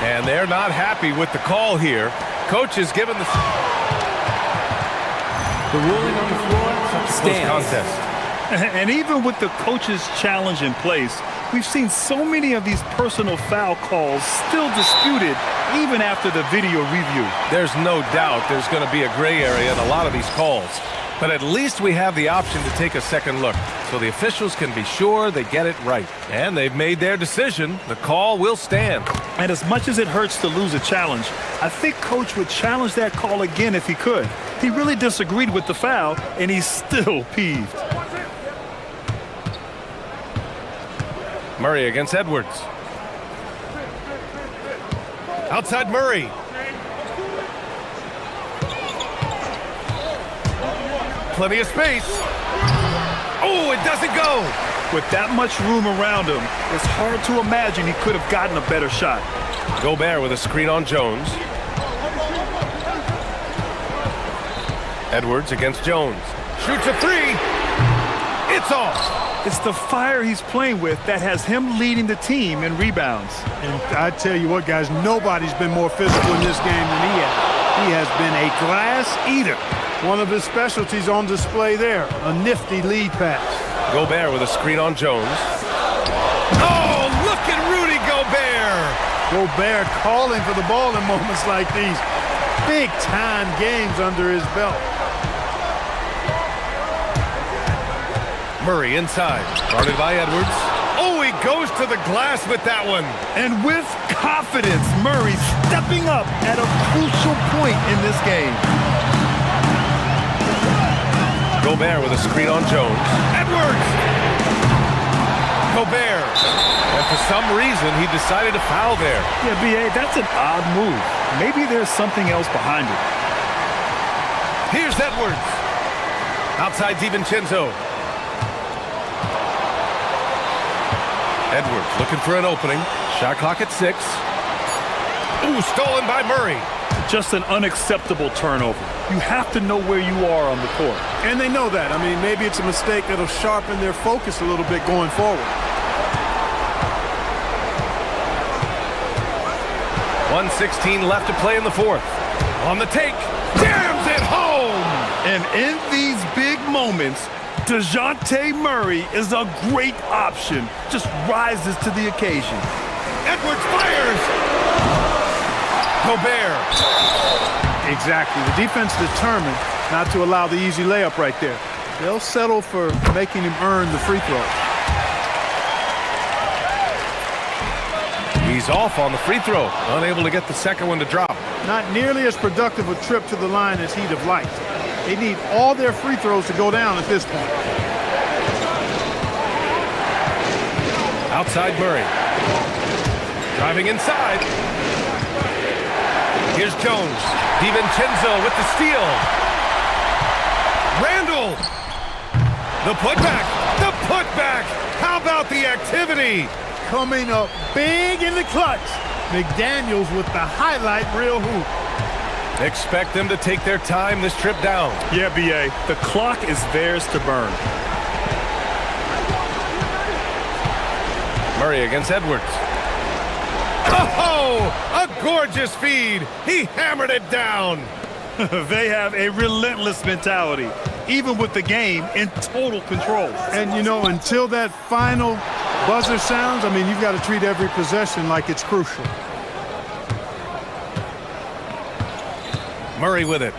And they're not happy with the call here. Coach is given the ruling on the floor stands. Contest. And even with the coach's challenge in place, we've seen so many of these personal foul calls still disputed even after the video review. There's no doubt there's going to be a gray area in a lot of these calls. But at least we have the option to take a second look, so the officials can be sure they get it right. And they've made their decision. The call will stand. And as much as it hurts to lose a challenge, I think Coach would challenge that call again if he could. He really disagreed with the foul, and he's still peeved. Murray against Edwards. Outside Murray. Plenty of space. Oh, it doesn't go. With that much room around him, it's hard to imagine he could have gotten a better shot. Gobert with a screen on Jones. Edwards against Jones. Shoots a three. It's off. It's the fire he's playing with that has him leading the team in rebounds. And I tell you what, guys, nobody's been more physical in this game than he has. He has been a glass eater. One of his specialties on display there, a nifty lead pass. Gobert with a screen on Jones. Oh, look at Rudy Gobert! Gobert calling for the ball in moments like these. Big-time games under his belt. Murray inside, guarded by Edwards. Oh, he goes to the glass with that one. And with confidence, Murray stepping up at a crucial point in this game. Gobert with a screen on Jones. Edwards! Gobert. And for some reason, he decided to foul there. Yeah, B.A., that's an odd move. Maybe there's something else behind it. Here's Edwards. Outside DiVincenzo. Edwards looking for an opening. Shot clock at 6. Ooh, stolen by Murray. Just an unacceptable turnover. You have to know where you are on the court. And they know that. I mean, maybe it's a mistake that'll sharpen their focus a little bit going forward. 1:16 left to play in the fourth. On the take. Jams it home! And in these big moments, DeJounte Murray is a great option. Just rises to the occasion. Edwards fires! Gobert. Exactly. The defense determined not to allow the easy layup right there. They'll settle for making him earn the free throw. He's off on the free throw. Unable to get the second one to drop. Not nearly as productive a trip to the line as he'd have liked. They need all their free throws to go down at this point. Outside Murray. Driving inside. Here's Jones. DiVincenzo with the steal. Randall. The putback. The putback. How about the activity? Coming up big in the clutch. McDaniels with the highlight reel hoop. Expect them to take their time this trip down. Yeah, B.A., the clock is theirs to burn. Murray against Edwards. Oh, a gorgeous feed. He hammered it down. They have a relentless mentality, even with the game in total control. And, you know, until that final buzzer sounds, I mean, you've got to treat every possession like it's crucial. Murray with it.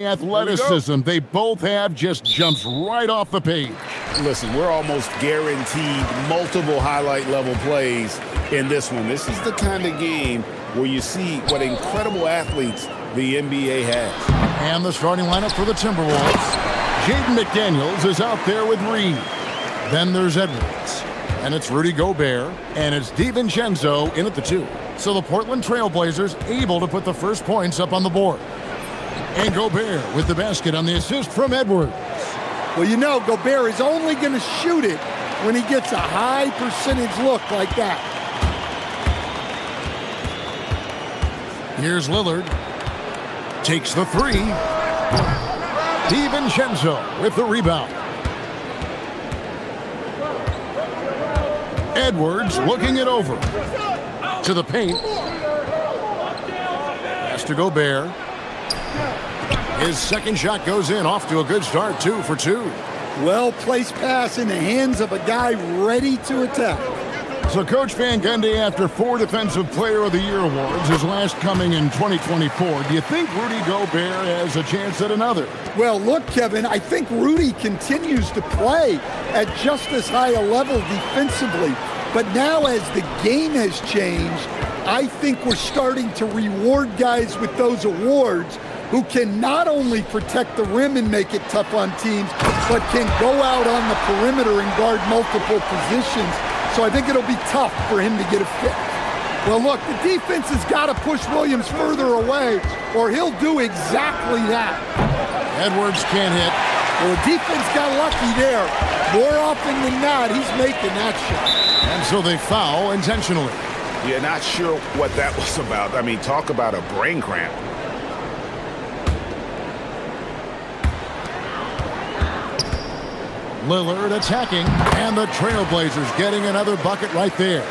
Athleticism they both have just jumps right off the page. Listen, we're almost guaranteed multiple highlight level plays in this one. This is the kind of game where you see what incredible athletes the NBA has. And the starting lineup for the Timberwolves. Jaden McDaniels is out there with Reed. Then there's Edwards. And it's Rudy Gobert. And it's DiVincenzo in at the 2. So the Portland Trailblazers able to put the first points up on the board. And Gobert with the basket on the assist from Edwards. Well, you know, Gobert is only going to shoot it when he gets a high percentage look like that. Here's Lillard. Takes the 3. DiVincenzo with the rebound. Edwards looking it over. To the paint. Pass to Gobert. His second shot goes in, off to a good start, 2 for 2. Well-placed pass in the hands of a guy ready to attack. So Coach Van Gundy, after 4 Defensive Player of the Year awards, his last coming in 2024, do you think Rudy Gobert has a chance at another? Well, look, Kevin, I think Rudy continues to play at just as high a level defensively. But now as the game has changed, I think we're starting to reward guys with those awards who can not only protect the rim and make it tough on teams, but can go out on the perimeter and guard multiple positions. So I think it'll be tough for him to get a fix. Well, look, the defense has got to push Williams further away, or he'll do exactly that. Edwards can't hit. Well, the defense got lucky there. More often than not, he's making that shot. And so they foul intentionally. Yeah, not sure what that was about. I mean, talk about a brain cramp. Lillard attacking, and the Trailblazers getting another bucket right there.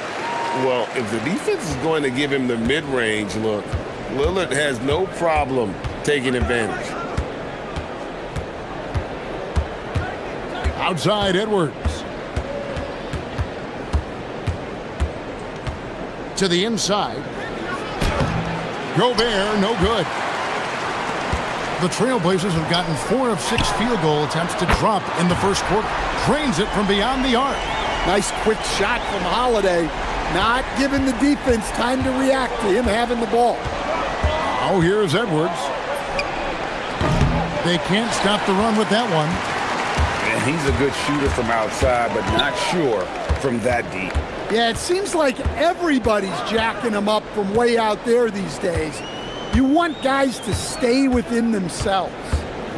Well, if the defense is going to give him the mid-range look, Lillard has no problem taking advantage. Outside Edwards. To the inside. Gobert, no good. The Trailblazers have gotten 4 of 6 field goal attempts to drop in the first quarter. Drains it from beyond the arc. Nice quick shot from Holiday. Not giving the defense time to react to him having the ball. Oh, here's Edwards. They can't stop the run with that one. And he's a good shooter from outside, but not sure from that deep. Yeah, it seems like everybody's jacking him up from way out there these days. You want guys to stay within themselves.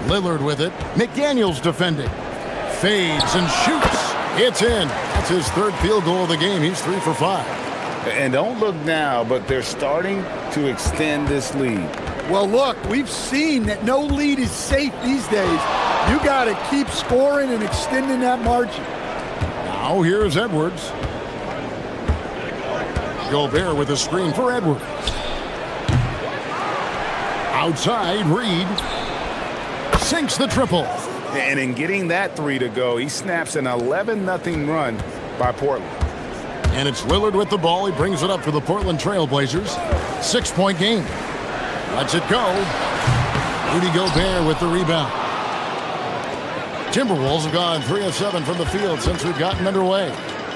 Lillard with it. McDaniels defending. Fades and shoots. It's in. That's his 3rd field goal of the game. He's 3 for 5. And don't look now, but they're starting to extend this lead. Well, look, we've seen that no lead is safe these days. You got to keep scoring and extending that margin. Now here's Edwards. Gobert with a screen for Edwards. Outside, Reed sinks the triple. And in getting that 3 to go, he snaps an 11-0 run by Portland. And it's Lillard with the ball. He brings it up for the Portland Trailblazers. 6-point game. Lets it go. Rudy Gobert with the rebound. Timberwolves have gone 3 of 7 from the field since we've gotten underway.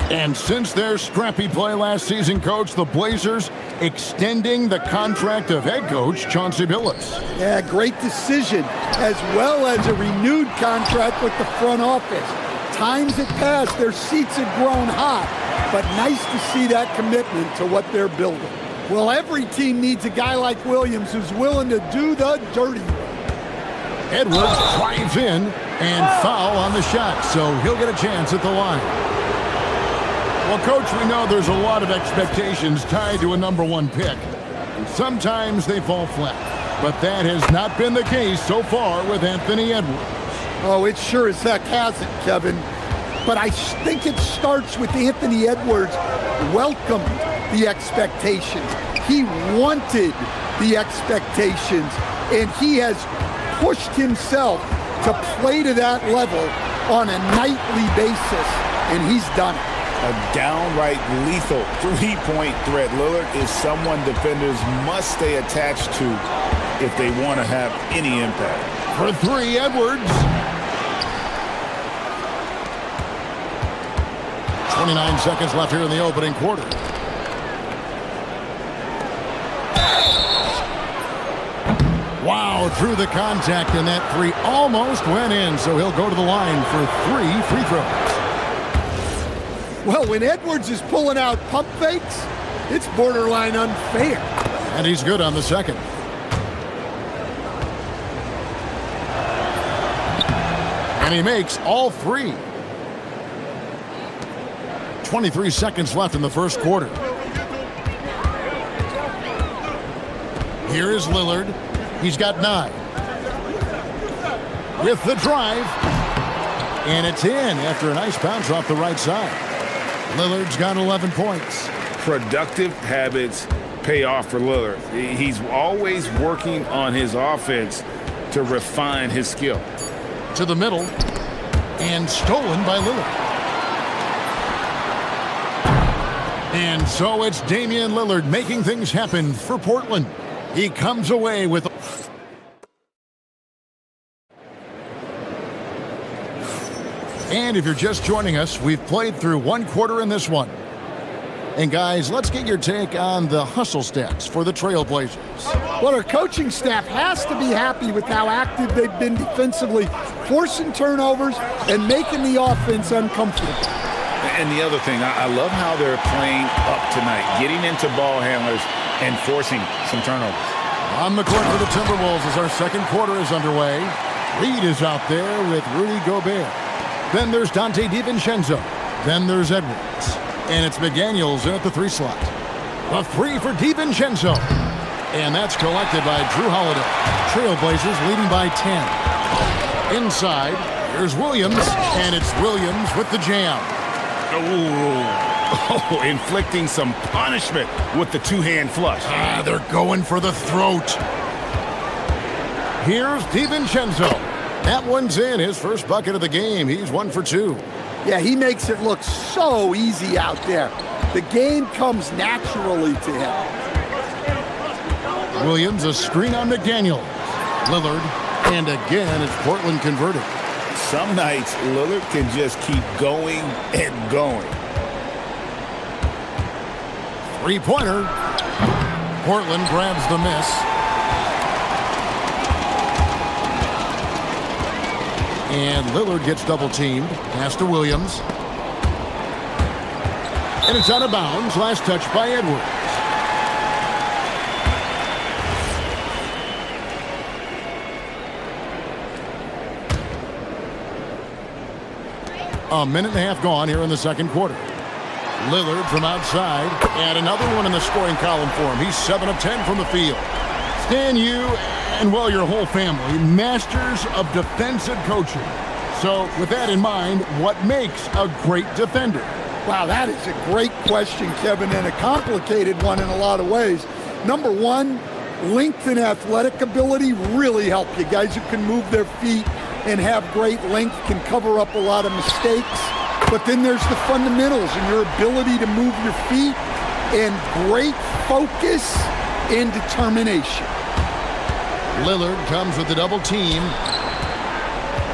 And since their scrappy play last season, Coach, the Blazers extending the contract of head coach Chauncey Billups. Yeah, great decision, as well as a renewed contract with the front office. Times have passed, their seats have grown hot, but nice to see that commitment to what they're building. Well, every team needs a guy like Williams who's willing to do the dirty work. Edwards drives in and foul on the shot, so he'll get a chance at the line. Well, Coach, we know there's a lot of expectations tied to a #1 pick. And sometimes they fall flat. But that has not been the case so far with Anthony Edwards. Oh, it sure as heck hasn't, Kevin. But I think it starts with Anthony Edwards welcomed the expectations. He wanted the expectations, and he has pushed himself to play to that level on a nightly basis, and he's done it. A downright lethal 3-point threat. Lillard is someone defenders must stay attached to if they want to have any impact. For three, Edwards. 29 seconds left here in the opening quarter. Wow, through the contact, and that three almost went in, so he'll go to the line for 3 free throws. Well, when Edwards is pulling out pump fakes, it's borderline unfair. And he's good on the second. And he makes all three. 23 seconds left in the first quarter. Here is Lillard. He's got 9. With the drive. And it's in after a nice bounce off the right side. Lillard's got 11 points. Productive habits pay off for Lillard. He's always working on his offense to refine his skill. To the middle. And stolen by Lillard. And so it's Damian Lillard making things happen for Portland. He comes away with... And if you're just joining us, we've played through one quarter in this one. And guys, let's get your take on the hustle stats for the Trailblazers. Well, our coaching staff has to be happy with how active they've been defensively, forcing turnovers and making the offense uncomfortable. And the other thing, I love how they're playing up tonight, getting into ball handlers and forcing some turnovers. On the court for the Timberwolves as our second quarter is underway. Reed is out there with Rudy Gobert. Then there's Dante DiVincenzo. Then there's Edwards. And it's McDaniels in at the 3 slot. A 3 for DiVincenzo. And that's collected by Drew Holiday. Trailblazers leading by 10. Inside, here's Williams. And it's Williams with the jam. Oh, inflicting some punishment with the two-hand flush. They're going for the throat. Here's DiVincenzo. That one's in, his first bucket of the game. He's 1 for 2. Yeah, he makes it look so easy out there. The game comes naturally to him. Williams, a screen on McDaniel. Lillard, and again, it's Portland converted. Some nights, Lillard can just keep going and going. Three-pointer. Portland grabs the miss. And Lillard gets double-teamed. Pass to Williams. And it's out of bounds. Last touch by Edwards. A minute and a half gone here in the second quarter. Lillard from outside. And another one in the scoring column for him. He's 7 of 10 from the field. Stan, you and, well, your whole family, masters of defensive coaching. So with that in mind, what makes a great defender? Wow, that is a great question, Kevin, and a complicated one in a lot of ways. Number one, length and athletic ability really help you. Guys who can move their feet and have great length can cover up a lot of mistakes. But then there's the fundamentals and your ability to move your feet and great focus and determination. Lillard comes with the double team.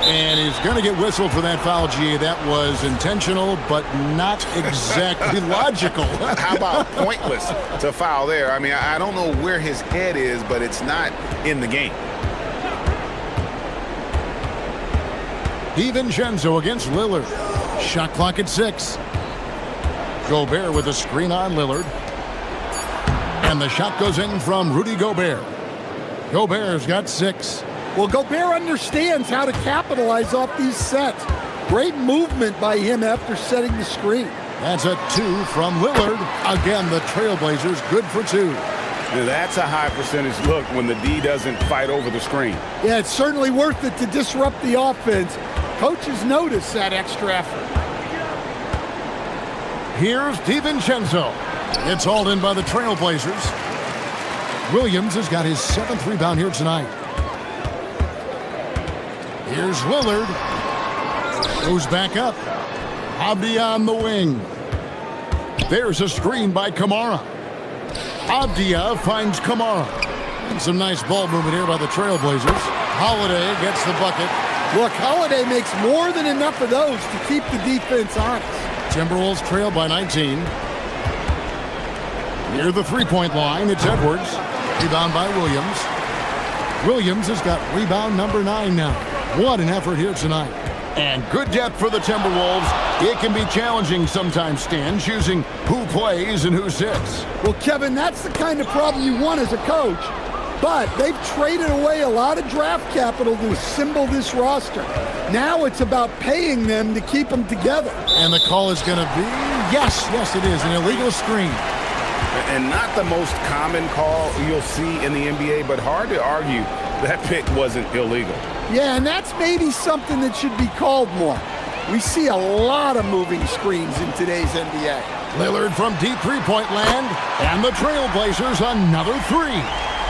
And he's going to get whistled for that foul, G. That was intentional, but not exactly logical. How about pointless to foul there? I mean, I don't know where his head is, but it's not in the game. DiVincenzo against Lillard. Shot clock at 6. Gobert with a screen on Lillard. And the shot goes in from Rudy Gobert. Gobert's got 6. Well, Gobert understands how to capitalize off these sets. Great movement by him after setting the screen. That's a 2 from Lillard. Again, the Trailblazers good for 2. Now, that's a high percentage look when the D doesn't fight over the screen. Yeah, it's certainly worth it to disrupt the offense. Coaches notice that extra effort. Here's DiVincenzo. It's hauled in by the Trailblazers. Williams has got his 7th rebound here tonight. Here's Lillard. Goes back up. Abdi on the wing. There's a screen by Kamara. Abdia finds Kamara. Some nice ball movement here by the Trailblazers. Holiday gets the bucket. Look, Holiday makes more than enough of those to keep the defense honest. Timberwolves trail by 19. Near the three-point line, it's Edwards. Rebound by Williams. Williams has got rebound number 9 now. What an effort here tonight. And good depth for the Timberwolves. It can be challenging sometimes, Stan, choosing who plays and who sits. Well, Kevin, that's the kind of problem you want as a coach. But they've traded away a lot of draft capital to assemble this roster. Now it's about paying them to keep them together. And the call is going to be, yes, it is, an illegal screen. And not the most common call you'll see in the NBA, but hard to argue that pick wasn't illegal. Yeah, and that's maybe something that should be called more. We see a lot of moving screens in today's NBA. Lillard from deep three-point land, and the Trailblazers another three.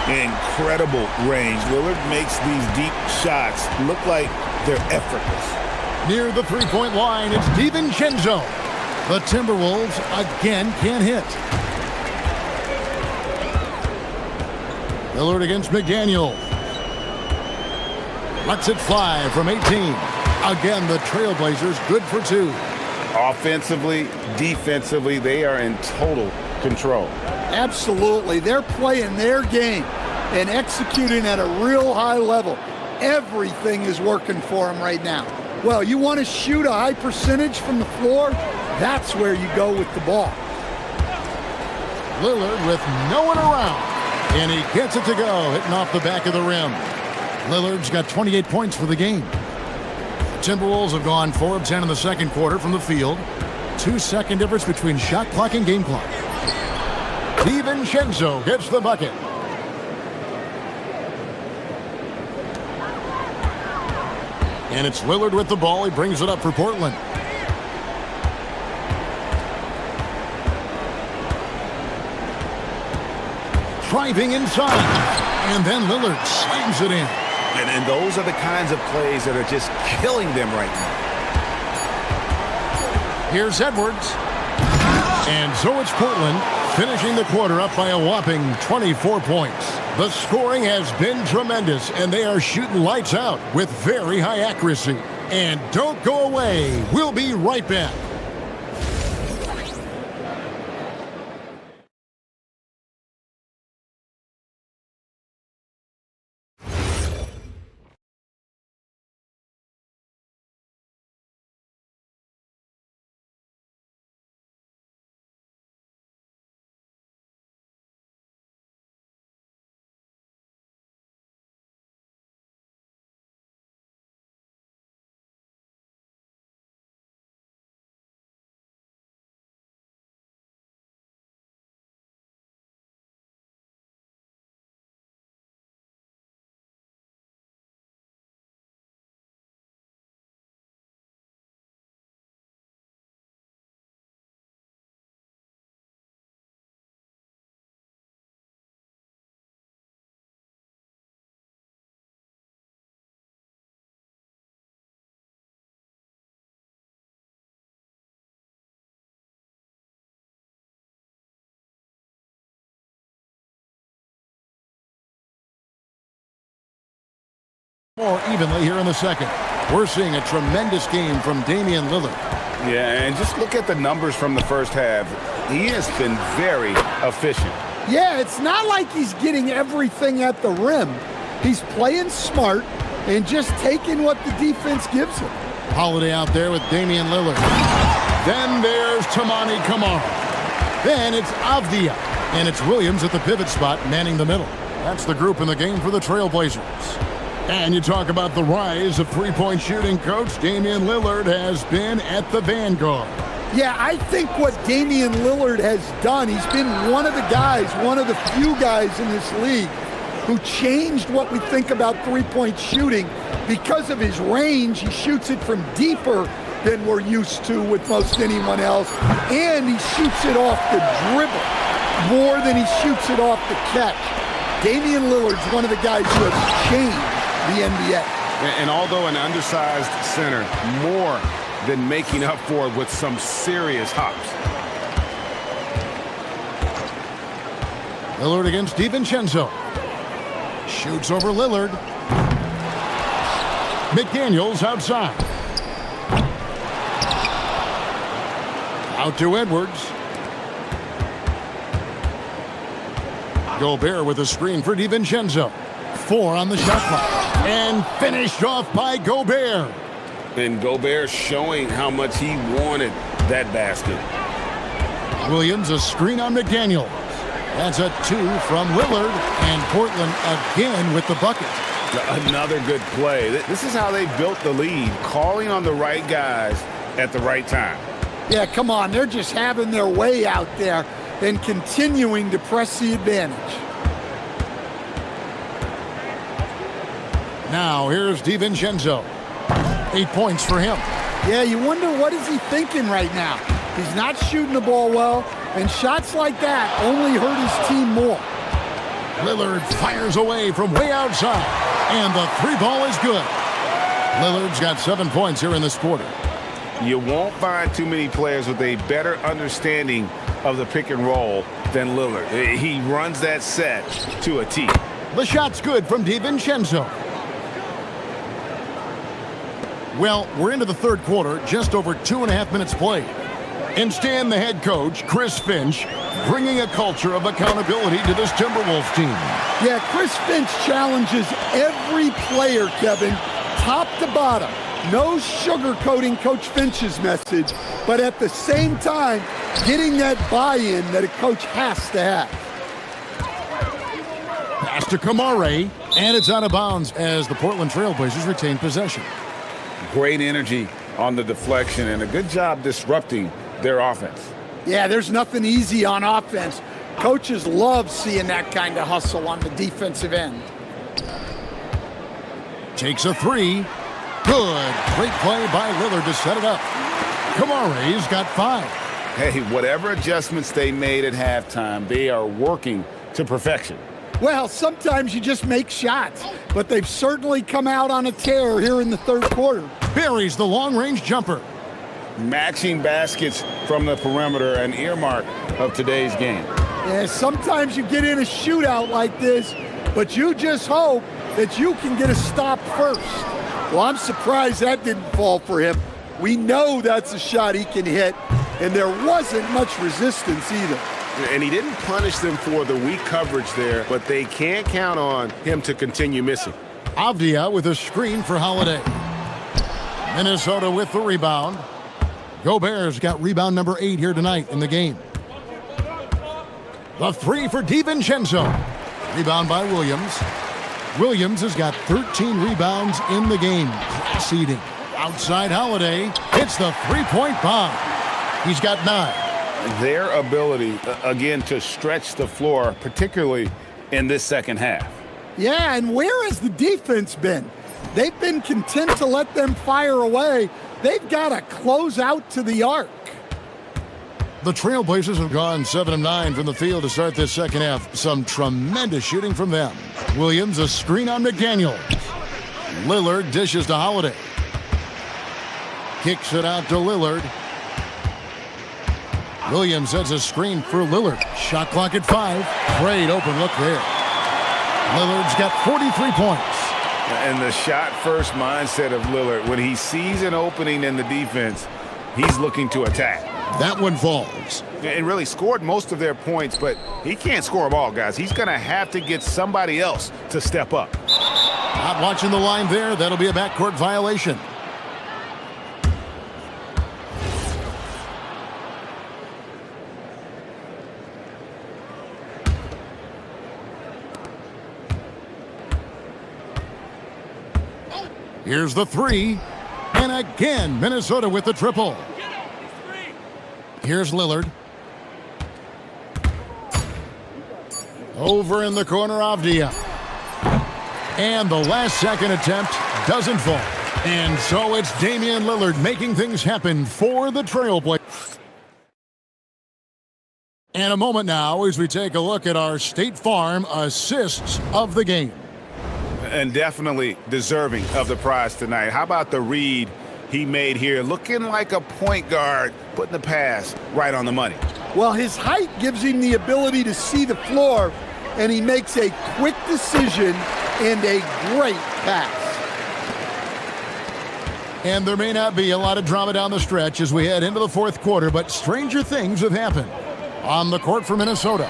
Incredible range. Lillard makes these deep shots look like they're effortless. Near the three-point line, it's DiVincenzo. The Timberwolves again can't hit. Lillard against McDaniel. Lets it fly from 18. Again, the Trailblazers good for 2. Offensively, defensively, they are in total control. Absolutely. They're playing their game and executing at a real high level. Everything is working for them right now. Well, you want to shoot a high percentage from the floor? That's where you go with the ball. Lillard with no one around. And he gets it to go, hitting off the back of the rim. Lillard's got 28 points for the game. The Timberwolves have gone 4 of 10 in the second quarter from the field. 2-second difference between shot clock and game clock. DiVincenzo gets the bucket. And it's Lillard with the ball. He brings it up for Portland. Driving inside. And then Lillard slams it in. And those are the kinds of plays that are just killing them right now. Here's Edwards. And so it's Portland finishing the quarter up by a whopping 24 points. The scoring has been tremendous, and they are shooting lights out with very high accuracy. And don't go away. We'll be right back. More evenly here in the second. We're seeing a tremendous game from Damian Lillard. Yeah, and just look at the numbers from the first half. He has been very efficient. Yeah, it's not like he's getting everything at the rim. He's playing smart and just taking what the defense gives him. Holiday out there with Damian Lillard. Then there's Tamani Kamara. Then it's Avdia. And it's Williams at the pivot spot, manning the middle. That's the group in the game for the Trailblazers. And you talk about the rise of three-point shooting, Coach. Damian Lillard has been at the vanguard. Yeah, I think what Damian Lillard has done, he's been one of the guys, one of the few guys in this league who changed what we think about three-point shooting because of his range. He shoots it from deeper than we're used to with most anyone else, and he shoots it off the dribble more than he shoots it off the catch. Damian Lillard's one of the guys who has changed the NBA. And although an undersized center, more than making up for it with some serious hops. Lillard against DiVincenzo. Shoots over Lillard. McDaniels outside. Out to Edwards. Gobert with a screen for DiVincenzo. 4 on the shot clock. And finished off by Gobert. And Gobert showing how much he wanted that basket. Williams a screen on McDaniels. That's a 2 from Lillard. And Portland again with the bucket. Another good play. This is how they built the lead, calling on the right guys at the right time. Yeah, come on. They're just having their way out there and continuing to press the advantage. Now here's DiVincenzo. 8 points for him. Yeah, you wonder what is he thinking right now. He's not shooting the ball well, and shots like that only hurt his team more. Lillard fires away from way outside, and the 3 ball is good. Lillard's got 7 points here in this quarter. You won't find too many players with a better understanding of the pick and roll than Lillard. He runs that set to a T. The shot's good from DiVincenzo. Well, we're into the third quarter, just over 2.5 minutes played. And Stan, the head coach, Chris Finch, bringing a culture of accountability to this Timberwolves team. Yeah, Chris Finch challenges every player, Kevin, top to bottom. No sugarcoating Coach Finch's message, but at the same time, getting that buy-in that a coach has to have. Pass to Kamare, and it's out of bounds as the Portland Trailblazers retain possession. Great energy on the deflection and a good job disrupting their offense. Yeah, there's nothing easy on offense. Coaches love seeing that kind of hustle on the defensive end. Takes a 3. Good. Great play by Lillard to set it up. Kamare's got 5. Hey, whatever adjustments they made at halftime, they are working to perfection. Well, sometimes you just make shots, but they've certainly come out on a tear here in the third quarter. Buries the long-range jumper. Matching baskets from the perimeter, an earmark of today's game. Yeah, sometimes you get in a shootout like this, but you just hope that you can get a stop first. Well, I'm surprised that didn't fall for him. We know that's a shot he can hit, and there wasn't much resistance either. And he didn't punish them for the weak coverage there, but they can't count on him to continue missing. Avdia with a screen for Holiday. Minnesota with the rebound. Gobert's got rebound number 8 here tonight in the game. The 3 for DiVincenzo. Rebound by Williams. Williams has got 13 rebounds in the game. Class eating. Outside Holiday. It's the 3-point bomb. He's got 9. Their ability, again, to stretch the floor, particularly in this second half. Yeah, and where has the defense been? They've been content to let them fire away. They've got to close out to the arc. The Trailblazers have gone 7 of 9 from the field to start this second half. Some tremendous shooting from them. Williams a screen on McDaniels. Lillard dishes to Holiday. Kicks it out to Lillard. Williams sets a screen for Lillard. Shot clock at 5. Great open look there. Lillard's got 43 points. And the shot-first mindset of Lillard, when he sees an opening in the defense, he's looking to attack. That one falls. And really scored most of their points, but he can't score them all, guys. He's going to have to get somebody else to step up. Not watching the line there. That'll be a backcourt violation. Here's the 3. And again, Minnesota with the triple. Here's Lillard. Over in the corner, Avdia. And the last second attempt doesn't fall. And so it's Damian Lillard making things happen for the Trailblazers. And a moment now as we take a look at our State Farm assists of the game. And definitely deserving of the prize tonight. How about the read he made here? Looking like a point guard, putting the pass right on the money. Well, his height gives him the ability to see the floor, and he makes a quick decision and a great pass. And there may not be a lot of drama down the stretch as we head into the fourth quarter, but stranger things have happened. On the court for Minnesota,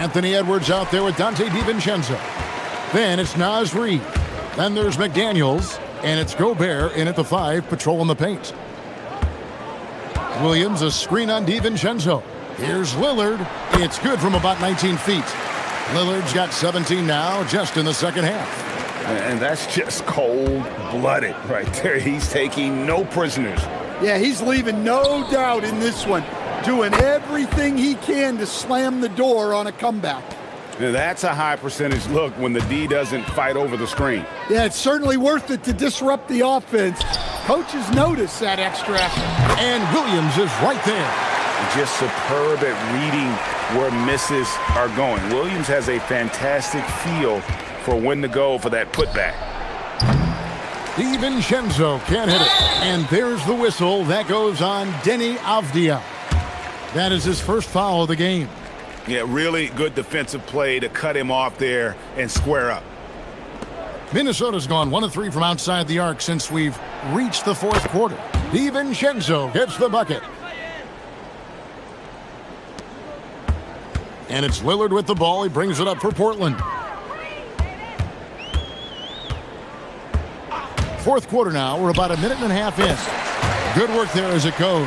Anthony Edwards out there with Dante DiVincenzo. Then it's Naz Reid. Then there's McDaniels, and it's Gobert in at the 5, patrolling the paint. Williams, a screen on DiVincenzo. Here's Lillard. It's good from about 19 feet. Lillard's got 17 now, just in the second half. And that's just cold-blooded right there. He's taking no prisoners. Yeah, he's leaving no doubt in this one, doing everything he can to slam the door on a comeback. Now, that's a high percentage look when the D doesn't fight over the screen. Yeah, it's certainly worth it to disrupt the offense. Coaches notice that extra effort. And Williams is right there. Just superb at reading where misses are going. Williams has a fantastic feel for when to go for that putback. DiVincenzo can't hit it. And there's the whistle. That goes on Deni Avdija. That is his first foul of the game. Yeah, really good defensive play to cut him off there and square up. Minnesota's gone 1 of 3 from outside the arc since we've reached the fourth quarter. DiVincenzo gets the bucket. And it's Lillard with the ball. He brings it up for Portland. Fourth quarter now. We're about a minute and a half in. Good work there as it goes.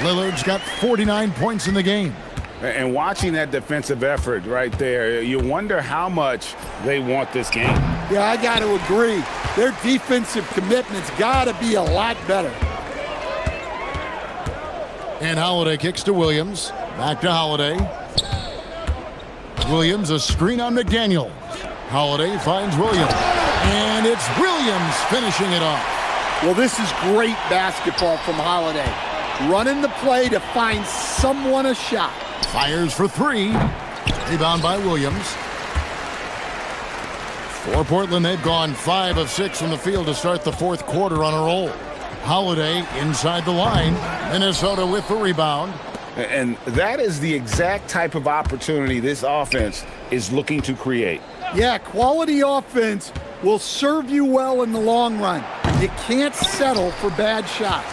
Lillard's got 49 points in the game. And watching that defensive effort right there, you wonder how much they want this game. Yeah, I got to agree. Their defensive commitment's got to be a lot better. And Holiday kicks to Williams. Back to Holiday. Williams, a screen on McDaniel. Holiday finds Williams. And it's Williams finishing it off. Well, this is great basketball from Holiday. Running the play to find someone a shot. Fires for 3. Rebound by Williams. For Portland, they've gone 5 of 6 from the field to start the fourth quarter on a roll. Holiday inside the line. Minnesota with the rebound. And that is the exact type of opportunity this offense is looking to create. Yeah, quality offense will serve you well in the long run. You can't settle for bad shots.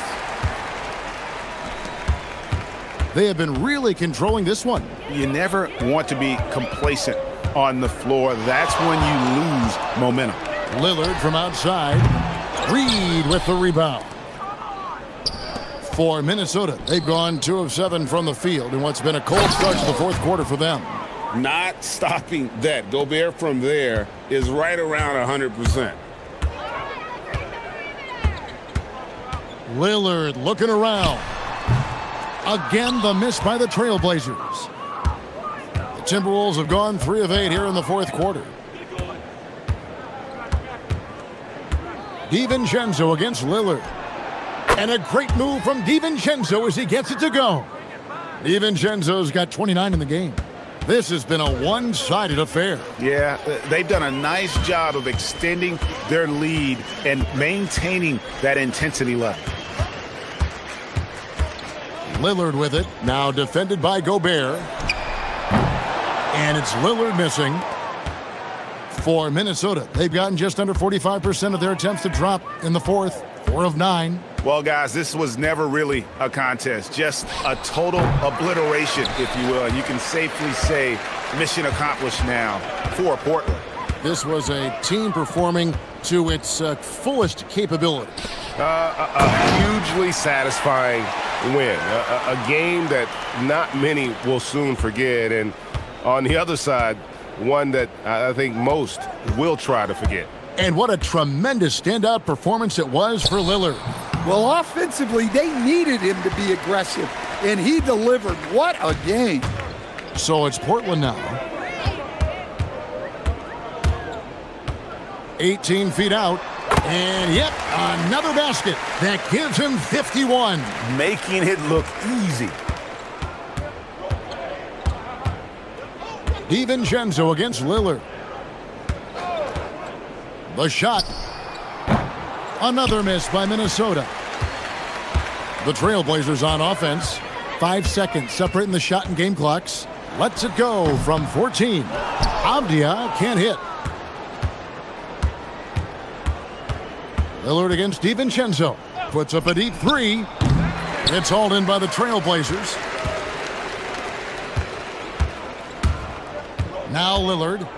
They have been really controlling this one. You never want to be complacent on the floor. That's when you lose momentum. Lillard from outside. Reid with the rebound. For Minnesota, they've gone 2 of 7 from the field in what's been a cold start to the fourth quarter for them. Not stopping that. Gobert from there is right around 100%. Lillard looking around. Again, the miss by the Trailblazers. The Timberwolves have gone 3 of 8 here in the fourth quarter. DiVincenzo against Lillard. And a great move from DiVincenzo as he gets it to go. DiVincenzo's got 29 in the game. This has been a one-sided affair. Yeah, they've done a nice job of extending their lead and maintaining that intensity level. Lillard with it, now defended by Gobert. And it's Lillard missing. For Minnesota, they've gotten just under 45% of their attempts to drop in the fourth, 4 of 9. Well, guys, this was never really a contest, just a total obliteration, if you will. And you can safely say mission accomplished now for Portland. This was a team performing to its fullest capability. A hugely satisfying win, a game that not many will soon forget. And on the other side, one that I think most will try to forget. And what a tremendous standout performance it was for Lillard. Well, offensively, they needed him to be aggressive, and he delivered. What a game. So it's Portland now. 18 feet out, and yep, another basket that gives him 51. Making it look easy. DiVincenzo against Lillard. The shot. Another miss by Minnesota. The Trailblazers on offense. 5 seconds separating the shot and game clocks. Lets it go from 14. Avdia can't hit. Lillard against DiVincenzo. Puts up a deep three. It's hauled in by the Trailblazers. Now Lillard.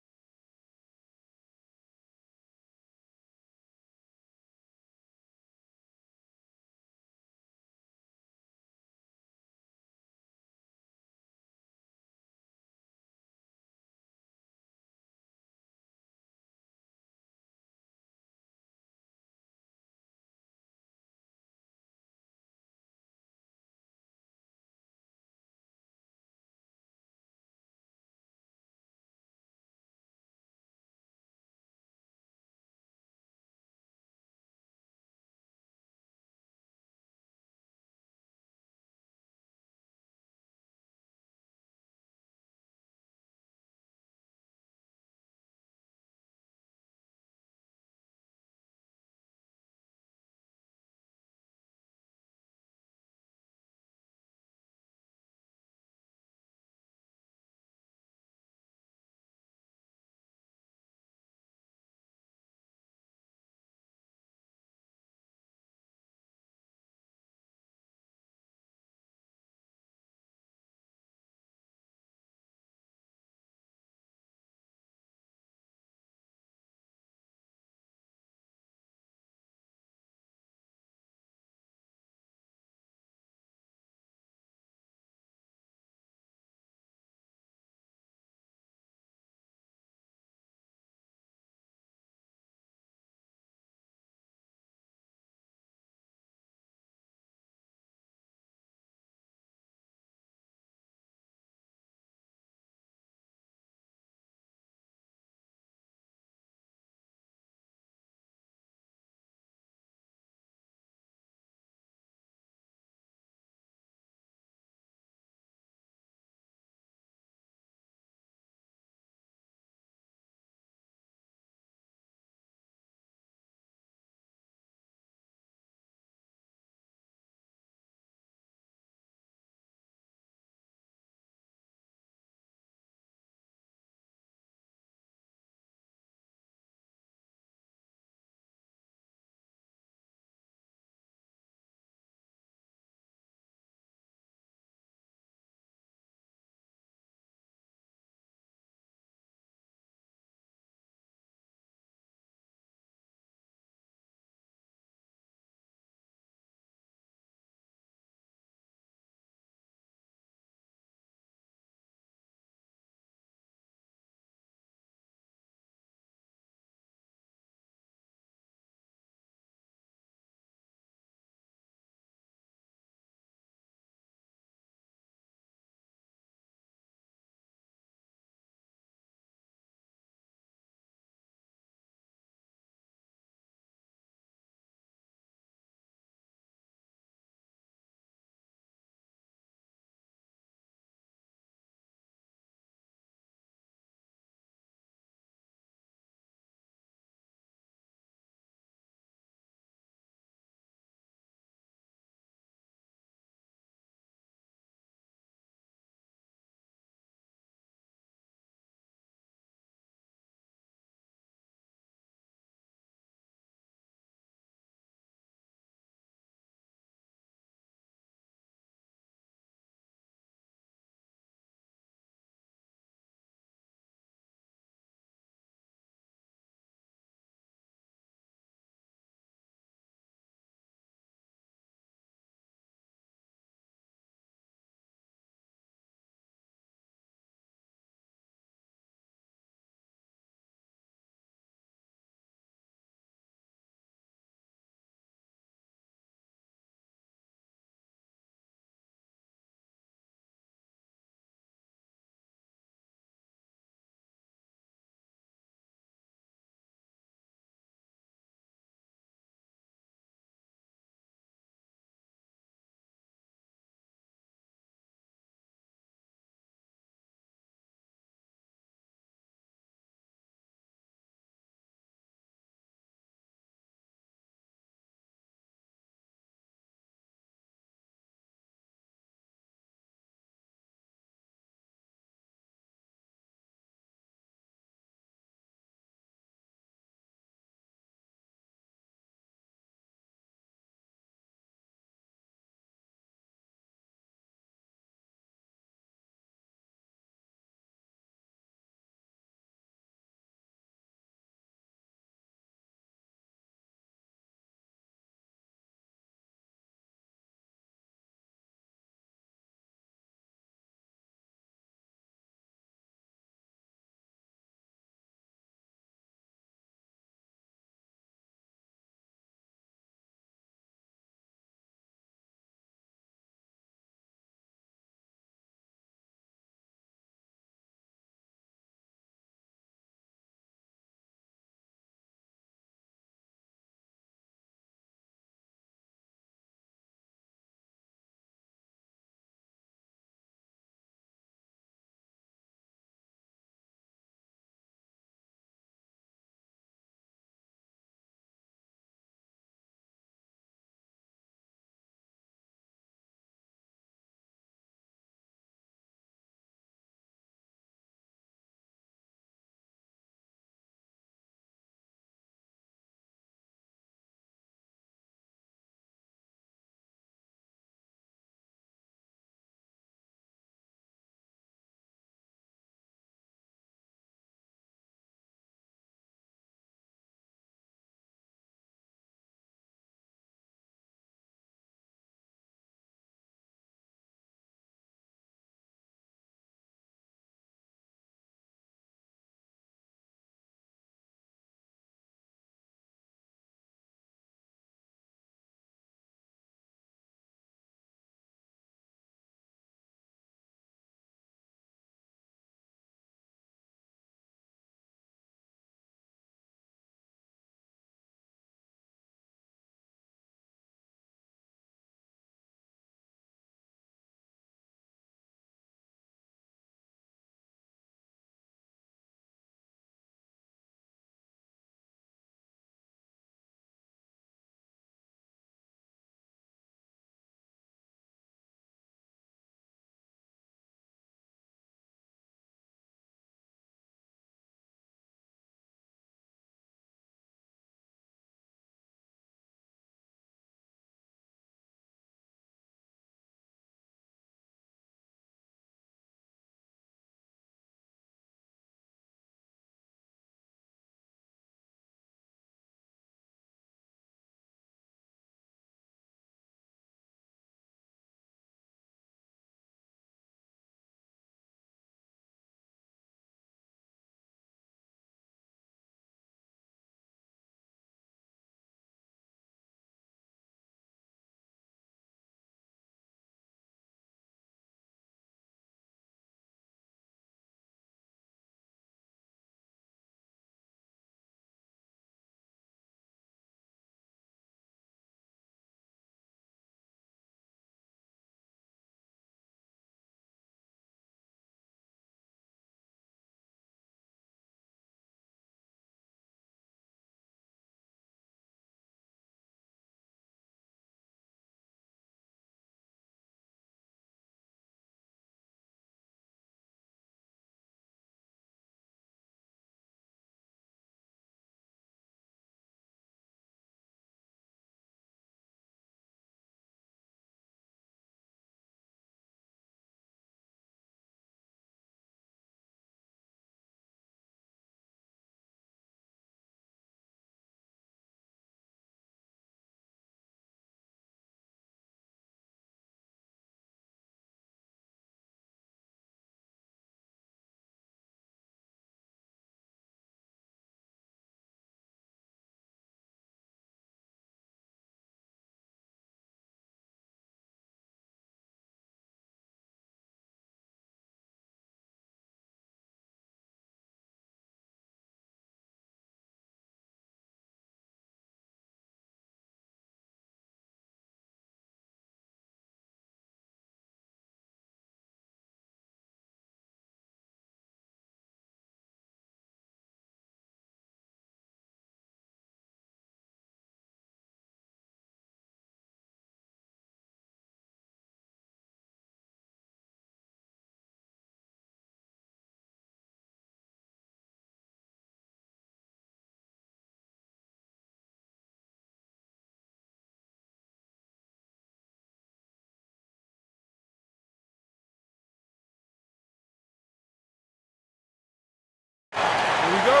we go.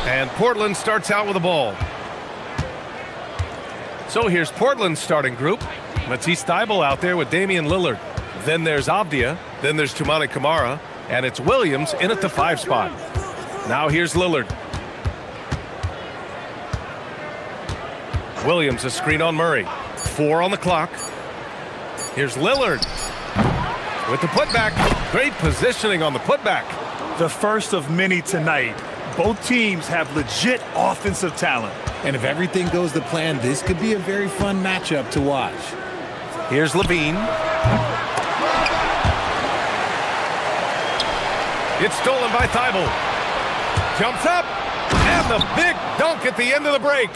And Portland starts out with the ball. So here's Portland's starting group. Matisse Thybulle out there with Damian Lillard. Then there's Avdia. Then there's Toumani Camara. And it's Williams in at the 5 spot. Now here's Lillard. Williams a screen on Murray. 4 on the clock. Here's Lillard with the putback. Great positioning on the putback. The first of many tonight. Both teams have legit offensive talent. And if everything goes to plan, this could be a very fun matchup to watch. Here's Levine. It's stolen by Thybulle. Jumps up. And the big dunk at the end of the break.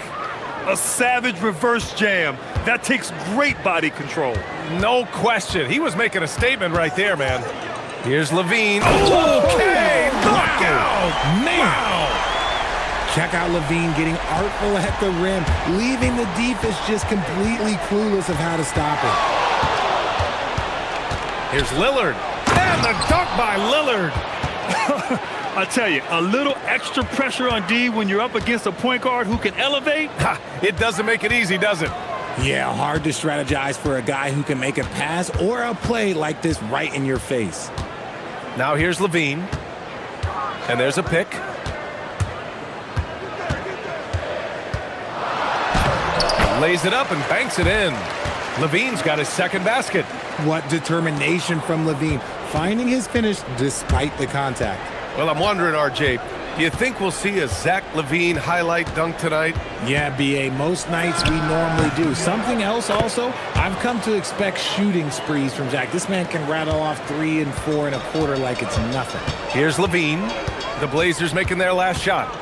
A savage reverse jam. That takes great body control. No question. He was making a statement right there, man. Here's Levine. Okay, knockout. Man. Wow. Check out Levine getting artful at the rim, leaving the defense just completely clueless of how to stop it. Here's Lillard. And the dunk by Lillard. I tell you, a little extra pressure on D when you're up against a point guard who can elevate. It doesn't make it easy, does it? Yeah, hard to strategize for a guy who can make a pass or a play like this right in your face. Now here's Levine. And there's a pick. Lays it up and banks it in. Levine's got his second basket. What determination from Levine, finding his finish despite the contact. Well, I'm wondering, RJ, do you think we'll see a Zach Levine highlight dunk tonight? Yeah, BA, most nights we normally do. Something else also, I've come to expect shooting sprees from Zach. This man can rattle off 3 and 4 and a quarter like it's nothing. Here's Levine. The Blazers making their last shot.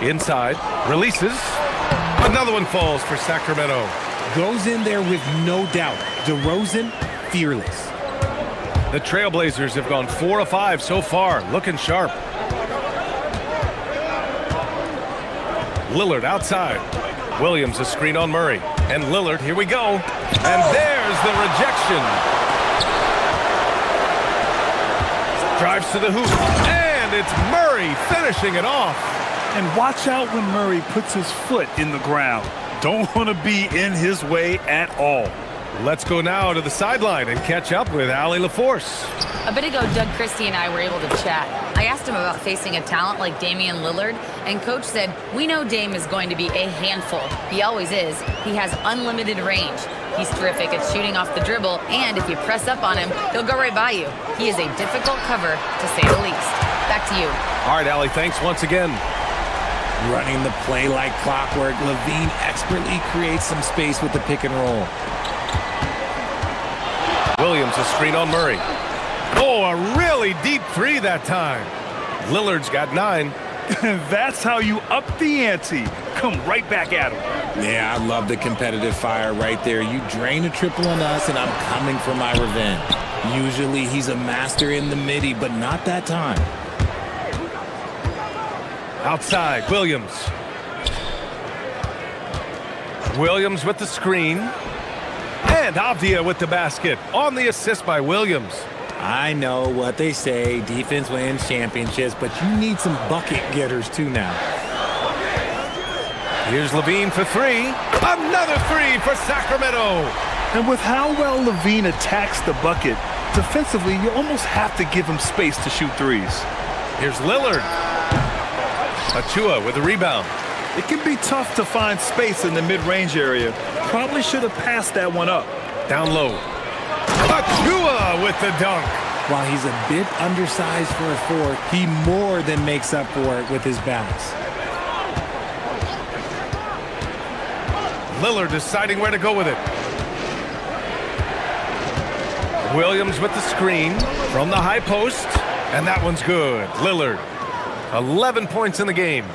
Inside, releases. Another one falls for Sacramento. Goes in there with no doubt. DeRozan, fearless. The Trailblazers have gone 4 of 5 so far, looking sharp. Lillard outside. Williams a screen on Murray. And Lillard, here we go. And there's the rejection. Drives to the hoop. And it's Murray finishing it off. And watch out when Murray puts his foot in the ground. Don't want to be in his way at all. Let's go now to the sideline and catch up with Allie LaForce. A bit ago, Doug Christie and I were able to chat. I asked him about facing a talent like Damian Lillard, and Coach said, we know Dame is going to be a handful. He always is. He has unlimited range. He's terrific at shooting off the dribble, and if you press up on him, he'll go right by you. He is a difficult cover, to say the least. Back to you. All right, Allie, thanks once again. Running the play like clockwork, Levine expertly creates some space with the pick and roll. Williams a screen on Murray. Oh, a really deep 3 that time. Lillard's got 9. That's how you up the ante. Come right back at him. Yeah, I love the competitive fire right there. You drain a triple on us, and I'm coming for my revenge. Usually he's a master in the midi, but not that time. Outside, Williams. Williams with the screen. And Avdia with the basket on the assist by Williams. I know what they say, defense wins championships, but you need some bucket getters too now. Here's Levine for 3. Another 3 for Sacramento. And with how well Levine attacks the bucket, defensively, you almost have to give him space to shoot threes. Here's Lillard. Achua with the rebound. It can be tough to find space in the mid-range area. Probably should have passed that one up. Down low. Achua with the dunk. While he's a bit undersized for a 4, he more than makes up for it with his bounce. Lillard deciding where to go with it. Williams with the screen from the high post. And that one's good. Lillard, 11 points in the game.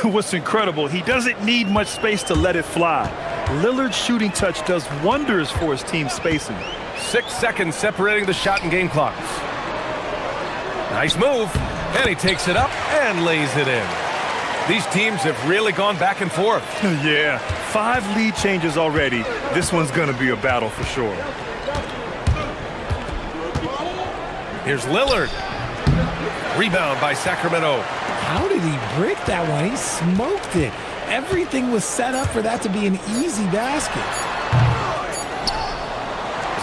What's incredible, he doesn't need much space to let it fly. Lillard's shooting touch does wonders for his team spacing. 6 seconds separating the shot and game clocks. Nice move. And he takes it up and lays it in. These teams have really gone back and forth. Yeah, 5 lead changes already. This one's going to be a battle for sure. Here's Lillard. Rebound by Sacramento. How did he brick that one? He smoked it. Everything was set up for that to be an easy basket.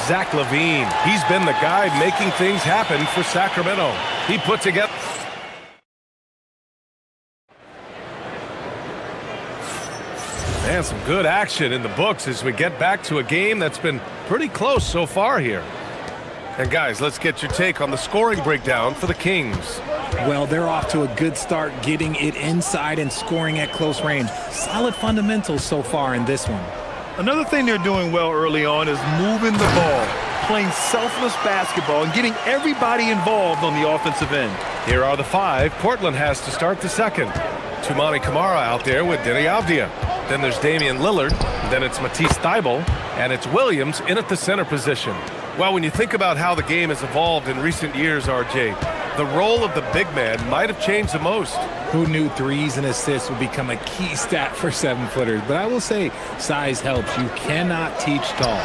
Zach LaVine. He's been the guy making things happen for Sacramento. He put together. And some good action in the books as we get back to a game that's been pretty close so far here. And guys, let's get your take on the scoring breakdown for the Kings. Well, they're off to a good start getting it inside and scoring at close range. Solid fundamentals so far in this one. Another thing they're doing well early on is moving the ball, playing selfless basketball and getting everybody involved on the offensive end. Here are the 5 Portland has to start the second. Toumani Camara out there with Denny Avdia. Then there's Damian Lillard. Then it's Matisse Thybulle. And it's Williams in at the center position. Well, when you think about how the game has evolved in recent years, RJ, the role of the big man might have changed the most. Who knew threes and assists would become a key stat for 7-footers? But I will say, size helps. You cannot teach tall.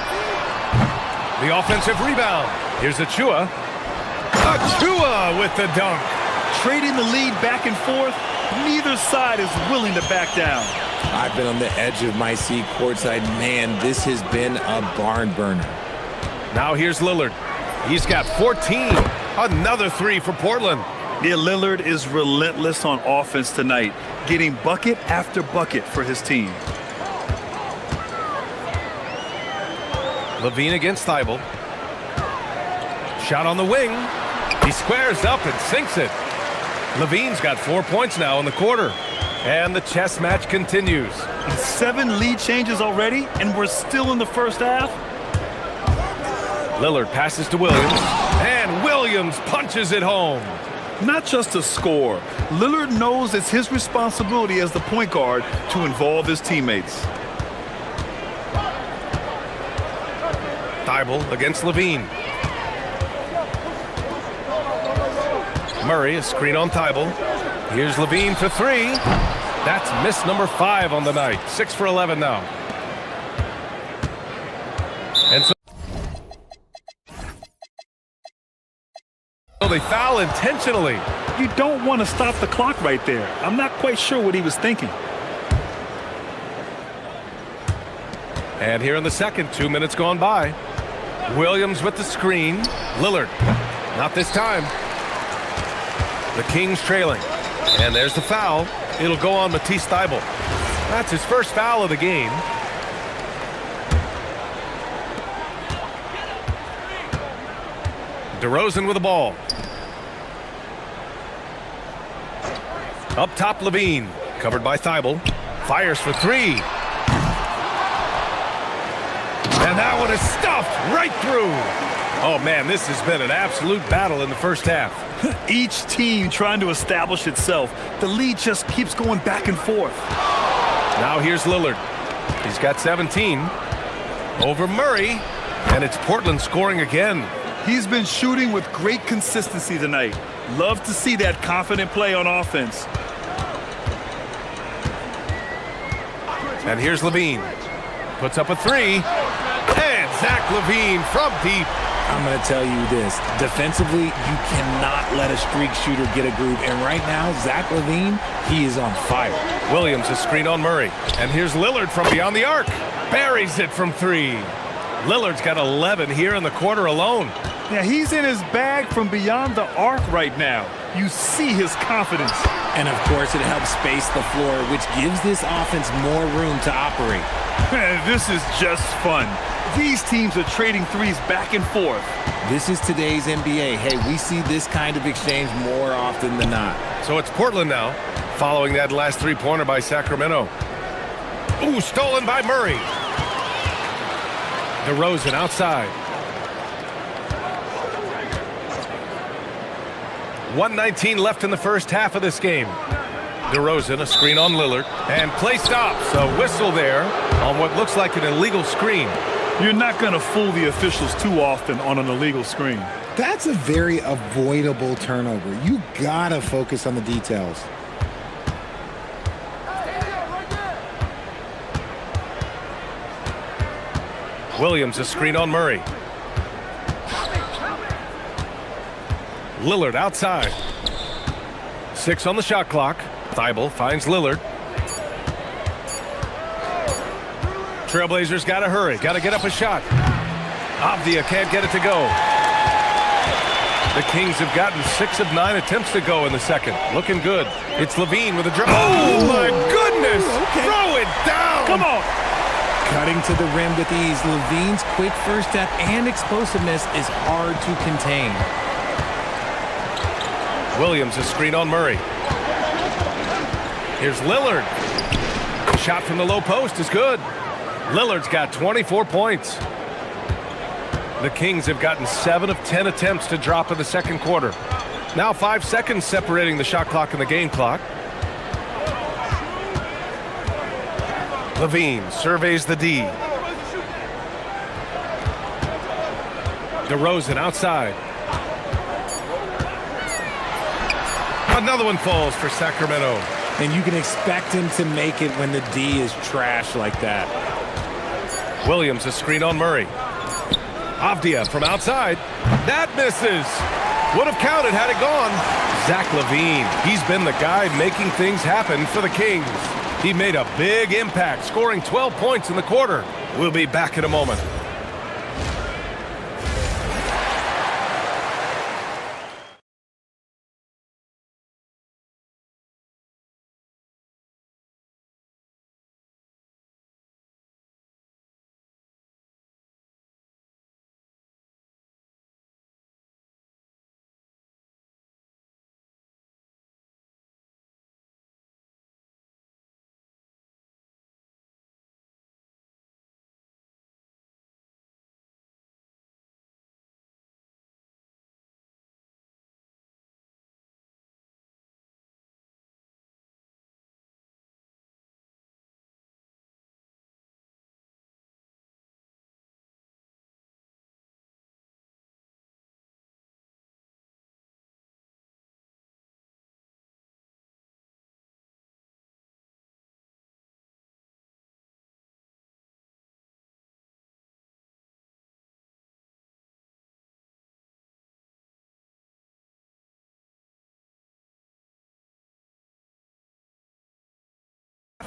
The offensive rebound. Here's Achua. Achua with the dunk. Trading the lead back and forth, neither side is willing to back down. I've been on the edge of my seat courtside. Man, this has been a barn burner. Now here's Lillard. He's got 14. Another 3 for Portland. Yeah, Lillard is relentless on offense tonight, getting bucket after bucket for his team. LaVine against Thybulle. Shot on the wing. He squares up and sinks it. LaVine's got 4 points now in the quarter. And the chess match continues. 7 lead changes already, and we're still in the first half. Lillard passes to Williams, and Williams punches it home. Not just a score. Lillard knows it's his responsibility as the point guard to involve his teammates. Thybulle against LaVine. Murray, a screen on Thybulle. Here's LaVine for 3. That's miss number 5 on the night. 6 for 11 now. And so they foul intentionally. You don't want to stop the clock right there. I'm not quite sure what he was thinking. And here in the second, 2 minutes gone by. Williams with the screen. Lillard, not this time. The Kings trailing. And there's the foul. It'll go on Matisse Thybulle. That's his first foul of the game. DeRozan with the ball. Up top, LaVine. Covered by Thybulle. Fires for 3. And that one is stuffed right through. Oh, man, this has been an absolute battle in the first half. Each team trying to establish itself. The lead just keeps going back and forth. Now here's Lillard. He's got 17. Over Murray. And it's Portland scoring again. He's been shooting with great consistency tonight. Love to see that confident play on offense. And here's LaVine. Puts up a 3. And Zach LaVine from deep. I'm going to tell you this. Defensively, you cannot let a streak shooter get a groove. And right now, Zach LaVine, he is on fire. Williams is screen on Murray. And here's Lillard from beyond the arc. Buries it from 3. Lillard's got 11 here in the quarter alone. Yeah, he's in his bag from beyond the arc right now. You see his confidence. And, of course, it helps space the floor, which gives this offense more room to operate. This is just fun. These teams are trading threes back and forth. This is today's NBA. Hey, we see this kind of exchange more often than not. So it's Portland now, following that last 3-pointer by Sacramento. Ooh, stolen by Murray. DeRozan outside. 1:19 left in the first half of this game. DeRozan, a screen on Lillard, and play stops. A whistle there on what looks like an illegal screen. You're not going to fool the officials too often on an illegal screen. That's a very avoidable turnover. You gotta focus on the details. Williams, a screen on Murray. Lillard outside. 6 on the shot clock. Thibault finds Lillard. Trailblazers got to hurry. Got to get up a shot. Avdia can't get it to go. The Kings have gotten 6 of 9 attempts to go in the second. Looking good. It's Levine with a dribble. Oh, my goodness! Okay. Throw it down! Come on! Cutting to the rim with ease. Levine's quick first step and explosiveness is hard to contain. Williams, a screen on Murray. Here's Lillard. Shot from the low post is good. Lillard's got 24 points. The Kings have gotten 7 of 10 attempts to drop in the second quarter. Now 5 seconds separating the shot clock and the game clock. Levine surveys the D. DeRozan outside. Another one falls for Sacramento. And you can expect him to make it when the D is trash like that. Williams, a screen on Murray. Avdia from outside. That misses. Would have counted had it gone. Zach LaVine. He's been the guy making things happen for the Kings. He made a big impact, scoring 12 points in the quarter. We'll be back in a moment.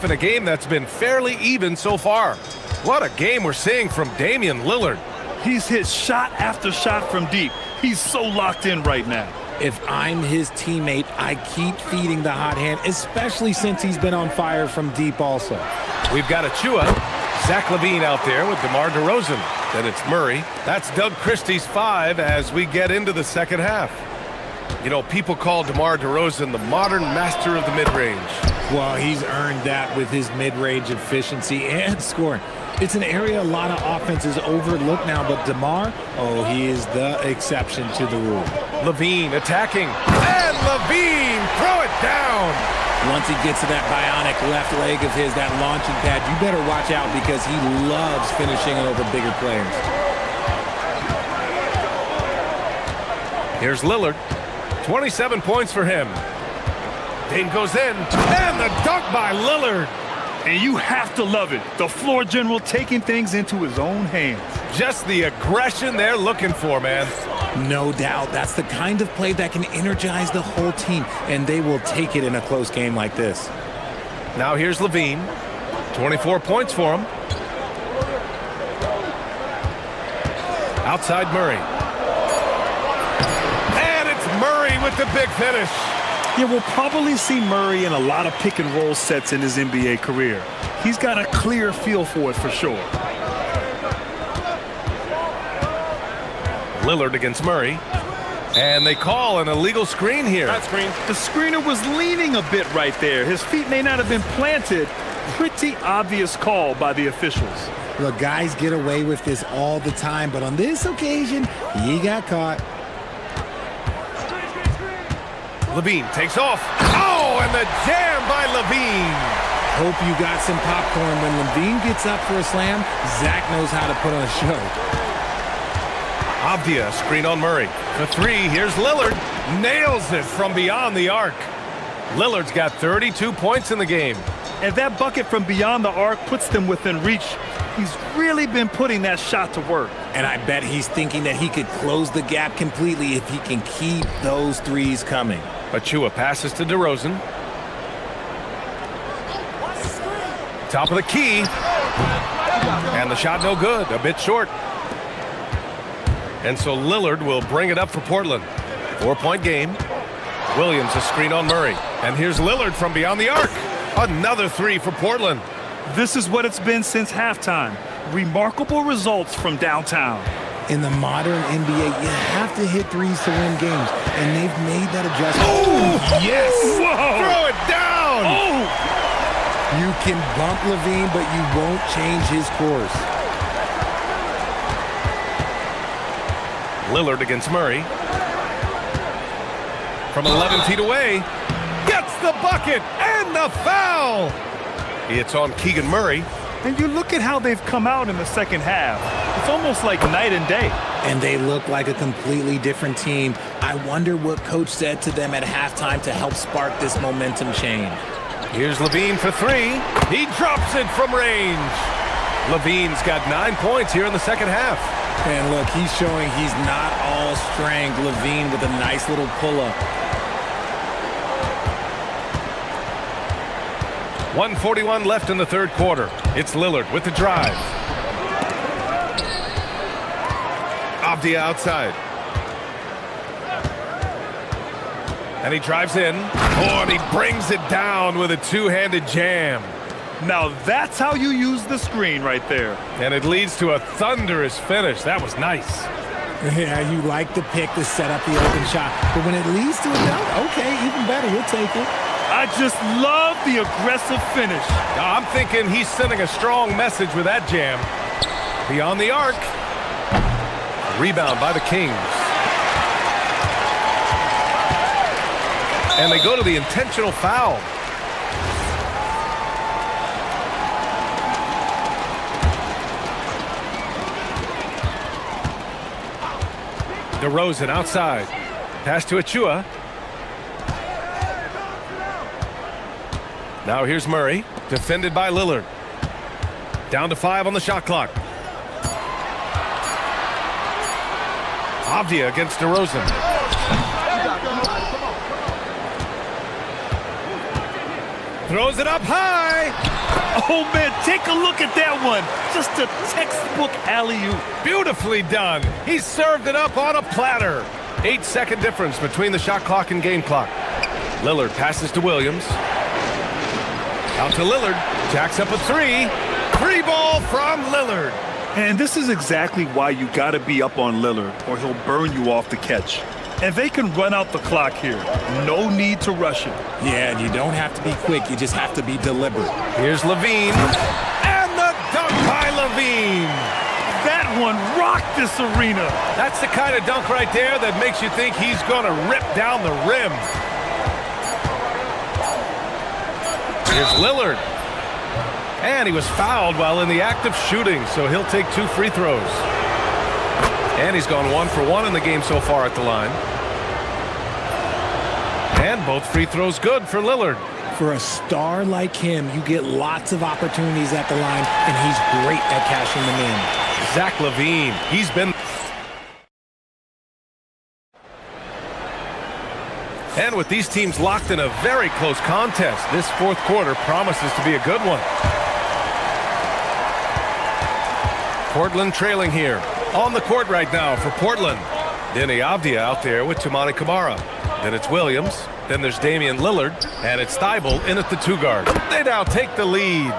In a game that's been fairly even so far. What a game we're seeing from Damian Lillard. He's hit shot after shot from deep. He's so locked in right now. If I'm his teammate, I keep feeding the hot hand, especially since he's been on fire from deep also. We've got Achua, Zach LaVine out there with DeMar DeRozan. Then it's Murray. That's Doug Christie's 5 as we get into the second half. You know, people call DeMar DeRozan the modern master of the mid-range. Well, he's earned that with his mid-range efficiency and scoring. It's an area a lot of offenses overlook now, but DeMar, oh, he is the exception to the rule. LaVine attacking, and LaVine throw it down. Once he gets to that bionic left leg of his, that launching pad, you better watch out because he loves finishing over bigger players. Here's Lillard, 27 points for him. Dane goes in, and the dunk by Lillard. And you have to love it. The floor general taking things into his own hands. Just the aggression they're looking for, man. No doubt. That's the kind of play that can energize the whole team, and they will take it in a close game like this. Now here's LaVine. 24 points for him. Outside Murray. And it's Murray with the big finish. Yeah, we'll probably see Murray in a lot of pick and roll sets in his NBA career. He's got a clear feel for it for sure. Lillard against Murray. And they call an illegal screen here. That screen. The screener was leaning a bit right there. His feet may not have been planted. Pretty obvious call by the officials. Look, guys get away with this all the time, but on this occasion, he got caught. LaVine takes off. Oh, and the jam by LaVine. Hope you got some popcorn. When LaVine gets up for a slam, Zach knows how to put on a show. Avdia, screen on Murray. The 3, here's Lillard. Nails it from beyond the arc. Lillard's got 32 points in the game. And that bucket from beyond the arc puts them within reach. He's really been putting that shot to work. And I bet he's thinking that he could close the gap completely if he can keep those threes coming. Achua passes to DeRozan. Top of the key. And the shot no good, a bit short. And so Lillard will bring it up for Portland. 4-point game. Williams a screen on Murray. And here's Lillard from beyond the arc. Another three for Portland. This is what it's been since halftime. Remarkable results from downtown. In the modern NBA, you have to hit threes to win games, and they've made that adjustment. Oh, yes! Whoa! Throw it down! Oh! You can bump Levine, but you won't change his course. Lillard against Murray. From 11 feet away. Gets the bucket and the foul! It's on Keegan Murray. And you look at how they've come out in the second half. It's almost like night and day. And they look like a completely different team. I wonder what coach said to them at halftime to help spark this momentum change. Here's Levine for three. He drops it from range. Levine's got 9 points here in the second half. And look, he's showing he's not all strength. Levine with a nice little pull-up. 1:41 left in the third quarter. It's Lillard with the drive. Avdia outside. And he drives in. Oh, and he brings it down with a two-handed jam. Now that's how you use the screen right there. And it leads to a thunderous finish. That was nice. Yeah, you like the pick to set up the open shot. But when it leads to a dunk, okay, even better. You'll take it. I just love the aggressive finish. I'm thinking he's sending a strong message with that jam. Beyond the arc. Rebound by the Kings. And they go to the intentional foul. DeRozan outside. Pass to Achua. Now here's Murray, defended by Lillard. Down to 5 on the shot clock. Avdia against DeRozan. Throws it up high. Oh, man, take a look at that one. Just a textbook alley-oop. Beautifully done. He served it up on a platter. 8-second difference between the shot clock and game clock. Lillard passes to Williams. Out to Lillard. Jacks up a three. Three ball from Lillard. And this is exactly why you got to be up on Lillard, or he'll burn you off the catch. And they can run out the clock here. No need to rush it. Yeah, and you don't have to be quick. You just have to be deliberate. Here's Levine. And the dunk by Levine. That one rocked this arena. That's the kind of dunk right there that makes you think he's going to rip down the rim. Here's Lillard. And he was fouled while in the act of shooting, so he'll take 2 free throws. And he's gone 1 for 1 in the game so far at the line. And both free throws good for Lillard. For a star like him, you get lots of opportunities at the line, and he's great at cashing them in. Zach LaVine, he's been... And with these teams locked in a very close contest, this fourth quarter promises to be a good one. Portland trailing here. On the court right now for Portland. Denny Avdia out there with Toumani Camara. Then it's Williams. Then there's Damian Lillard. And it's Thibault in at the 2 guard. They now take the lead.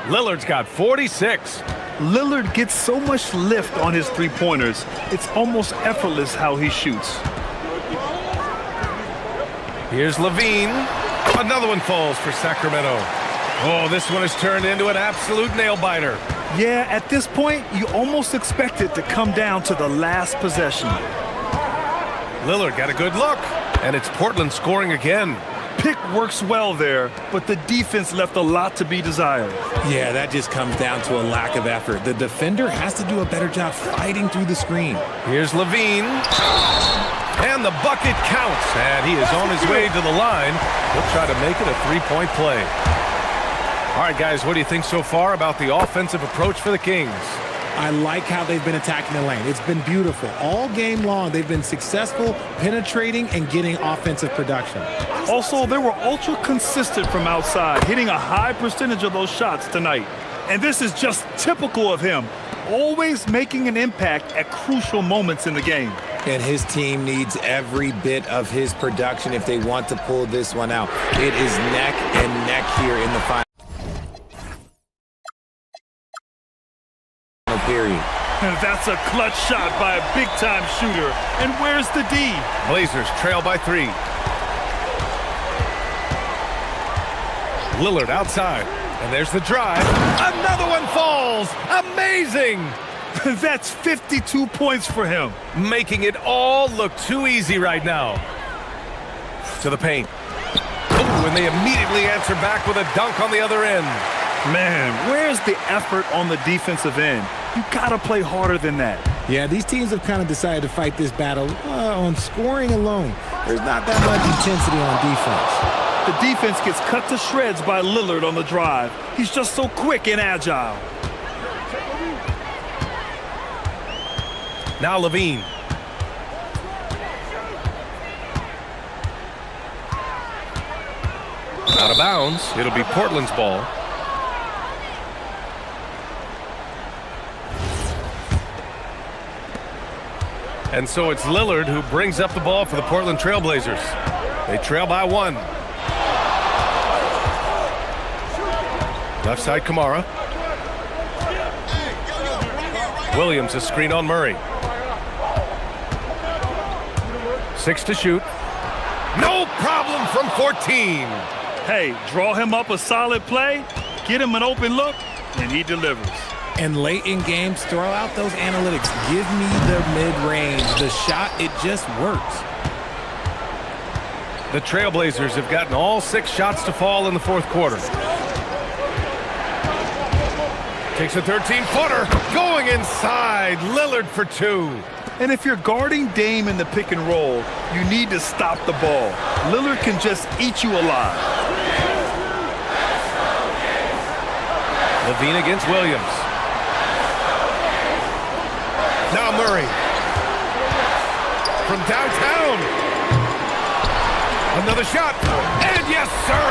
Lillard's got 46. Lillard gets so much lift on his three-pointers. It's almost effortless how he shoots. Here's Levine. Another one falls for Sacramento. Oh, this one has turned into an absolute nail-biter. Yeah, at this point, you almost expect it to come down to the last possession. Lillard got a good look, and it's Portland scoring again. Pick works well there, but the defense left a lot to be desired. Yeah, that just comes down to a lack of effort. The defender has to do a better job fighting through the screen. Here's Levine. And the bucket counts, and he is on his way to the line. He'll try to make it a 3-point play. All right, guys, what do you think so far about the offensive approach for the Kings? I like how they've been attacking the lane. It's been beautiful. All game long, they've been successful penetrating and getting offensive production. Also, they were ultra consistent from outside, hitting a high percentage of those shots tonight. And this is just typical of him, always making an impact at crucial moments in the game. And his team needs every bit of his production if they want to pull this one out. It is neck and neck here in the final period. That's a clutch shot by a big-time shooter. And where's the D? Blazers trail by 3. Lillard outside. And there's the drive. Another one falls. Amazing. That's 52 points for him. Making it all look too easy right now. To the paint. Oh, and they immediately answer back with a dunk on the other end. Man, where's the effort on the defensive end? You gotta play harder than that. Yeah, these teams have kind of decided to fight this battle on scoring alone. There's not that much intensity on defense. The defense gets cut to shreds by Lillard on the drive. He's just so quick and agile. Now Levine. Out of bounds. It'll be Portland's ball. And so it's Lillard who brings up the ball for the Portland Trailblazers. They trail by 1. Left side, Kamara. Williams, a screen on Murray. 6 to shoot. No problem from 14. Hey, draw him up a solid play, get him an open look, and he delivers. And late in games, throw out those analytics. Give me the mid-range. The shot, it just works. The Trailblazers have gotten all 6 shots to fall in the fourth quarter. Takes a 13-footer, going inside. Lillard for 2. And if you're guarding Dame in the pick and roll, you need to stop the ball. Lillard can just eat you alive. Levine against Williams. Now Murray. From downtown. Another shot. And yes, sir.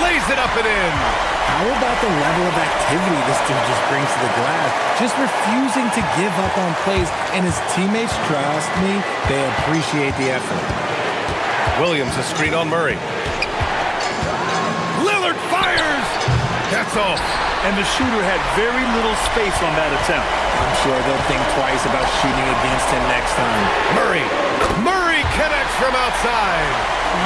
Lays it up and in. How about the level of activity this team just brings to the glass? Just refusing to give up on plays. And his teammates, trust me, they appreciate the effort. Williams, a screen on Murray. Lillard fires. That's off. And the shooter had very little space on that attempt. I'm sure they'll think twice about shooting against him next time. Murray. Murray connects from outside.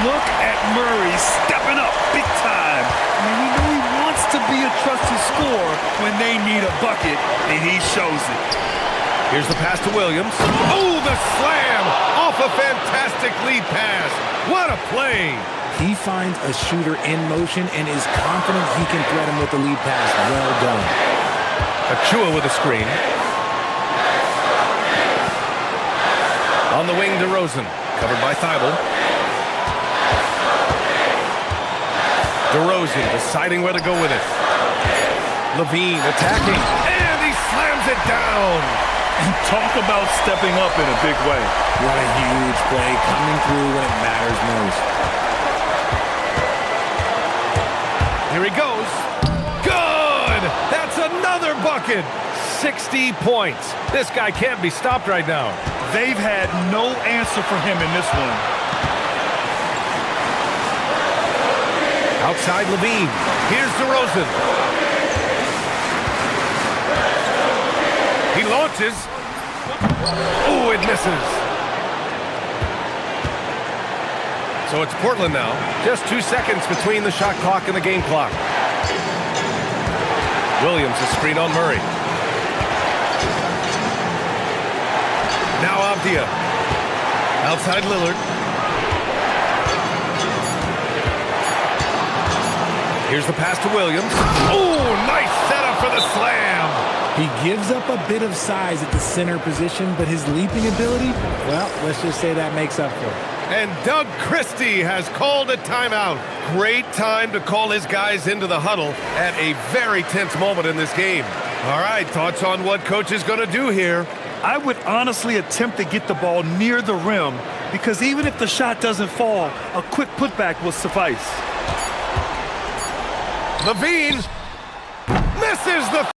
Look at Murray stepping up big time. I mean, we know he wants to be a trusted scorer when they need a bucket, and he shows it. Here's the pass to Williams. Oh, the slam off a fantastic lead pass. What a play. He finds a shooter in motion and is confident he can thread him with the lead pass. Well done. Achua with a screen. On the wing, DeRozan. Covered by Thibault. DeRozan deciding where to go with it. Levine attacking. And he slams it down. And talk about stepping up in a big way. What a huge play, coming through when it matters most. Here he goes. Good! That's another bucket. 60 points. This guy can't be stopped right now. They've had no answer for him in this one. Outside Levine. Here's DeRozan. He launches. Oh, it misses. So it's Portland now. Just 2 seconds between the shot clock and the game clock. Williams, a screen on Murray. Now Avdia. Outside Lillard. Here's the pass to Williams. Oh, nice setup for the slam. He gives up a bit of size at the center position, but his leaping ability, well, let's just say that makes up for it. And Doug Christie has called a timeout. Great time to call his guys into the huddle at a very tense moment in this game. All right, thoughts on what coach is going to do here? I would honestly attempt to get the ball near the rim because even if the shot doesn't fall, a quick putback will suffice. Levine misses the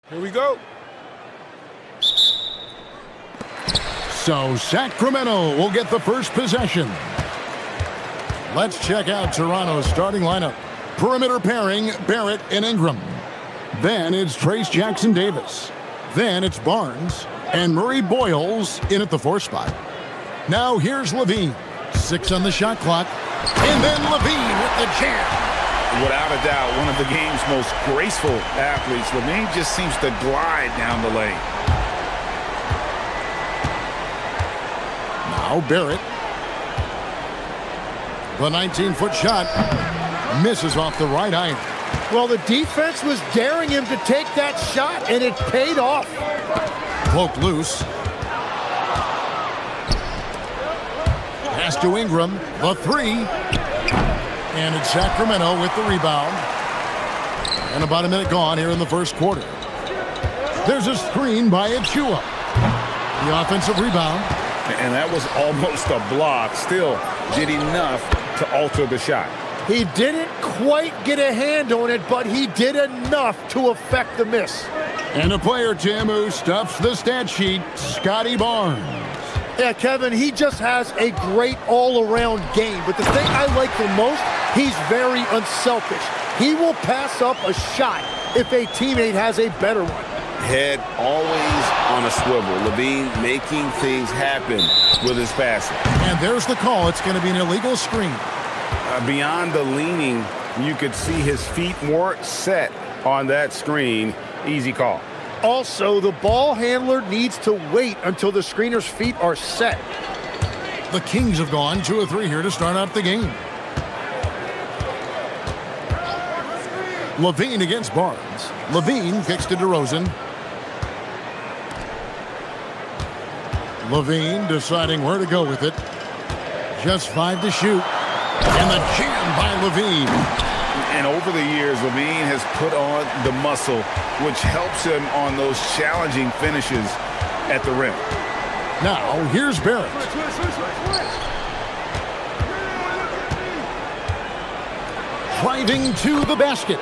Here we go. So Sacramento will get the first possession. Let's check out Toronto's starting lineup. Perimeter pairing, Barrett and Ingram. Then it's Trace Jackson-Davis. Then it's Barnes and Murray Boyles in at the 4 spot. Now here's Levine. 6 on the shot clock. And then Levine with the jam. Without a doubt, one of the game's most graceful athletes. Levine just seems to glide down the lane. Now Barrett. The 19-foot shot misses off the right iron. Well, the defense was daring him to take that shot, and it paid off. Poked loose. Pass to Ingram. The 3. And it's Sacramento with the rebound. And about a minute gone here in the first quarter. There's a screen by Achua. The offensive rebound. And that was almost a block. Still did enough to alter the shot. He didn't quite get a hand on it, but he did enough to affect the miss. And a player, Tim, who stuffs the stat sheet, Scotty Barnes. Yeah, Kevin, he just has a great all-around game. But the thing I like the most, he's very unselfish. He will pass up a shot if a teammate has a better one. Head always on a swivel. Levine making things happen with his passing. And there's the call. It's going to be an illegal screen. Beyond the leaning, you could see his feet more set on that screen. Easy call. Also, the ball handler needs to wait until the screener's feet are set. The Kings have gone 2 of 3 here to start out the game. Levine against Barnes. Levine kicks to DeRozan. Levine deciding where to go with it. Just 5 to shoot. And the jam by Levine. And over the years, Levine has put on the muscle, which helps him on those challenging finishes at the rim. Now, here's Barrett. Driving to the basket.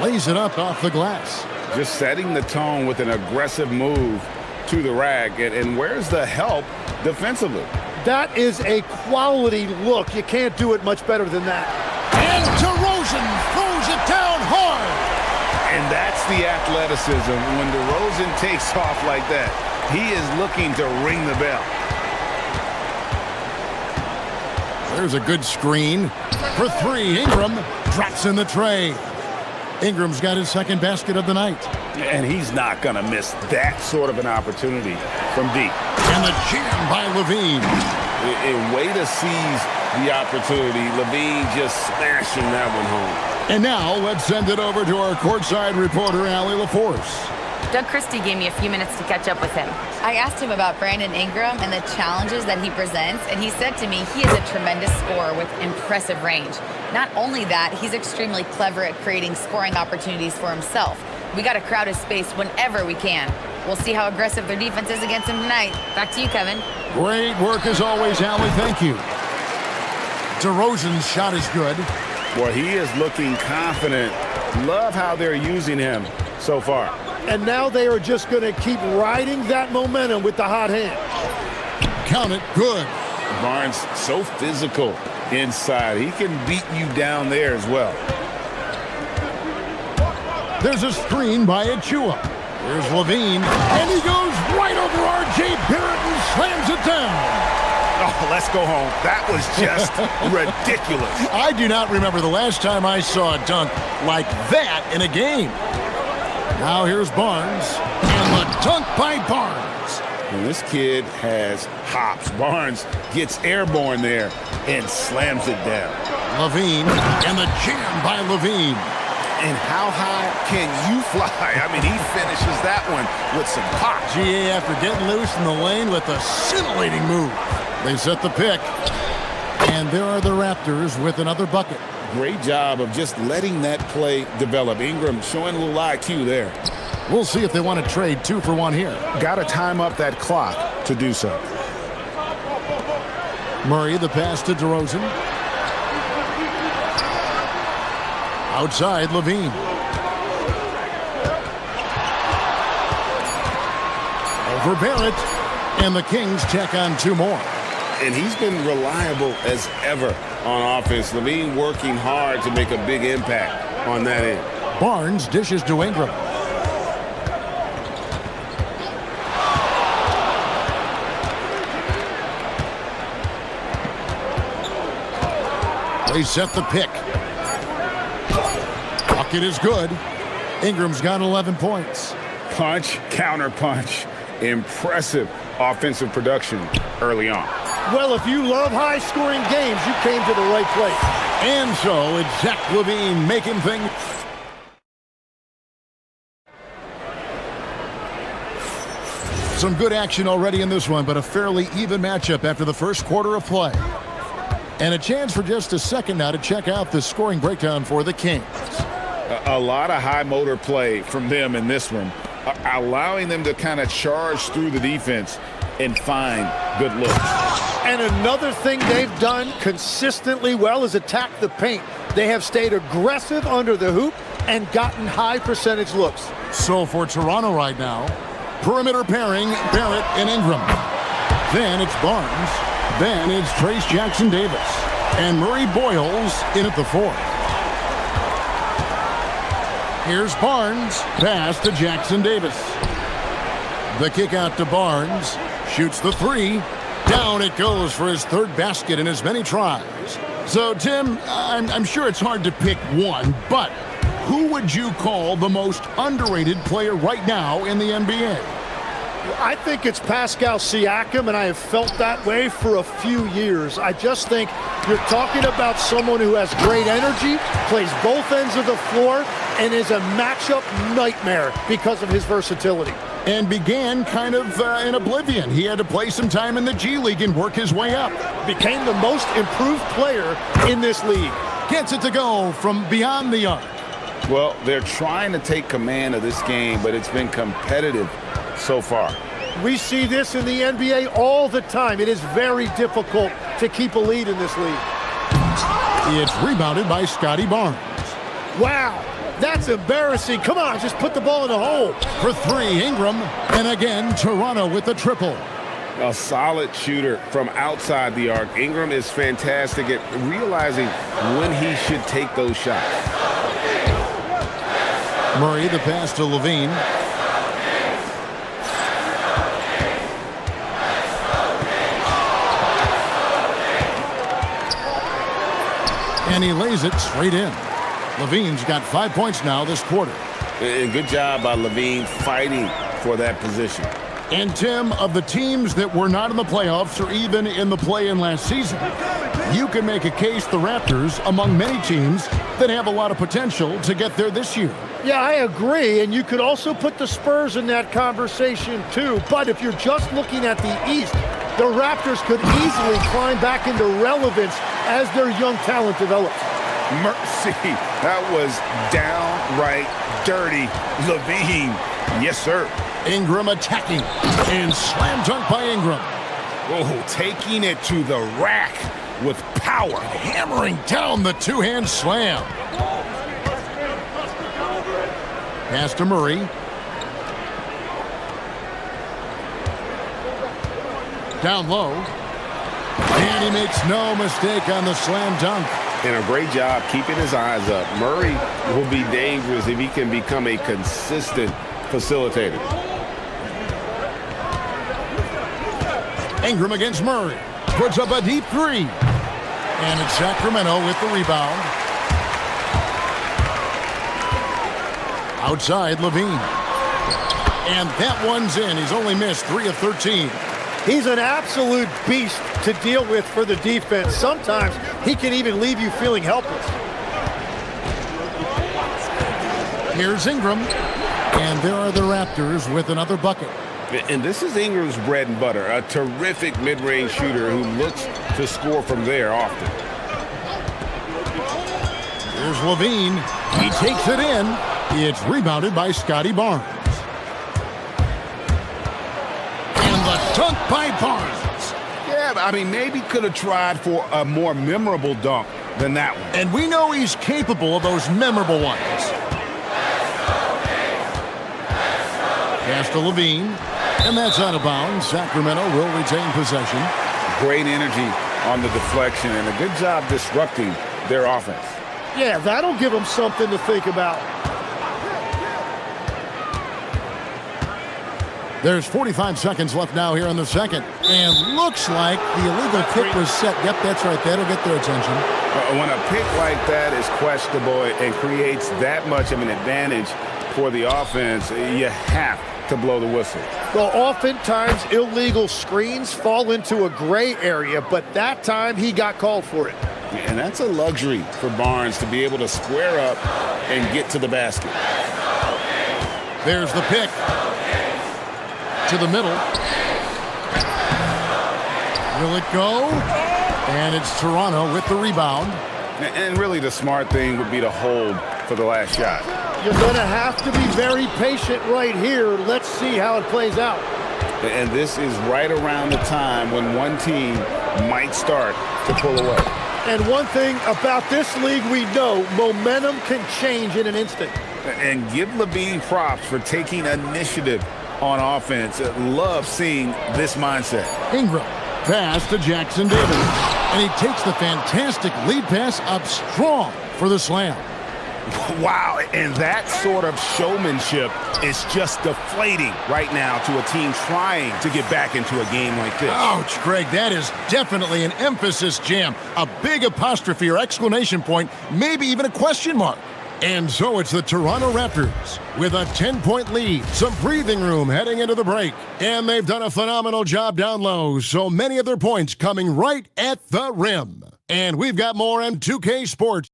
Lays it up off the glass. Just setting the tone with an aggressive move to the rack. And where's the help defensively? That is a quality look. You can't do it much better than that. And DeRozan throws it down hard. And that's the athleticism. When DeRozan takes off like that, he is looking to ring the bell. There's a good screen for 3. Ingram drops in the tray. Ingram's got his second basket of the night. And he's not going to miss that sort of an opportunity from deep. And the jam by Levine. A way to seize the opportunity. Levine just smashing that one home. And now let's send it over to our courtside reporter, Allie LaForce. Doug Christie gave me a few minutes to catch up with him. I asked him about Brandon Ingram and the challenges that he presents, and he said to me he is a tremendous scorer with impressive range. Not only that, he's extremely clever at creating scoring opportunities for himself. We got to crowd his space whenever we can. We'll see how aggressive their defense is against him tonight. Back to you, Kevin. Great work as always, Allie. Thank you. DeRozan's shot is good. Well, he is looking confident. Love how they're using him so far. And now they are just going to keep riding that momentum with the hot hand. Count it. Good. Barnes so physical inside. He can beat you down there as well. There's a screen by Achua. Here's Levine. And he goes right over R.J. Barrett and slams it down. Oh, let's go home. That was just ridiculous. I do not remember the last time I saw a dunk like that in a game. Now here's Barnes, and the dunk by Barnes. And this kid has hops. Barnes gets airborne there and slams it down. Levine, and the jam by Levine. And how high can you fly? I mean, he finishes that one with some pop. GA after getting loose in the lane with a scintillating move. They set the pick, and there are the Raptors with another bucket. Great job of just letting that play develop. Ingram showing a little IQ there. We'll see if they want to trade 2 for 1 here. Got to time up that clock to do so. Murray, the pass to DeRozan. Outside, Levine. for Barrett, and the Kings check on 2 more. And he's been reliable as ever on offense. Levine working hard to make a big impact on that end. Barnes dishes to Ingram. They set the pick. Bucket is good. Ingram's got 11 points. Punch, counter punch. Impressive offensive production early on. Well, if you love high-scoring games, you came to the right place. And so it's Zach LaVine making things. Some good action already in this one, but a fairly even matchup after the first quarter of play. And a chance for just a second now to check out the scoring breakdown for the Kings. A lot of high motor play from them in this one, allowing them to kind of charge through the defense and find good looks. And another thing they've done consistently well is attack the paint. They have stayed aggressive under the hoop and gotten high percentage looks. So for Toronto right now, perimeter pairing, Barrett and Ingram. Then it's Barnes. Then it's Trace Jackson-Davis. And Murray Boyles in at the 4. Here's Barnes. Pass to Jackson-Davis. The kick out to Barnes. Shoots the 3. Down it goes for his 3rd basket in as many tries. So, Tim, I'm sure it's hard to pick one, but who would you call the most underrated player right now in the NBA? I think it's Pascal Siakam, and I have felt that way for a few years. I just think you're talking about someone who has great energy, plays both ends of the floor, and is a matchup nightmare because of his versatility. And began kind of in oblivion. He had to play some time in the G League and work his way up. Became the most improved player in this league. Gets it to go from beyond the arc. Well, they're trying to take command of this game, but it's been competitive so far. We see this in the NBA all the time. It is very difficult to keep a lead in this league. It's rebounded by Scotty Barnes. Wow, that's embarrassing. Come on, just put the ball in the hole. For 3, Ingram. And again, Toronto with the triple. A solid shooter from outside the arc. Ingram is fantastic at realizing when he should take those shots. Murray, the pass to Levine. And he lays it straight in. Levine's got 5 points now this quarter. And good job by Levine fighting for that position. And Tim, of the teams that were not in the playoffs or even in the play-in last season, you can make a case the Raptors among many teams that have a lot of potential to get there this year. Yeah, I agree, and you could also put the Spurs in that conversation too. But if you're just looking at the East, the Raptors could easily climb back into relevance as their young talent develops. Mercy, that was downright dirty. Levine, yes, sir. Ingram attacking, and slam dunk by Ingram. Oh, taking it to the rack with power. Hammering down the two-hand slam. Pass to Murray. Down low. And he makes no mistake on the slam dunk. And a great job keeping his eyes up. Murray will be dangerous if he can become a consistent facilitator. Ingram against Murray. Puts up a deep 3. And it's Sacramento with the rebound. Outside, Levine. And that one's in. He's only missed 3 of 13. He's an absolute beast to deal with for the defense. Sometimes he can even leave you feeling helpless. Here's Ingram. And there are the Raptors with another bucket. And this is Ingram's bread and butter, a terrific mid-range shooter who looks to score from there often. Here's Levine. He takes it in. It's rebounded by Scotty Barnes. And the dunk by Barnes. Yeah, I mean, maybe could have tried for a more memorable dunk than that one. And we know he's capable of those memorable ones. Pass to Levine. And that's out of bounds. Sacramento will retain possession. Great energy on the deflection and a good job disrupting their offense. Yeah, that'll give them something to think about. There's 45 seconds left now here in the second. And looks like the illegal kick was set. Yep, that's right. That'll get their attention. When a pick like that is questionable and creates that much of an advantage for the offense, you have to blow the whistle. Well, oftentimes illegal screens fall into a gray area, but that time he got called for it. And that's a luxury for Barnes to be able to square up and get to the basket. There's the pick. To the middle. Will it go? And it's Toronto with the rebound. And really the smart thing would be to hold for the last shot. You're going to have to be very patient right here. Let's see how it plays out. And this is right around the time when one team might start to pull away. And one thing about this league we know, momentum can change in an instant. And give Levine props for taking initiative on offense. Love seeing this mindset. Ingram pass to Jackson Davis. And he takes the fantastic lead pass up strong for the slam. Wow, and that sort of showmanship is just deflating right now to a team trying to get back into a game like this. Ouch, Greg, that is definitely an emphasis jam. A big apostrophe or exclamation point, maybe even a question mark. And so it's the Toronto Raptors with a 10-point lead, some breathing room heading into the break. And they've done a phenomenal job down low, so many of their points coming right at the rim. And we've got more on 2K Sports.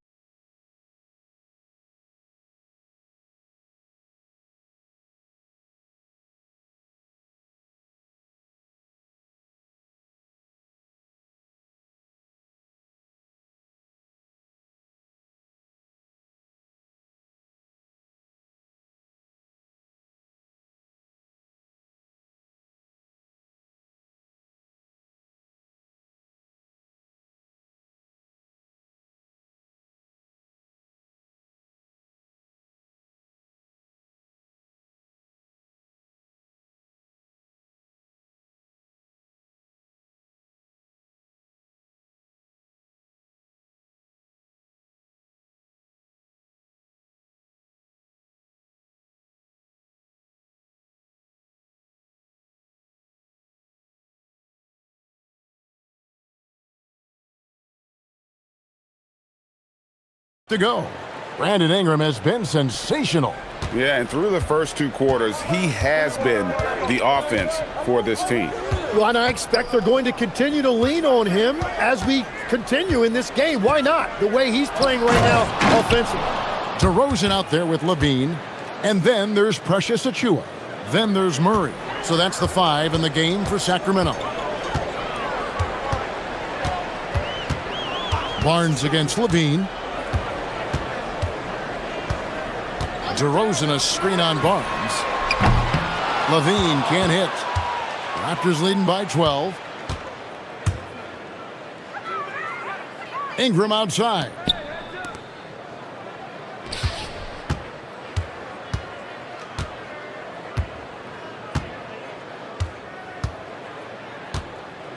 To go. Brandon Ingram has been sensational. Yeah, and through the first two quarters, he has been the offense for this team. Well, and I expect they're going to continue to lean on him as we continue in this game. Why not? The way he's playing right now offensively. DeRozan out there with Levine. And then there's Precious Achiuwa. Then there's Murray. So that's the 5 in the game for Sacramento. Barnes against Levine. DeRozan a screen on Barnes. Levine can't hit. Raptors leading by 12. Ingram outside.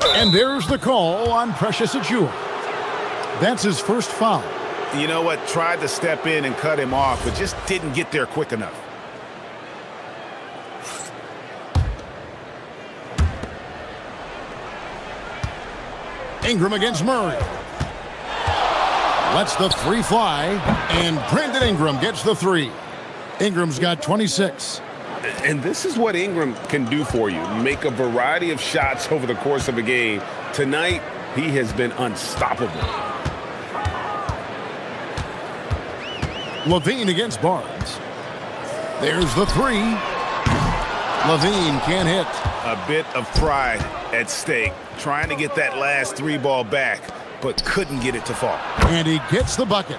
And there's the call on Precious Achiuwa. That's his first foul. You know what? Tried to step in and cut him off, but just didn't get there quick enough. Ingram against Murray. Lets the 3 fly, and Brandon Ingram gets the 3. Ingram's got 26. And this is what Ingram can do for you. Make a variety of shots over the course of a game. Tonight, he has been unstoppable. Levine against Barnes. There's the 3. Levine can't hit. A bit of pride at stake, trying to get that last 3 ball back, but couldn't get it to fall. And he gets the bucket.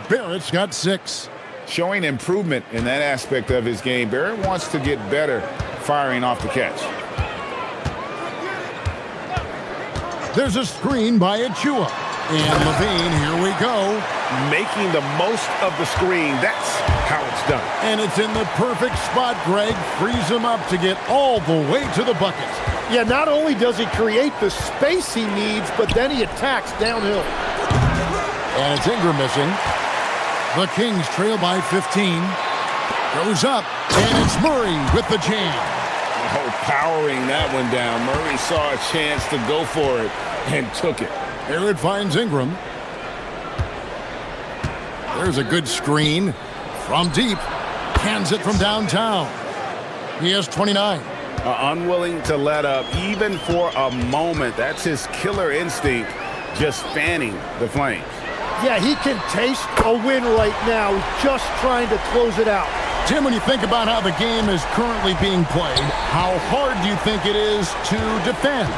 Barrett's got 6. Showing improvement in that aspect of his game. Barrett wants to get better firing off the catch. There's a screen by Achiuwa. And Levine, here we go. Making the most of the screen. That's how it's done. And it's in the perfect spot, Greg. Frees him up to get all the way to the bucket. Yeah, not only does he create the space he needs, but then he attacks downhill. And it's Ingram missing. The Kings trail by 15. Goes up, and it's Murray with the jam. Oh, powering that one down. Murray saw a chance to go for it and took it. There it finds Ingram. There's a good screen from deep. Cans it from downtown. He has 29. Unwilling to let up even for a moment. That's his killer instinct, just fanning the flames. Yeah, he can taste a win right now, just trying to close it out. Tim, when you think about how the game is currently being played, how hard do you think it is to defend?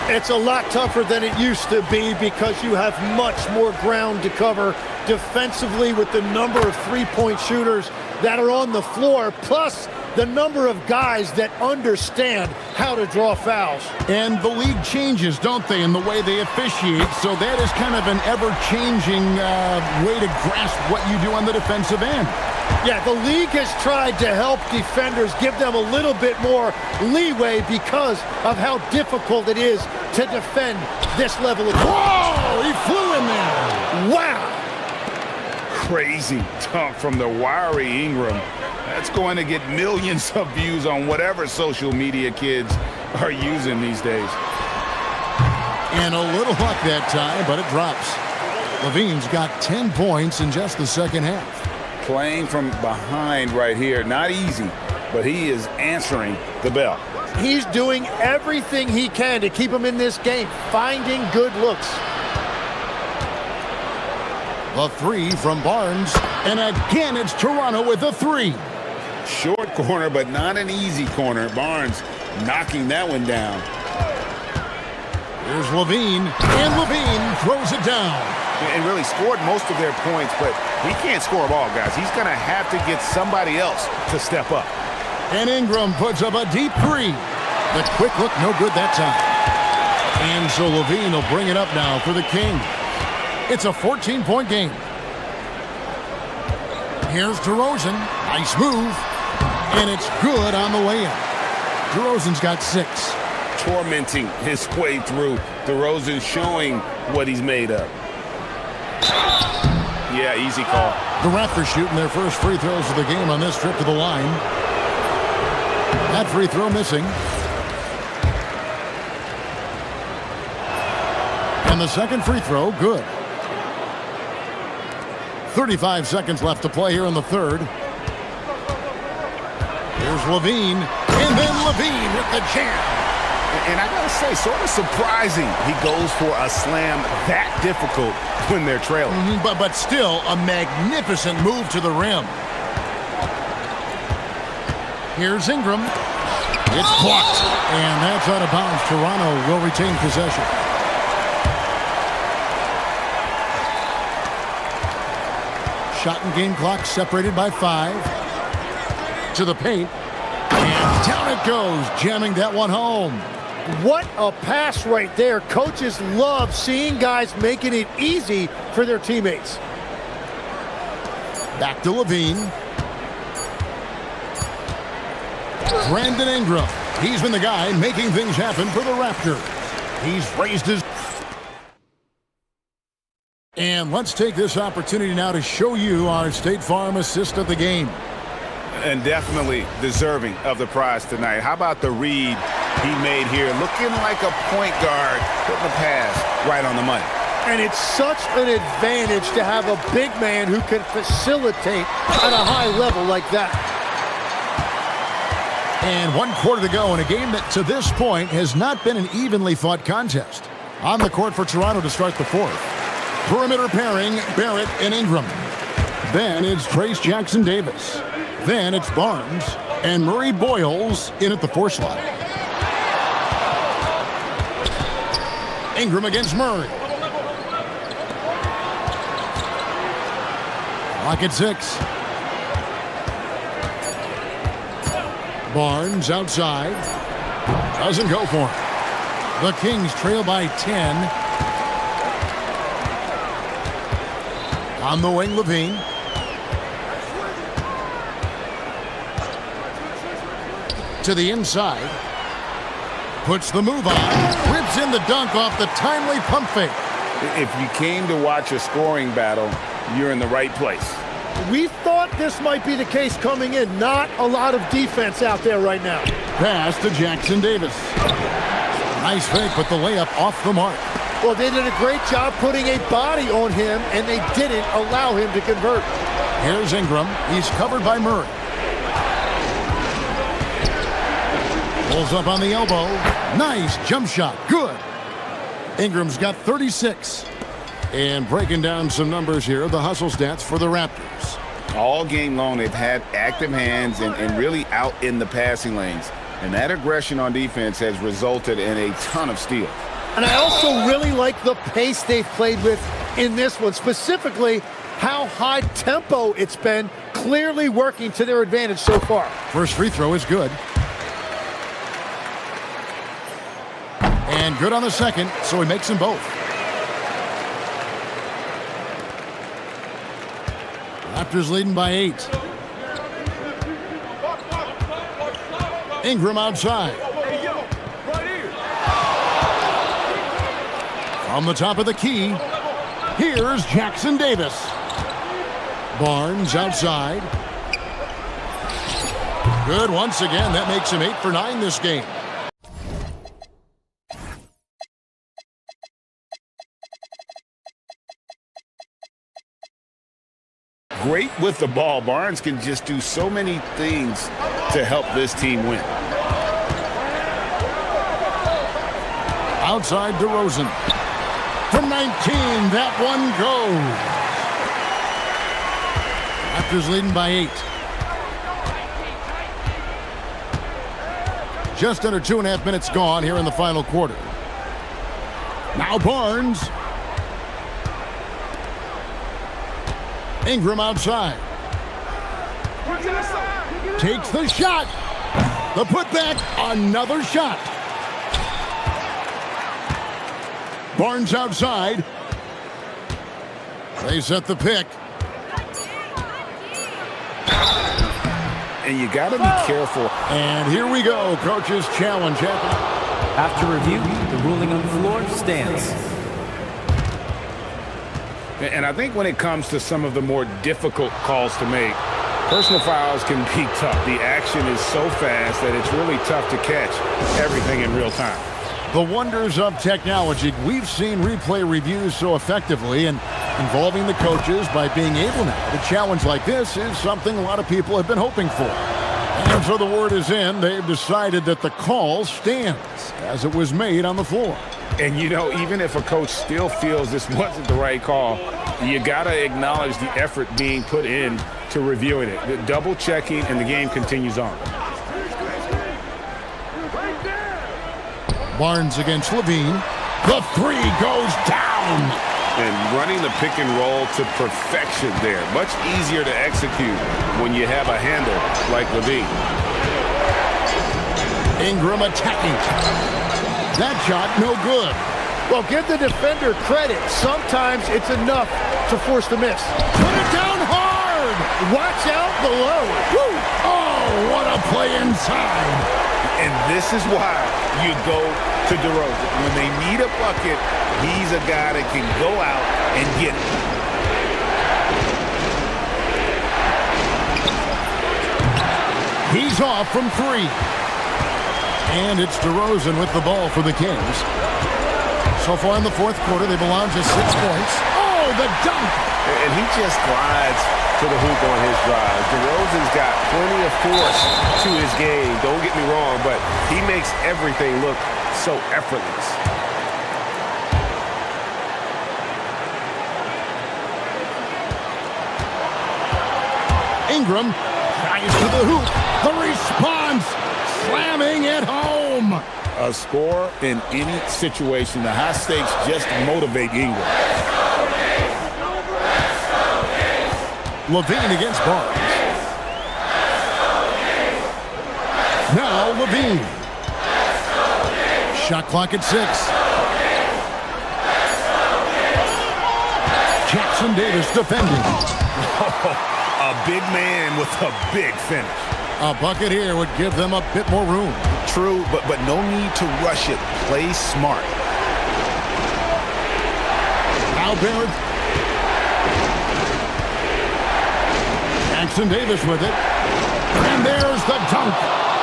It's a lot tougher than it used to be because you have much more ground to cover defensively with the number of three-point shooters that are on the floor, plus the number of guys that understand how to draw fouls. And the league changes, don't they, in the way they officiate, so that is kind of an ever-changing way to grasp what you do on the defensive end. Yeah, the league has tried to help defenders, give them a little bit more leeway because of how difficult it is to defend this level of... Whoa! He flew in there! Wow! Crazy dunk from the wiry Ingram. That's going to get millions of views on whatever social media kids are using these days. And a little luck that time, but it drops. Levine's got 10 points in just the second half. Playing from behind right here. Not easy, but he is answering the bell. He's doing everything he can to keep him in this game, finding good looks. A three from Barnes, and again it's Toronto with a three. Short corner, but not an easy corner. Barnes knocking that one down. Here's Levine, and Levine throws it down. And really scored most of their points, but he can't score them all, guys. He's going to have to get somebody else to step up. And Ingram puts up a deep three. The quick look, no good that time. And so Levine will bring it up now for the King. It's a 14-point game. Here's DeRozan. Nice move. And it's good on the way in. DeRozan's got 6. Tormenting his way through. DeRozan showing what he's made of. Yeah, easy call. The Raptors shooting their first free throws of the game on this trip to the line. That free throw missing. And the second free throw, good. 35 seconds left to play here in the third. Here's Levine, and then Levine with the jam. And I gotta say, sort of surprising he goes for a slam that difficult when they're trailing. But still a magnificent move to the rim. Here's Ingram. It's blocked, and that's out of bounds. Toronto will retain possession. Shot and game clock separated by 5. To the paint. And down it goes, jamming that one home. What a pass right there. Coaches love seeing guys making it easy for their teammates. Back to Levine. Brandon Ingram. He's been the guy making things happen for the Raptors. He's raised his... And let's take this opportunity now to show you our State Farm assist of the game. And definitely deserving of the prize tonight. How about the read he made here? Looking like a point guard, putting the pass right on the money. And it's such an advantage to have a big man who can facilitate at a high level like that. And 1 quarter to go in a game that to this point has not been an evenly fought contest. On the court for Toronto to start the fourth. Perimeter pairing, Barrett and Ingram. Then it's Trace Jackson-Davis. Then it's Barnes and Murray Boyles in at the 4 slot. Ingram against Murray. Clock at 6. Barnes outside. Doesn't go for it. The Kings trail by 10. On the wing, Levine. to the inside. Puts the move on. Rips in the dunk off the timely pump fake. If you came to watch a scoring battle, you're in the right place. We thought this might be the case coming in. Not a lot of defense out there right now. Pass to Jackson Davis. Nice fake, but the layup off the mark. Well, they did a great job putting a body on him, and they didn't allow him to convert. Here's Ingram. He's covered by Murray. Pulls up on the elbow. Nice jump shot. Good. Ingram's got 36. And breaking down some numbers here, the hustle stats for the Raptors. All game long, they've had active hands and really out in the passing lanes. And that aggression on defense has resulted in a ton of steals. And I also really like the pace they've played with in this one, specifically how high tempo it's been, clearly working to their advantage so far. First free throw is good. And good on the second, so he makes them both. Raptors leading by 8. Ingram outside. From the top of the key, here's Jackson Davis. Barnes outside. Good once again. That makes him 8 for 9 this game. Great with the ball. Barnes can just do so many things to help this team win. Outside DeRozan. From 19, that one goes. Raptors leading by 8. Just under 2.5 minutes gone here in the final quarter. Now Barnes. Ingram outside. Takes the shot. The putback, another shot. Barnes outside. They set the pick. And you got to be careful. And here we go, coach's challenge happening. After review, the ruling on the floor stands. And I think when it comes to some of the more difficult calls to make, personal fouls can be tough. The action is so fast that it's really tough to catch everything in real time. The wonders of technology. We've seen replay reviews so effectively, and involving the coaches by being able now to challenge like this is something a lot of people have been hoping for. And so the word is in. They've decided that the call stands as it was made on the floor. And, you know, even if a coach still feels this wasn't the right call, you got to acknowledge the effort being put in to reviewing it. The double checking, and the game continues on. Barnes against Levine. The three goes down. And running the pick and roll to perfection there. Much easier to execute when you have a handle like Levine. Ingram attacking. That shot no good. Well, give the defender credit. Sometimes it's enough to force the miss. Put it down hard. Watch out below. Woo. Oh, what a play inside. And this is why you go to DeRozan. When they need a bucket, he's a guy that can go out and get it. He's off from 3. And it's DeRozan with the ball for the Kings. So far in the fourth quarter, they belong to 6 points. Oh, the dunk! And he just glides to the hoop on his drive. DeRozan's got plenty of force to his game, don't get me wrong, but he makes everything look so effortless. Ingram tries to the hoop. The response, slamming it home. A score in any situation, the high stakes just motivate Ingram. Levine against Barnes. Now Levine. Shot clock at 6. Jackson Davis defending. A big man with a big finish. A bucket here would give them a bit more room. True, but no need to rush it. Play smart. Now Barrett. Jackson Davis with it. And there's the dunk.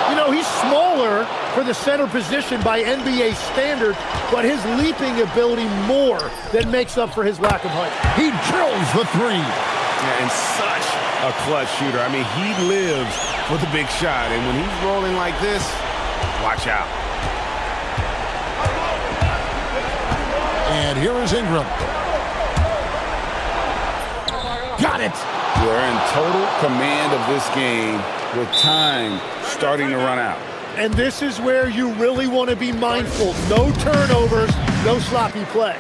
You know, he's smaller for the center position by NBA standard, but his leaping ability more than makes up for his lack of height. He drills the three. Yeah, and such a clutch shooter. I mean, he lives for the big shot, and when he's rolling like this, watch out. And here is Ingram. Got it. We're in total command of this game with time starting to run out. And this is where you really want to be mindful. No turnovers, no sloppy plays.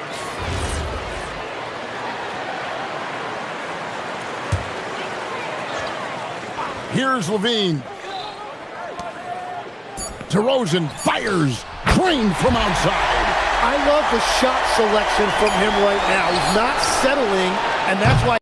Here's Levine. DeRozan fires. Drained from outside. I love the shot selection from him right now. He's not settling, and that's why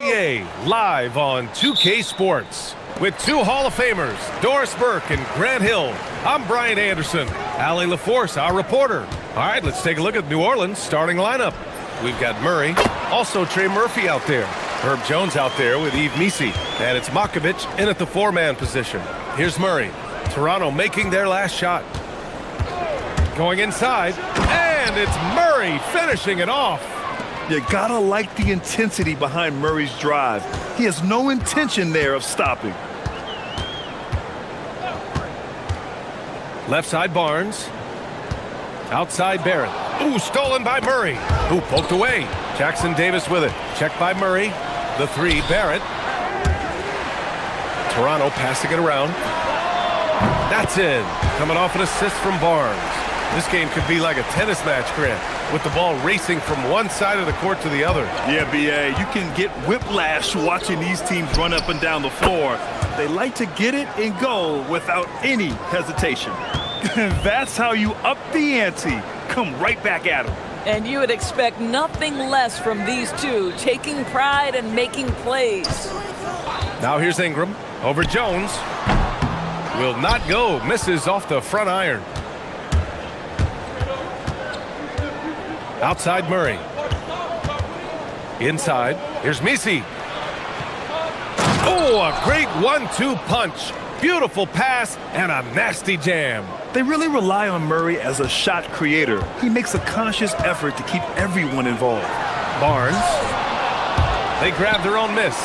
NBA live on 2K Sports with two Hall of Famers, Doris Burke and Grant Hill. I'm Brian Anderson. Allie LaForce, our reporter. All right, let's take a look at New Orleans' starting lineup. We've got Murray, also Trey Murphy out there. Herb Jones out there with Yves Missi. And it's Makovich in at the four-man position. Here's Murray. Toronto making their last shot. Going inside, and it's Murray finishing it off. You gotta like the intensity behind Murray's drive. He has no intention there of stopping. Left side Barnes. Outside Barrett. Ooh, stolen by Murray. Ooh, poked away. Jackson Davis with it. Checked by Murray. The three, Barrett. Toronto passing it around. That's in. Coming off an assist from Barnes. This game could be like a tennis match, Grant, with the ball racing from one side of the court to the other. Yeah, B.A., you can get whiplash watching these teams run up and down the floor. They like to get it and go without any hesitation. That's how you up the ante. Come right back at them. And you would expect nothing less from these two, taking pride and making plays. Now here's Ingram over Jones. Will not go. Misses off the front iron. Outside Murray. Inside. Here's Missi. Oh, a great 1-2 punch. Beautiful pass and a nasty jam. They really rely on Murray as a shot creator. He makes a conscious effort to keep everyone involved. Barnes. They grab their own miss.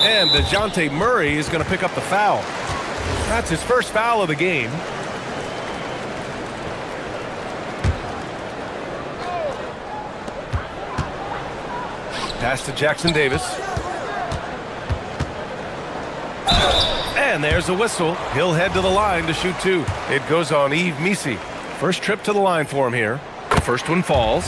And DeJounte Murray is going to pick up the foul. That's his first foul of the game. Pass to Jackson Davis. And there's a whistle. He'll head to the line to shoot two. It goes on Yves Missi. First trip to the line for him here. The first one falls.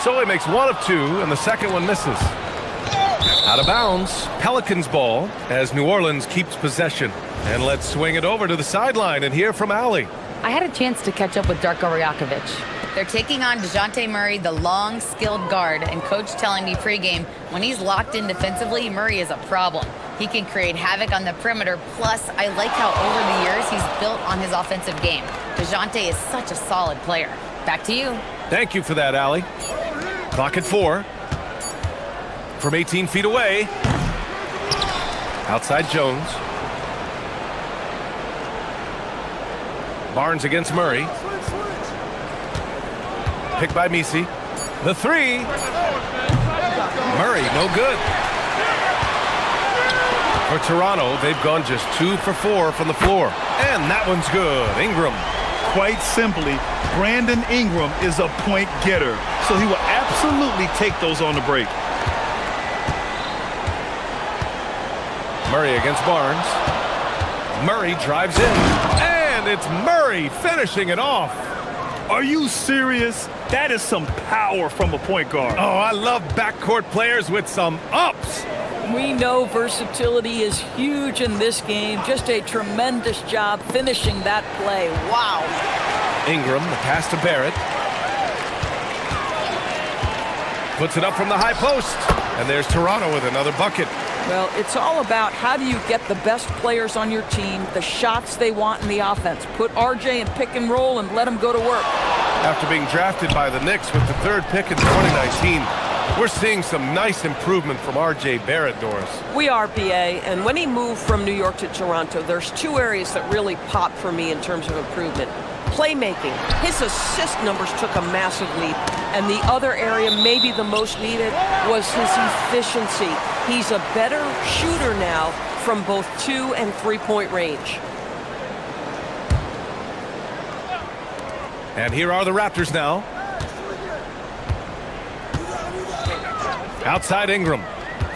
So he makes one of two, and the second one misses. Out of bounds. Pelicans ball as New Orleans keeps possession. And let's swing it over to the sideline and hear from Allie. I had a chance to catch up with Darko Rajakovic. They're taking on DeJounte Murray, the long, skilled guard, and coach telling me pregame, when he's locked in defensively, Murray is a problem. He can create havoc on the perimeter, plus I like how over the years he's built on his offensive game. DeJounte is such a solid player. Back to you. Thank you for that, Allie. Clock at 4. From 18 feet away. Outside Jones. Barnes against Murray. Picked by Missi. The three. Murray, no good. For Toronto, they've gone just 2 for 4 from the floor. And that one's good. Ingram. Quite simply, Brandon Ingram is a point getter, so he will absolutely take those on the break. Murray against Barnes. Murray drives in. And it's Murray finishing it off. Are you serious? That is some power from a point guard. Oh, I love backcourt players with some ups. We know versatility is huge in this game. Just a tremendous job finishing that play. Wow. Ingram, the pass to Barrett. Puts it up from the high post. And there's Toronto with another bucket. Well, it's all about how do you get the best players on your team, the shots they want in the offense. Put RJ in pick and roll and let him go to work. After being drafted by the Knicks with the 3rd pick in 2019, we're seeing some nice improvement from RJ Barrett, Doris. We are, BA, and when he moved from New York to Toronto, there's 2 areas that really pop for me in terms of improvement. Playmaking. His assist numbers took a massive leap, and the other area, maybe the most needed, was his efficiency. He's a better shooter now from both 2- and 3-point range. And here are the Raptors now. Outside Ingram.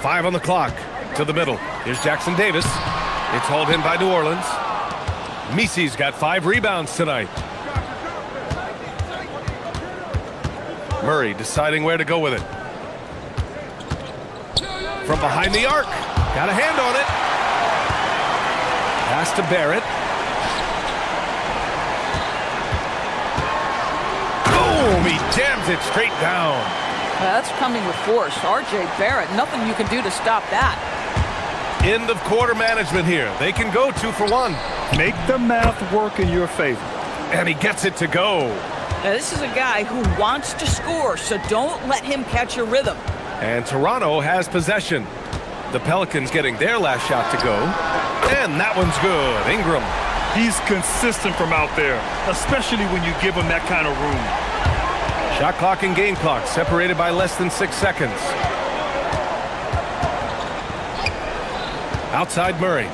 5 on the clock. To the middle. Here's Jackson Davis. It's hauled in by New Orleans. Missi's got 5 rebounds tonight. Murray deciding where to go with it. From behind the arc. Got a hand on it. Pass to Barrett. Boom! He jams it straight down. That's coming with force. R.J. Barrett, nothing you can do to stop that. End of quarter management here. They can go 2 for 1. Make the math work in your favor. And he gets it to go. Now, this is a guy who wants to score, so don't let him catch a rhythm. And Toronto has possession. The Pelicans getting their last shot to go. And that one's good. Ingram. He's consistent from out there, especially when you give him that kind of room. Shot clock and game clock separated by less than 6 seconds. Outside Murray.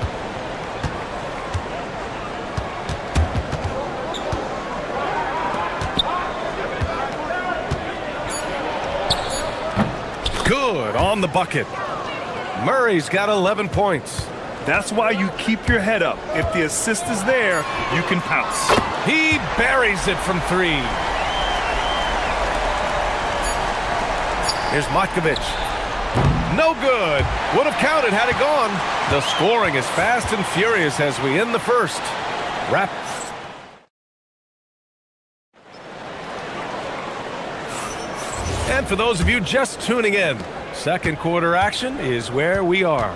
Good on the bucket. Murray's got 11 points. That's why you keep your head up. If the assist is there, you can pounce. He buries it from 3. Here's Matkovic. No good. Would have counted had it gone. The scoring is fast and furious as we end the first. Wrap. And for those of you just tuning in, second quarter action is where we are.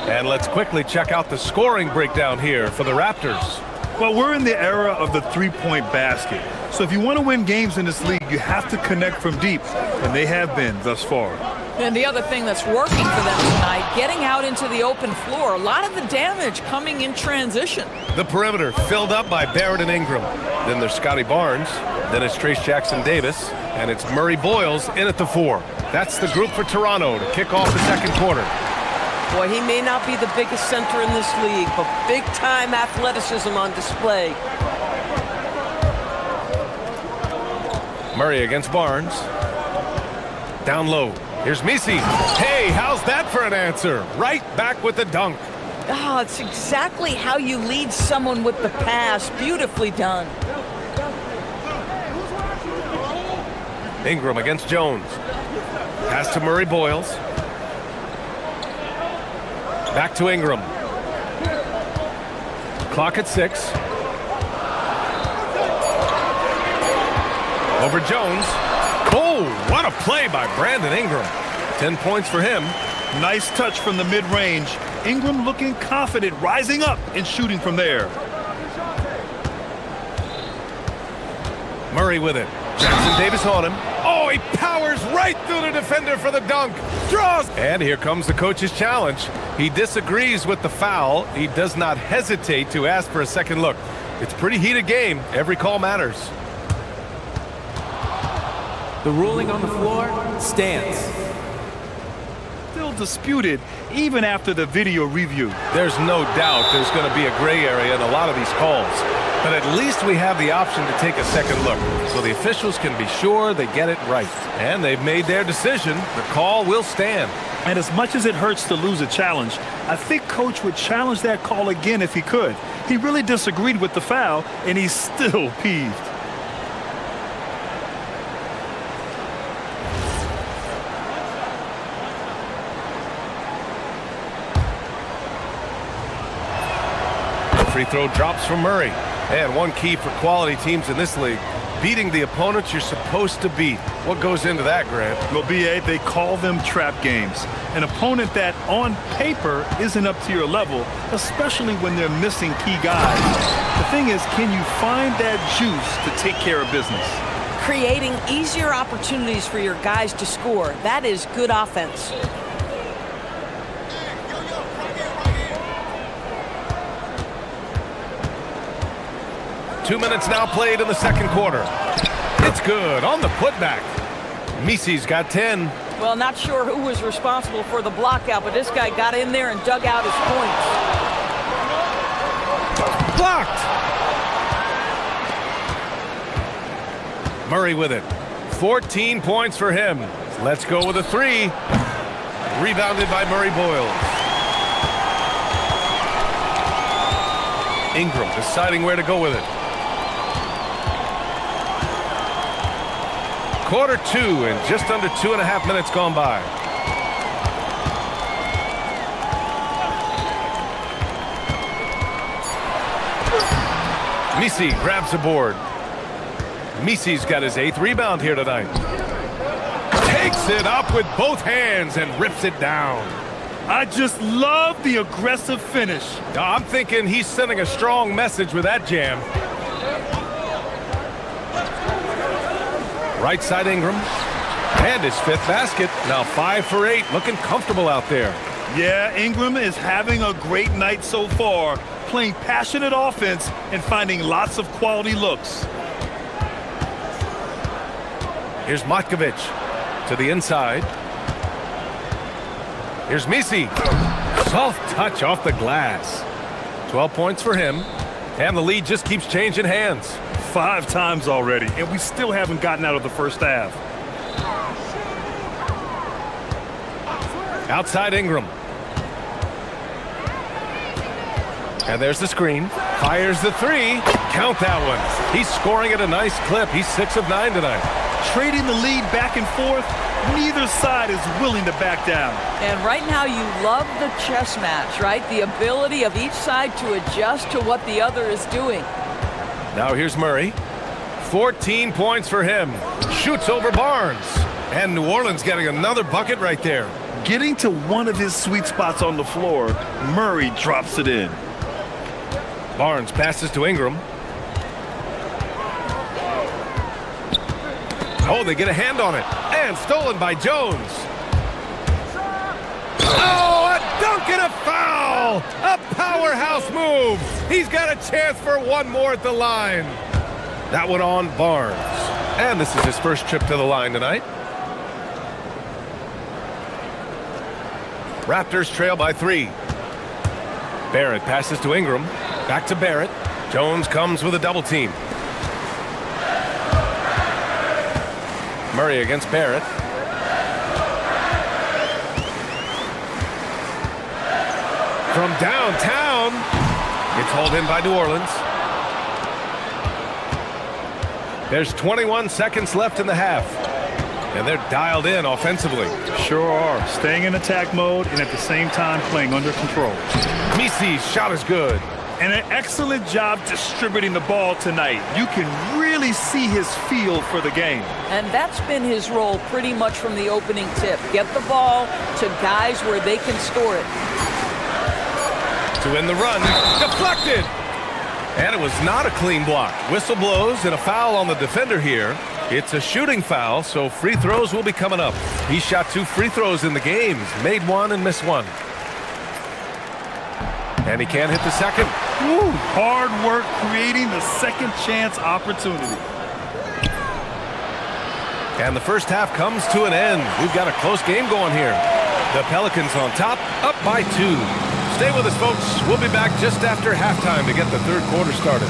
And let's quickly check out the scoring breakdown here for the Raptors. Well, we're in the era of the three-point basket. So if you want to win games in this league, you have to connect from deep, and they have been thus far. And the other thing that's working for them tonight, getting out into the open floor, a lot of the damage coming in transition. The perimeter filled up by Barrett and Ingram. Then there's Scotty Barnes. Then it's Trace Jackson-Davis. And it's Murray Boyles in at the 4. That's the group for Toronto to kick off the second quarter. Boy, he may not be the biggest center in this league, but big-time athleticism on display. Murray against Barnes. Down low. Here's Misi. Hey, how's that for an answer? Right back with the dunk. Oh, it's exactly how you lead someone with the pass. Beautifully done. Ingram against Jones. Pass to Murray Boyles. Back to Ingram. Clock at 6. Over Jones. Oh, what a play by Brandon Ingram. 10 points for him. Nice touch from the mid-range. Ingram looking confident, rising up and shooting from there. Murray with it. Jackson-Davis on him. Oh, he powers right through the defender for the dunk. Draws. And here comes the coach's challenge. He disagrees with the foul. He does not hesitate to ask for a second look. It's a pretty heated game. Every call matters. The ruling on the floor stands. Still disputed even after the video review. There's no doubt there's going to be a gray area in a lot of these calls. But at least we have the option to take a second look, so the officials can be sure they get it right. And they've made their decision. The call will stand. And as much as it hurts to lose a challenge, I think Coach would challenge that call again if he could. He really disagreed with the foul, and he's still peeved. Free throw drops from Murray. And one key for quality teams in this league, beating the opponents you're supposed to beat. What goes into that, Grant? Well, B.A., they call them trap games. An opponent that, on paper, isn't up to your level, especially when they're missing key guys. The thing is, can you find that juice to take care of business? Creating easier opportunities for your guys to score. That is good offense. Two minutes now played in the second quarter. It's good on the putback. Misi's got 10. Well, not sure who was responsible for the block out, but this guy got in there and dug out his points. Blocked. Murray with it. 14 points for him. Let's go with a 3. Rebounded by Murray Boyles. Ingram deciding where to go with it. Quarter 2 and just under 2.5 minutes gone by. Misi grabs the board. Misi's got his 8th rebound here tonight. Takes it up with both hands and rips it down. I just love the aggressive finish. I'm thinking he's sending a strong message with that jam. Right side Ingram. And his 5th basket. Now 5 for 8. Looking comfortable out there. Yeah, Ingram is having a great night so far, playing passionate offense and finding lots of quality looks. Here's Matkovic to the inside. Here's Misi. Soft touch off the glass. 12 points for him. And the lead just keeps changing hands. 5 times already, and we still haven't gotten out of the first half. Outside Ingram. And there's the screen. Fires the 3. Count that one. He's scoring at a nice clip. He's 6 of 9 tonight. Trading the lead back and forth, neither side is willing to back down. And right now you love the chess match, right? The ability of each side to adjust to what the other is doing. Now here's Murray. 14 points for him. Shoots over Barnes. And New Orleans getting another bucket right there. Getting to one of his sweet spots on the floor, Murray drops it in. Barnes passes to Ingram. Oh, they get a hand on it. And stolen by Jones. Oh, a dunk and a foul! A powerhouse move. He's got a chance for one more at the line. That one on Barnes. And this is his first trip to the line tonight. Raptors trail by 3. Barrett passes to Ingram. Back to Barrett. Jones comes with a double team. Murray against Barrett. From downtown. It's hauled in by New Orleans. There's 21 seconds left in the half. And they're dialed in offensively. Sure are. Staying in attack mode and at the same time playing under control. Misi's shot is good. And an excellent job distributing the ball tonight. You can really see his feel for the game. And that's been his role pretty much from the opening tip. Get the ball to guys where they can score it. To win the run. Deflected. And it was not a clean block. Whistle blows and a foul on the defender here. It's a shooting foul, so free throws will be coming up. He shot 2 free throws in the game. Made 1 and missed 1. And he can't hit the second. Woo, hard work creating the second chance opportunity. And the first half comes to an end. We've got a close game going here. The Pelicans on top, up by 2. Stay with us, folks. We'll be back just after halftime to get the third quarter started.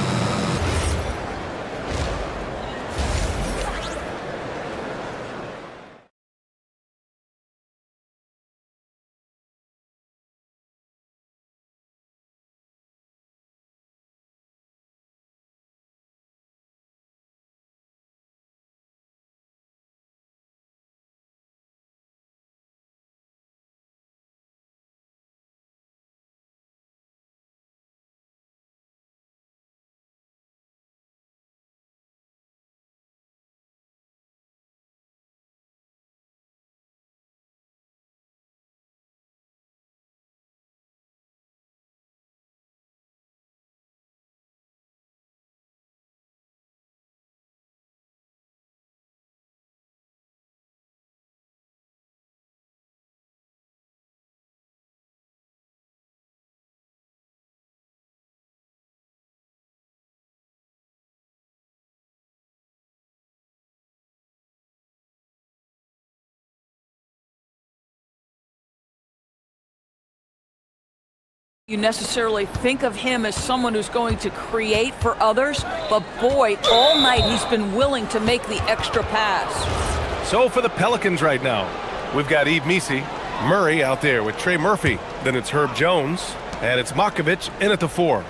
You necessarily think of him as someone who's going to create for others, but boy, all night he's been willing to make the extra pass. So for the Pelicans right now, we've got Yves Misi, Murray out there with Trey Murphy. Then it's Herb Jones, and it's Matkovic in at the 4.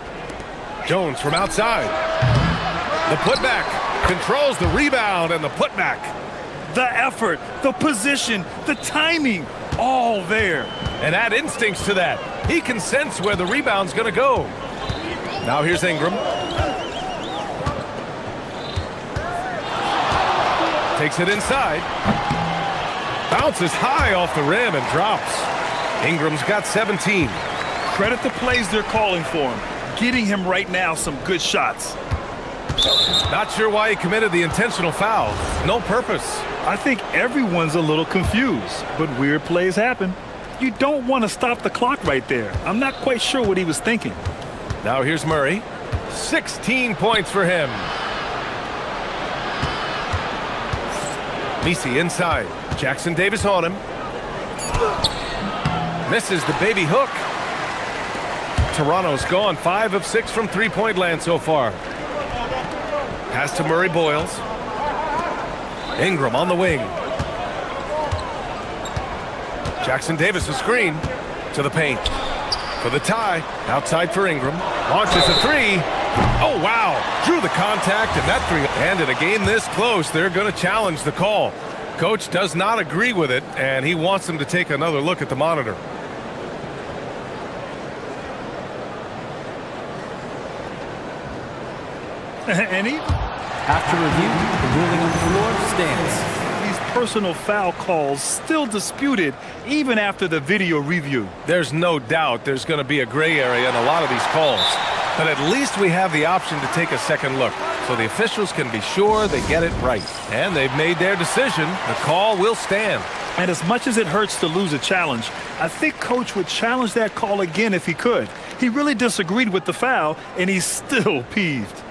Jones from outside. The putback controls the rebound and the putback. The effort, the position, the timing, all there. And add instincts to that. He can sense where the rebound's going to go. Now here's Ingram. Takes it inside. Bounces high off the rim and drops. Ingram's got 17. Credit the plays they're calling for him. Getting him right now some good shots. Not sure why he committed the intentional foul. No purpose. I think everyone's a little confused, but weird plays happen. You don't want to stop the clock right there. I'm not quite sure what he was thinking. Now here's Murray. 16 points for him. Messi inside. Jackson Davis on him. Misses the baby hook. Toronto's gone 5 of 6 from three-point land so far. Pass to Murray Boyles. Ingram on the wing. Jackson Davis a screen to the paint. For the tie. Outside for Ingram. Launches a three. Oh, wow. Drew the contact and that three. And in a game this close, they're going to challenge the call. Coach does not agree with it, and he wants them to take another look at the monitor. And he... After review, the ruling on the floor stands. These personal foul calls still disputed even after the video review. There's no doubt there's going to be a gray area in a lot of these calls. But at least we have the option to take a second look, so the officials can be sure they get it right. And they've made their decision. The call will stand. And as much as it hurts to lose a challenge, I think Coach would challenge that call again if he could. He really disagreed with the foul, and he's still peeved.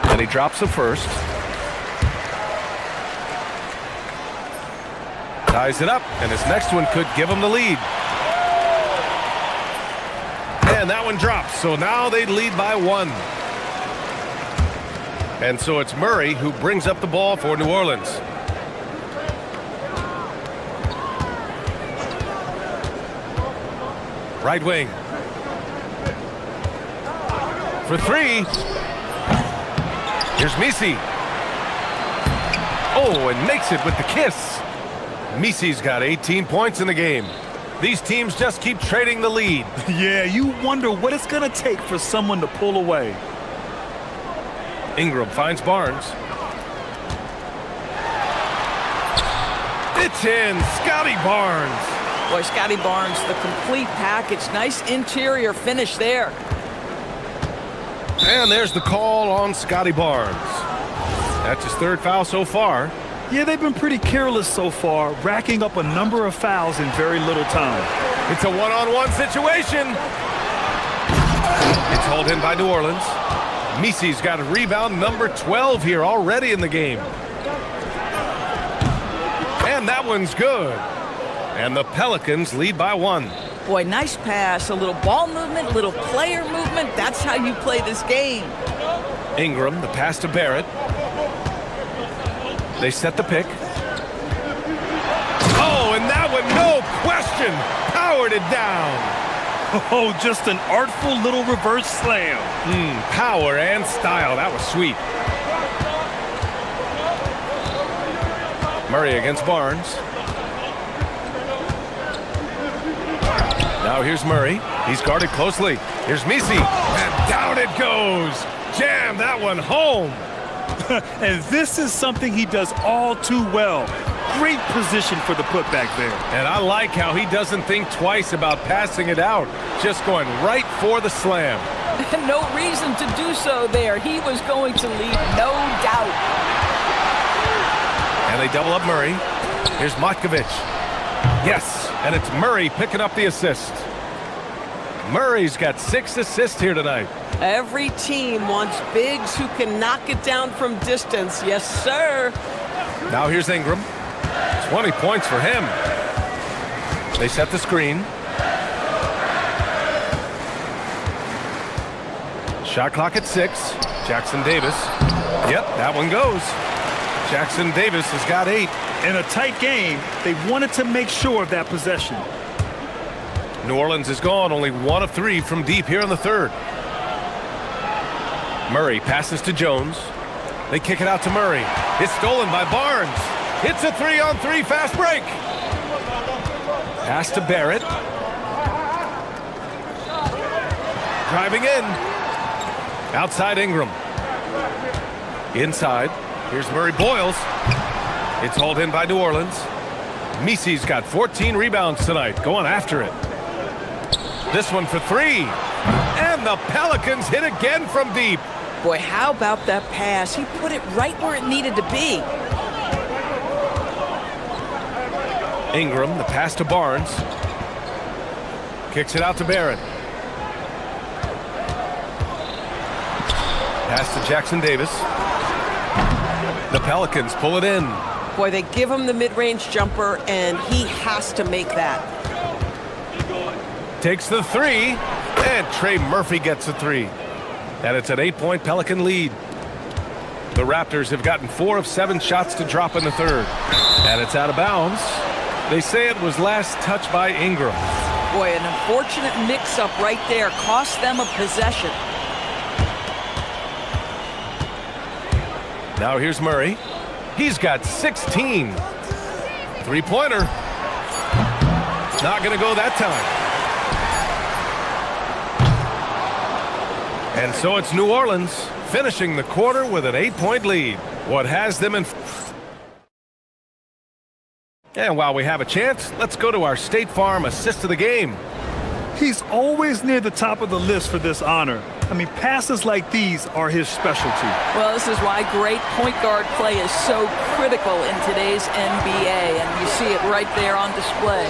And he drops the first. Ties it up, and his next one could give him the lead. And that one drops, so now they lead by 1. And so it's Murray who brings up the ball for New Orleans. Right wing. For three. Here's Messi. Oh, and makes it with the kiss. Messi's got 18 points in the game. These teams just keep trading the lead. Yeah, you wonder what it's going to take for someone to pull away. Ingram finds Barnes. It's in. Scotty Barnes. Boy, Scotty Barnes, the complete package. Nice interior finish there. And there's the call on Scotty Barnes. That's his third foul so far. Yeah, they've been pretty careless so far, racking up a number of fouls in very little time. It's a one-on-one situation. It's hauled in by New Orleans. Messi's got a rebound number 12 here already in the game. And that one's good. And the Pelicans lead by 1. Boy, nice pass, a little ball movement, a little player movement. That's how you play this game. Ingram, the pass to Barrett. They set the pick. Oh, and that one, no question, powered it down. Oh, just an artful little reverse slam. Power and style, that was sweet. Murray against Barnes. Now here's Murray. He's guarded closely. Here's Messi. And down it goes. Jam that one home. And this is something he does all too well. Great position for the putback there. And I like how he doesn't think twice about passing it out. Just going right for the slam. No reason to do so there. He was going to lead, no doubt. And they double up Murray. Here's Matkovic. Yes, and it's Murray picking up the assist. Murray's got 6 assists here tonight. Every team wants bigs who can knock it down from distance. Yes, sir. Now here's Ingram. 20 points for him. They set the screen. Shot clock at 6. Jackson Davis. Yep, that one goes. Jackson Davis has got 8. In a tight game, they wanted to make sure of that possession. New Orleans is gone, only 1 of 3 from deep here in the third. Murray passes to Jones. They kick it out to Murray. It's stolen by Barnes. Hits a 3-on-3 fast break. Pass to Barrett. Driving in. Outside Ingram. Inside. Here's Murray Boyles. It's hauled in by New Orleans. Misi's got 14 rebounds tonight, going after it. This one for three. And the Pelicans hit again from deep. Boy, how about that pass? He put it right where it needed to be. Ingram, the pass to Barnes. Kicks it out to Barrett. Pass to Jackson Davis. The Pelicans pull it in. Boy, they give him the mid-range jumper, and he has to make that. Takes the three, and Trey Murphy gets the three. And it's an 8-point Pelican lead. The Raptors have gotten 4 of 7 shots to drop in the third. And it's out of bounds. They say it was last touched by Ingram. Boy, an unfortunate mix-up right there cost them a possession. Now here's Murray. He's got 16. Three-pointer. Not going to go that time. And so it's New Orleans finishing the quarter with an 8-point lead. What has them in... And while we have a chance, let's go to our State Farm assist of the game. He's always near the top of the list for this honor. I mean, passes like these are his specialty. Well, this is why great point guard play is so critical in today's NBA, and you see it right there on display.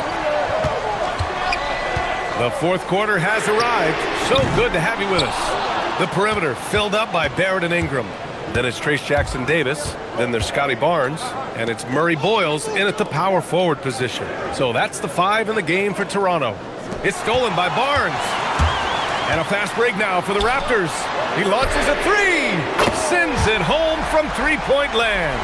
The fourth quarter has arrived. So good to have you with us. The perimeter filled up by Barrett and Ingram. Then it's Trace Jackson Davis. Then there's Scotty Barnes. And it's Murray Boyles in at the power forward position. So that's the 5 in the game for Toronto. It's stolen by Barnes. And a fast break now for the Raptors. He launches a three. Sends it home from three-point land.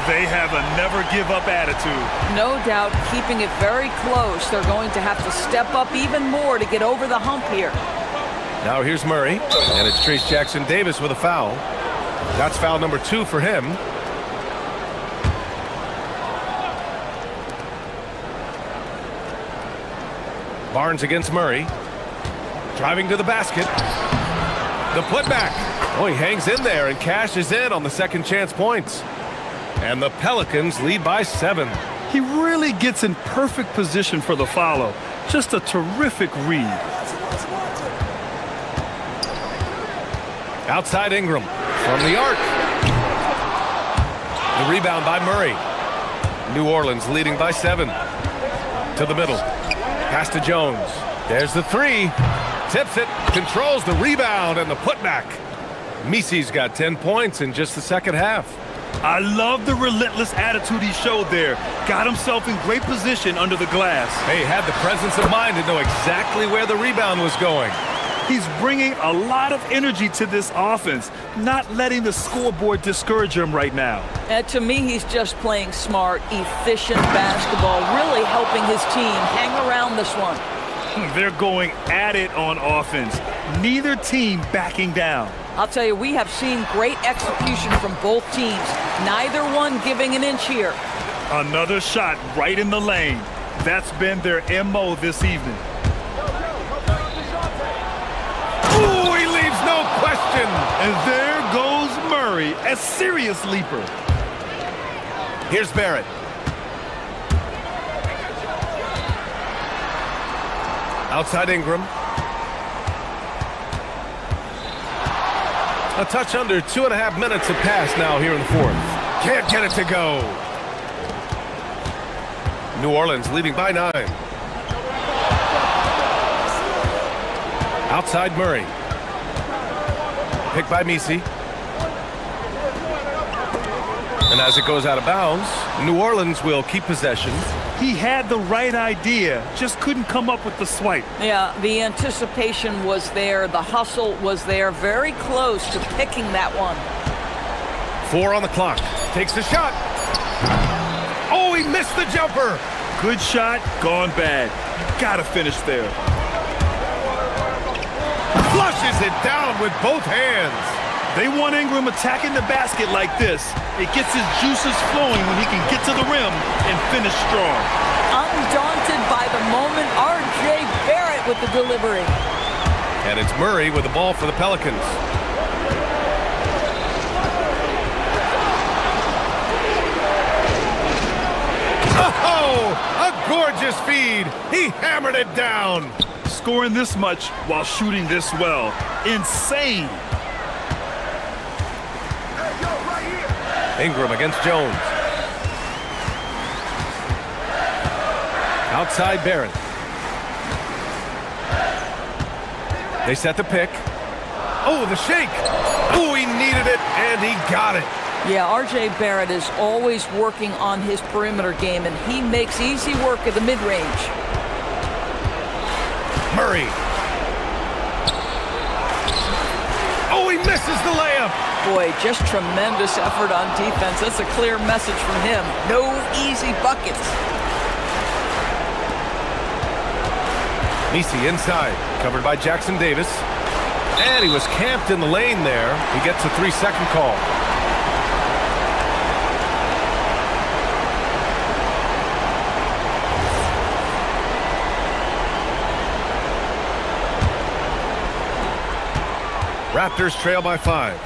They have a never-give-up attitude. No doubt keeping it very close. They're going to have to step up even more to get over the hump here. Now here's Murray. And it's Trace Jackson Davis with a foul. That's foul number 2 for him. Barnes against Murray. Driving to the basket. The putback. Oh, he hangs in there and cashes in on the second chance points. And the Pelicans lead by 7. He really gets in perfect position for the follow. Just a terrific read. Outside Ingram from the arc. The rebound by Murray. New Orleans leading by 7. To the middle. Pass to Jones. There's the three. Tips it. Controls the rebound and the putback. Misi's got 10 points in just the second half. I love the relentless attitude he showed there. Got himself in great position under the glass. He had the presence of mind to know exactly where the rebound was going. He's bringing a lot of energy to this offense, not letting the scoreboard discourage him right now. And to me, he's just playing smart, efficient basketball, really helping his team hang around this one. They're going at it on offense. Neither team backing down. I'll tell you, we have seen great execution from both teams. Neither one giving an inch here. Another shot right in the lane. That's been their MO this evening. Ooh, he leaves no question. And there goes Murray, a serious leaper. Here's Barrett. Outside Ingram. A touch under 2.5 minutes have passed now here in the fourth. Can't get it to go. New Orleans leading by 9. Outside Murray. Picked by Misi. And as it goes out of bounds, New Orleans will keep possession. He had the right idea, just couldn't come up with the swipe. Yeah, the anticipation was there. The hustle was there. Very close to picking that one. 4 on the clock. Takes the shot. Oh, he missed the jumper. Good shot, gone bad. You gotta finish there. Flushes it down with both hands. They want Ingram attacking the basket like this. It gets his juices flowing when he can get to the rim and finish strong. Undaunted by the moment, R.J. Barrett with the delivery. And it's Murray with the ball for the Pelicans. Oh, a gorgeous feed. He hammered it down. Scoring this much while shooting this well. Insane. Ingram against Jones. Outside Barrett. They set the pick. Oh, the shake. Oh, he needed it, and he got it. Yeah, R.J. Barrett is always working on his perimeter game, and he makes easy work at the mid-range. Murray. Oh, he misses the layup. Boy, just tremendous effort on defense. That's a clear message from him. No easy buckets. Messi inside, covered by Jackson Davis. And he was camped in the lane there. He gets a 3-second call. Raptors trail by 5.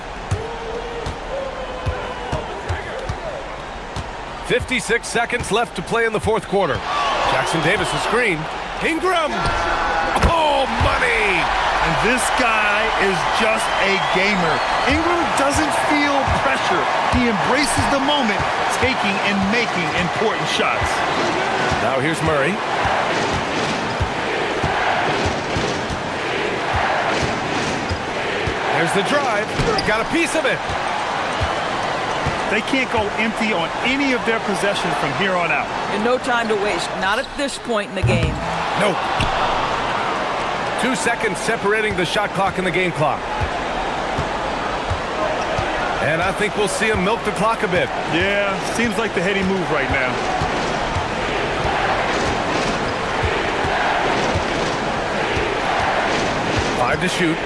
56 seconds left to play in the fourth quarter. Jackson Davis a screen. Ingram! Oh, money! And this guy is just a gamer. Ingram doesn't feel pressure. He embraces the moment, taking and making important shots. Now here's Murray. There's the drive. Got a piece of it. They can't go empty on any of their possessions from here on out. And no time to waste. Not at this point in the game. Nope. 2 seconds separating the shot clock and the game clock. And I think we'll see him milk the clock a bit. Yeah, seems like the heady move right now. Five to shoot.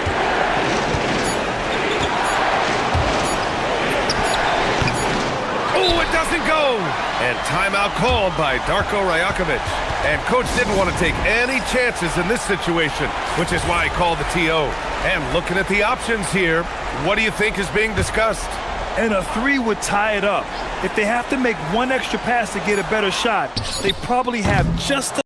Oh, it doesn't go. And timeout called by Darko Rajakovic. And coach didn't want to take any chances in this situation, which is why he called the TO. And looking at the options here, what do you think is being discussed? And a 3 would tie it up. If they have to make one extra pass to get a better shot, they probably have just